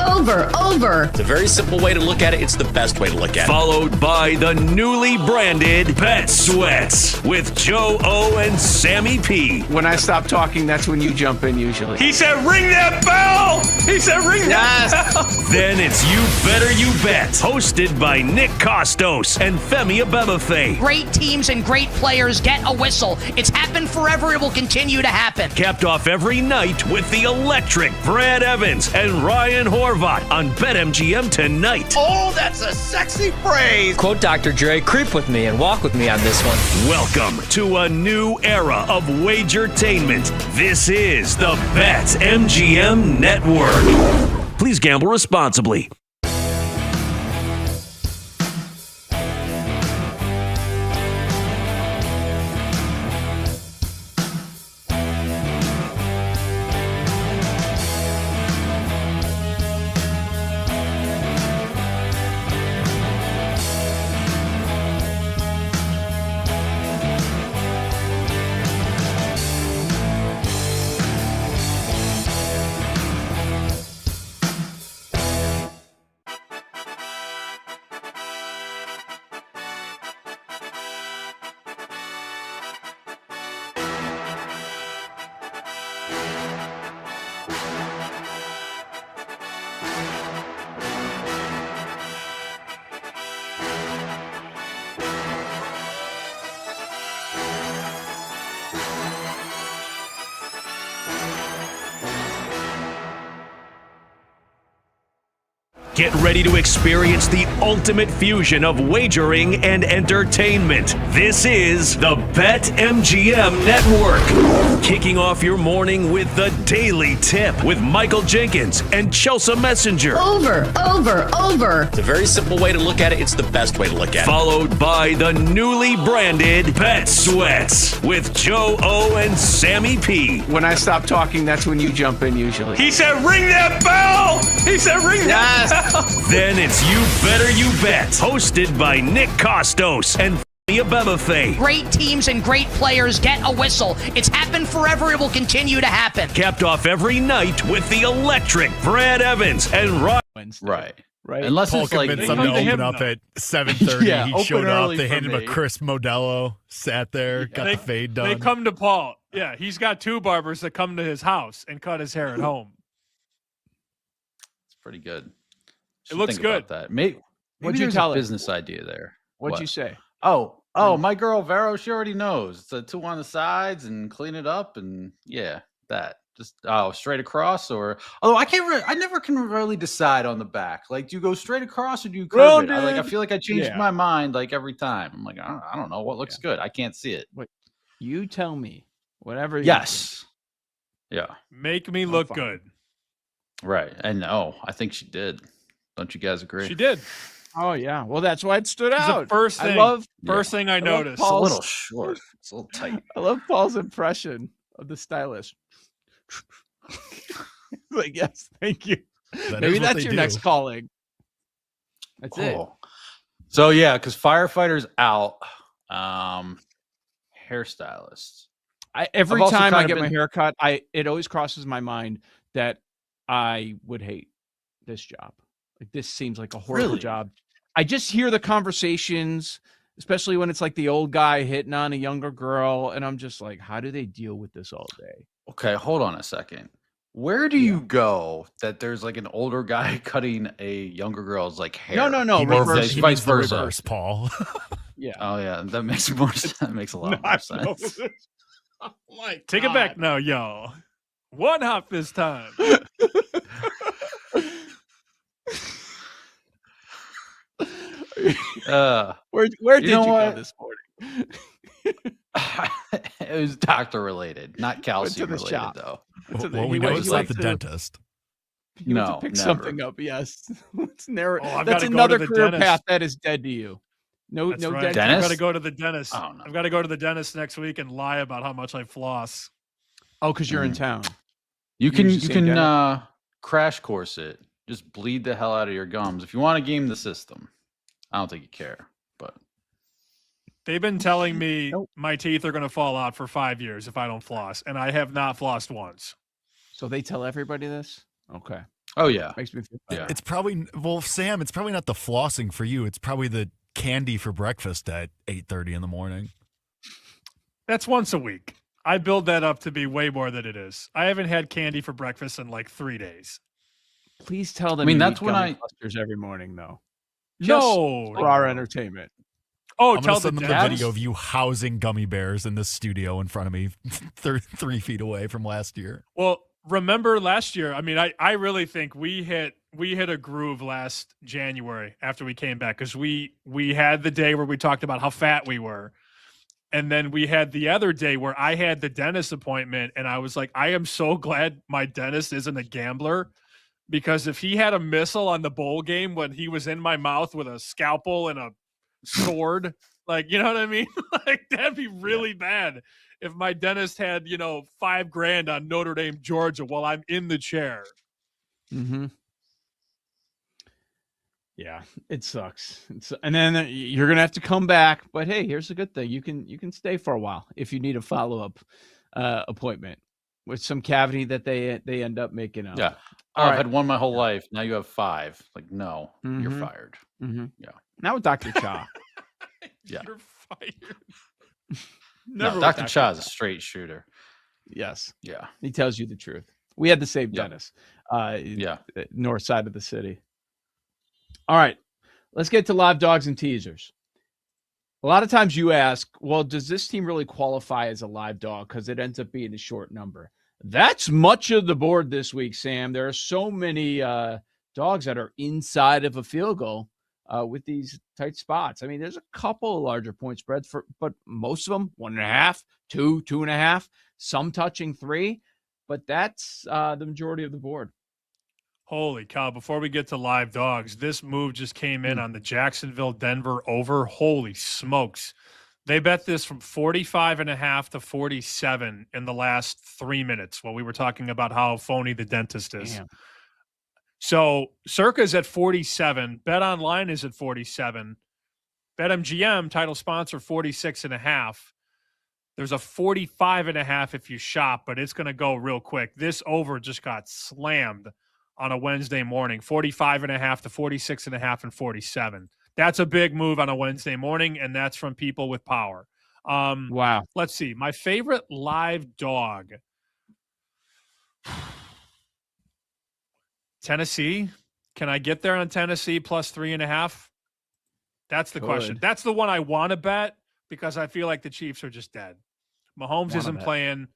It's a very simple way to look at it. It's the best way to look at it. Followed by the newly branded Bet Sweats with Joe O and Sammy P. When I stop talking, that's when you jump in usually. He said, ring that bell! He said, ring that bell! Then it's You Better You Bet, hosted by Nick Costos and Femi Abebefe. Great teams and great players get a whistle. It's happened forever. It will continue to happen. Capped off every night with the electric Brad Evans and Ryan Horvat on BetMGM tonight. Oh, that's a sexy phrase. Quote Dr. Dre, creep with me and walk with me on this one. Welcome to a new era of Wagertainment. This is the BetMGM Network. Please gamble responsibly. Get ready to experience the ultimate fusion of wagering and entertainment. This is the BetMGM Network. Kicking off your morning with the Daily Tip with Michael Jenkins and Chelsea Messenger. Over. It's a very simple way to look at it. It's the best way to look at it. Followed by the newly branded Bet Sweats with Joe O and Sammy P. When I stop talking, that's when you jump in usually. He said, ring that bell! He said, ring that bell! Then it's You Better You Bet, hosted by Nick Costos and Femi Abebefe. Great teams and great players get a whistle. It's happened forever. It will continue to happen. Capped off every night with the electric Brad Evans and Ryan. Right. Unless Paul it's like convinced something them to to open him, up though. at 7:30. Yeah, he open showed up. early They for handed him me. a Chris Modello, sat there, got the fade done. They come to Paul. Yeah, he's got two barbers that come to his house and cut his hair at home. It's pretty good. It looks Think good. about that. Maybe What'd you there's tell a her? business idea there. What'd What? you say? Oh, my girl Vero, she already knows. It's a 2 on the sides and clean it up and yeah, that. Just straight across or I never can really decide on the back. Like, do you go straight across or do you curve it? I feel like I change my mind like every time. I'm like, I don't know what looks good. I can't see it. Wait, you tell me whatever. Yes. Yeah. Make me look good. Right. And I think she did. Don't you guys agree? She did. Oh yeah. Well, that's why it stood It's the out. first thing. First thing I noticed. It's a little short. It's a little tight. I love Paul's impression of the stylist. Like, yes, thank you. Maybe that's your next calling. That's it. So yeah, because firefighter's out. Hairstylist. Every I've also time I kind get of my been- hair cut, it always crosses my mind that I would hate this job. Like, this seems like a horrible Really? job. I just hear the conversations, especially when it's like the old guy hitting on a younger girl, and I'm just like, how do they deal with this all day? Okay, hold on a second. Where do you go that there's like an older guy cutting a younger girl's like hair? No, Or reverse. vice versa. Reverse, Paul. Yeah. Oh yeah, that makes more sense. That makes a lot more sense. Oh my Take it back now, y'all. One hop this time. Where did you go this morning? It was doctor related, not calcium the related shop. though. Well, we know it's not the dentist. You went to No, pick never. something up. Yes, let's narrow. Oh, I've That's gotta go to another the career dentist. path that is dead to you. No, That's no right. dentist. I've got to go to the dentist. Oh, no. I've got to go to the dentist next week and lie about how much I floss. Oh, because you're in town. You can use the same dentist? crash course it. just bleed the hell out of your gums. If you want to game the system, I don't think you care. But they've been telling me my teeth are going to fall out for 5 years if I don't floss, and I have not flossed once. So they tell everybody this? Okay. Oh, yeah. Makes me feel better. It's probably, well, Sam, it's probably not the flossing for you. It's probably the candy for breakfast at 8:30 in the morning. That's once a week. I build that up to be way more than it is. I haven't had candy for breakfast in like 3 days. Please tell them. I mean, you that's eat when gummy I clusters every morning, though. No, for our entertainment. Oh, I'm tell gonna send them dads? the video of you housing gummy bears in this studio in front of me, 3 feet away from last year. Well, remember last year? I mean, I really think we hit a groove last January after we came back, because we had the day where we talked about how fat we were. And then we had the other day where I had the dentist appointment, and I was like, I am so glad my dentist isn't a gambler, because if he had a missile on the bowl game when he was in my mouth with a scalpel and a sword, like, you know what I mean? Like, that'd be really bad if my dentist had, $5,000 on Notre Dame, Georgia while I'm in the chair. Mm-hmm. Yeah, it sucks. And then you're gonna have to come back. But hey, here's the good thing: you can stay for a while if you need a follow-up appointment with some cavity that they end up making up. yeah, All I've had one my whole life. Now you have 5. Like, no, you're Mhm. fired. Mm-hmm. Yeah. Now with Dr. Cha. Yeah. You're fired. Never No, with Dr. Cha is a straight shooter. Yes. Yeah. He tells you the truth. We had the same Yep. dentist. Yeah. North side of the city. All right. Let's get to live dogs and teasers. A lot of times you ask, well, does this team really qualify as a live dog? Because it ends up being a short number. That's much of the board this week, Sam. There are so many dogs that are inside of a field goal with these tight spots. I mean, there's a couple of larger point spreads, but most of them 1.5, 2, 2.5, some touching 3. But that's the majority of the board. Holy cow. Before we get to live dogs, this move just came in on the Jacksonville-Denver over. Holy smokes. They bet this from 45.5 to 47 in the last 3 minutes while we were talking about how phony the dentist is. Damn. So Circa's at 47. Bet Online is at 47. BetMGM, title sponsor, 46.5. There's a 45.5 if you shop, but it's going to go real quick. This over just got slammed on a Wednesday morning, 45.5 to 46.5 and 47. That's a big move on a Wednesday morning, and that's from people with power. Wow. Let's see. My favorite live dog. Tennessee. Can I get there on Tennessee plus 3.5? That's the question. Good. That's the one I want to bet because I feel like the Chiefs are just dead. Mahomes Wanna isn't bet. playing.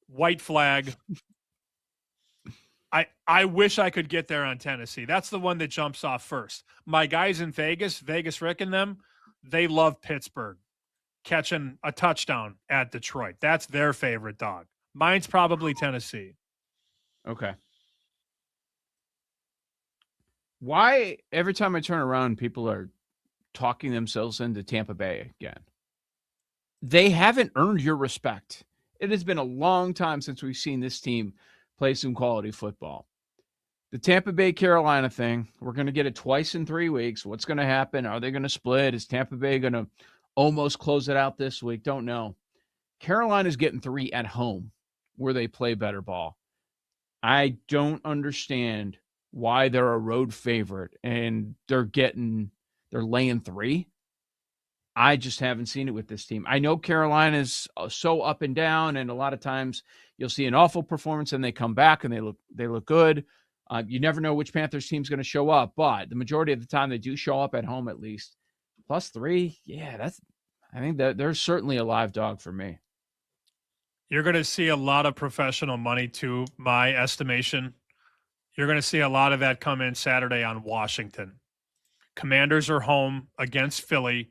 White flag. I wish I could get there on Tennessee. That's the one that jumps off first. My guys in Vegas, Rick and them, they love Pittsburgh catching a touchdown at Detroit. That's their favorite dog. Mine's probably Tennessee. Okay. Why every time I turn around, people are talking themselves into Tampa Bay again? They haven't earned your respect. It has been a long time since we've seen this team play some quality football. The Tampa Bay Carolina thing, we're going to get it twice in 3 weeks. What's going to happen? Are they going to split? Is Tampa Bay going to almost close it out this week? Don't know. Carolina's getting 3 at home where they play better ball. I don't understand why they're a road favorite and they're laying 3. I just haven't seen it with this team. I know Carolina's so up and down, and a lot of times you'll see an awful performance and they come back and they look good. You never know which Panthers team's going to show up, but the majority of the time they do show up at home at least. Plus 3, yeah, I think that there's certainly a live dog for me. You're going to see a lot of professional money too, my estimation. You're going to see a lot of that come in Saturday on Washington. Commanders are home against Philly.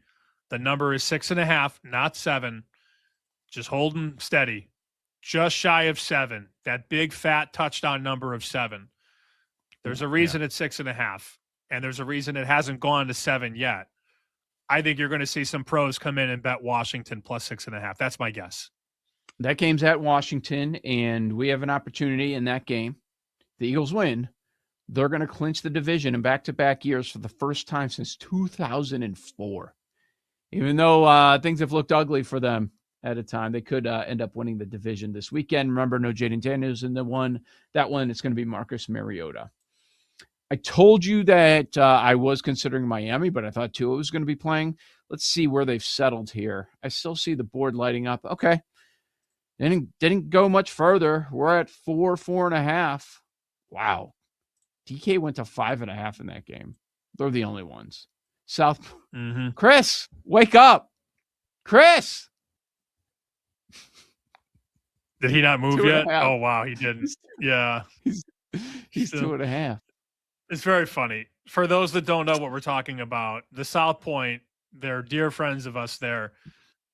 The number is 6.5, not 7. Just holding steady. Just shy of 7. That big fat touchdown number of 7. There's a reason it's 6.5, and there's a reason it hasn't gone to 7 yet. I think you're going to see some pros come in and bet Washington plus 6.5. That's my guess. That game's at Washington, and we have an opportunity in that game. The Eagles win They're going to clinch the division in back-to-back years for the first time since 2004. Even though things have looked ugly for them at a time, they could end up winning the division this weekend. Remember, no Jaden Daniels in that one. It's going to be Marcus Mariota. I told you that I was considering Miami, but I thought Tua was going to be playing. Let's see where they've settled here. I still see the board lighting up. Okay. Didn't go much further. We're at 4.5. Wow. DK went to 5.5 in that game. They're the only ones. South. Mm-hmm. Chris, wake up. Chris. Did he not move yet? 2.5. Oh, wow, he didn't. Yeah. He's 2.5. It's very funny. For those that don't know what we're talking about, the South Point, they're dear friends of us there.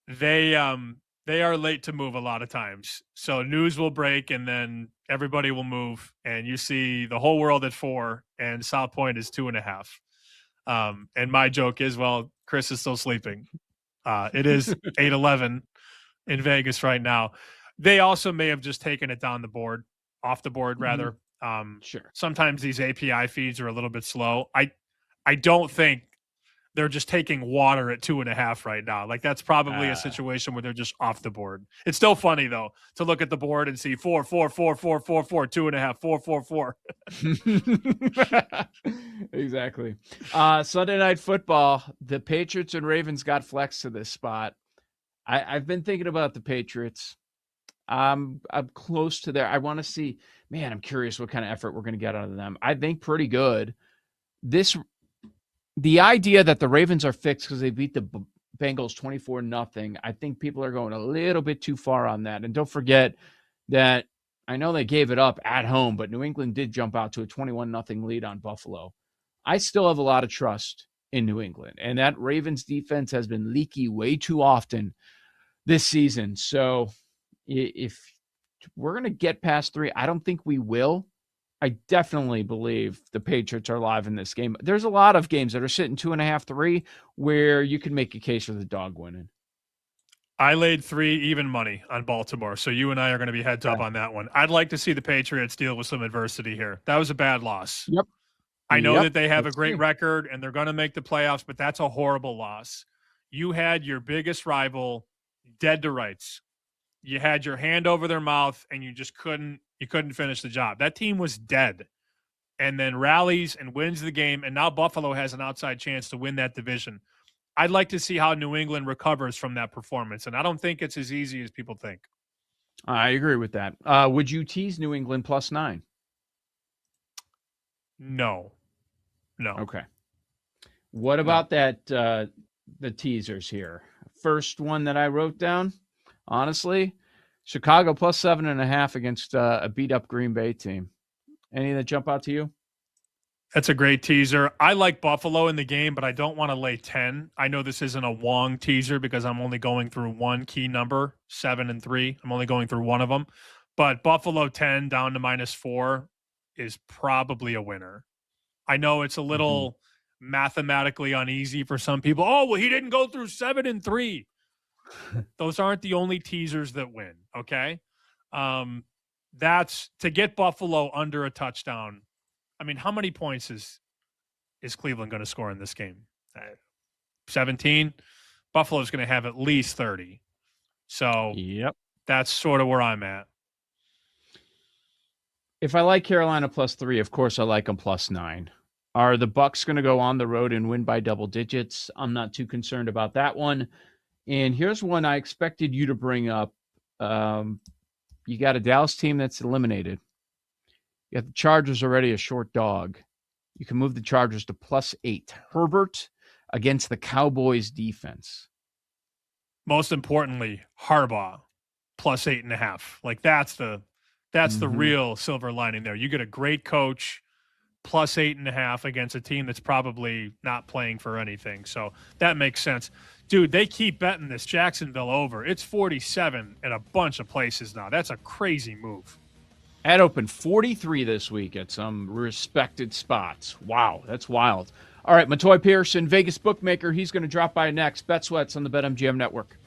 They are late to move a lot of times. So news will break and then everybody will move and you see the whole world at 4 and South Point is 2.5. And my joke is, well, Chris is still sleeping. It is 8:11 in Vegas right now. They also may have just taken it down the board, off the board rather. Sure. Sometimes these API feeds are a little bit slow. I don't think they're just taking water at 2.5 right now. Like that's probably a situation where they're just off the board. It's still funny though to look at the board and see 4, 4, 4, 4, 4, 4, 2.5, 4, 4, 4. Exactly. Sunday Night Football. The Patriots and Ravens got flexed to this spot. I've been thinking about the Patriots. I'm close to there. I want to see, man, I'm curious what kind of effort we're going to get out of them. I think pretty good. The idea that the Ravens are fixed because they beat the Bengals 24-0, I think people are going a little bit too far on that. And don't forget that I know they gave it up at home, but New England did jump out to a 21-0 lead on Buffalo. I still have a lot of trust in New England, and that Ravens defense has been leaky way too often this season. So if we're going to get past 3, I don't think we will. I definitely believe the Patriots are live in this game. There's a lot of games that are sitting 2.5, 3, where you can make a case for the dog winning. I laid 3 even money on Baltimore, so you and I are going to be heads up on that one. I'd like to see the Patriots deal with some adversity here. That was a bad loss. Yep. I know that they have a great record and they're going to make the playoffs, but that's a horrible loss. You had your biggest rival dead to rights. You had your hand over their mouth and you just couldn't finish the job. That team was dead and then rallies and wins the game. And now Buffalo has an outside chance to win that division. I'd like to see how New England recovers from that performance. And I don't think it's as easy as people think. I agree with that. Would you tease New England +9? No. Okay. What about that, the teasers here? First one that I wrote down, honestly, Chicago +7.5 against a beat-up Green Bay team. Any that jump out to you? That's a great teaser. I like Buffalo in the game, but I don't want to lay 10. I know this isn't a Wong teaser because I'm only going through one key number, 7 and 3. I'm only going through one of them. But Buffalo 10 down to -4 is probably a winner. I know it's a little mathematically uneasy for some people. Oh, well, he didn't go through 7 and 3. Those aren't the only teasers that win, okay? That's to get Buffalo under a touchdown. I mean, how many points is Cleveland going to score in this game? 17? Buffalo's going to have at least 30. So that's sort of where I'm at. If I like Carolina +3, of course I like them +9. Are the Bucs going to go on the road and win by double digits? I'm not too concerned about that one. And here's one I expected you to bring up. You got a Dallas team that's eliminated. You have the Chargers already a short dog. You can move the Chargers to +8. Herbert against the Cowboys defense. Most importantly, Harbaugh +8.5. Like that's the real silver lining there. You get a great coach +8.5 against a team that's probably not playing for anything. So that makes sense. Dude, they keep betting this Jacksonville over. It's 47 in a bunch of places now. That's a crazy move. At open 43 this week at some respected spots. Wow, that's wild. All right, Matoy Pearson, Vegas bookmaker. He's going to drop by next. Bet Sweats on the BetMGM Network.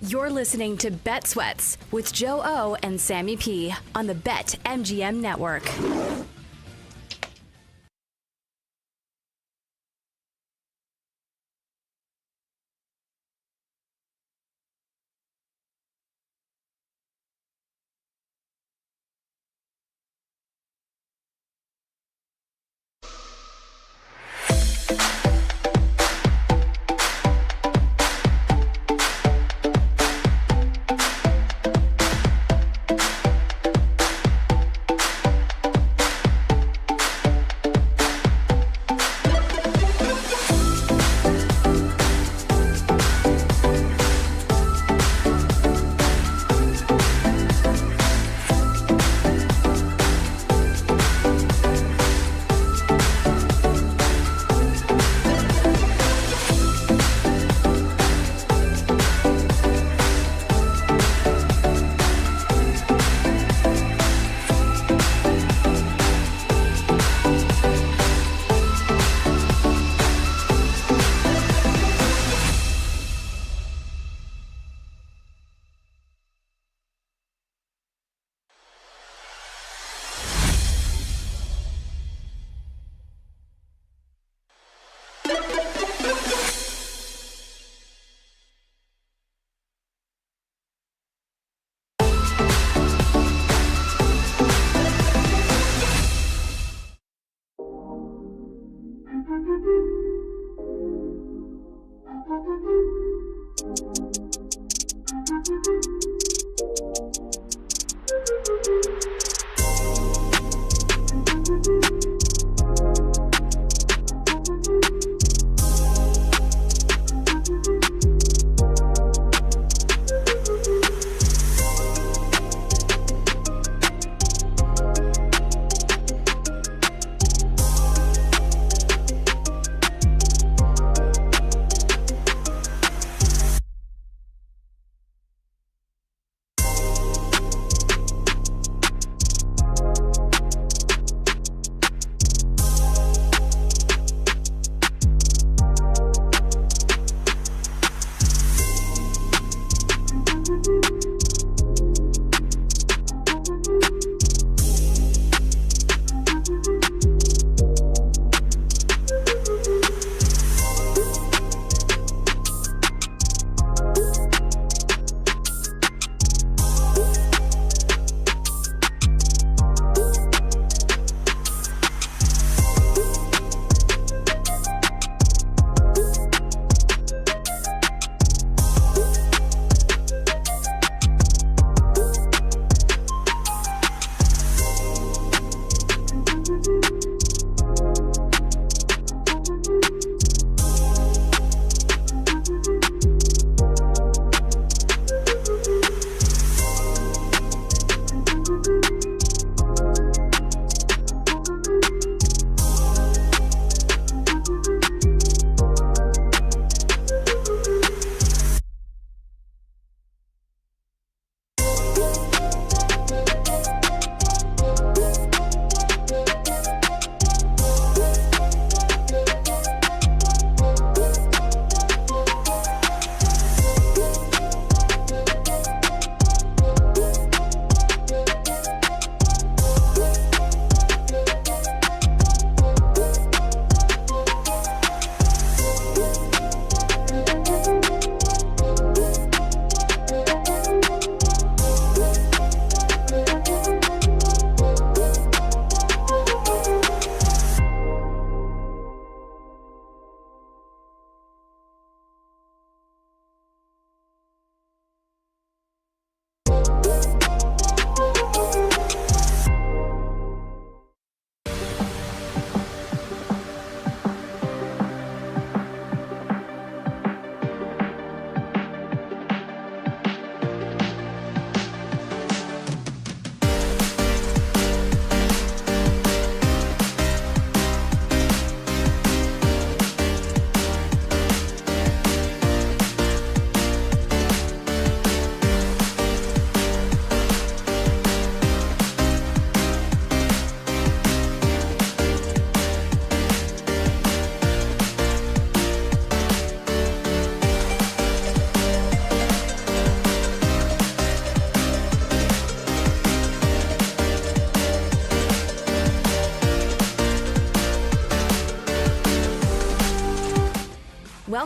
You're listening to Bet Sweats with Joe O and Sammy P on the BetMGM Network.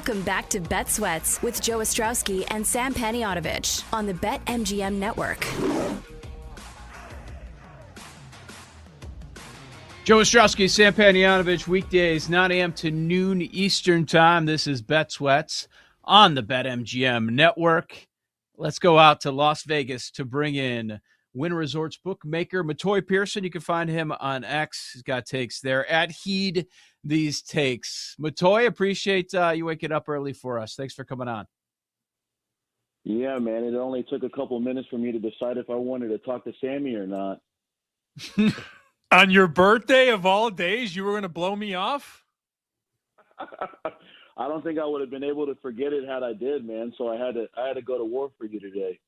Welcome back to Bet Sweats with Joe Ostrowski and Sam Paniotovich on the BetMGM Network. Joe Ostrowski, Sam Paniotovich, weekdays 9 a.m. to noon Eastern Time. This is Bet Sweats on the BetMGM Network. Let's go out to Las Vegas to bring in Wynn Resorts bookmaker Matoy Pearson. You can find him on X. He's got takes there at Heed These Takes. Matoy, appreciate you waking up early for us. Thanks for coming on. Yeah, man. It only took a couple minutes for me to decide if I wanted to talk to Sammy or not. On your birthday of all days, you were going to blow me off? I don't think I would have been able to forget it had I did, man. So I had to go to war for you today.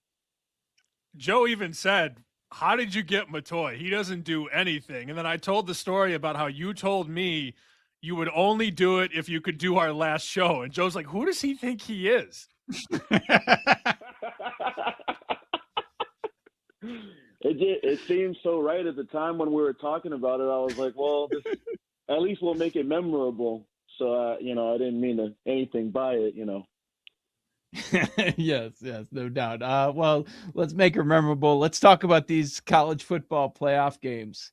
Joe even said, how did you get Matoy? He doesn't do anything. And then I told the story about how you told me you would only do it if you could do our last show. And Joe's like, who does he think he is? It seemed so right at the time when we were talking about it. I was like, well, at least we'll make it memorable. So, I didn't mean anything by it, Yes, no doubt. Well, let's make it memorable. Let's talk about these college football playoff games.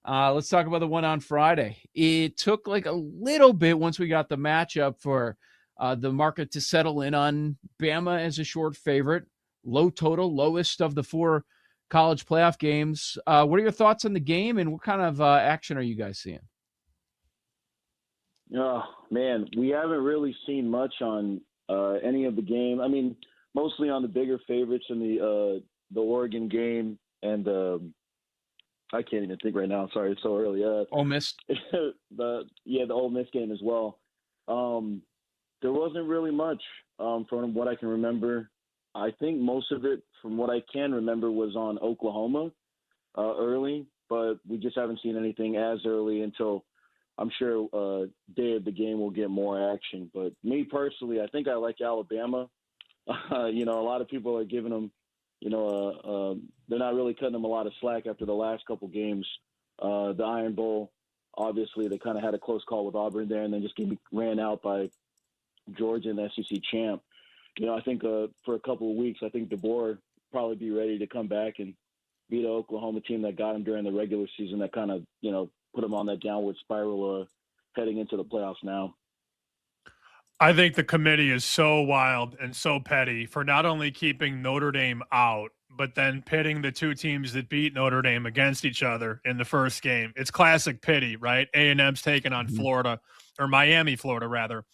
Let's talk about the one on Friday. It took like a little bit once we got the matchup for the market to settle in on Bama as a short favorite. Low total, lowest of the four college playoff games. What are your thoughts on the game, and what kind of action are you guys seeing? Oh, man, we haven't really seen much on any of the game. I mean, mostly on the bigger favorites in the Oregon game, and I can't even think right now. Sorry, it's so early. Ole Miss. the Ole Miss game as well. There wasn't really much from what I can remember. I think most of it, from what I can remember, was on Oklahoma early, but we just haven't seen anything as early until I'm sure day of the game will get more action. But me personally, I think I like Alabama. A lot of people are giving them, they're not really cutting them a lot of slack after the last couple games. The Iron Bowl, obviously, they kind of had a close call with Auburn there and then just ran out by Georgia and the SEC champ. I think for a couple of weeks, I think DeBoer probably be ready to come back and beat the Oklahoma team that got him during the regular season that kind of, put him on that downward spiral heading into the playoffs now. I think the committee is so wild and so petty for not only keeping Notre Dame out, but then pitting the two teams that beat Notre Dame against each other in the first game. It's classic pity, right? A&M's taking on Florida, or Miami, Florida, rather.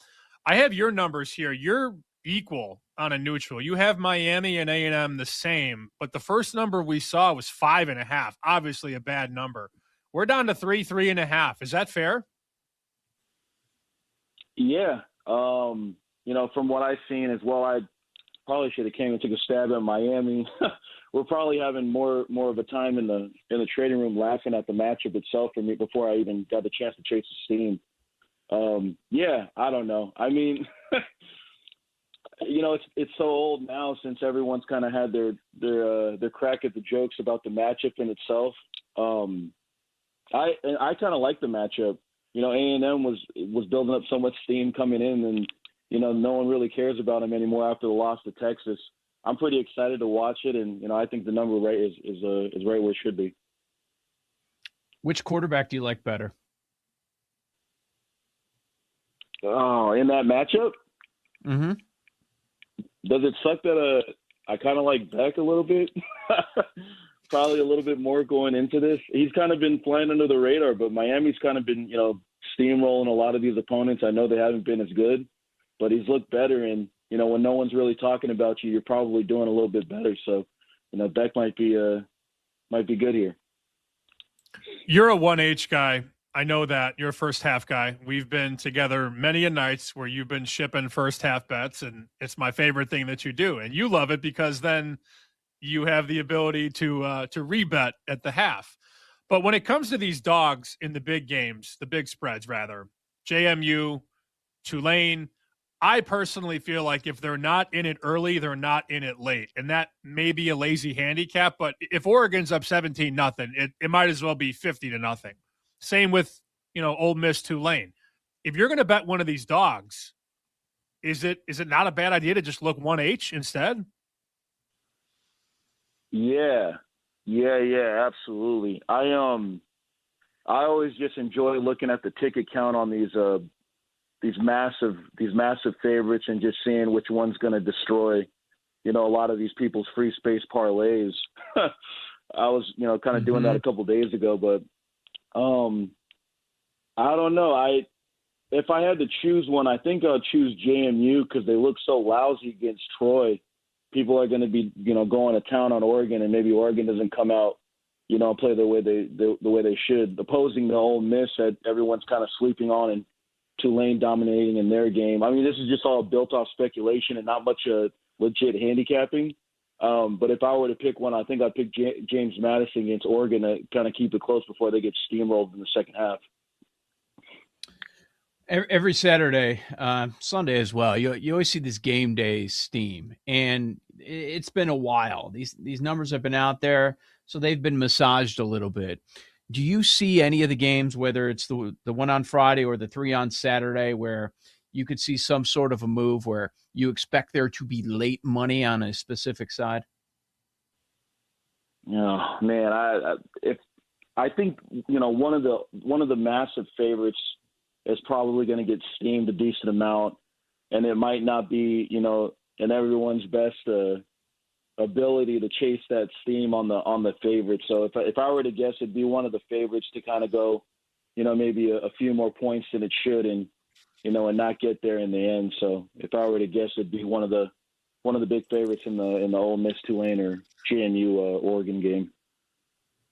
I have your numbers here. You're equal on a neutral. You have Miami and A&M the same, but the first number we saw was 5.5. Obviously a bad number. We're down to 3.5. Is that fair? Yeah. From what I've seen as well, I probably should have came and took a stab at Miami. We're probably having more of a time in the trading room laughing at the matchup itself for me before I even got the chance to chase the steam. I don't know. I mean, it's so old now since everyone's kind of had their crack at the jokes about the matchup in itself. I kind of like the matchup. A&M was building up so much steam coming in, and no one really cares about them anymore after the loss to Texas. I'm pretty excited to watch it, and I think the number right is right where it should be. Which quarterback do you like better? Oh, in that matchup? Mm-hmm. Does it suck that I kind of like Beck a little bit? Probably a little bit more going into this. He's kind of been flying under the radar, but Miami's kind of been, steamrolling a lot of these opponents. I know they haven't been as good, but he's looked better. And, when no one's really talking about you, you're probably doing a little bit better. So, Beck might be good here. You're a 1H guy. I know that. You're a first half guy. We've been together many a nights where you've been shipping first half bets, and it's my favorite thing that you do. And you love it because then you have the ability to rebet at the half. But when it comes to these dogs in the big games, the big spreads rather, JMU, Tulane, I personally feel like if they're not in it early, they're not in it late. And that may be a lazy handicap, but if Oregon's up 17-0, it might as well be 50-0. Same with, Ole Miss, Tulane. If you're going to bet one of these dogs, is it not a bad idea to just look 1H instead? Yeah, absolutely. I always just enjoy looking at the ticket count on these massive favorites and just seeing which one's going to destroy, a lot of these people's free space parlays. I was, kind of doing that a couple days ago, but I don't know. If I had to choose one, I think I'll choose JMU because they look so lousy against Troy. People are going to be, going to town on Oregon, and maybe Oregon doesn't come out, play the way they should. Opposing the Ole Miss that everyone's kind of sleeping on, and Tulane dominating in their game. I mean, this is just all built off speculation and not much legit handicapping. But if I were to pick one, I think I'd pick James Madison against Oregon to kind of keep it close before they get steamrolled in the second half. Every Saturday, Sunday as well, you always see this game day steam, and it's been a while. These numbers have been out there, so they've been massaged a little bit. Do you see any of the games, whether it's the one on Friday or the 3 on Saturday, where you could see some sort of a move where you expect there to be late money on a specific side? Oh, man, I think one of the massive favorites is probably going to get steamed a decent amount, and it might not be in everyone's best ability to chase that steam on the favorite. So if I were to guess, it'd be one of the favorites to kind of go, maybe a few more points than it should, and not get there in the end. So if I were to guess, it'd be one of the big favorites in the Ole Miss Tulane or JMU Oregon game.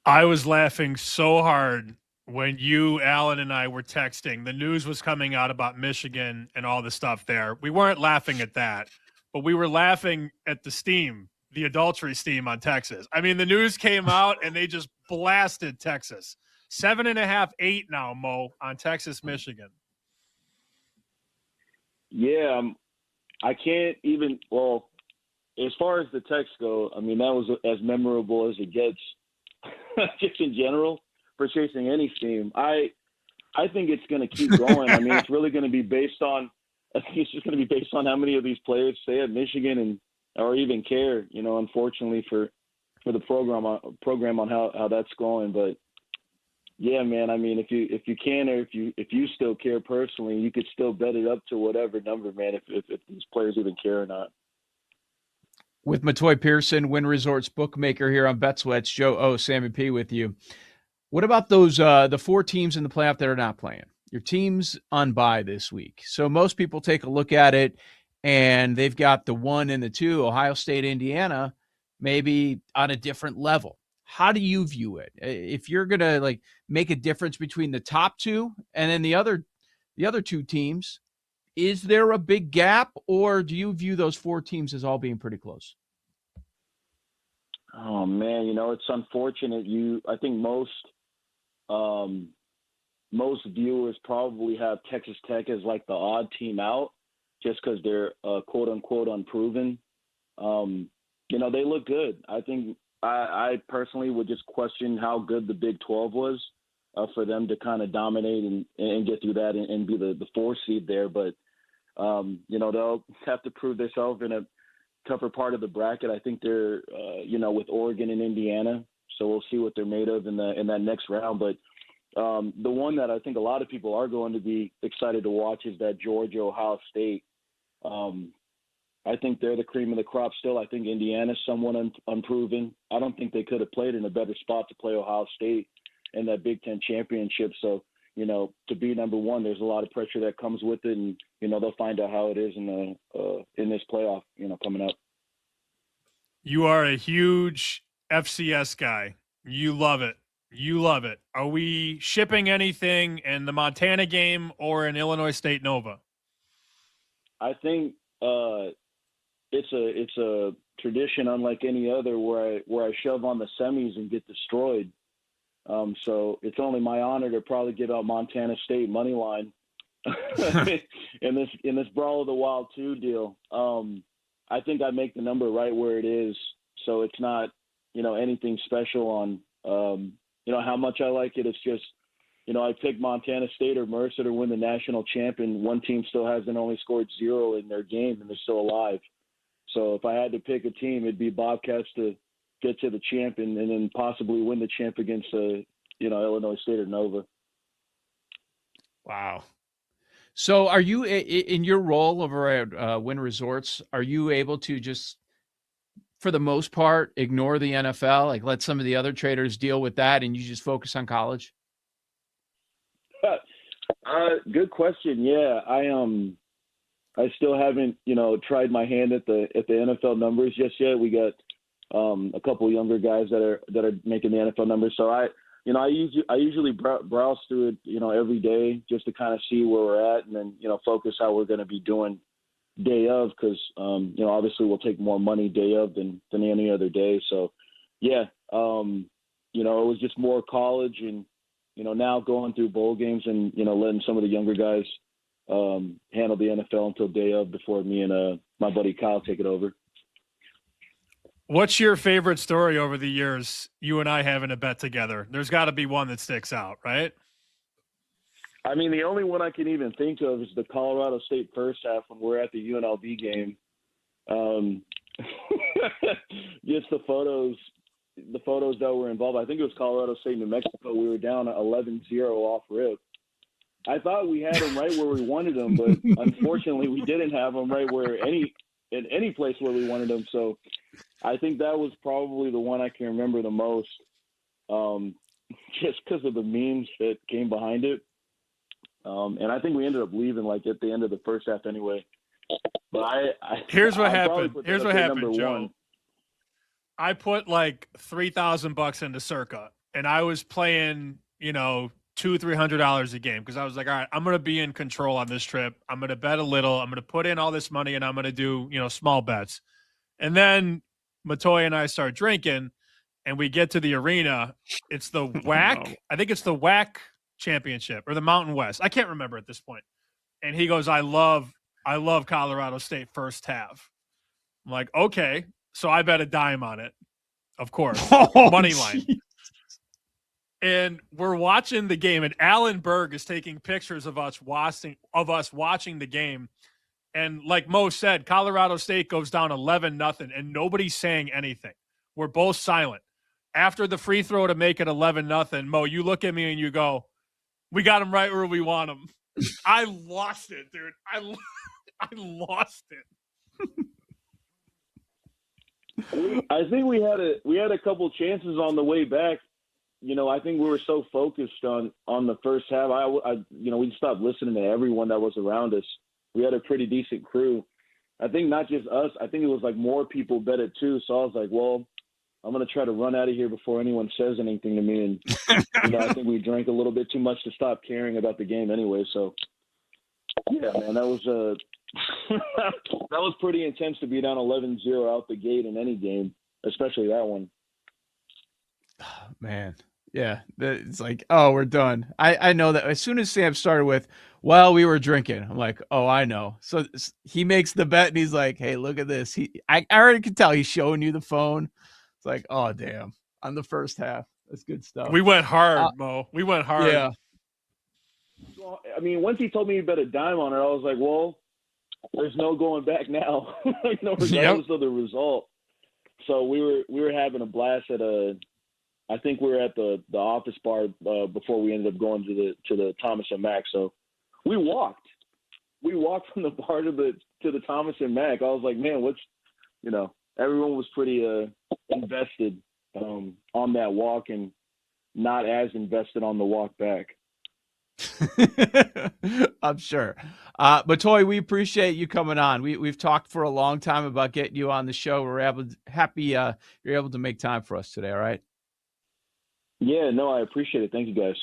I was laughing so hard when you, Alan, and I were texting. The news was coming out about Michigan and all the stuff there. We weren't laughing at that, but we were laughing at the steam, the adultery steam on Texas. I mean, the news came out and they just blasted Texas. 7.5, 8 now, Mo, on Texas, Michigan. Yeah, I can't even. Well, as far as the texts go, I mean, that was as memorable as it gets, just in general, for chasing any steam. I think it's going to keep going. I mean, it's really going to be based on. I think it's just going to be based on how many of these players stay at Michigan or even care. Unfortunately for the program on how that's going. But yeah, man. I mean, if you can, or if you still care personally, you could still bet it up to whatever number, man. If these players even care or not. With Matoy Pearson, Wynn Resorts bookmaker here on BetSweats, Joe O, Sammy P with you. What about those the 4 teams in the playoff that are not playing? Your team's on bye this week. So most people take a look at it, and they've got the 1 and the 2, Ohio State, Indiana, maybe on a different level. How do you view it? If you're going to make a difference between the top 2 and then the other 2 teams, is there a big gap, or do you view those 4 teams as all being pretty close? Oh man, it's unfortunate. I think most viewers probably have Texas Tech as the odd team out, just because they're quote unquote unproven. They look good. I think I personally would just question how good the Big 12 was for them to kind of dominate and get through that and be the 4 seed there. But they'll have to prove themselves in a tougher part of the bracket. I think they're with Oregon and Indiana, so we'll see what they're made of in that next round. But the one that I think a lot of people are going to be excited to watch is that Georgia-Ohio State. I think they're the cream of the crop still. I think Indiana's somewhat unproven. I don't think they could have played in a better spot to play Ohio State in that Big Ten championship. So, to be number 1, there's a lot of pressure that comes with it, and they'll find out how it is in this playoff, coming up. You are a huge FCS guy. You love it. Are we shipping anything in the Montana game or in Illinois State Nova? I think it's a tradition unlike any other where I shove on the semis and get destroyed. So it's only my honor to probably give out Montana State money line in this Brawl of the Wild 2 deal. I think I make the number right where it is, so it's not anything special on how much I like it. It's just I picked Montana State or Mercer to win the national champion. One team still hasn't only scored 0 in their game, and they're still alive. So if I had to pick a team, it'd be Bobcats to get to the champion and then possibly win the champ against, Illinois State or Nova. Wow. So are you, in your role over at Wynn Resorts, are you able to just, for the most part, ignore the NFL, like let some of the other traders deal with that and you just focus on college? Good question. Yeah, I still haven't, tried my hand at the NFL numbers just yet. We got a couple younger guys that are making the NFL numbers. So I usually browse through it, every day just to kind of see where we're at and then, focus how we're going to be doing day of because, obviously we'll take more money day of than any other day. So, yeah, it was just more college and, now going through bowl games and, letting some of the younger guys handle the NFL until day of before me and my buddy Kyle take it over. What's your favorite story over the years, you and I having a bet together? There's got to be one that sticks out, right? I mean, the only one I can even think of is the Colorado State first half when we're at the UNLV game. Just the photos that were involved. I think it was Colorado State, New Mexico. We were down 11-0 off rip. I thought we had them right where we wanted them, but unfortunately we didn't have them right in any place where we wanted them. So I think that was probably the one I can remember the most, just because of the memes that came behind it. And I think we ended up leaving like at the end of the first half anyway. But Here's what happened, Joe. One. I put like $3,000 into Circa, and I was playing, $200-$300 a game because I was like, all right, I'm going to be in control on this trip. I'm going to bet a little. I'm going to put in all this money, and I'm going to do, small bets. And then Matoy and I start drinking, and we get to the arena. It's the WAC. I think it's the WAC championship or the Mountain West. I can't remember at this point. And he goes, I love Colorado State first half. I'm like, okay. So I bet a dime on it, of course, money line. And we're watching the game, and Alan Berg is taking pictures of us watching the game. And like Mo said, Colorado State goes down 11-0, and nobody's saying anything. We're both silent. After the free throw to make it 11-0, Mo, you look at me and you go, "We got him right where we want him." I lost it, dude. I lost it. I think we had a couple chances on the way back. I think we were so focused on the first half. We stopped listening to everyone that was around us. We had a pretty decent crew. I think not just us. I think it was like more people bet it too. So I was like, well, I'm going to try to run out of here before anyone says anything to me. And, I think we drank a little bit too much to stop caring about the game anyway. So, yeah, man, that was that was pretty intense to be down 11-0 out the gate in any game, especially that one. Man. Yeah. It's like, oh, we're done. I know that as soon as Sam started with, well, we were drinking. I'm like, oh, I know. So he makes the bet and he's like, hey, look at this. I already can tell he's showing you the phone. It's like, oh, damn. On the first half. That's good stuff. We went hard, Mo. We went hard. Yeah. Well, I mean, once he told me he bet a dime on it, I was like, well, there's no going back now, regardless of the result. So we were having a blast I think we were at the office bar before we ended up going to the Thomas and Mack. So we walked from the bar to the Thomas and Mack. I was like, man, everyone was pretty invested on that walk and not as invested on the walk back. I'm sure. Matoy, we appreciate you coming on. We've talked for a long time about getting you on the show. We're happy you're able to make time for us today. All right. Yeah, no, I appreciate it. Thank you, guys.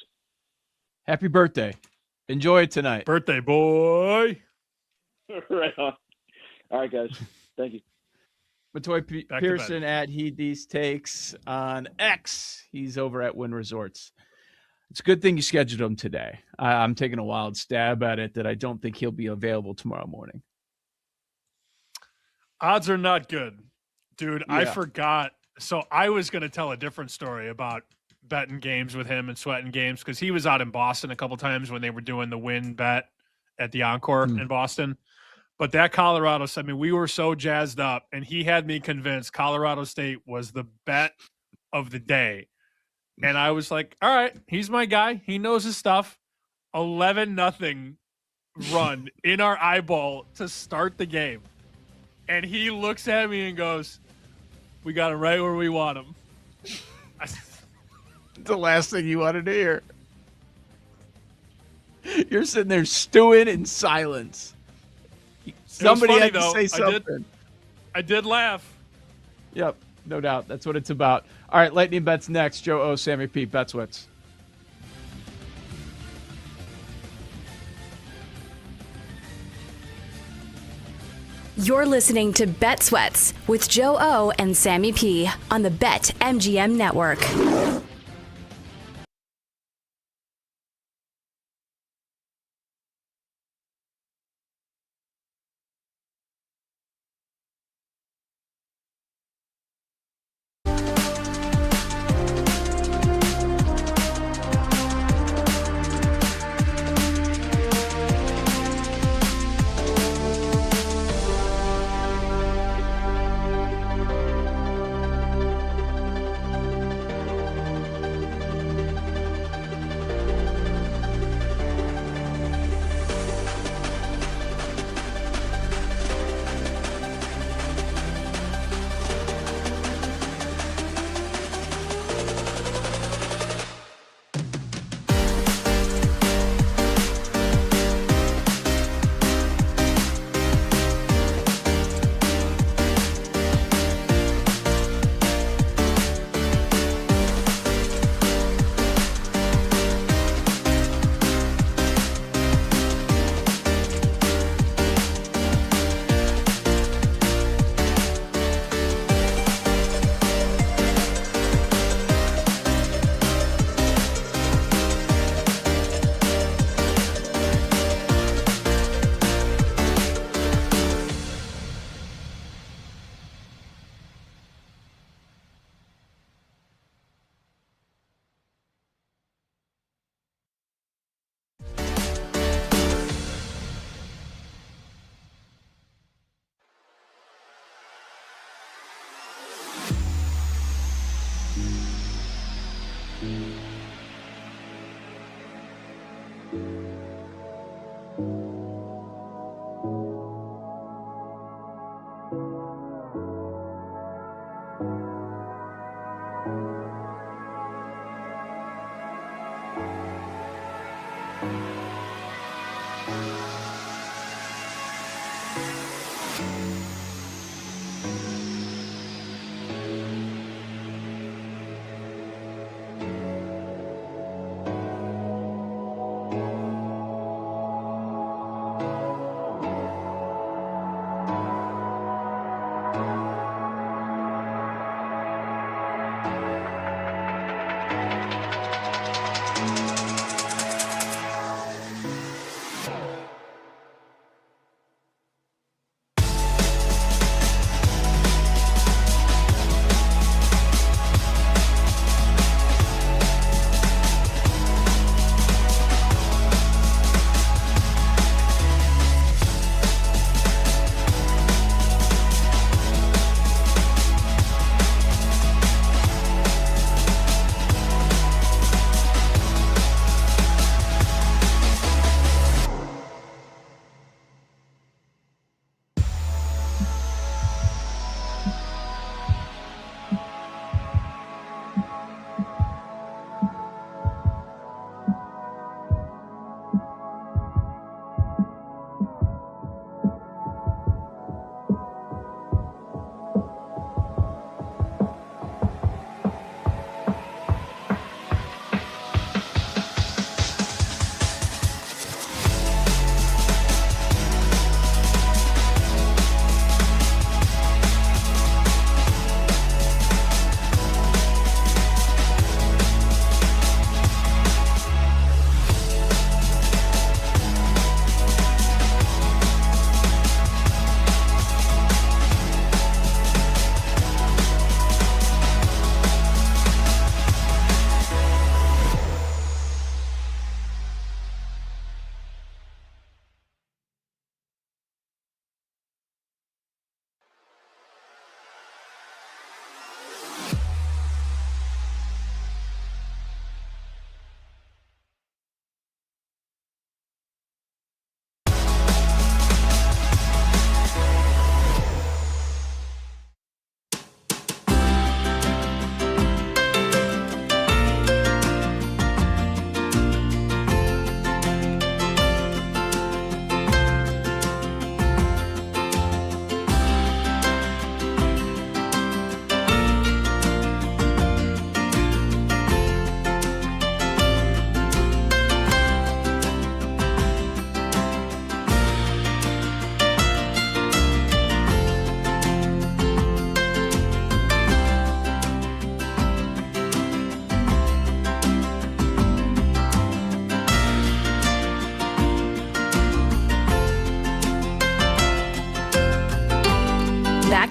Happy birthday. Enjoy it tonight. Birthday boy. Right on. All right, guys. Thank you. Matoy Pearson at Heed These Takes on X. He's over at Wynn Resorts. It's a good thing you scheduled him today. I'm taking a wild stab at it that I don't think he'll be available tomorrow morning. Odds are not good, dude. Yeah. I forgot. So I was going to tell a different story about betting games with him and sweating games because he was out in Boston a couple times when they were doing the win bet at the Encore in Boston. But that Colorado, I mean, we were so jazzed up, and he had me convinced Colorado State was the bet of the day. And I was like, all right, he's my guy. He knows his stuff. 11-0 run in our eyeball to start the game. And he looks at me and goes, we got him right where we want him. The last thing you wanted to hear. You're sitting there stewing in silence. Somebody funny, had to though. say something. I did laugh. Yep, no doubt. That's what it's about. All right, Lightning Bets next. Joe O, Sammy P, BetSwits. You're listening to Bet Sweats with Joe O and Sammy P on the BetMGM Network.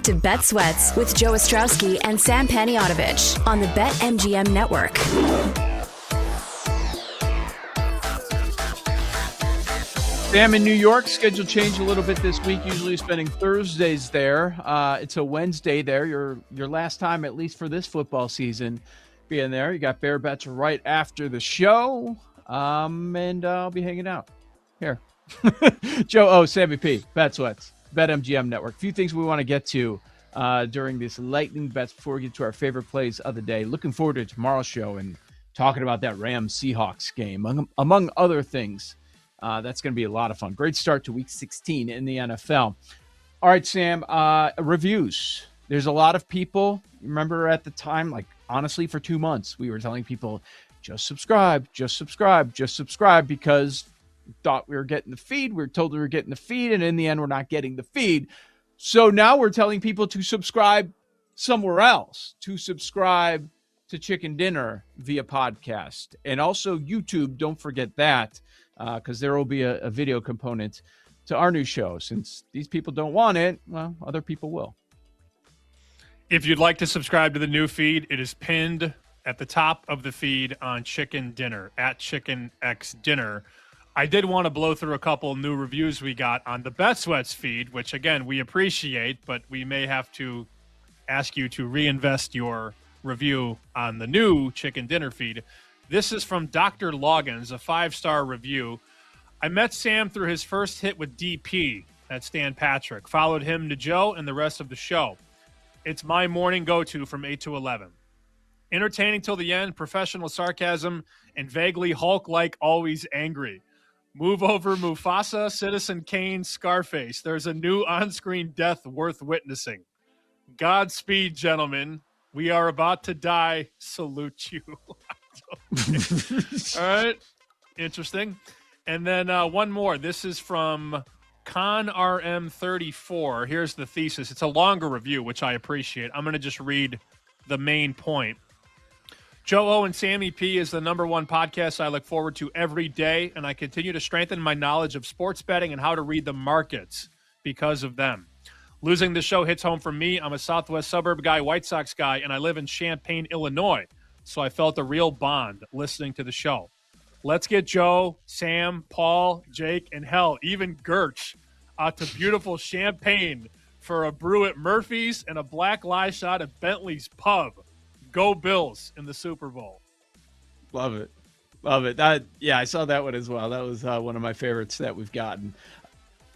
back to Bet Sweats with Joe Ostrowski and Sam Paniotovich on the BetMGM Network. Sam in New York, schedule changed a little bit this week. Usually spending Thursdays there. It's a Wednesday there. Your last time, at least for this football season, being there. You got Bear Bets right after the show, and I'll be hanging out here. Sammy P, Bet Sweats, BetMGM Network. A few things we want to get to during this lightning bets before we get to our favorite plays of the day. Looking forward to tomorrow's show and talking about that Rams-Seahawks game, among other things. That's going to be a lot of fun. Great start to Week 16 in the NFL. All right, Sam, reviews. There's a lot of people, remember at the time, like honestly for 2 months, we were telling people, just subscribe, because we thought we were getting the feed. We were told we were getting the feed, and in the end, we're not getting the feed. So now we're telling people to subscribe somewhere else, to subscribe to Chicken Dinner via podcast. And also YouTube, don't forget that. Because there will be a video component to our new show. Since these people don't want it, well, other people will. If you'd like to subscribe to the new feed, it is pinned at the top of the feed on Chicken Dinner, at Chicken X Dinner. I did want to blow through a couple new reviews we got on the Bet Sweats feed, which, again, we appreciate, but we may have to ask you to reinvest your review on the new Chicken Dinner feed. This is from Dr. Loggins, a 5-star review. I met Sam through his first hit with DP, that's Stan Patrick. Followed him to Joe and the rest of the show. It's my morning go-to from 8 to 11. Entertaining till the end, professional sarcasm, and vaguely Hulk-like always angry. Move over Mufasa, Citizen Kane, Scarface. There's a new on-screen death worth witnessing. Godspeed, gentlemen. We are about to die. Salute you. All right. Interesting. And then one more. This is from ConRM34. Here's the thesis. It's a longer review, which I appreciate. I'm going to just read the main point. Joe O and Sammy P is the #1 podcast I look forward to every day, and I continue to strengthen my knowledge of sports betting and how to read the markets because of them. Losing the show hits home for me. I'm a Southwest suburb guy, White Sox guy, and I live in Champaign, Illinois. So I felt a real bond listening to the show. Let's get Joe, Sam, Paul, Jake, and hell, even Gertch out to beautiful Champaign for a brew at Murphy's and a black lie shot at Bentley's Pub. Go Bills in the Super Bowl. Love it. I saw that one as well. That was one of my favorites that we've gotten.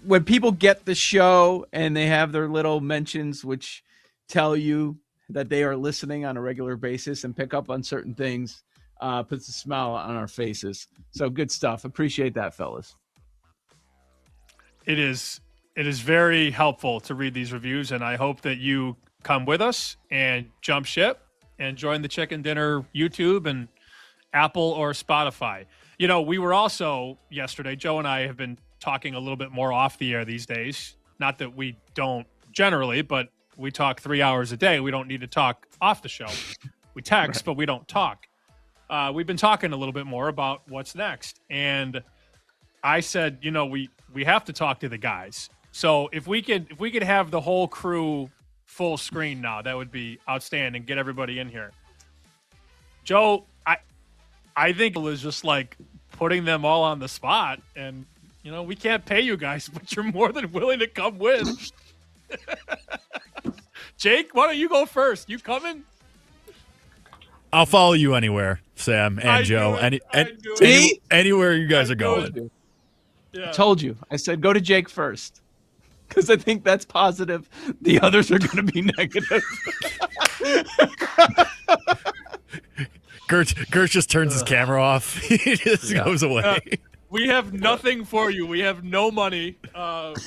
When people get the show and they have their little mentions which tell you that they are listening on a regular basis and pick up on certain things, puts a smile on our faces. So good stuff. Appreciate that, fellas. It is very helpful to read these reviews, and I hope that you come with us and jump ship and join the Chicken Dinner YouTube and Apple or Spotify. You know, we were also yesterday, Joe and I have been talking a little bit more off the air these days. Not that we don't generally, but we talk 3 hours a day. We don't need to talk off the show. We text, but we don't talk. We've been talking a little bit more about what's next. And I said, you know, we have to talk to the guys. So if we could have the whole crew full screen now, that would be outstanding. Get everybody in here. Joe, I think it was just like putting them all on the spot. And, you know, we can't pay you guys, but you're more than willing to come with. Jake, why don't you go first? You coming? I'll follow you anywhere, Sam and Joe. Anywhere you guys are going. I told you. I said go to Jake first because I think that's positive. The others are going to be negative. Gertz just turns his camera off. He just goes away. We have nothing for you. We have no money.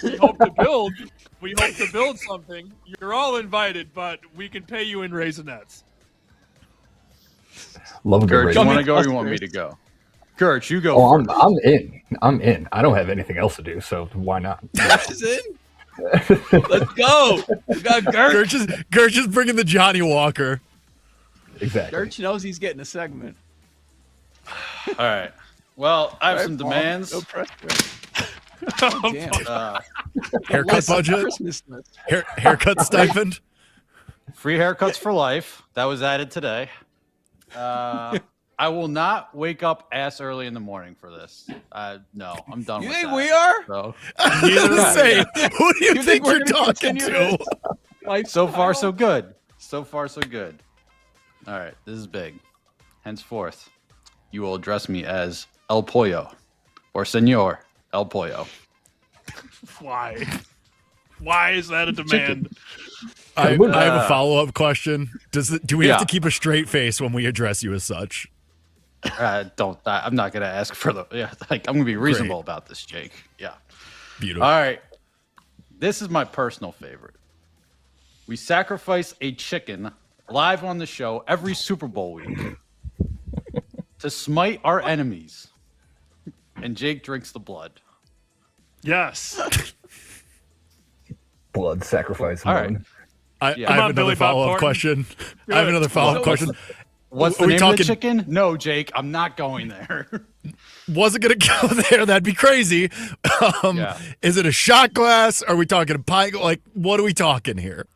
We hope to build. We hope to build something. You're all invited, but we can pay you in Raisinets. Love a good Gertz, you want to go or you want me to go? Gertz, you go first. I'm in. I'm in. I don't have anything else to do, so why not? That's in. Let's go. We got Gertz. Gertz is bringing the Johnny Walker. Exactly. Gertz knows he's getting a segment. All right. Well, I have some demands. No pressure. Damn. Haircut budget? Christmas list. Haircut stipend? Free haircuts for life. That was added today. I will not wake up ass early in the morning for this. No, I'm done You with think that. we are? So, Say, who do you think we're you're gonna talking continue to? so far, so good. So far, so good. All right, this is big. Henceforth, you will address me as El Pollo or Senor El Pollo. Why? Why is that a demand? I have a follow-up question. Do we have Yeah. to keep a straight face when we address you as such? I'm not going to ask for the. Yeah, like I'm going to be reasonable about this, Jake. Yeah. Beautiful. All right. This is my personal favorite. We sacrifice a chicken live on the show every Super Bowl week to smite our enemies, and Jake drinks the blood. Yes. Blood sacrifice. All right. I Yeah. have another follow-up question. I have another follow-up question. What's the Are we name of the talking- chicken? No, Jake, I'm not going there. Wasn't gonna go there. That'd be crazy. Is it a shot glass? Are we talking a pint? Like, what are we talking here?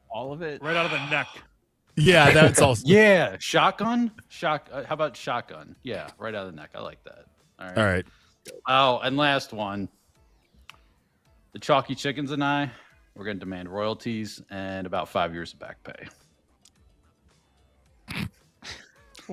All of it. Right out of the neck. Yeah, that's also. Yeah, shotgun. How about shotgun? Yeah, right out of the neck. I like that. All right. Oh, and last one. The Chalky Chickens and I, we're going to demand royalties and about 5 years of back pay.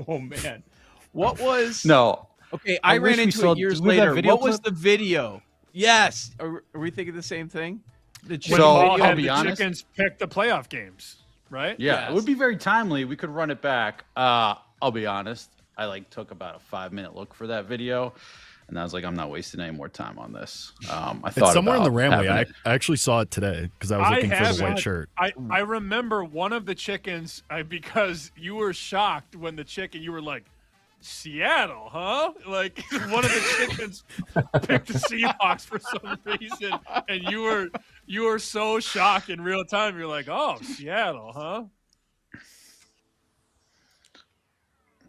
Oh man, what was? No. Okay, I wish ran we into saw- it years do we have that later. video What was clip? the video? Yes. Are we thinking the same thing? The When chicken So, Paul video? I'll had be the honest. chickens pick the playoff games, right? Yeah, it would be very timely. We could run it back. I'll be honest. I took about a 5-minute look for that video, and I was like, I'm not wasting any more time on this. I thought It's somewhere in the about Ramway. having I it. actually saw it today because I was looking for the white shirt. I remember one of the chickens because you were shocked when the chicken, you were like, Seattle, huh? Like one of the chickens picked the Seahawks for some reason, and you were so shocked in real time. You're like, oh, Seattle, huh?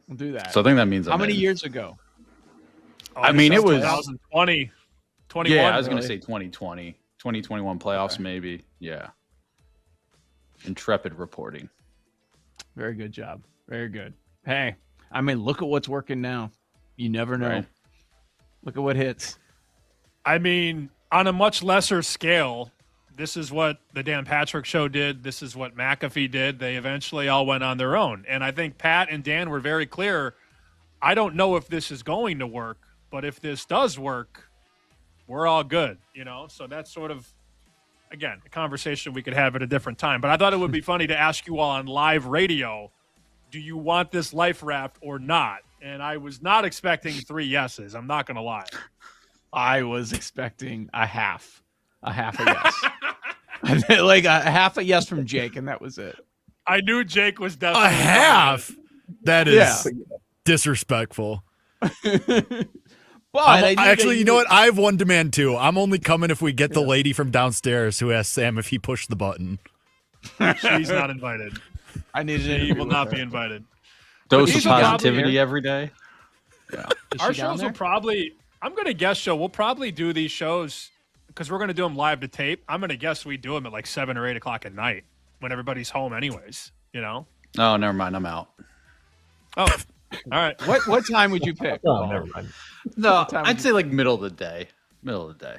We'll do that. So I think that means How I'm many in. years ago? Oh, I mean, it was 2020, 21. Yeah, I was going to really. say 2020, 2021 playoffs, maybe. Yeah. Intrepid reporting. Very good job. Very good. Hey, I mean, look at what's working now. You never know. Right. Look at what hits. I mean, on a much lesser scale, this is what the Dan Patrick Show did. This is what McAfee did. They eventually all went on their own. And I think Pat and Dan were very clear. I don't know if this is going to work, but if this does work, we're all good, you know? So that's sort of, again, a conversation we could have at a different time. But I thought it would be funny to ask you all on live radio, do you want this life raft or not? And I was not expecting 3 yeses. I'm not going to lie. I was expecting a half a yes. Like a half a yes from Jake, and that was it. I knew Jake was definitely A half? That is Yeah. disrespectful. But I knew Actually, that you know what? I have one demand too. I'm only coming if we get the lady from downstairs who asked Sam if he pushed the button. She's not invited. I needed She it. will not be invited. Dose But of she's probably positivity here. every day. Yeah. Our shows will probably, I'm going to guess, we'll probably do these shows because we're going to do them live to tape. I'm going to guess we do them at like 7 or 8 o'clock at night when everybody's home anyways, you know? Oh, never mind. I'm out. Oh, all right. What time would you pick? Oh, never mind. No, time I'd say like middle of the day. Middle of the day.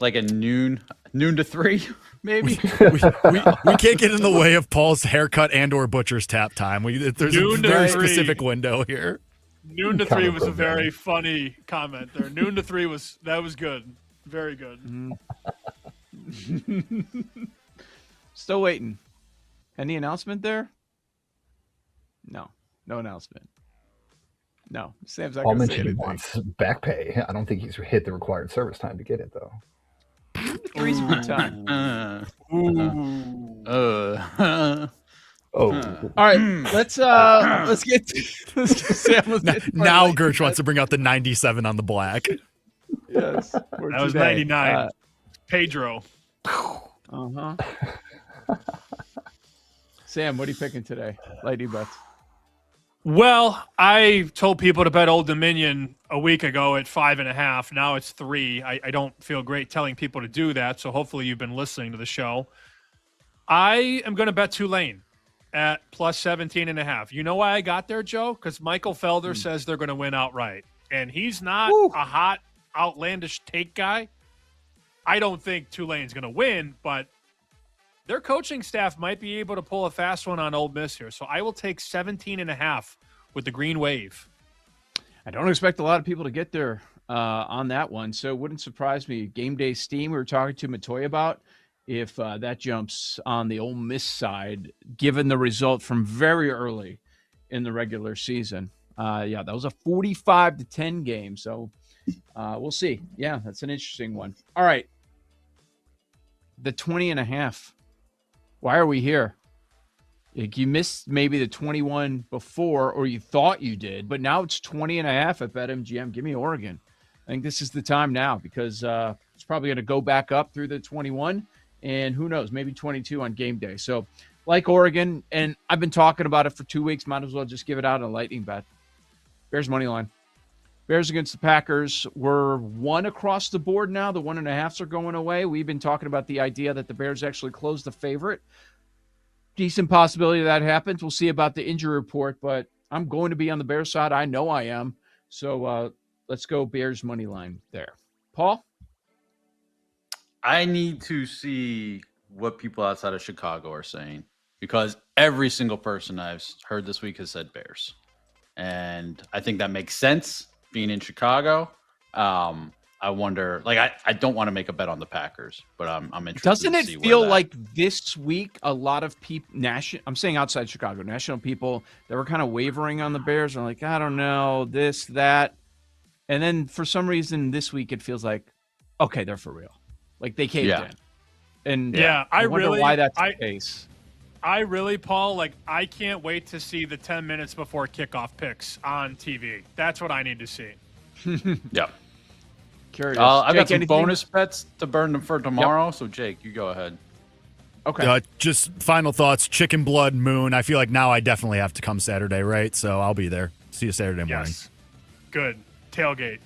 Like a noon to 3, maybe. we can't get in the way of Paul's haircut and or butcher's tap time. There's a Noon to very 3. specific window here. Noon to 3 was a very funny comment there. Noon to 3 was good. Very good. Still waiting. Any announcement there? No announcement. No, Sam's not Paul going to say mentioned he anything. wants back pay. I don't think he's hit the required service time to get it, though. 3's a good time. Oh. All right, let's get Sam. Let's get Now Gertz wants to bring out the 97 on the black. Yes, That was 99. Pedro. Uh-huh. Uh-huh. Sam, what are you picking today? Lady bets. Well, I told people to bet Old Dominion a week ago at 5.5. Now it's 3. I don't feel great telling people to do that, so hopefully you've been listening to the show. I am going to bet Tulane at plus 17.5. You know why I got there, Joe? Because Michael Felder says they're going to win outright. And he's not a hot, outlandish take guy. I don't think Tulane's going to win, but their coaching staff might be able to pull a fast one on Ole Miss here. So I will take 17.5 with the Green Wave. I don't expect a lot of people to get there on that one, so it wouldn't surprise me. Game day steam we were talking to Matoy about, if that jumps on the Ole Miss side, given the result from very early in the regular season. That was a 45-10 game, so we'll see. Yeah, that's an interesting one. All right, the 20.5. Why are we here? Like, you missed maybe the 21 before, or you thought you did, but now it's 20.5 at BetMGM. Give me Oregon. I think this is the time now because it's probably going to go back up through the 21, and who knows, maybe 22 on game day. So, like Oregon, and I've been talking about it for 2 weeks, might as well just give it out a lightning bet. Bears money line. Bears against the Packers. We're 1 across the board now. The 1.5s are going away. We've been talking about the idea that the Bears actually close the favorite. Decent possibility that happens. We'll see about the injury report, but I'm going to be on the Bears side. I know I am. So let's go Bears money line there. Paul? I need to see what people outside of Chicago are saying because every single person I've heard this week has said Bears. And I think that makes sense being in Chicago. I wonder, like, I don't want to make a bet on the Packers, but I'm interested. Doesn't to it see feel where that... like this week a lot of people, I'm saying outside Chicago, national people that were kind of wavering on the Bears are like, I don't know, this, that. And then for some reason this week it feels like, okay, they're for real. Like they caved in. And I wonder why that's the case. I really, Paul, like, I can't wait to see the 10 minutes before kickoff picks on TV. That's what I need to see. Yeah. Curious. I've got Jake, some bonus bets to burn them for tomorrow. So, Jake, you go ahead. Okay. Just final thoughts. Chicken blood moon. I feel like now I definitely have to come Saturday, right? So I'll be there. See you Saturday morning. Yes. Good. Tailgate.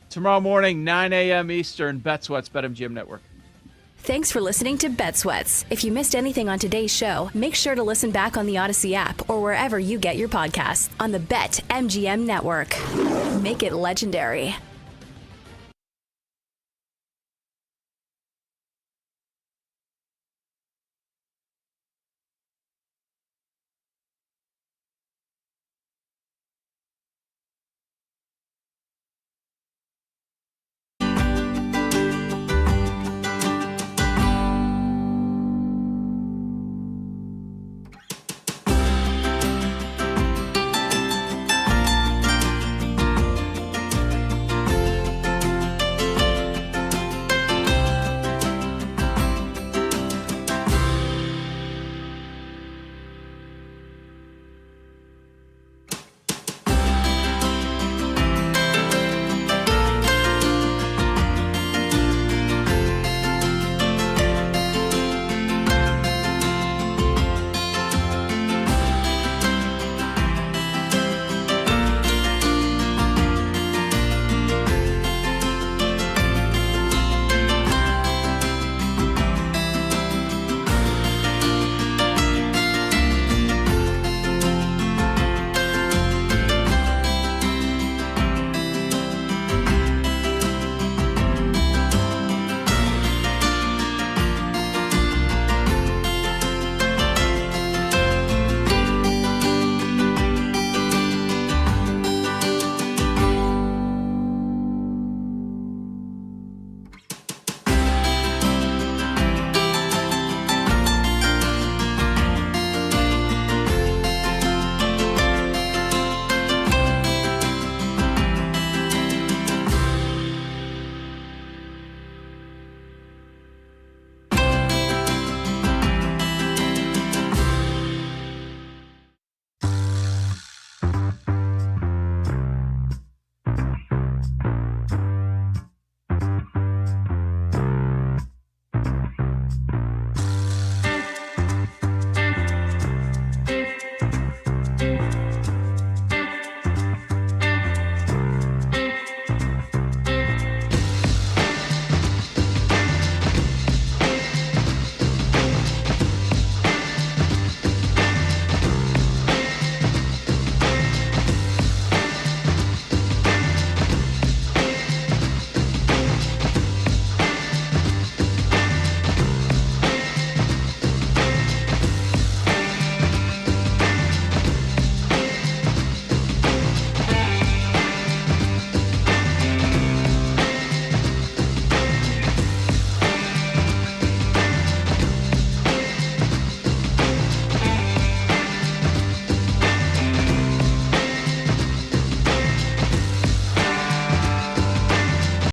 Tomorrow morning, 9 a.m. Eastern, BetSweats, BetMGM Network. Thanks for listening to Bet Sweats. If you missed anything on today's show, make sure to listen back on the Odyssey app or wherever you get your podcasts on the BetMGM Network. Make it legendary.